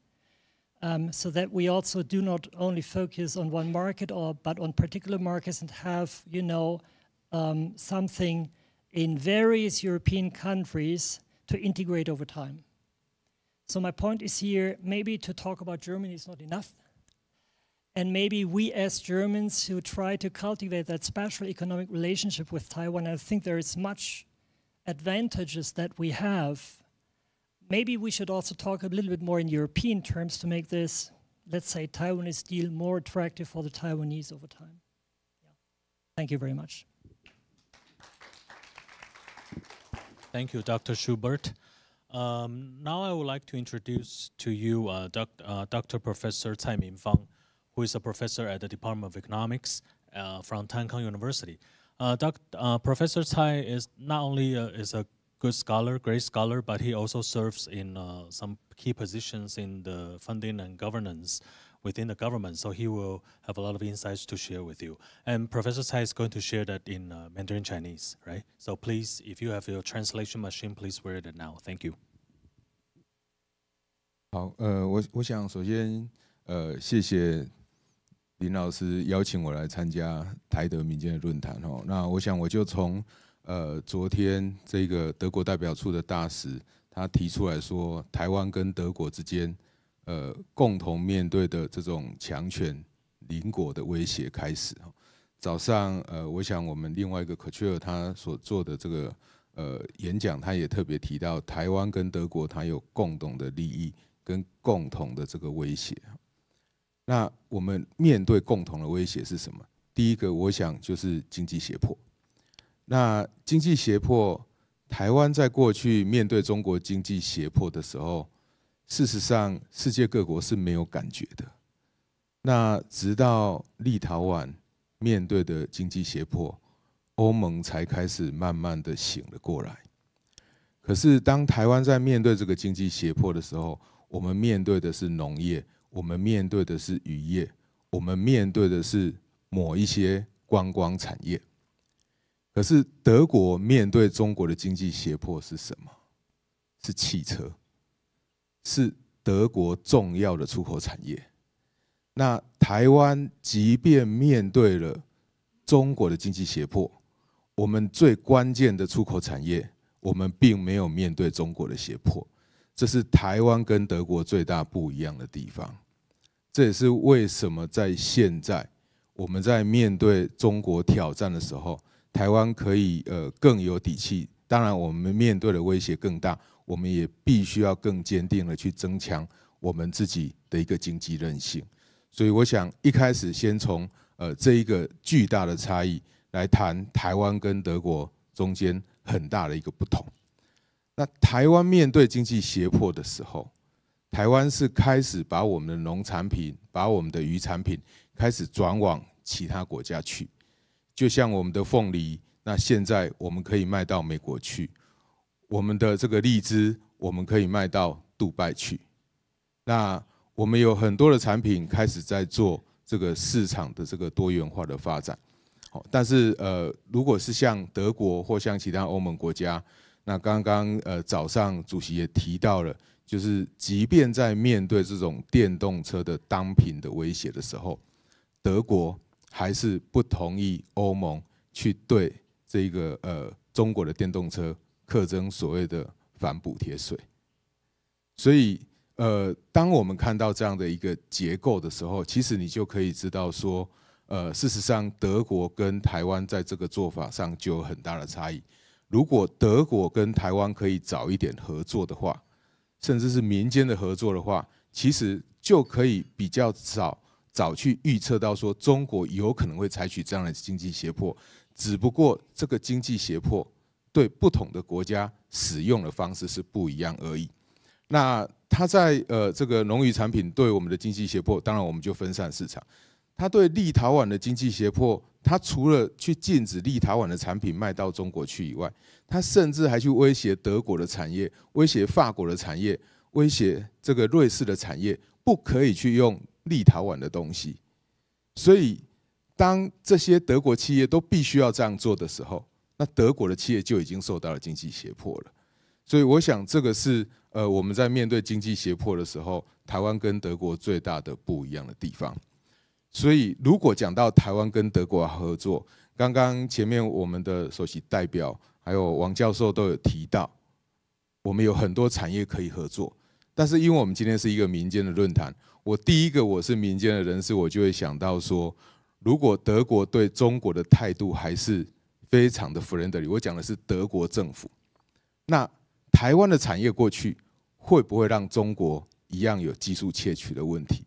So that we also do not only focus on one market, but on particular markets and have, something in various European countries to integrate over time. So my point is here, maybe to talk about Germany is not enough. And maybe we as Germans who try to cultivate that special economic relationship with Taiwan, I think there is much advantages that we have. Maybe we should also talk a little bit more in European terms to make this, let's say, Taiwanese deal more attractive for the Taiwanese over time. Yeah. Thank you very much. Thank you, Dr. Schubert. Now I would like to introduce to you Dr. Professor Cai Minfang, who is a professor at the Department of Economics from Tankang University. Professor Tsai is not only is a good scholar, great scholar, but he also serves in some key positions in the funding and governance within the government. So he will have a lot of insights to share with you. And Professor Tsai is going to share that in Mandarin Chinese, right? So please, if you have your translation machine, please wear it now. Thank you. 好，我想首先谢谢林老师邀请我来参加台德民间的论坛哦。那我想我就从昨天这个德国代表处的大使他提出来说，台湾跟德国之间共同面对的这种强权邻国的威胁开始。早上我想我们另外一个 Couture 他所做的这个演讲，他也特别提到台湾跟德国它有共同的利益跟共同的这个威胁。那我们面对共同的威胁是什么？第一个，我想就是经济胁迫。那经济胁迫，台湾在过去面对中国经济胁迫的时候，事实上世界各国是没有感觉的。那直到立陶宛面对的经济胁迫，欧盟才开始慢慢的醒了过来。可是当台湾在面对这个经济胁迫的时候，我们面对的是农业，我们面对的是渔业，我们面对的是某一些观光产业。可是德国面对中国的经济胁迫是什么？是汽车，是德国重要的出口产业。那台湾即便面对了中国的经济胁迫，我们最关键的出口产业，我们并没有面对中国的胁迫。这是台湾跟德国最大不一样的地方。这也是为什么在现在我们在面对中国挑战的时候，台湾可以更有底气。当然，我们面对的威胁更大，我们也必须要更坚定的去增强我们自己的一个经济韧性。所以，我想一开始先从这一个巨大的差异来谈台湾跟德国中间很大的一个不同。那台湾面对经济胁迫的时候，台湾是开始把我们的农产品、把我们的渔产品开始转往其他国家去。就像我们的凤梨，那现在我们可以卖到美国去；我们的这个荔枝，我们可以卖到杜拜去。那我们有很多的产品开始在做这个市场的这个多元化的发展。但是如果是像德国或像其他欧盟国家，那刚刚早上主席也提到了，就是即便在面对这种电动车的当品的威胁的时候，德国还是不同意欧盟去对这个中国的电动车课征所谓的反补贴税。所以当我们看到这样的一个结构的时候，其实你就可以知道说，事实上德国跟台湾在这个做法上就有很大的差异。如果德国跟台湾可以早一点合作的话，甚至是民间的合作的话，其实就可以比较早去预测到说中国有可能会采取这样的经济胁迫，只不过这个经济胁迫对不同的国家使用的方式是不一样而已。那它在这个农渔产品对我们的经济胁迫，当然我们就分散市场。它对立陶宛的经济胁迫，它除了去禁止立陶宛的产品卖到中国去以外，它甚至还去威胁德国的产业，威胁法国的产业，威胁这个瑞士的产业，不可以去用立陶宛的东西。所以，当这些德国企业都必须要这样做的时候，那德国的企业就已经受到了经济胁迫了。所以，我想这个是我们在面对经济胁迫的时候，台湾跟德国最大的不一样的地方。所以，如果讲到台湾跟德国合作，刚刚前面我们的首席代表还有王教授都有提到，我们有很多产业可以合作。但是，因为我们今天是一个民间的论坛，我是民间的人士，我就会想到说，如果德国对中国的态度还是非常的 friendly， 我讲的是德国政府，那台湾的产业过去会不会让中国一样有技术窃取的问题？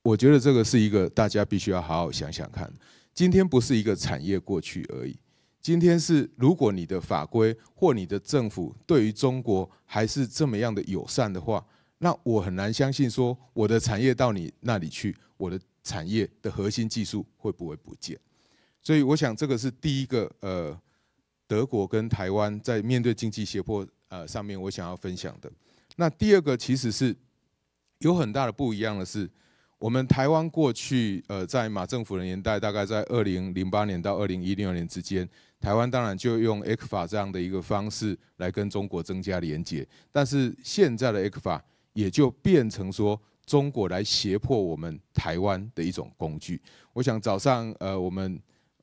我觉得这个是一个大家必须要好好想想看。今天不是一个产业过去而已，今天是如果你的法规或你的政府对于中国还是这么样的友善的话，那我很难相信说我的产业到你那里去，我的产业的核心技术会不会不见？所以我想这个是第一个德国跟台湾在面对经济胁迫上面我想要分享的。那第二个其实是有很大的不一样的是，我们台湾过去在马政府的年代，大概在2008年到2016年之间，台湾当然就用 ECFA 这样的一个方式来跟中国增加连结，但是现在的 ECFA 也就变成说中国来胁迫我们台湾的一种工具。我想早上我们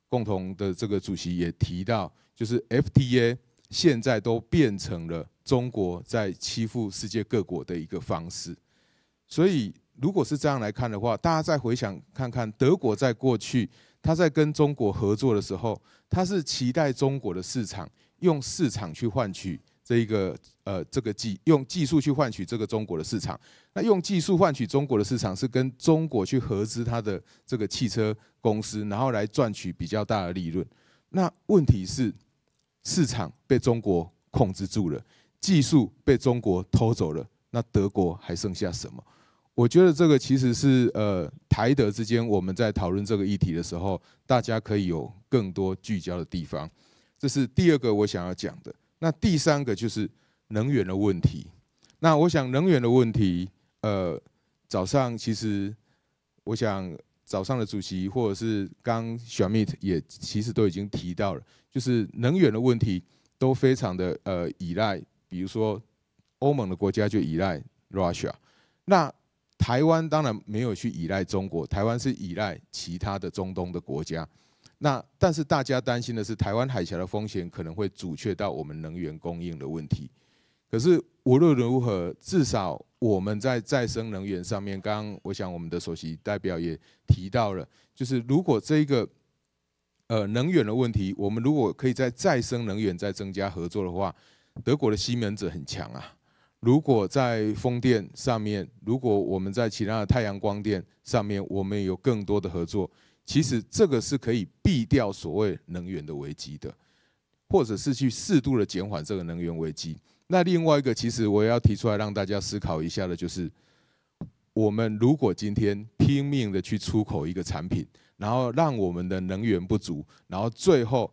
共同的这个主席也提到，就是 FTA 现在都变成了中国在欺负世界各国的一个方式。所以如果是这样来看的话，大家再回想看看，德国在过去他在跟中国合作的时候，他是期待中国的市场，用市场去换取用技术去换取这个中国的市场。那用技术换取中国的市场，是跟中国去合资它的这个汽车公司，然后来赚取比较大的利润。那问题是，市场被中国控制住了，技术被中国偷走了，那德国还剩下什么？我觉得这个其实是台德之间我们在讨论这个议题的时候，大家可以有更多聚焦的地方。这是第二个我想要讲的。那第三个就是能源的问题。那我想能源的问题，早上其实我想早上的主席或者是刚Schmidt也其实都已经提到了，就是能源的问题都非常的依赖，比如说欧盟的国家就依赖 Russia， 那台湾当然没有去依赖中国，台湾是依赖其他的中东的国家。那但是大家担心的是，台湾海峡的风险可能会阻却到我们能源供应的问题。可是无论如何，至少我们在再生能源上面，刚刚我想我们的首席代表也提到了，就是如果这个能源的问题，我们如果可以在再生能源再增加合作的话，德国的西门子很强啊。如果在风电上面，如果我们在其他的太阳光电上面，我们有更多的合作，其实这个是可以避掉所谓能源的危机的，或者是去适度的减缓这个能源危机。那另外一个，其实我也要提出来让大家思考一下的，就是我们如果今天拼命的去出口一个产品，然后让我们的能源不足，然后最后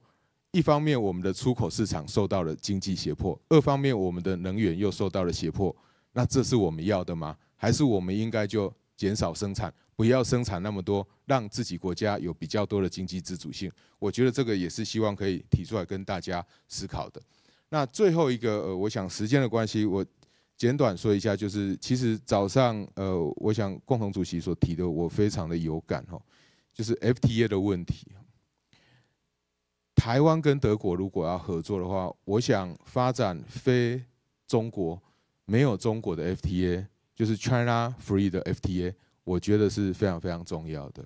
一方面我们的出口市场受到了经济胁迫，二方面我们的能源又受到了胁迫，那这是我们要的吗？还是我们应该就减少生产，不要生产那么多，让自己国家有比较多的经济自主性？我觉得这个也是希望可以提出来跟大家思考的。那最后一个，我想时间的关系，我简短说一下，就是其实早上我想共同主席所提的，我非常的有感哦，就是 FTA 的问题。台湾跟德国如果要合作的话，我想发展非中国没有中国的 FTA， 就是 China Free 的 FTA， 我觉得是非常非常重要的，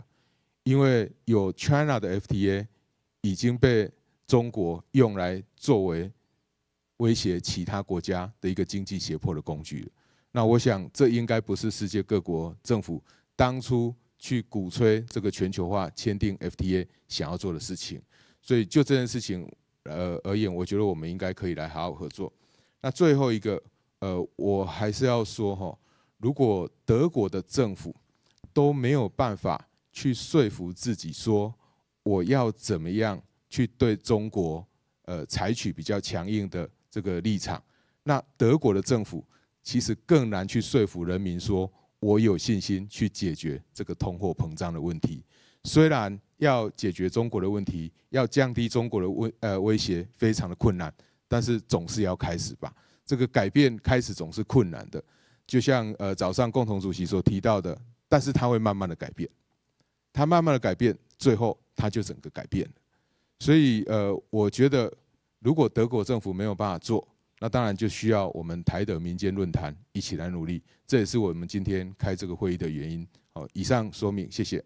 因为有 China 的 FTA 已经被中国用来作为威胁其他国家的一个经济胁迫的工具了。那我想这应该不是世界各国政府当初去鼓吹这个全球化签订 FTA 想要做的事情。所以就这件事情而言，我觉得我们应该可以来好好合作。那最后一个我还是要说哈，如果德国的政府都没有办法去说服自己说我要怎么样去对中国采取比较强硬的这个立场，那德国的政府其实更难去说服人民说我有信心去解决这个通货膨胀的问题。虽然要解决中国的问题，要降低中国的威胁非常的困难，但是总是要开始吧。这个改变开始总是困难的，就像早上共同主席所提到的，但是它会慢慢的改变，它慢慢的改变，最后它就整个改变了。所以我觉得如果德国政府没有办法做，那当然就需要我们台德民间论坛一起来努力，这也是我们今天开这个会议的原因。好，以上说明，谢谢。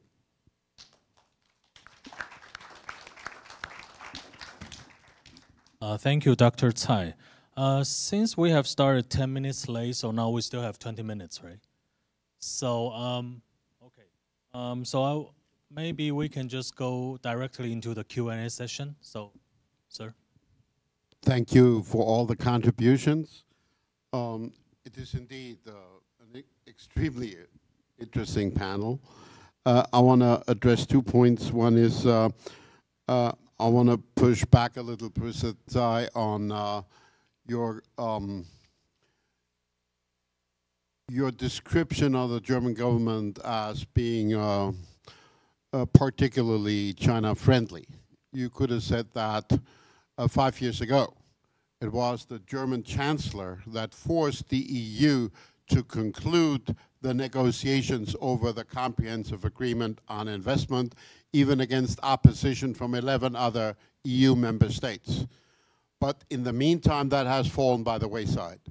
Thank you, Dr. Tsai. Since we have started 10 minutes late, so now we still have 20 minutes, right? So, okay. Maybe we can just go directly into the Q&A session. So, sir. Thank you for all the contributions. It is indeed an extremely interesting panel. I want to address 2 points. One is I want to push back a little, Professor Tsai, on your description of the German government as being particularly China-friendly. You could have said that 5 years ago. It was the German chancellor that forced the EU to conclude the negotiations over the comprehensive agreement on investment, even against opposition from 11 other EU member states. But in the meantime, that has fallen by the wayside.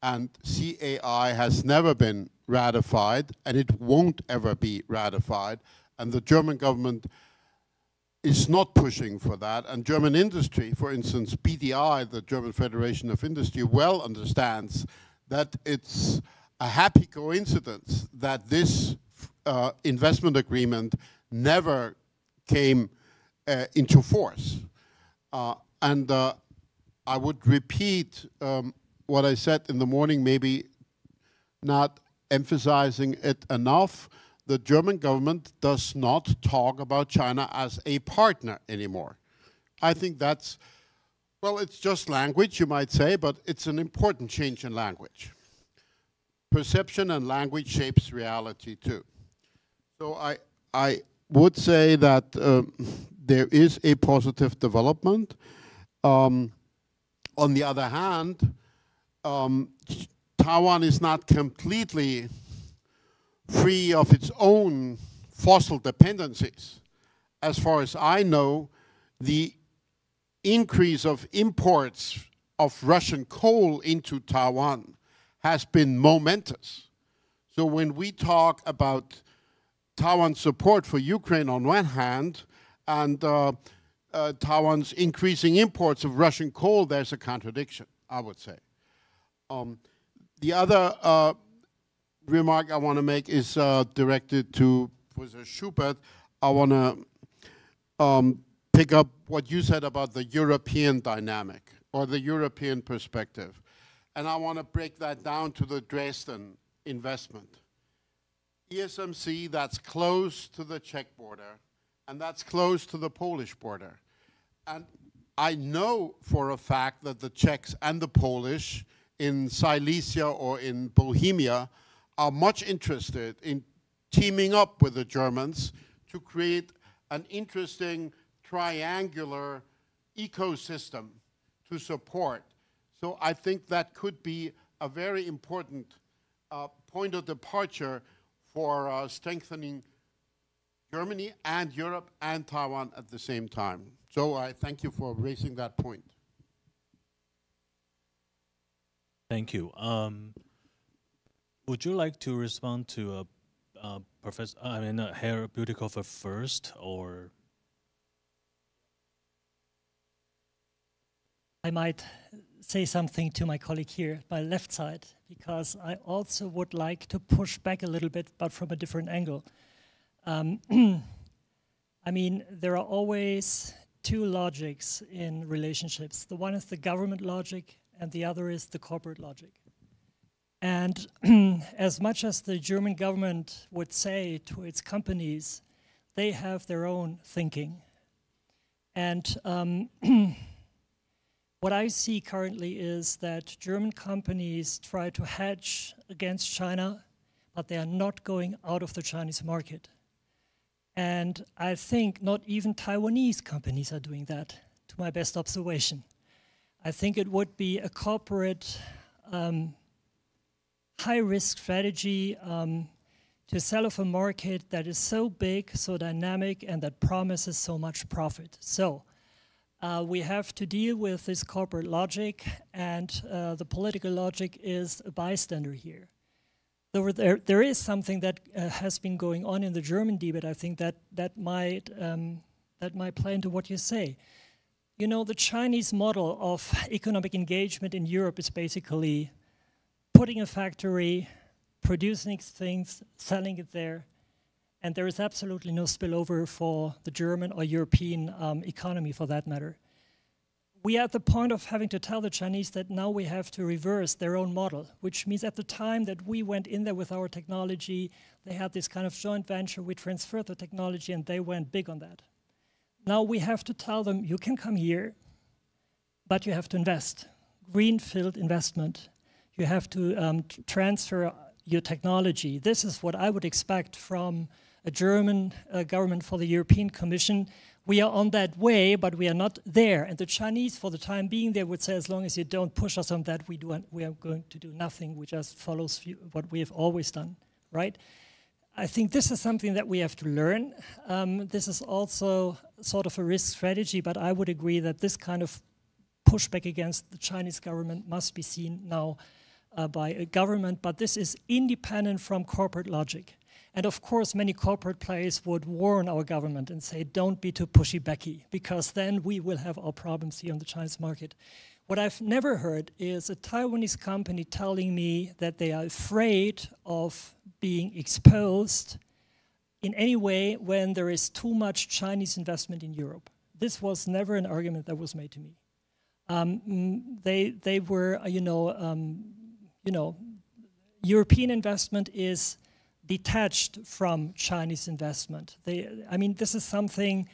And CAI has never been ratified, and it won't ever be ratified. And the German government is not pushing for that. And German industry, for instance, BDI, the German Federation of Industry, well understands that it's a happy coincidence that this investment agreement never came into force. And I would repeat what I said in the morning, maybe not emphasizing it enough. The German government does not talk about China as a partner anymore. I think that's, well, it's just language, you might say, but it's an important change in language. Perception and language shapes reality too. So I would say that there is a positive development. On the other hand, Taiwan is not completely free of its own fossil dependencies. As far as I know, the increase of imports of Russian coal into Taiwan has been momentous. So when we talk about Taiwan's support for Ukraine on one hand, and Taiwan's increasing imports of Russian coal, there's a contradiction, I would say. The other remark I want to make is directed to Professor Schubert. I want to pick up what you said about the European dynamic or the European perspective. And I want to break that down to the Dresden investment. ESMC, that's close to the Czech border, and that's close to the Polish border. And I know for a fact that the Czechs and the Polish in Silesia or in Bohemia are much interested in teaming up with the Germans to create an interesting triangular ecosystem to support. So I think that could be a very important point of departure for strengthening Germany and Europe and Taiwan at the same time. So I thank you for raising that point. Thank you. Would you like to respond to Professor, Herr Bütikofer first, or? I might say something to my colleague here, my left side, because I also would like to push back a little bit, but from a different angle. I mean, there are always two logics in relationships. The one is the government logic, and the other is the corporate logic. And as much as the German government would say to its companies, they have their own thinking. And what I see currently is that German companies try to hedge against China, but they are not going out of the Chinese market. And I think not even Taiwanese companies are doing that, to my best observation. I think it would be a corporate high-risk strategy to sell off a market that is so big, so dynamic, and that promises so much profit. So we have to deal with this corporate logic, and the political logic is a bystander here. There is something that has been going on in the German debate. I think that might play into what you say. You know, the Chinese model of economic engagement in Europe is basically putting a factory, producing things, selling it there, and there is absolutely no spillover for the German or European economy for that matter. We are at the point of having to tell the Chinese that now we have to reverse their own model, which means at the time that we went in there with our technology, they had this kind of joint venture, we transferred the technology and they went big on that. Now we have to tell them, you can come here, but you have to invest. Greenfield investment. You have to transfer your technology. This is what I would expect from a German government for the European Commission. We are on that way, but we are not there. And the Chinese, for the time being, they would say, as long as you don't push us on that, we are going to do nothing. We just follow what we have always done, right? I think this is something that we have to learn. This is also sort of a risk strategy, but I would agree that this kind of pushback against the Chinese government must be seen now by a government, but this is independent from corporate logic. And of course, many corporate players would warn our government and say, don't be too pushy-backy, because then we will have our problems here on the Chinese market. What I've never heard is a Taiwanese company telling me that they are afraid of being exposed in any way when there is too much Chinese investment in Europe. This was never an argument that was made to me. They were, European investment is detached from Chinese investment. I mean, this is something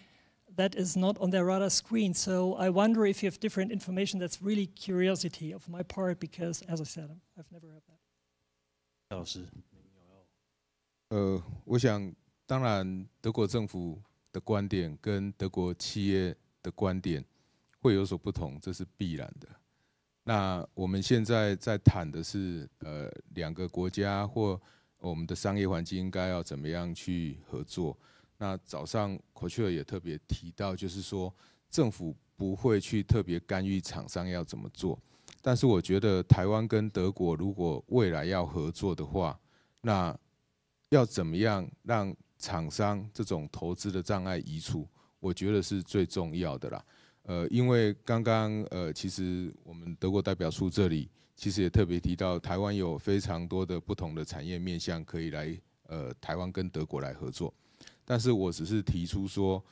that is not on their radar screen. So I wonder if you have different information. That's really curiosity of my part, because, as I said, I've never heard that. 老师，我想，当然，德国政府的观点跟德国企业的观点会有所不同，这是必然的。那我们现在在谈的是，两个国家或我们的商业环境应该要怎么样去合作。那早上口雀尔也特别提到，就是说政府不会去特别干预厂商要怎么做，但是我觉得台湾跟德国如果未来要合作的话，那要怎么样让厂商这种投资的障碍移除，我觉得是最重要的啦。因为刚刚其实我们德国代表处这里其实也特别提到，台湾有非常多的不同的产业面向可以来台湾跟德国来合作。但是我只是提出说，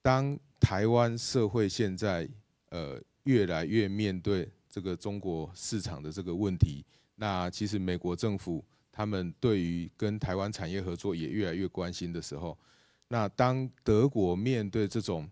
当台湾社会现在越来越面对这个中国市场的这个问题，那其实美国政府他们对于跟台湾产业合作也越来越关心的时候，那当德国面对这种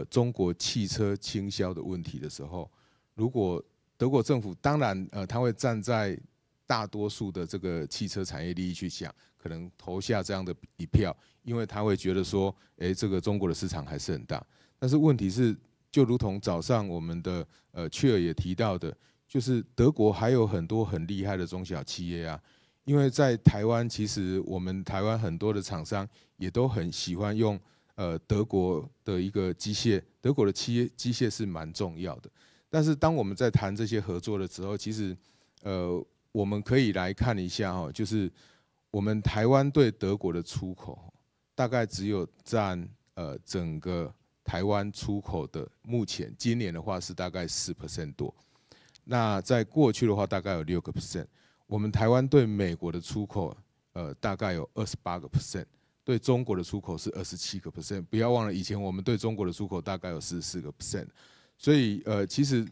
中国汽车倾销的问题的时候，如果德国政府当然他会站在大多数的这个汽车产业利益去想，可能投下这样的一票，因为他会觉得说，这个中国的市场还是很大。但是问题是，就如同早上我们的雀儿也提到的，就是德国还有很多很厉害的中小企业啊。因为在台湾，其实我们台湾很多的厂商也都很喜欢用德国的一个机械，德国的机械是蛮重要的。但是当我们在谈这些合作的时候，其实我们可以来看一下哈，就是我们台湾对德国的出口大概只有占整个台湾出口的目前今年的话是大概4% 多，那在过去的话大概有6%。我们台湾对美国的出口大概有28%，对中国的出口是27%。不要忘了，以前我们对中国的出口大概有44%。所以其实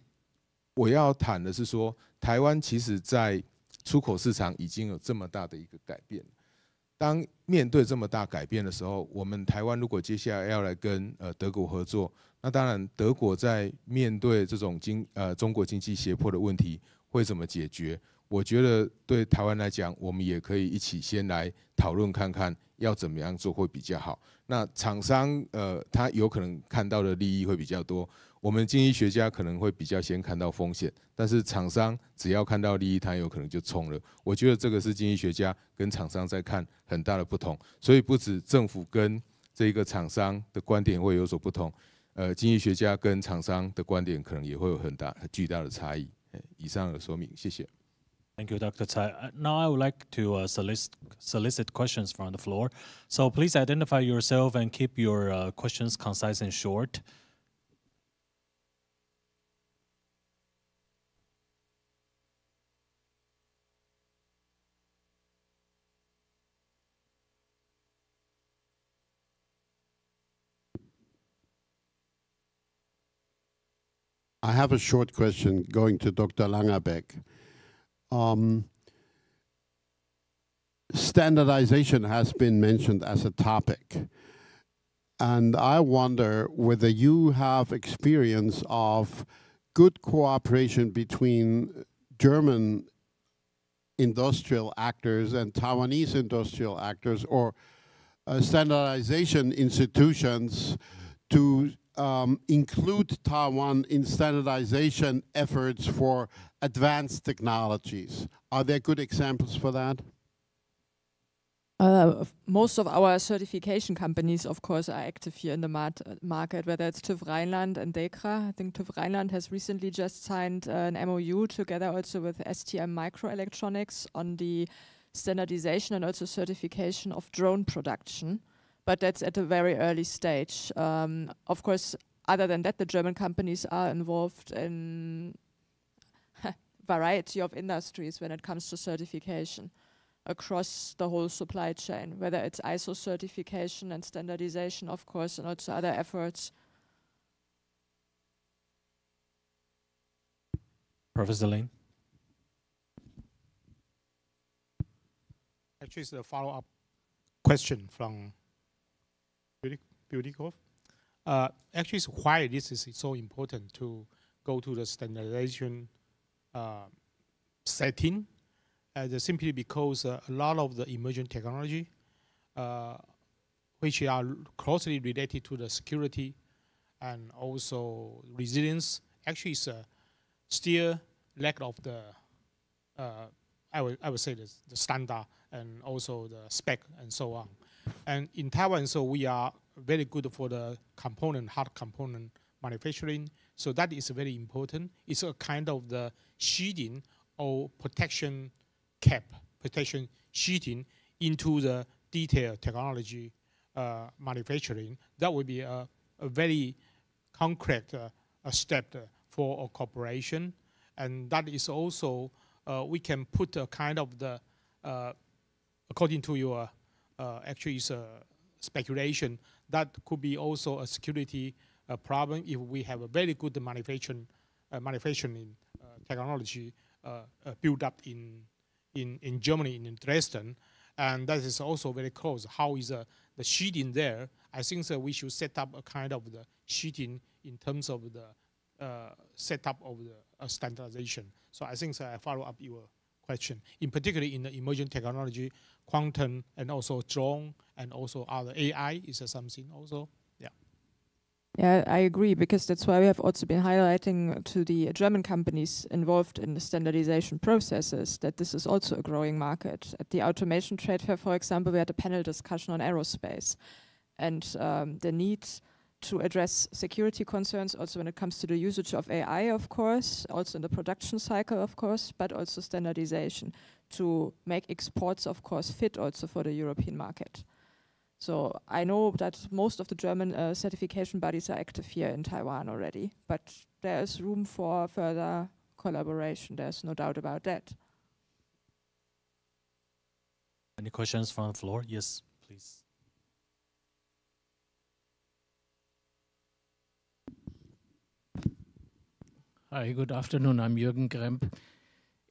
我要谈的是说，台湾其实在出口市场已经有这么大的一个改变。当面对这么大改变的时候，我们台湾如果接下来要来跟德国合作，那当然德国在面对这种中国经济胁迫的问题会怎么解决？我觉得对台湾来讲，我们也可以一起先来讨论看看要怎么样做会比较好。那厂商他有可能看到的利益会比较多，我们经济学家可能会比较先看到风险，但是厂商只要看到利益，他有可能就冲了。我觉得这个是经济学家跟厂商在看很大的不同，所以不止政府跟这个厂商的观点会有所不同，经济学家跟厂商的观点可能也会有很巨大的差异。以上的说明，谢谢。Thank you, Dr. Tsai. Now I would like to solicit questions from the floor. So please identify yourself and keep your questions concise and short. I have a short question going to Dr. Langerbeck. Standardization has been mentioned as a topic. And I wonder whether you have experience of good cooperation between German industrial actors and Taiwanese industrial actors, or standardization institutions to include Taiwan in standardization efforts for advanced technologies. Are there good examples for that? Most of our certification companies, of course, are active here in the market, whether it's TÜV Rheinland and DEKRA. I think TÜV Rheinland has recently just signed an MOU together also with STM Microelectronics on the standardization and also certification of drone production. But that's at a very early stage. Of course, other than that, the German companies are involved in a variety of industries when it comes to certification across the whole supply chain, whether it's ISO certification and standardization, of course, and also other efforts. Professor Lin? Actually, it's a follow-up question from Beauty. Actually, it's why this is so important to go to the standardization setting. Simply because a lot of the emerging technology, which are closely related to the security and also resilience, actually is still lack of the, I would say the standard and also the spec and so on. And in Taiwan, so we are very good for the hard component manufacturing. So that is very important. It's a kind of the shielding or protection cap, protection sheeting into the detailed technology manufacturing. That would be a very concrete step for a corporation. And that is also, we can put a kind of the, according to your, actually it's a speculation, that could be also a security problem if we have a very good manufacturing technology built up in Germany, in Dresden, and that is also very close. How is the sheeting there? I think that we should set up a kind of the sheeting in terms of the setup of the standardization. So I think that I follow up your question. In particular, in the emerging technology, quantum and also drone and also other AI is something also. Yeah, I agree, because that's why we have also been highlighting to the German companies involved in the standardization processes that this is also a growing market. At the Automation Trade Fair, for example, we had a panel discussion on aerospace and the need to address security concerns also when it comes to the usage of AI, of course, also in the production cycle, of course, but also standardization to make exports, of course, fit also for the European market. So I know that most of the German certification bodies are active here in Taiwan already, but there is room for further collaboration. There's no doubt about that. Any questions from the floor? Yes, please. Hi, good afternoon. I'm Jürgen Kremp.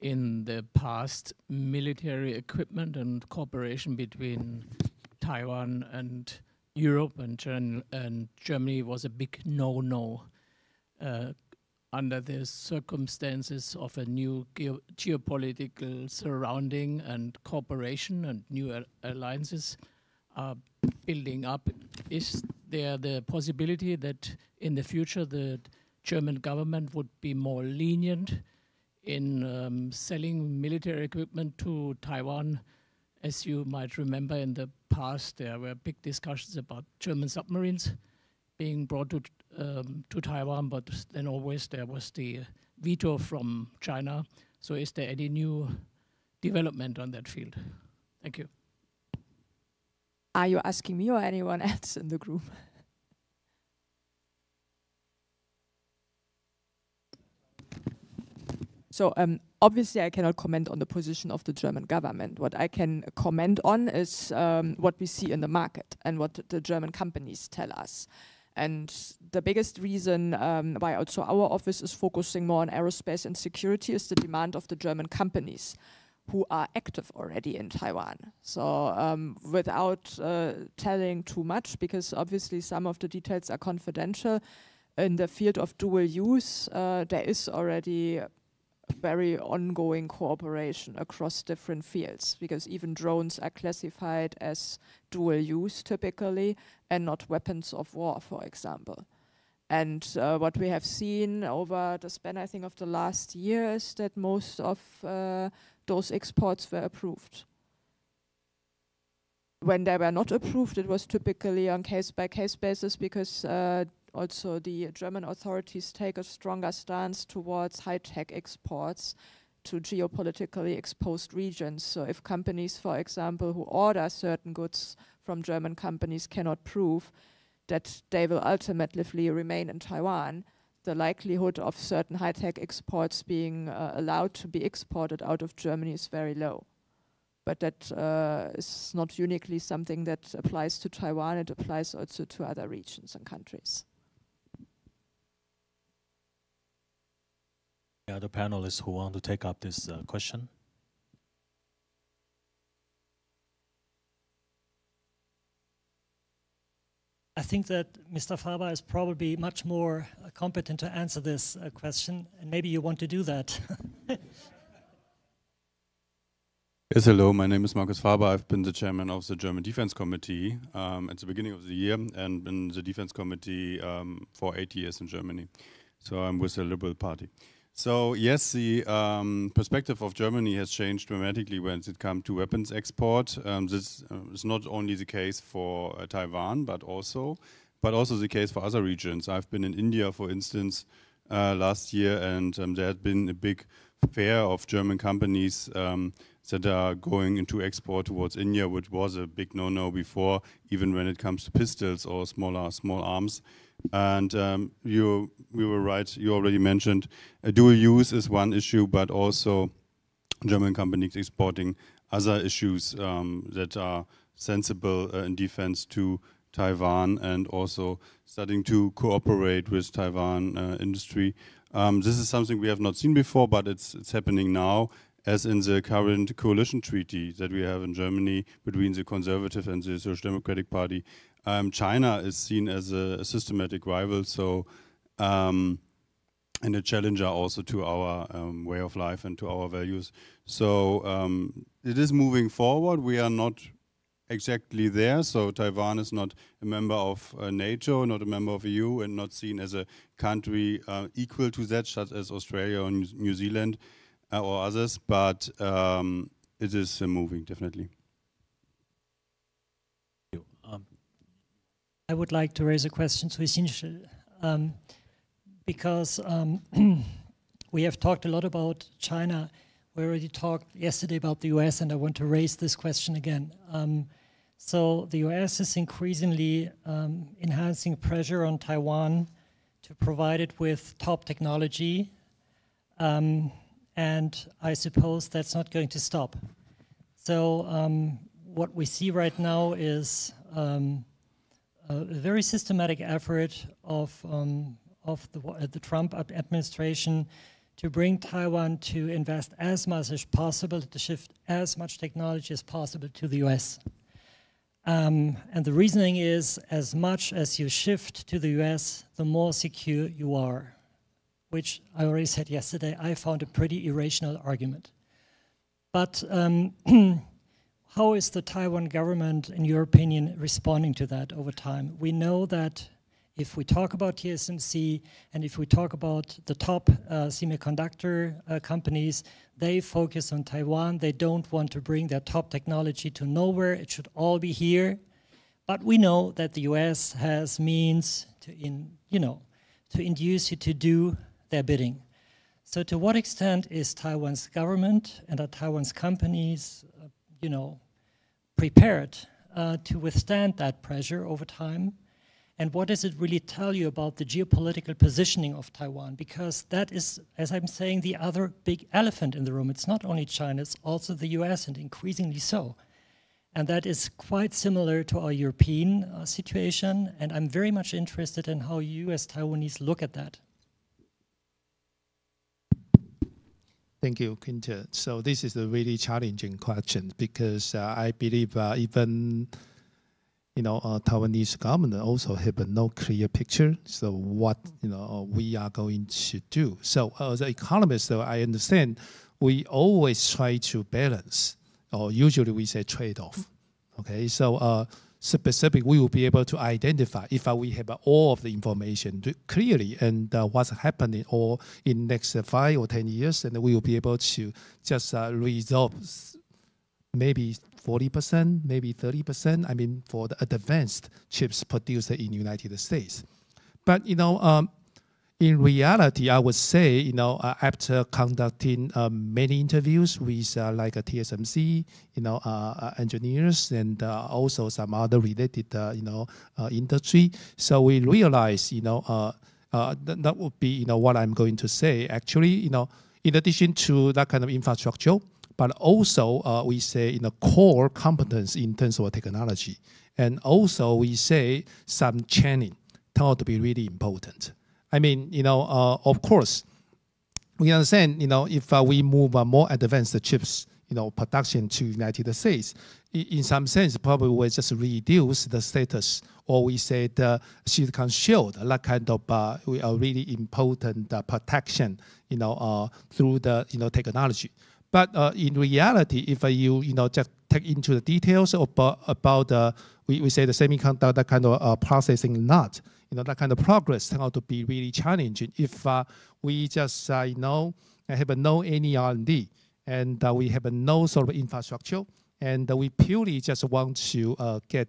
In the past, military equipment and cooperation between Taiwan and Europe and Germany was a big no-no under the circumstances of a new geopolitical surrounding, and cooperation and new alliances are building up. Is there the possibility that in the future the German government would be more lenient in selling military equipment to Taiwan? As you might remember, in the past, there were big discussions about German submarines being brought to Taiwan, but then always there was the veto from China. So is there any new development on that field? Thank you. Are you asking me or anyone else in the group? So obviously I cannot comment on the position of the German government. What I can comment on is what we see in the market and what the German companies tell us. And the biggest reason why also our office is focusing more on aerospace and security is the demand of the German companies, who are active already in Taiwan. So without telling too much, because obviously some of the details are confidential, in the field of dual use, there is already very ongoing cooperation across different fields, because even drones are classified as dual use typically and not weapons of war, for example. And what we have seen over the span, I think, of the last year is that most of those exports were approved. When they were not approved, it was typically on case-by-case basis, because also the German authorities take a stronger stance towards high-tech exports to geopolitically exposed regions. So if companies, for example, who order certain goods from German companies cannot prove that they will ultimately remain in Taiwan, the likelihood of certain high-tech exports being allowed to be exported out of Germany is very low. But that is not uniquely something that applies to Taiwan, it applies also to other regions and countries. The other panelists who want to take up this question? I think that Mr. Faber is probably much more competent to answer this question, and maybe you want to do that. Yes, hello, my name is Markus Faber. I've been the chairman of the German Defense Committee at the beginning of the year, and been the Defense Committee for 8 years in Germany. So I'm with the Liberal Party. So yes, the perspective of Germany has changed dramatically when it comes to weapons export. This is not only the case for Taiwan, but also the case for other regions. I've been in India, for instance, last year, and there had been a big fair of German companies that are going into export towards India, which was a big no-no before, even when it comes to pistols or small arms. And we were right, you already mentioned dual use is one issue, but also German companies exporting other issues that are sensible in defense to Taiwan, and also starting to cooperate with Taiwan industry. This is something we have not seen before, but it's happening now, as in the current coalition treaty that we have in Germany between the Conservative and the Social Democratic Party. China is seen as a systematic rival, so and a challenger also to our way of life and to our values. So it is moving forward. We are not exactly there. So Taiwan is not a member of NATO, not a member of EU, and not seen as a country equal to that, such as Australia or New Zealand or others. But it is moving, definitely. I would like to raise a question to Xinshi, because we have talked a lot about China. We already talked yesterday about the US, and I want to raise this question again. So the US is increasingly enhancing pressure on Taiwan to provide it with top technology, and I suppose that's not going to stop. So what we see right now is a very systematic effort of the Trump administration to bring Taiwan to invest as much as possible, to shift as much technology as possible to the US. And the reasoning is, as much as you shift to the US, the more secure you are, which I already said yesterday, I found a pretty irrational argument. But how is the Taiwan government, in your opinion, responding to that over time? We know that if we talk about TSMC and if we talk about the top semiconductor companies, they focus on Taiwan. They don't want to bring their top technology to nowhere. It should all be here. But we know that the US has means to, to induce you to do their bidding. So to what extent is Taiwan's government and are Taiwan's companies prepared to withstand that pressure over time? And what does it really tell you about the geopolitical positioning of Taiwan? Because that is, as I'm saying, the other big elephant in the room. It's not only China, it's also the US, and increasingly so. And that is quite similar to our European situation. And I'm very much interested in how you as Taiwanese look at that. Thank you, Quinter. So this is a really challenging question because I believe even Taiwanese government also have no clear picture. So what we are going to do. So as an economist, though, I understand we always try to balance, or usually we say trade-off. Okay, so specific, we will be able to identify if we have all of the information clearly and what's happening or in next 5 or 10 years, and we will be able to just resolve maybe 40%, maybe 30%, I mean, for the advanced chips produced in the United States. But, in reality, I would say, after conducting many interviews with like a TSMC, engineers and also some other related, industry, so we realize, that would be, what I'm going to say. Actually, in addition to that kind of infrastructure, but also we say core competence in terms of technology, and also we say some training turn out to be really important. I mean, of course, we understand, if we move more advanced chips, production to United States, in some sense, probably we just reduce the status, or we say the silicon shield, that kind of really important protection, through the technology. But in reality, if you just take into the details about we say the semiconductor kind of processing node, that kind of progress turn out to be really challenging if we just have no any R&D and we have no sort of infrastructure, and we purely just want to get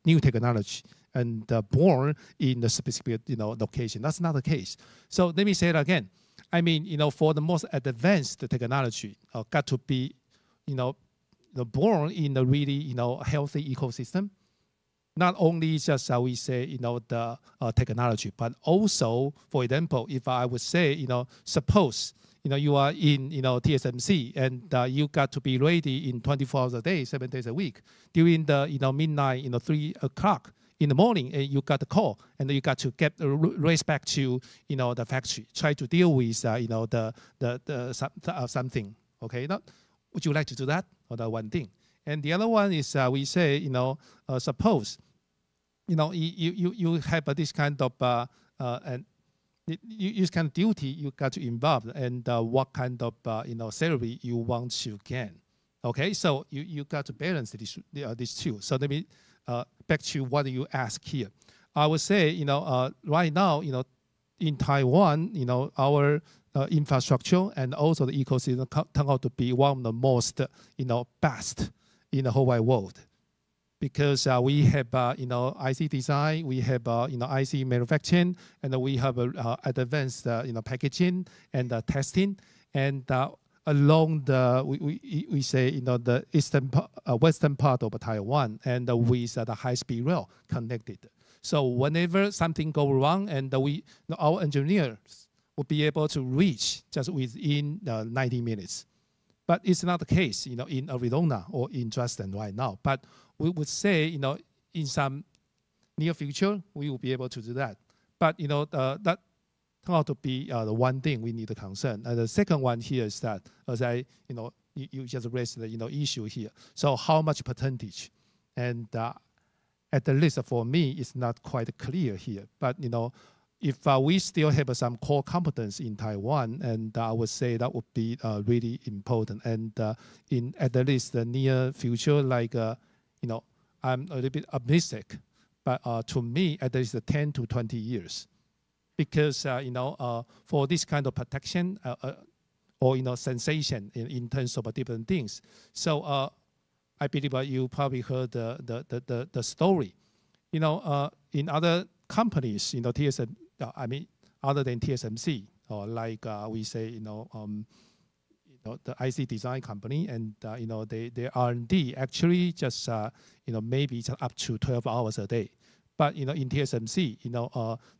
new technology and born in the specific location. That's not the case. So let me say it again. I mean, for the most advanced technology, got to be, born in a really, healthy ecosystem. Not only just we say, the technology, but also, for example, if I would say, suppose, you are in, TSMC and you got to be ready in 24 hours a day, 7 days a week. During the, midnight, 3 o'clock in the morning, you got the call, and you got to race back to, the factory, try to deal with, something. Okay, now, would you like to do that? Or the one thing. And the other one is we say, suppose, you have this kind of and this kind of duty you got to involve, and what kind of salary you want to gain. Okay, so you got to balance these two. So let me back to what you ask here. I would say, right now, in Taiwan, our infrastructure and also the ecosystem turn out to be one of the most, best in the whole wide world, because we have, IC design, we have, IC manufacturing, and we have advanced, packaging and testing, and along the we say the eastern western part of Taiwan, and with the high-speed rail connected. So whenever something goes wrong, and our engineers will be able to reach just within 90 minutes. But it's not the case, in Arizona or in Dresden right now. But we would say, in some near future, we will be able to do that. But that turned out to be the one thing we need to concern. And the second one here is that, as you just raised the issue here. So how much percentage? And at the least for me, it's not quite clear here. But if we still have some core competence in Taiwan, and I would say that would be really important. And in at least the near future, like I'm a little bit optimistic, but to me, at least 10 to 20 years, because for this kind of protection or sensation in terms of different things. So I believe you probably heard the story. In other companies, TSM. I mean, other than TSMC, or like we say, the IC design company, and their R&D actually just maybe just up to 12 hours a day. But in TSMC,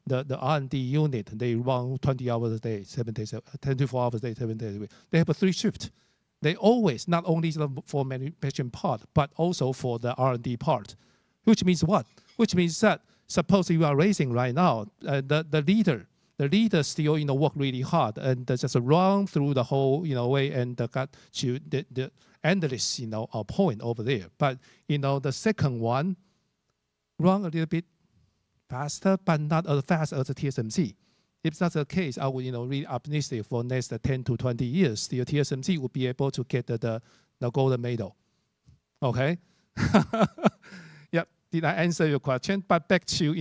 the R&D unit, they run 20 hours a day, 7 days, 24 hours a day, 7 days a week. They have a 3 shift. They always, not only for manufacturing part, but also for the R&D part. Which means what? Which means that suppose you are racing right now, the leader, the leaders still work really hard and just run through the whole way and got to the endless point over there. But the second one run a little bit faster, but not as fast as the TSMC. If that's the case, I would really optimistic for next 10 to 20 years. The TSMC will be able to get the golden medal. Okay. Yep. Did I answer your question? But back to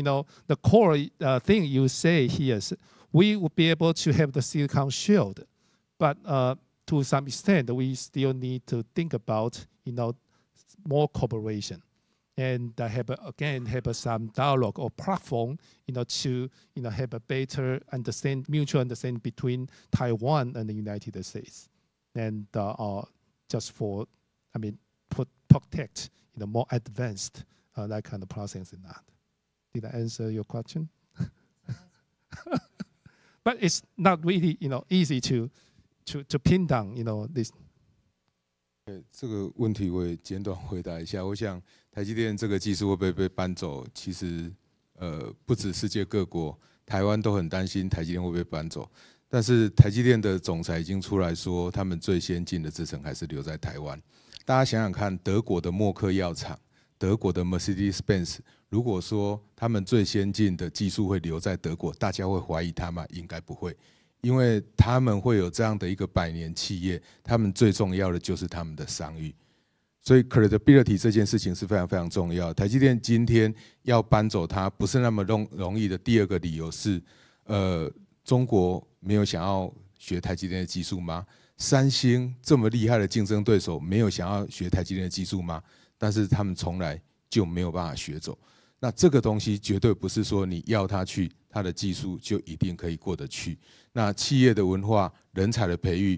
the core thing you say here is we will be able to have the silicon shield, but to some extent we still need to think about more cooperation, and have some dialogue or platform to have a better mutual understanding between Taiwan and the United States, and just for protect more advanced that kind of process in that. Did I answer your question? But it's not really easy to pin down this. 这个问题我也简短回答一下。我想台积电这个技术会不会被搬走？其实不止世界各国，台湾都很担心台积电会不会搬走。但是台积电的总裁已经出来说，他们最先进的制程还是留在台湾。大家想想看，德国的默克药厂、德国的 Mercedes-Benz， 如果说他们最先进的技术会留在德国，大家会怀疑他吗？应该不会，因为他们会有这样的一个100年企业，他们最重要的就是他们的商誉。所以 credibility 这件事情是非常非常重要。台积电今天要搬走它，不是那么容易的。第二个理由是，中国没有想要学台积电的技术吗？三星这么厉害的竞争对手，没有想要学台积电的技术吗？但是他们从来就没有办法学走。那这个东西绝对不是说你要他去，他的技术就一定可以过得去。那企业的文化、人才的培育，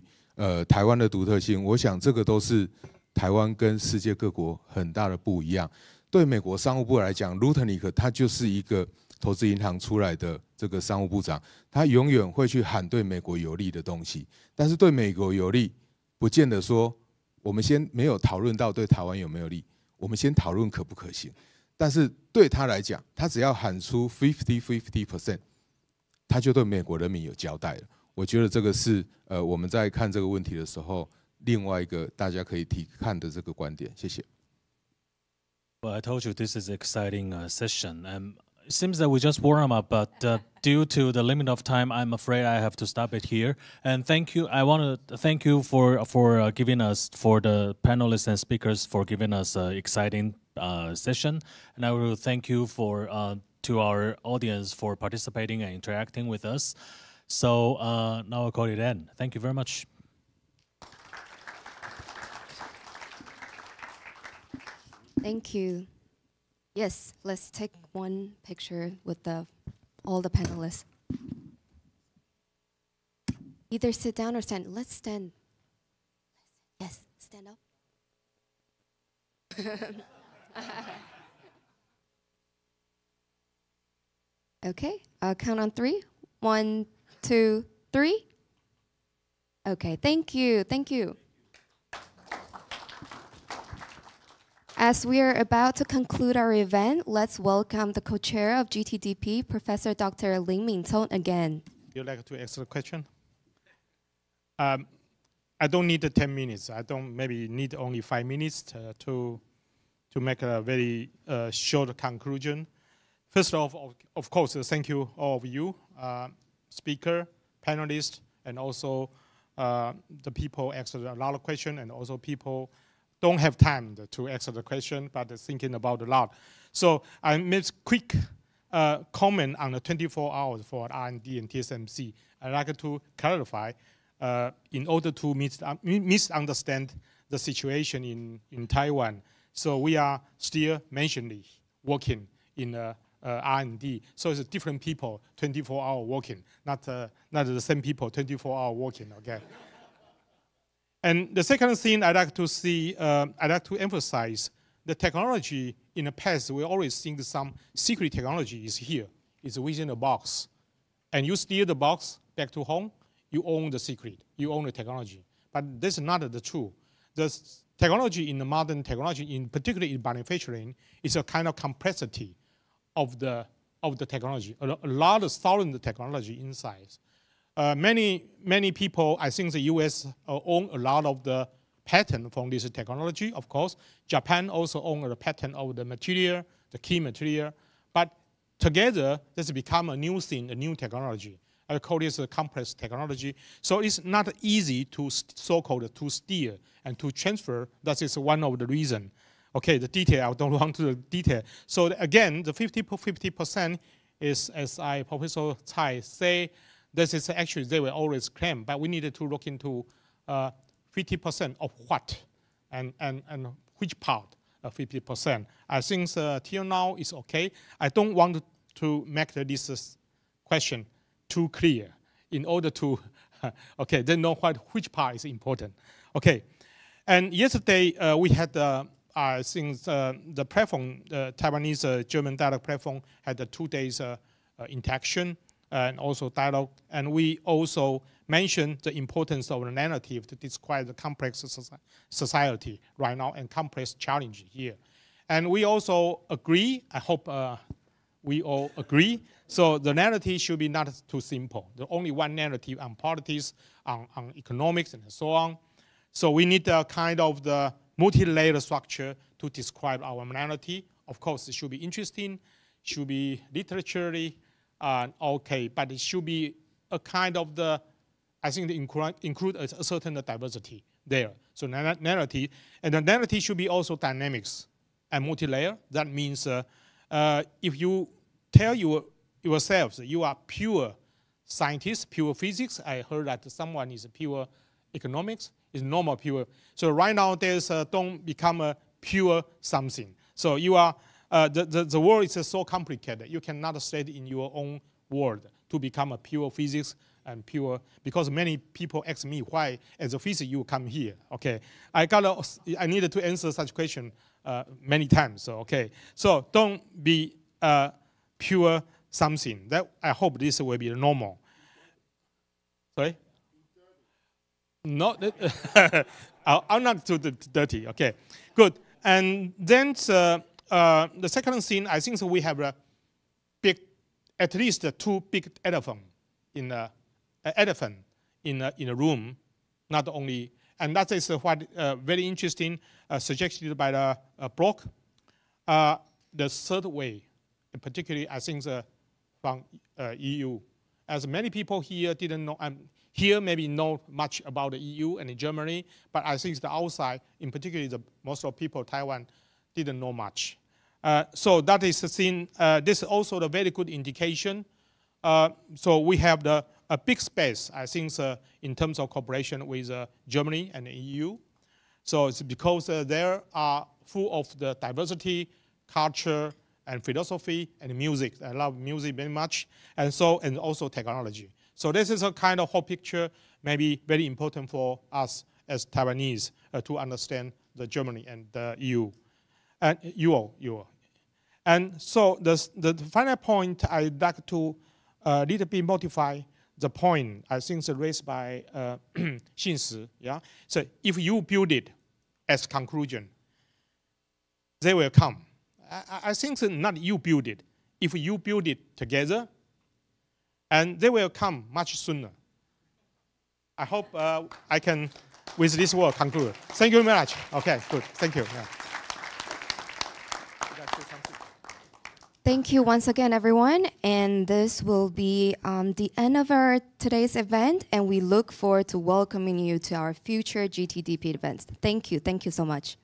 台湾的独特性，我想这个都是台湾跟世界各国很大的不一样。对美国商务部来讲 ，Lutnick 他就是一个投资银行出来的这个商务部长，他永远会去喊对美国有利的东西。但是对美国有利，不见得说我们先没有讨论到对台湾有没有利，我们先讨论可不可行。但是对他来讲，他只要喊出 50%， 他就对美国人民有交代了。我觉得这个是我们在看这个问题的时候，另外一个大家可以看的这个观点。谢谢。Well, I told you this is an exciting session. It seems that we just warm up, but due to the limit of time, I'm afraid I have to stop it here. And thank you. I want to thank you for giving us, for the panelists and speakers, for giving us an exciting session. And I will thank you to our audience for participating and interacting with us. So now I'll call it end. Thank you very much. Thank you. Yes, let's take one picture with all the panelists. Either sit down or stand. Let's stand. Yes, stand up. Okay, I'll count on 3. 1, 2, 3. Okay, thank you, thank you. As we are about to conclude our event, let's welcome the co-chair of GTDP, Professor Dr. Lin Mingtong again. You'd like to ask the question? I don't need the 10 minutes. I don't maybe need only 5 minutes to make a very short conclusion. First of course, thank you all of you, speaker, panelists, and also the people asked a lot of questions, and also people don't have time to answer the question, but thinking about a lot. So I made a quick comment on the 24 hours for R&D and TSMC. I'd like to clarify in order to misunderstand the situation in Taiwan. So we are still mentionally working in R&D. So it's different people, 24-hour working, not the same people, 24-hour working, okay? And the second thing I'd like to see, I'd like to emphasize the technology in the past. We always think some secret technology is here, it's within a box. And you steal the box back to home, you own the secret, you own the technology. But this is not the truth. The technology in the modern technology, in particular in manufacturing, is a kind of complexity of the of the technology, a lot of solid technology inside. Many people, I think the US own a lot of the patent from this technology, of course. Japan also owns a patent of the material, the key material. But together, this become a new thing, a new technology. I call this a complex technology. So it's not easy to so-called to steer and to transfer. That is one of the reasons. Okay, the detail, I don't want to detail. So again, the 50% is, as Professor Tsai say, this is actually, they will always claim, but we needed to look into 50% of what and which part of 50%. I think till now is okay. I don't want to make this question too clear in order to, okay, then know which part is important. Okay, and yesterday we had, I think the platform, the Taiwanese German dialogue platform had a 2 days interaction and also dialogue. And we also mentioned the importance of the narrative to describe the complex society right now and complex challenge here. And we also agree, I hope we all agree, so the narrative should be not too simple. The only one narrative on politics, on economics, and so on. So we need a kind of the multi-layered structure to describe our narrative. Of course, it should be interesting, should be literary, okay, but it should be a kind of the, I think, include a certain diversity there. So narrative, and the narrative should be also dynamics and multi-layer. That means if you tell yourselves you are pure scientist, pure physics, I heard that someone is pure economics, is normal pure. So right now there's don't become a pure something. So you are, the world is so complicated. You cannot say it in your own word to become a pure physics and pure, because many people ask me why as a physicist you come here. Okay, I needed to answer such question many times. So okay, so don't be pure something. That I hope this will be normal. Sorry. No, I'm not too dirty. Okay, good. And then the second thing, I think we have a big, at least 2 big elephants in a room, not only, and that is what very interesting, suggested by the Brock. The third way, particularly I think from EU, as many people here didn't know. Here maybe know much about the EU and Germany, but I think the outside, in particular, most of people Taiwan didn't know much. So that is the thing. This is also a very good indication. So we have a big space, I think, in terms of cooperation with Germany and the EU. So it's because they are full of the diversity, culture, and philosophy, and music. I love music very much, and also technology. So this is a kind of whole picture, maybe very important for us as Taiwanese to understand the Germany and the EU, and EU. And so the final point I'd like to a little bit modify the point I think raised by Xin Si. Yeah. So if you build it as conclusion, they will come. I think not you build it. If you build it together, and they will come much sooner. I hope I can, with this word, conclude. Thank you very much. Okay, good. Thank you. Yeah. Thank you once again, everyone. And this will be the end of our today's event. And we look forward to welcoming you to our future GTDP events. Thank you. Thank you so much.